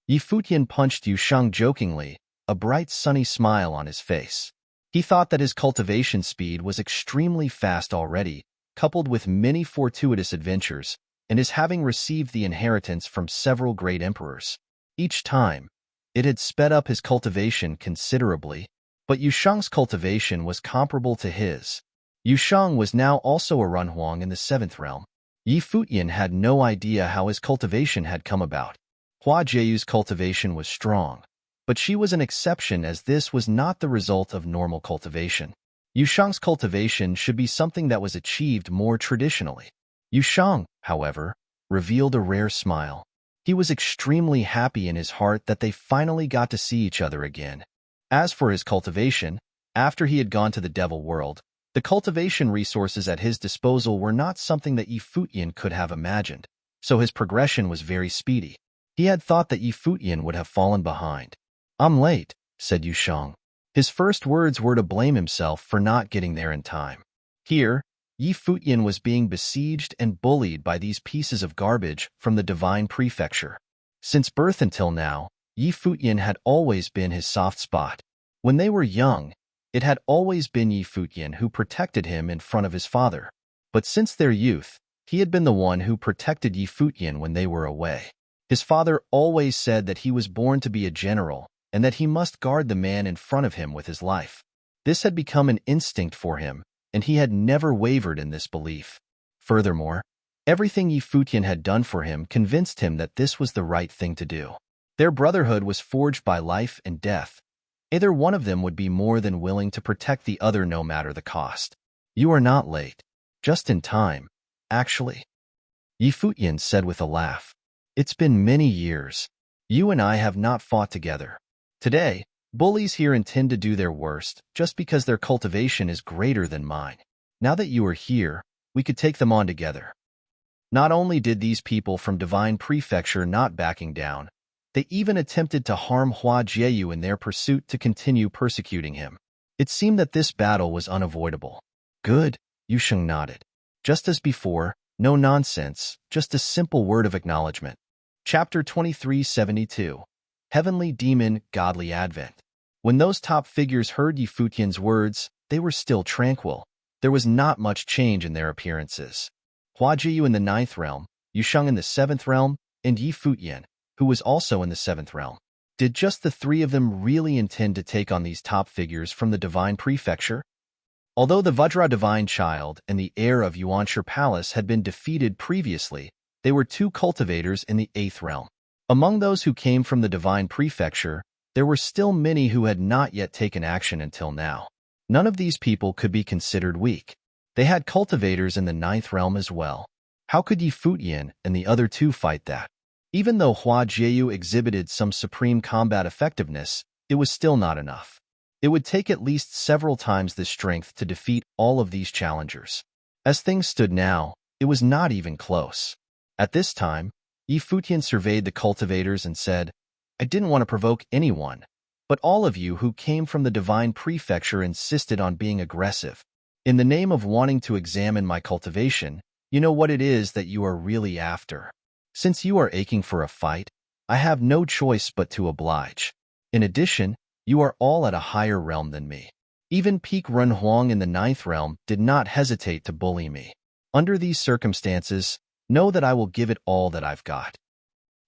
Futian punched Yusheng jokingly, a bright sunny smile on his face. He thought that his cultivation speed was extremely fast already, coupled with many fortuitous adventures, and his having received the inheritance from several great emperors. Each time, it had sped up his cultivation considerably, but Yusheng's cultivation was comparable to his. Yusheng was now also a Runhuang in the 7th realm. Futian had no idea how his cultivation had come about. Hua Jieyu's cultivation was strong, but she was an exception as this was not the result of normal cultivation. Yusheng's cultivation should be something that was achieved more traditionally. Yusheng, however, revealed a rare smile. He was extremely happy in his heart that they finally got to see each other again. As for his cultivation, after he had gone to the devil world, the cultivation resources at his disposal were not something that Futian could have imagined, so his progression was very speedy. He had thought that Futian would have fallen behind. "I'm late," said Yusheng. His first words were to blame himself for not getting there in time. Here, Futian was being besieged and bullied by these pieces of garbage from the divine prefecture. Since birth until now, Futian had always been his soft spot. When they were young, it had always been Futian who protected him in front of his father. But since their youth, he had been the one who protected Futian when they were away. His father always said that he was born to be a general and that he must guard the man in front of him with his life. This had become an instinct for him, and he had never wavered in this belief. Furthermore, everything Futian had done for him convinced him that this was the right thing to do. Their brotherhood was forged by life and death. Either one of them would be more than willing to protect the other no matter the cost. "You are not late. Just in time, actually," Futian said with a laugh. "It's been many years. You and I have not fought together. Today, bullies here intend to do their worst just because their cultivation is greater than mine. Now that you are here, we could take them on together." Not only did these people from Divine Prefecture not backing down, they even attempted to harm Hua Jieyu in their pursuit to continue persecuting him. It seemed that this battle was unavoidable. "Good," Yusheng nodded. Just as before, no nonsense, just a simple word of acknowledgement. Chapter 2372. Heavenly Demon, Godly Advent. When those top figures heard Futian's words, they were still tranquil. There was not much change in their appearances. Hua Jiyu in the 9th realm, Yusheng in the 7th realm, and Futian, who was also in the 7th realm. Did just the three of them really intend to take on these top figures from the Divine Prefecture? Although the Vajra Divine Child and the heir of Yuanshi Palace had been defeated previously, they were two cultivators in the 8th realm. Among those who came from the Divine Prefecture, there were still many who had not yet taken action until now. None of these people could be considered weak. They had cultivators in the 9th realm as well. How could Futian and the other two fight that? Even though Hua Jieyu exhibited some supreme combat effectiveness, it was still not enough. It would take at least several times this strength to defeat all of these challengers. As things stood now, it was not even close. At this time, Futian surveyed the cultivators and said, "I didn't want to provoke anyone, but all of you who came from the Divine Prefecture insisted on being aggressive. In the name of wanting to examine my cultivation, you know what it is that you are really after. Since you are aching for a fight, I have no choice but to oblige. In addition, you are all at a higher realm than me. Even Peak Runhuang in the 9th realm did not hesitate to bully me. Under these circumstances, know that I will give it all that I've got."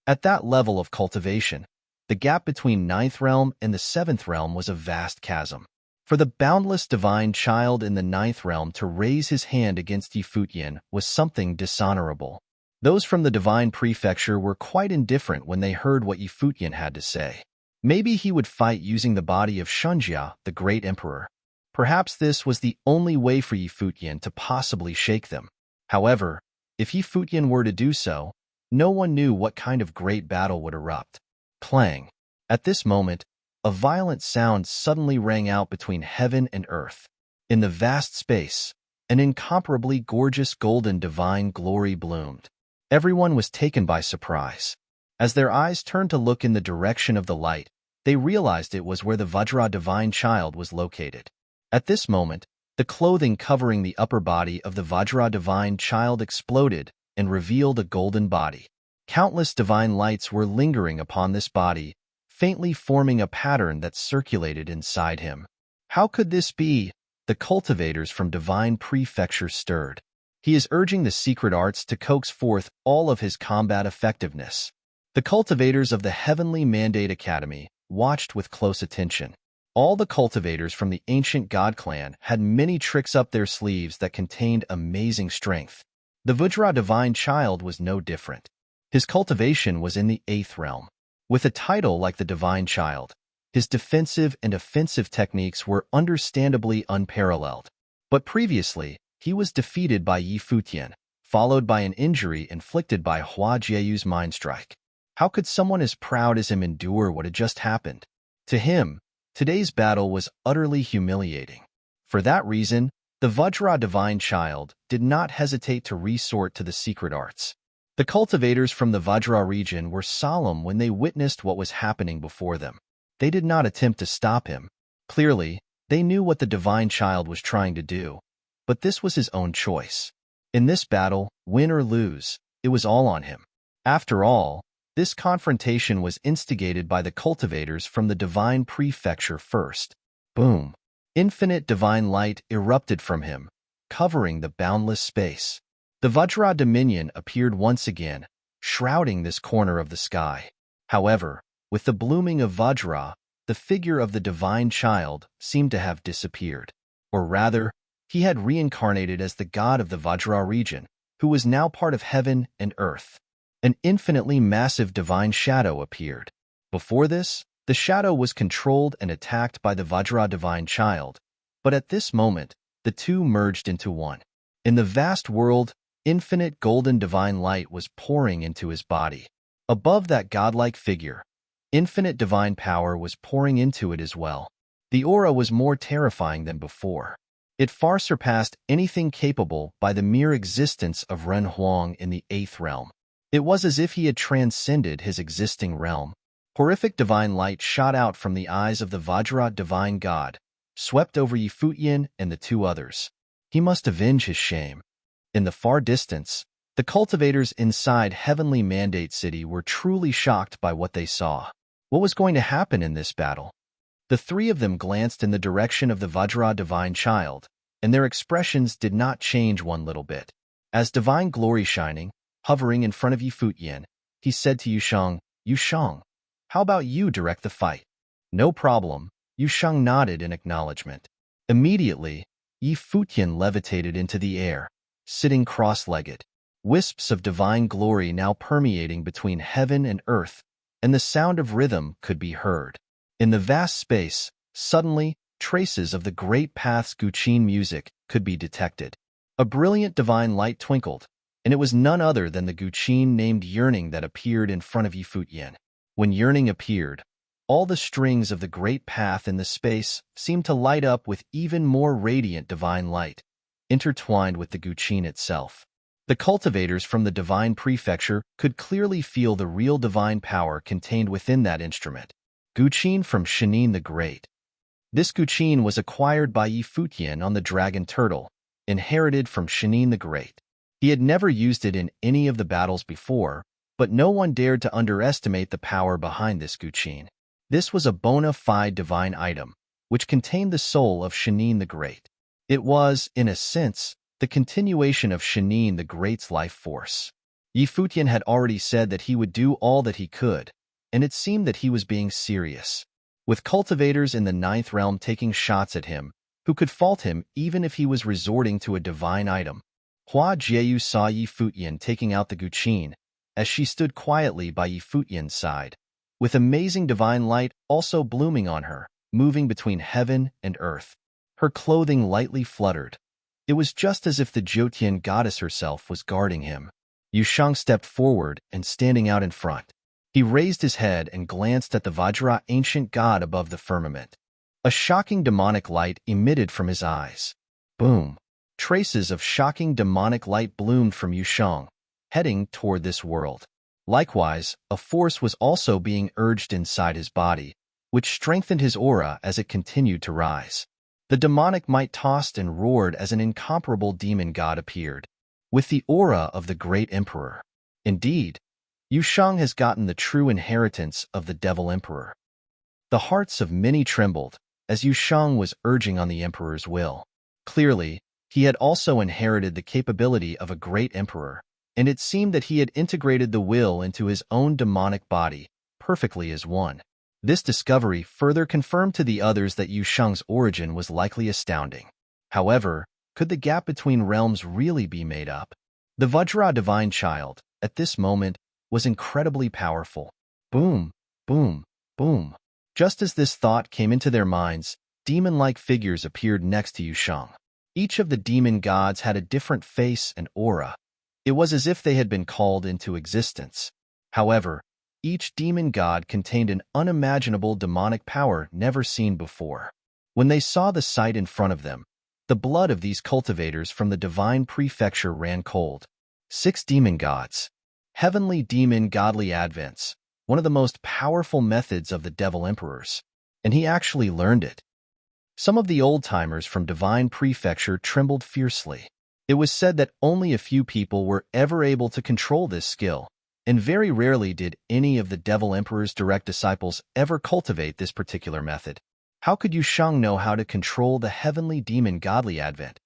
At that level of cultivation, the gap between 9th realm and the 7th realm was a vast chasm. For the boundless divine child in the 9th realm to raise his hand against Futian was something dishonorable. Those from the divine prefecture were quite indifferent when they heard what Yi Futian had to say. Maybe he would fight using the body of Shunjia, the great emperor. Perhaps this was the only way for Yi Futian to possibly shake them. However, if Yi Futian were to do so, no one knew what kind of great battle would erupt. Clang. At this moment, a violent sound suddenly rang out between heaven and earth. In the vast space, an incomparably gorgeous golden divine glory bloomed. Everyone was taken by surprise. As their eyes turned to look in the direction of the light, they realized it was where the Vajra divine child was located. At this moment, the clothing covering the upper body of the Vajra divine child exploded and revealed a golden body. Countless divine lights were lingering upon this body, faintly forming a pattern that circulated inside him. How could this be? The cultivators from divine prefecture stirred. He is urging the secret arts to coax forth all of his combat effectiveness. The cultivators of the Heavenly Mandate Academy watched with close attention. All the cultivators from the ancient god clan had many tricks up their sleeves that contained amazing strength. The Vajra divine child was no different. His cultivation was in the 8th realm. With a title like the divine child, his defensive and offensive techniques were understandably unparalleled. But previously, he was defeated by Yi Futian, followed by an injury inflicted by Hua Jieyu's mind strike. How could someone as proud as him endure what had just happened? To him, today's battle was utterly humiliating. For that reason, the Vajra divine child did not hesitate to resort to the secret arts. The cultivators from the Vajra region were solemn when they witnessed what was happening before them. They did not attempt to stop him. Clearly, they knew what the divine child was trying to do, but this was his own choice. In this battle, win or lose, it was all on him. After all, this confrontation was instigated by the cultivators from the divine prefecture first. Boom! Infinite divine light erupted from him, covering the boundless space. The Vajra Dominion appeared once again, shrouding this corner of the sky. However, with the blooming of Vajra, the figure of the divine child seemed to have disappeared. Or rather, he had reincarnated as the god of the Vajra region, who was now part of heaven and earth. An infinitely massive divine shadow appeared. Before this, the shadow was controlled and attacked by the Vajra divine child, but at this moment, the two merged into one. In the vast world, infinite golden divine light was pouring into his body. Above that godlike figure, infinite divine power was pouring into it as well. The aura was more terrifying than before. It far surpassed anything capable by the mere existence of Ren Huang in the 8th realm. It was as if he had transcended his existing realm. Horrific divine light shot out from the eyes of the Vajra divine god, swept over Yi Futian and the two others. He must avenge his shame. In the far distance, the cultivators inside Heavenly Mandate City were truly shocked by what they saw. What was going to happen in this battle? The three of them glanced in the direction of the Vajra divine child, and their expressions did not change one little bit. As divine glory shining, hovering in front of Yi Futian, he said to Yusheng, "Yusheng, how about you direct the fight?" "No problem," Yusheng nodded in acknowledgement. Immediately, Yi Futian levitated into the air, sitting cross-legged, wisps of divine glory now permeating between heaven and earth, and the sound of rhythm could be heard. In the vast space, suddenly, traces of the great path's Guqin music could be detected. A brilliant divine light twinkled, and it was none other than the Guqin named Yearning that appeared in front of Yi Futian. When Yearning appeared, all the strings of the great path in the space seemed to light up with even more radiant divine light, intertwined with the Guqin itself. The cultivators from the divine prefecture could clearly feel the real divine power contained within that instrument. Guqin from Shenin the Great. This Guqin was acquired by Yi Futian on the dragon turtle, inherited from Shenin the Great. He had never used it in any of the battles before, but no one dared to underestimate the power behind this Guqin. This was a bona fide divine item, which contained the soul of Shenin the Great. It was, in a sense, the continuation of Shenin the Great's life force. Yi Futian had already said that he would do all that he could, and it seemed that he was being serious. With cultivators in the 9th realm taking shots at him, who could fault him even if he was resorting to a divine item? Hua Jieyu saw Yi Futian taking out the Guqin, as she stood quietly by Yi Futian's side, with amazing divine light also blooming on her, moving between heaven and earth. Her clothing lightly fluttered. It was just as if the Jiutian goddess herself was guarding him. Yu Shang stepped forward and standing out in front. He raised his head and glanced at the Vajra ancient god above the firmament. A shocking demonic light emitted from his eyes. Boom! Traces of shocking demonic light bloomed from Yu Shang, heading toward this world. Likewise, a force was also being urged inside his body, which strengthened his aura as it continued to rise. The demonic might tossed and roared as an incomparable demon god appeared, with the aura of the great emperor. Indeed, Yu Shang has gotten the true inheritance of the devil emperor. The hearts of many trembled, as Yu Shang was urging on the emperor's will. Clearly, he had also inherited the capability of a great emperor, and it seemed that he had integrated the will into his own demonic body, perfectly as one. This discovery further confirmed to the others that Yu Shang's origin was likely astounding. However, could the gap between realms really be made up? The Vajra divine child, at this moment, was incredibly powerful. Boom, boom, boom. Just as this thought came into their minds, demon-like figures appeared next to Yu Shang. Each of the demon gods had a different face and aura. It was as if they had been called into existence. However, each demon god contained an unimaginable demonic power never seen before. When they saw the sight in front of them, the blood of these cultivators from the divine prefecture ran cold. 6 demon gods. Heavenly demon godly advents, one of the most powerful methods of the devil emperors. And he actually learned it. Some of the old-timers from divine prefecture trembled fiercely. It was said that only a few people were ever able to control this skill, and very rarely did any of the devil emperor's direct disciples ever cultivate this particular method. How could Yu Shang know how to control the heavenly demon godly advent?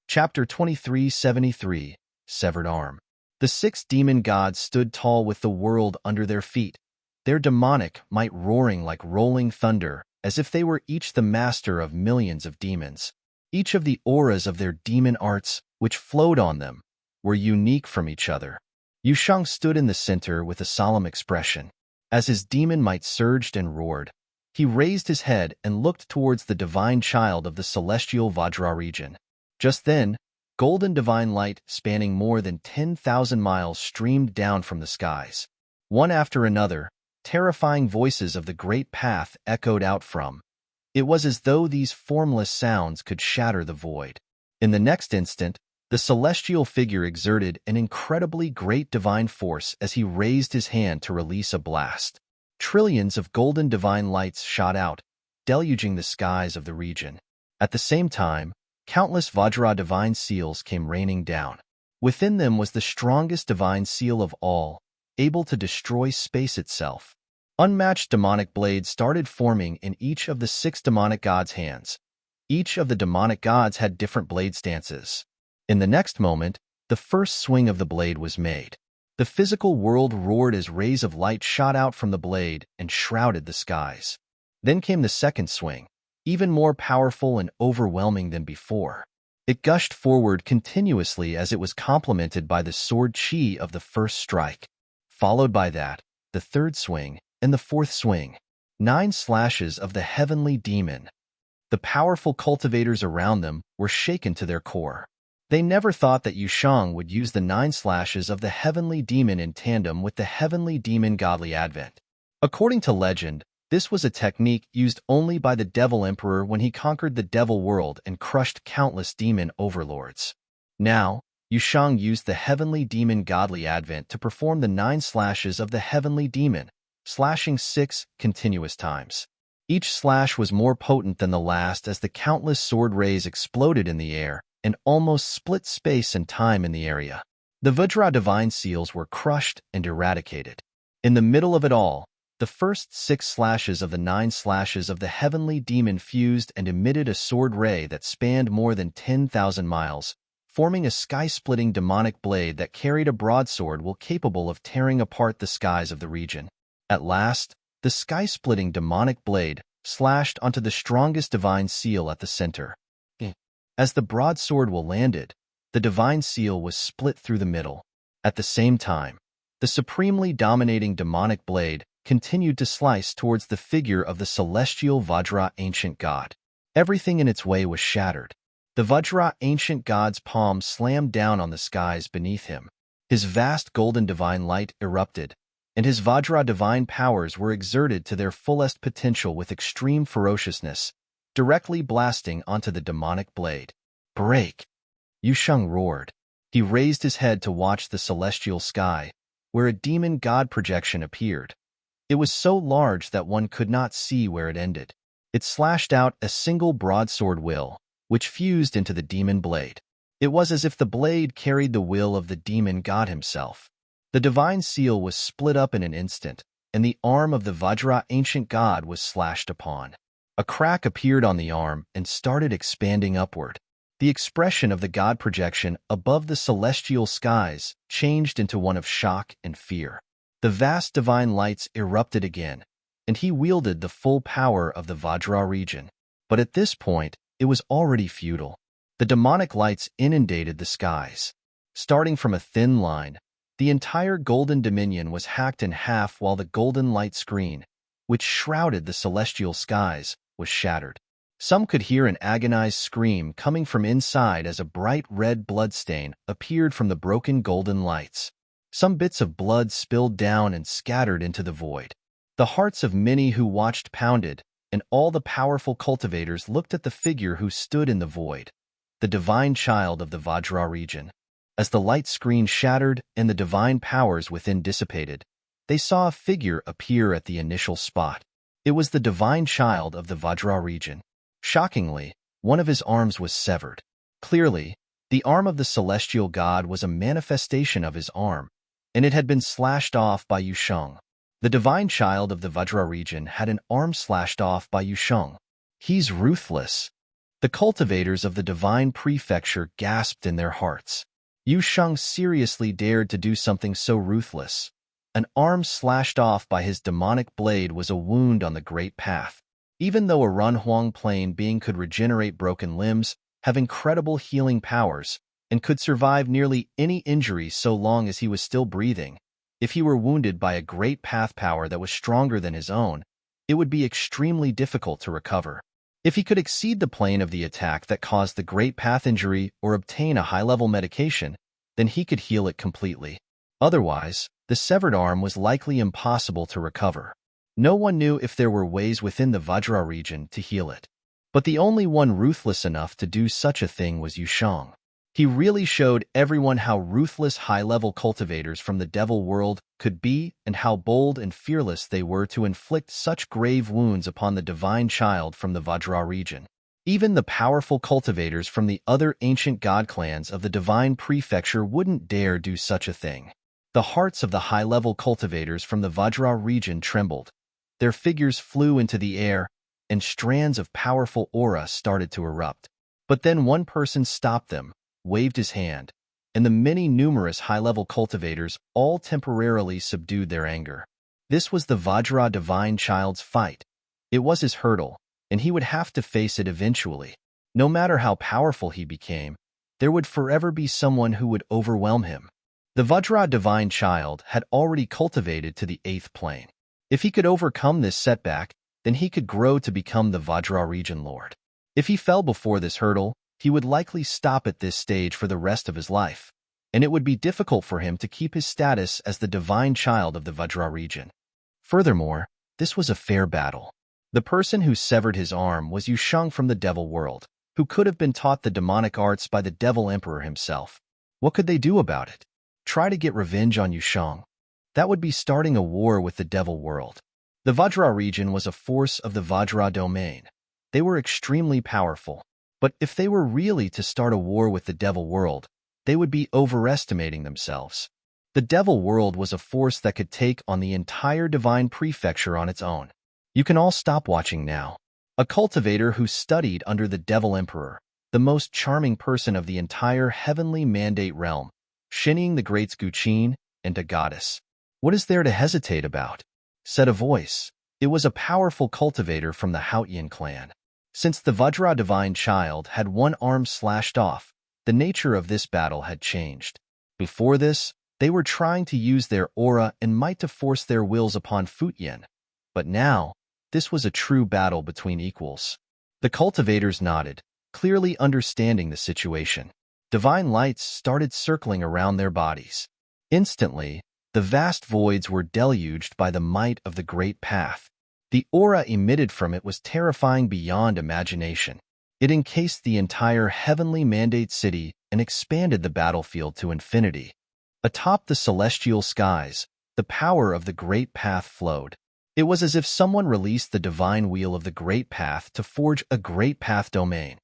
Chapter 2373, Severed Arm. The 6 demon gods stood tall with the world under their feet, their demonic might roaring like rolling thunder, as if they were each the master of millions of demons. Each of the auras of their demon arts, which flowed on them, were unique from each other. Yu Shang stood in the center with a solemn expression. As his demon might surged and roared, he raised his head and looked towards the divine child of the celestial Vajra region. Just then, golden divine light spanning more than 10,000 miles streamed down from the skies. One after another, terrifying voices of the great path echoed out from. It was as though these formless sounds could shatter the void. In the next instant, the celestial figure exerted an incredibly great divine force as he raised his hand to release a blast. Trillions of golden divine lights shot out, deluging the skies of the region. At the same time, countless Vajra divine seals came raining down. Within them was the strongest divine seal of all, able to destroy space itself. Unmatched demonic blades started forming in each of the 6 demonic gods' hands. Each of the demonic gods had different blade stances. In the next moment, the first swing of the blade was made. The physical world roared as rays of light shot out from the blade and shrouded the skies. Then came the second swing, even more powerful and overwhelming than before. It gushed forward continuously as it was complemented by the sword chi of the first strike. Followed by that, the third swing, and the fourth swing. 9 slashes of the heavenly demon. The powerful cultivators around them were shaken to their core. They never thought that Yu Shang would use the 9 slashes of the heavenly demon in tandem with the heavenly demon godly advent. According to legend, this was a technique used only by the devil emperor when he conquered the devil world and crushed countless demon overlords. Now, Yu Shang used the heavenly demon godly advent to perform the 9 slashes of the heavenly demon, slashing 6 continuous times. Each slash was more potent than the last as the countless sword rays exploded in the air and almost split space and time in the area. The Vajra divine seals were crushed and eradicated. In the middle of it all, the first 6 slashes of the 9 slashes of the heavenly demon fused and emitted a sword ray that spanned more than 10,000 miles, forming a sky-splitting demonic blade that carried a broadsword while capable of tearing apart the skies of the region. At last, the sky-splitting demonic blade slashed onto the strongest divine seal at the center. As the broadsword landed, the divine seal was split through the middle. At the same time, the supremely dominating demonic blade continued to slice towards the figure of the celestial Vajra ancient god. Everything in its way was shattered. The Vajra ancient god's palm slammed down on the skies beneath him. His vast golden divine light erupted, and his Vajra divine powers were exerted to their fullest potential with extreme ferociousness, directly blasting onto the demonic blade. "Break!" Yusheng roared. He raised his head to watch the celestial sky, where a demon god projection appeared. It was so large that one could not see where it ended. It slashed out a single broadsword will, which fused into the demon blade. It was as if the blade carried the will of the demon god himself. The divine seal was split up in an instant, and the arm of the Vajra ancient god was slashed upon. A crack appeared on the arm and started expanding upward. The expression of the god projection above the celestial skies changed into one of shock and fear. The vast divine lights erupted again, and he wielded the full power of the Vajra region. But at this point, it was already futile. The demonic lights inundated the skies. Starting from a thin line, the entire golden dominion was hacked in half while the golden light screen, which shrouded the celestial skies, was shattered. Some could hear an agonized scream coming from inside as a bright red bloodstain appeared from the broken golden lights. Some bits of blood spilled down and scattered into the void. The hearts of many who watched pounded, and all the powerful cultivators looked at the figure who stood in the void, the divine child of the Vajra region. As the light screen shattered and the divine powers within dissipated, they saw a figure appear at the initial spot. It was the divine child of the Vajra region. Shockingly, one of his arms was severed. Clearly, the arm of the celestial god was a manifestation of his arm, and it had been slashed off by Yusheng. The divine child of the Vajra region had an arm slashed off by Yusheng. "He's ruthless." The cultivators of the divine prefecture gasped in their hearts. Yusheng seriously dared to do something so ruthless. An arm slashed off by his demonic blade was a wound on the great path. Even though a Runhuang plane being could regenerate broken limbs, have incredible healing powers, and could survive nearly any injury so long as he was still breathing, if he were wounded by a great path power that was stronger than his own, it would be extremely difficult to recover. If he could exceed the plane of the attack that caused the great path injury or obtain a high-level medication, then he could heal it completely. Otherwise, the severed arm was likely impossible to recover. No one knew if there were ways within the Vajra region to heal it. But the only one ruthless enough to do such a thing was Yusheng. He really showed everyone how ruthless high-level cultivators from the devil world could be and how bold and fearless they were to inflict such grave wounds upon the divine child from the Vajra region. Even the powerful cultivators from the other ancient god clans of the divine prefecture wouldn't dare do such a thing. The hearts of the high-level cultivators from the Vajra region trembled. Their figures flew into the air, and strands of powerful aura started to erupt. But then one person stopped them, waved his hand, and the many numerous high-level cultivators all temporarily subdued their anger. This was the Vajra divine child's fight. It was his hurdle, and he would have to face it eventually. No matter how powerful he became, there would forever be someone who would overwhelm him. The Vajra divine child had already cultivated to the 8th plane. If he could overcome this setback, then he could grow to become the Vajra region lord. If he fell before this hurdle, he would likely stop at this stage for the rest of his life, and it would be difficult for him to keep his status as the divine child of the Vajra region. Furthermore, this was a fair battle. The person who severed his arm was Yusheng from the devil world, who could have been taught the demonic arts by the devil emperor himself. What could they do about it? Try to get revenge on Yusheng? That would be starting a war with the devil world. The Vajra region was a force of the Vajra domain. They were extremely powerful. But if they were really to start a war with the devil world, they would be overestimating themselves. The devil world was a force that could take on the entire divine prefecture on its own. You can all stop watching now. A cultivator who studied under the devil emperor, the most charming person of the entire heavenly mandate realm, Shining the Great's Guqin, and a goddess. "What is there to hesitate about?" said a voice. It was a powerful cultivator from the Futian clan. Since the Vajra divine child had one arm slashed off, the nature of this battle had changed. Before this, they were trying to use their aura and might to force their wills upon Futian, but now, this was a true battle between equals. The cultivators nodded, clearly understanding the situation. Divine lights started circling around their bodies. Instantly, the vast voids were deluged by the might of the great path. The aura emitted from it was terrifying beyond imagination. It encased the entire heavenly mandate city and expanded the battlefield to infinity. Atop the celestial skies, the power of the great path flowed. It was as if someone released the divine wheel of the great path to forge a great path domain.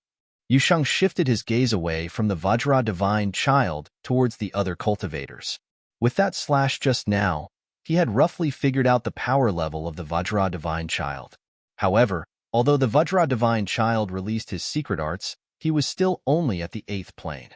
Yusheng shifted his gaze away from the Vajra divine child towards the other cultivators. With that slash just now, he had roughly figured out the power level of the Vajra divine child. However, although the Vajra divine child released his secret arts, he was still only at the 8th plane.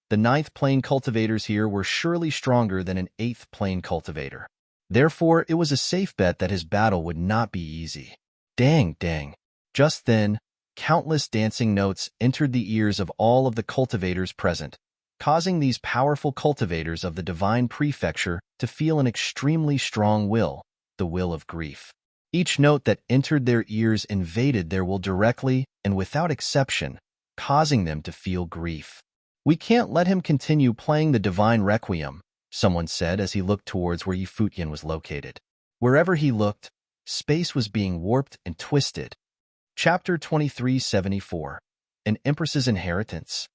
The 9th plane cultivators here were surely stronger than an 8th plane cultivator. Therefore, it was a safe bet that his battle would not be easy. Dang, dang. Just then, countless dancing notes entered the ears of all of the cultivators present, causing these powerful cultivators of the divine prefecture to feel an extremely strong will, the will of grief. Each note that entered their ears invaded their will directly and without exception, causing them to feel grief. "We can't let him continue playing the divine requiem," someone said as he looked towards where Futian was located. Wherever he looked, space was being warped and twisted. Chapter 2374. An Empress's Inheritance.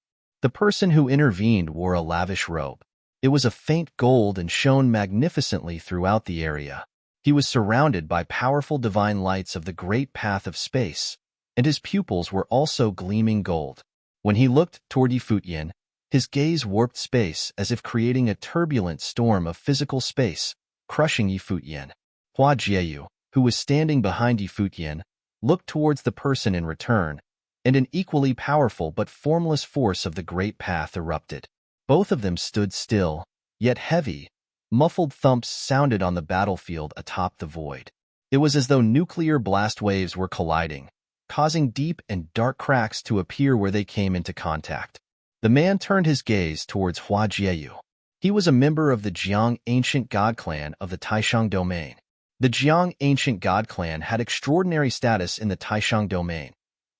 The person who intervened wore a lavish robe. It was of faint gold and shone magnificently throughout the area. He was surrounded by powerful divine lights of the great path of space, and his pupils were also gleaming gold. When he looked toward Futian, his gaze warped space as if creating a turbulent storm of physical space, crushing Futian. Hua Jieyu, who was standing behind Futian, looked towards the person in return, and an equally powerful but formless force of the great path erupted. Both of them stood still, yet heavy. Muffled thumps sounded on the battlefield atop the void. It was as though nuclear blast waves were colliding, causing deep and dark cracks to appear where they came into contact. The man turned his gaze towards Hua Jieyu. He was a member of the Jiang ancient god clan of the Taishang domain. The Jiang ancient god clan had extraordinary status in the Taishang domain.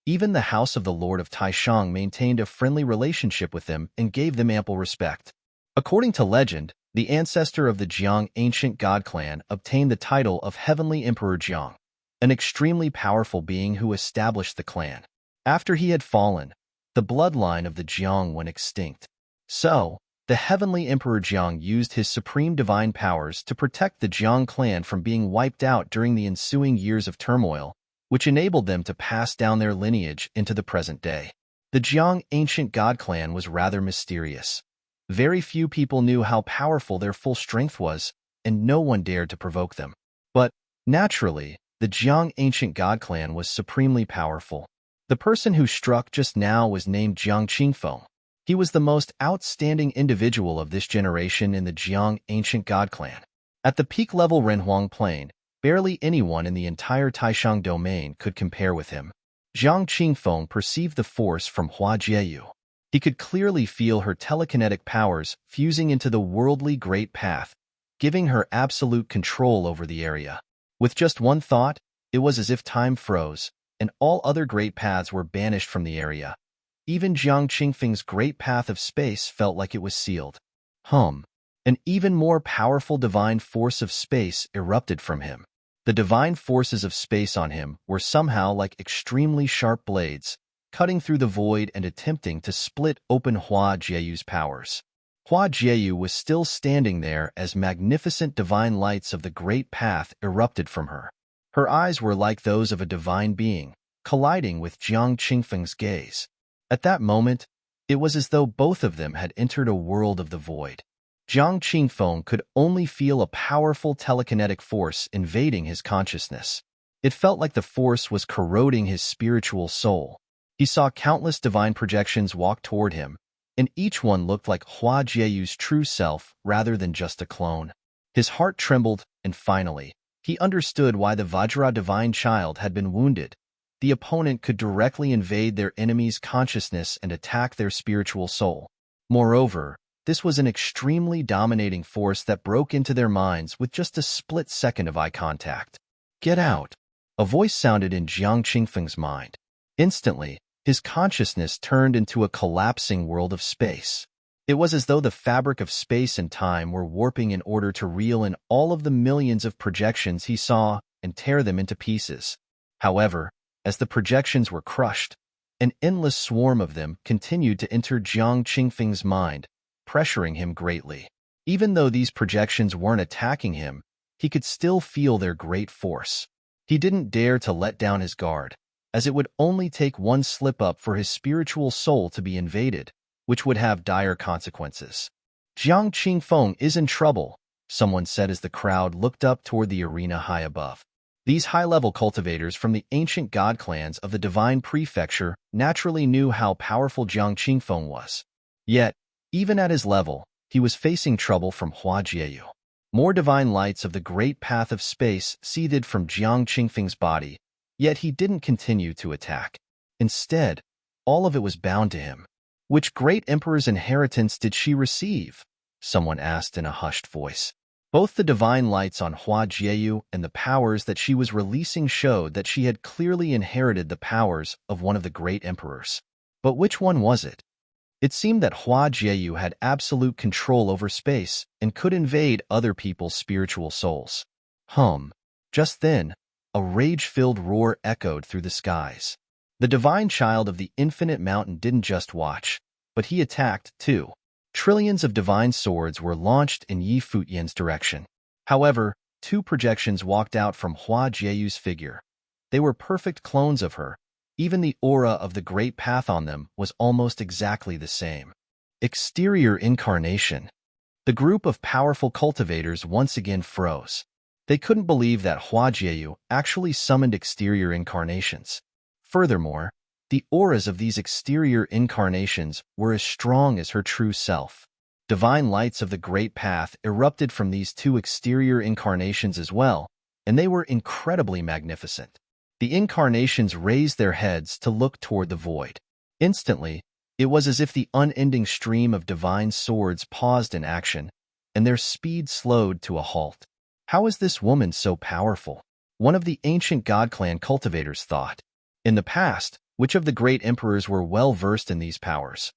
Even the house of the Lord of Taishang maintained a friendly relationship with them and gave them ample respect. According to legend, the ancestor of the Jiang ancient god clan obtained the title of Heavenly Emperor Jiang, an extremely powerful being who established the clan. After he had fallen, the bloodline of the Jiang went extinct. So, the Heavenly Emperor Jiang used his supreme divine powers to protect the Jiang clan from being wiped out during the ensuing years of turmoil, which enabled them to pass down their lineage into the present day. The Jiang ancient god clan was rather mysterious. Very few people knew how powerful their full strength was, and no one dared to provoke them. But, naturally, the Jiang ancient god clan was supremely powerful. The person who struck just now was named Jiang Qingfeng. He was the most outstanding individual of this generation in the Jiang ancient god clan. At the peak level Renhuang plane, barely anyone in the entire Taishang domain could compare with him. Jiang Qingfeng perceived the force from Hua Jieyu. He could clearly feel her telekinetic powers fusing into the worldly great path, giving her absolute control over the area. With just one thought, it was as if time froze, and all other great paths were banished from the area. Even Jiang Qingfeng's great path of space felt like it was sealed. An even more powerful divine force of space erupted from him. The divine forces of space on him were somehow like extremely sharp blades, cutting through the void and attempting to split open Hua Jieyu's powers. Hua Jieyu was still standing there as magnificent divine lights of the great path erupted from her. Her eyes were like those of a divine being, colliding with Jiang Qingfeng's gaze. At that moment, it was as though both of them had entered a world of the void. Jiang Qingfeng could only feel a powerful telekinetic force invading his consciousness. It felt like the force was corroding his spiritual soul. He saw countless divine projections walk toward him, and each one looked like Hua Jieyu's true self rather than just a clone. His heart trembled, and finally, he understood why the Vajra divine child had been wounded. The opponent could directly invade their enemy's consciousness and attack their spiritual soul. Moreover, this was an extremely dominating force that broke into their minds with just a split second of eye contact. Get out! A voice sounded in Jiang Qingfeng's mind. Instantly, his consciousness turned into a collapsing world of space. It was as though the fabric of space and time were warping in order to reel in all of the millions of projections he saw and tear them into pieces. However, as the projections were crushed, an endless swarm of them continued to enter Jiang Qingfeng's mind, pressuring him greatly. Even though these projections weren't attacking him, he could still feel their great force. He didn't dare to let down his guard, as it would only take one slip-up for his spiritual soul to be invaded, which would have dire consequences. Jiang Qingfeng is in trouble, someone said as the crowd looked up toward the arena high above. These high-level cultivators from the ancient god clans of the Divine Prefecture naturally knew how powerful Jiang Qingfeng was. Yet, even at his level, he was facing trouble from Hua Jieyu. More divine lights of the great path of space seethed from Jiang Qingfeng's body, yet he didn't continue to attack. Instead, all of it was bound to him. Which great emperor's inheritance did she receive? Someone asked in a hushed voice. Both the divine lights on Hua Jieyu and the powers that she was releasing showed that she had clearly inherited the powers of one of the great emperors. But which one was it? It seemed that Hua Jieyu had absolute control over space and could invade other people's spiritual souls. Just then, a rage-filled roar echoed through the skies. The divine child of the infinite mountain didn't just watch, but he attacked, too. Trillions of divine swords were launched in Yi Futian's direction. However, two projections walked out from Hua Jieyu's figure. They were perfect clones of her. Even the aura of the great path on them was almost exactly the same. Exterior incarnation. The group of powerful cultivators once again froze. They couldn't believe that Hua Jieyu actually summoned exterior incarnations. Furthermore, the auras of these exterior incarnations were as strong as her true self. Divine lights of the great path erupted from these two exterior incarnations as well, and they were incredibly magnificent. The incarnations raised their heads to look toward the void. Instantly, it was as if the unending stream of divine swords paused in action, and their speed slowed to a halt. How is this woman so powerful? One of the ancient god clan cultivators thought. In the past, which of the great emperors were well-versed in these powers?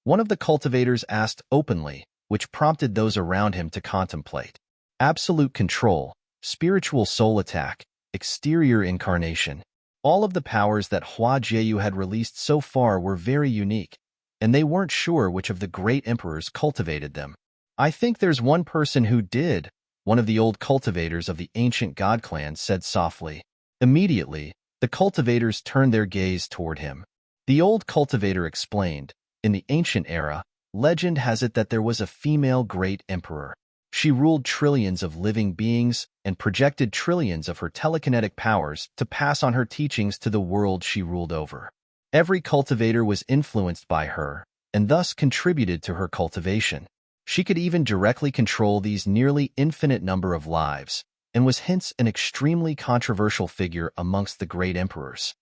One of the cultivators asked openly, which prompted those around him to contemplate. Absolute control, spiritual soul attack, exterior incarnation. All of the powers that Hua Jieyu had released so far were very unique, and they weren't sure which of the great emperors cultivated them. I think there's one person who did, one of the old cultivators of the ancient god clan said softly. Immediately, the cultivators turned their gaze toward him. The old cultivator explained, in the ancient era, legend has it that there was a female great emperor. She ruled trillions of living beings and projected trillions of her telekinetic powers to pass on her teachings to the world she ruled over. Every cultivator was influenced by her, and thus contributed to her cultivation. She could even directly control these nearly infinite number of lives, and was hence an extremely controversial figure amongst the great emperors.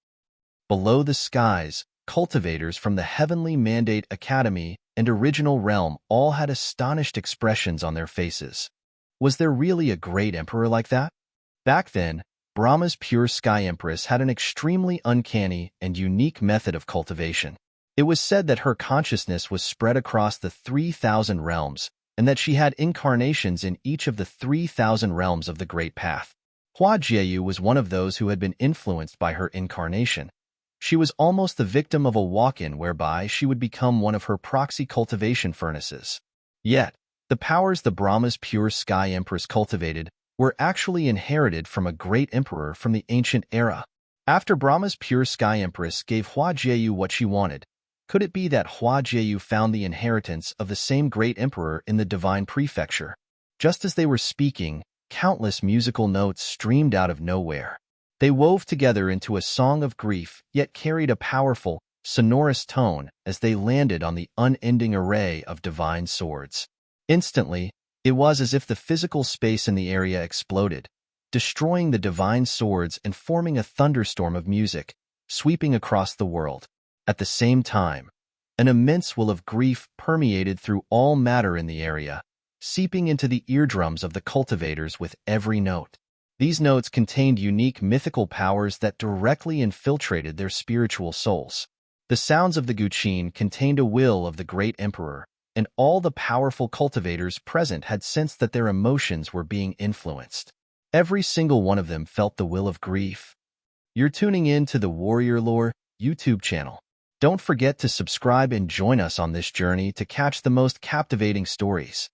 Below the skies, cultivators from the Heavenly Mandate Academy and Original Realm all had astonished expressions on their faces. Was there really a great emperor like that? Back then, Brahma's pure sky empress had an extremely uncanny and unique method of cultivation. It was said that her consciousness was spread across the 3,000 realms, and that she had incarnations in each of the 3,000 realms of the Great Path. Hua Jieyu was one of those who had been influenced by her incarnation. She was almost the victim of a walk-in whereby she would become one of her proxy cultivation furnaces. Yet, the powers the Brahma's pure sky empress cultivated were actually inherited from a great emperor from the ancient era. After Brahma's pure sky empress gave Hua Jieyu what she wanted, could it be that Hua Jieyu found the inheritance of the same great emperor in the Divine Prefecture? Just as they were speaking, countless musical notes streamed out of nowhere. They wove together into a song of grief, yet carried a powerful, sonorous tone as they landed on the unending array of divine swords. Instantly, it was as if the physical space in the area exploded, destroying the divine swords and forming a thunderstorm of music, sweeping across the world. At the same time, An immense will of grief permeated through all matter in the area, seeping into the eardrums of the cultivators with every note. These notes contained unique mythical powers that directly infiltrated their spiritual souls. The sounds of the guqin contained a will of the great emperor, and all the powerful cultivators present had sensed that their emotions were being influenced. Every single one of them felt the will of grief. You're tuning in to the Warrior Lore YouTube channel. Don't forget to subscribe and join us on this journey to catch the most captivating stories.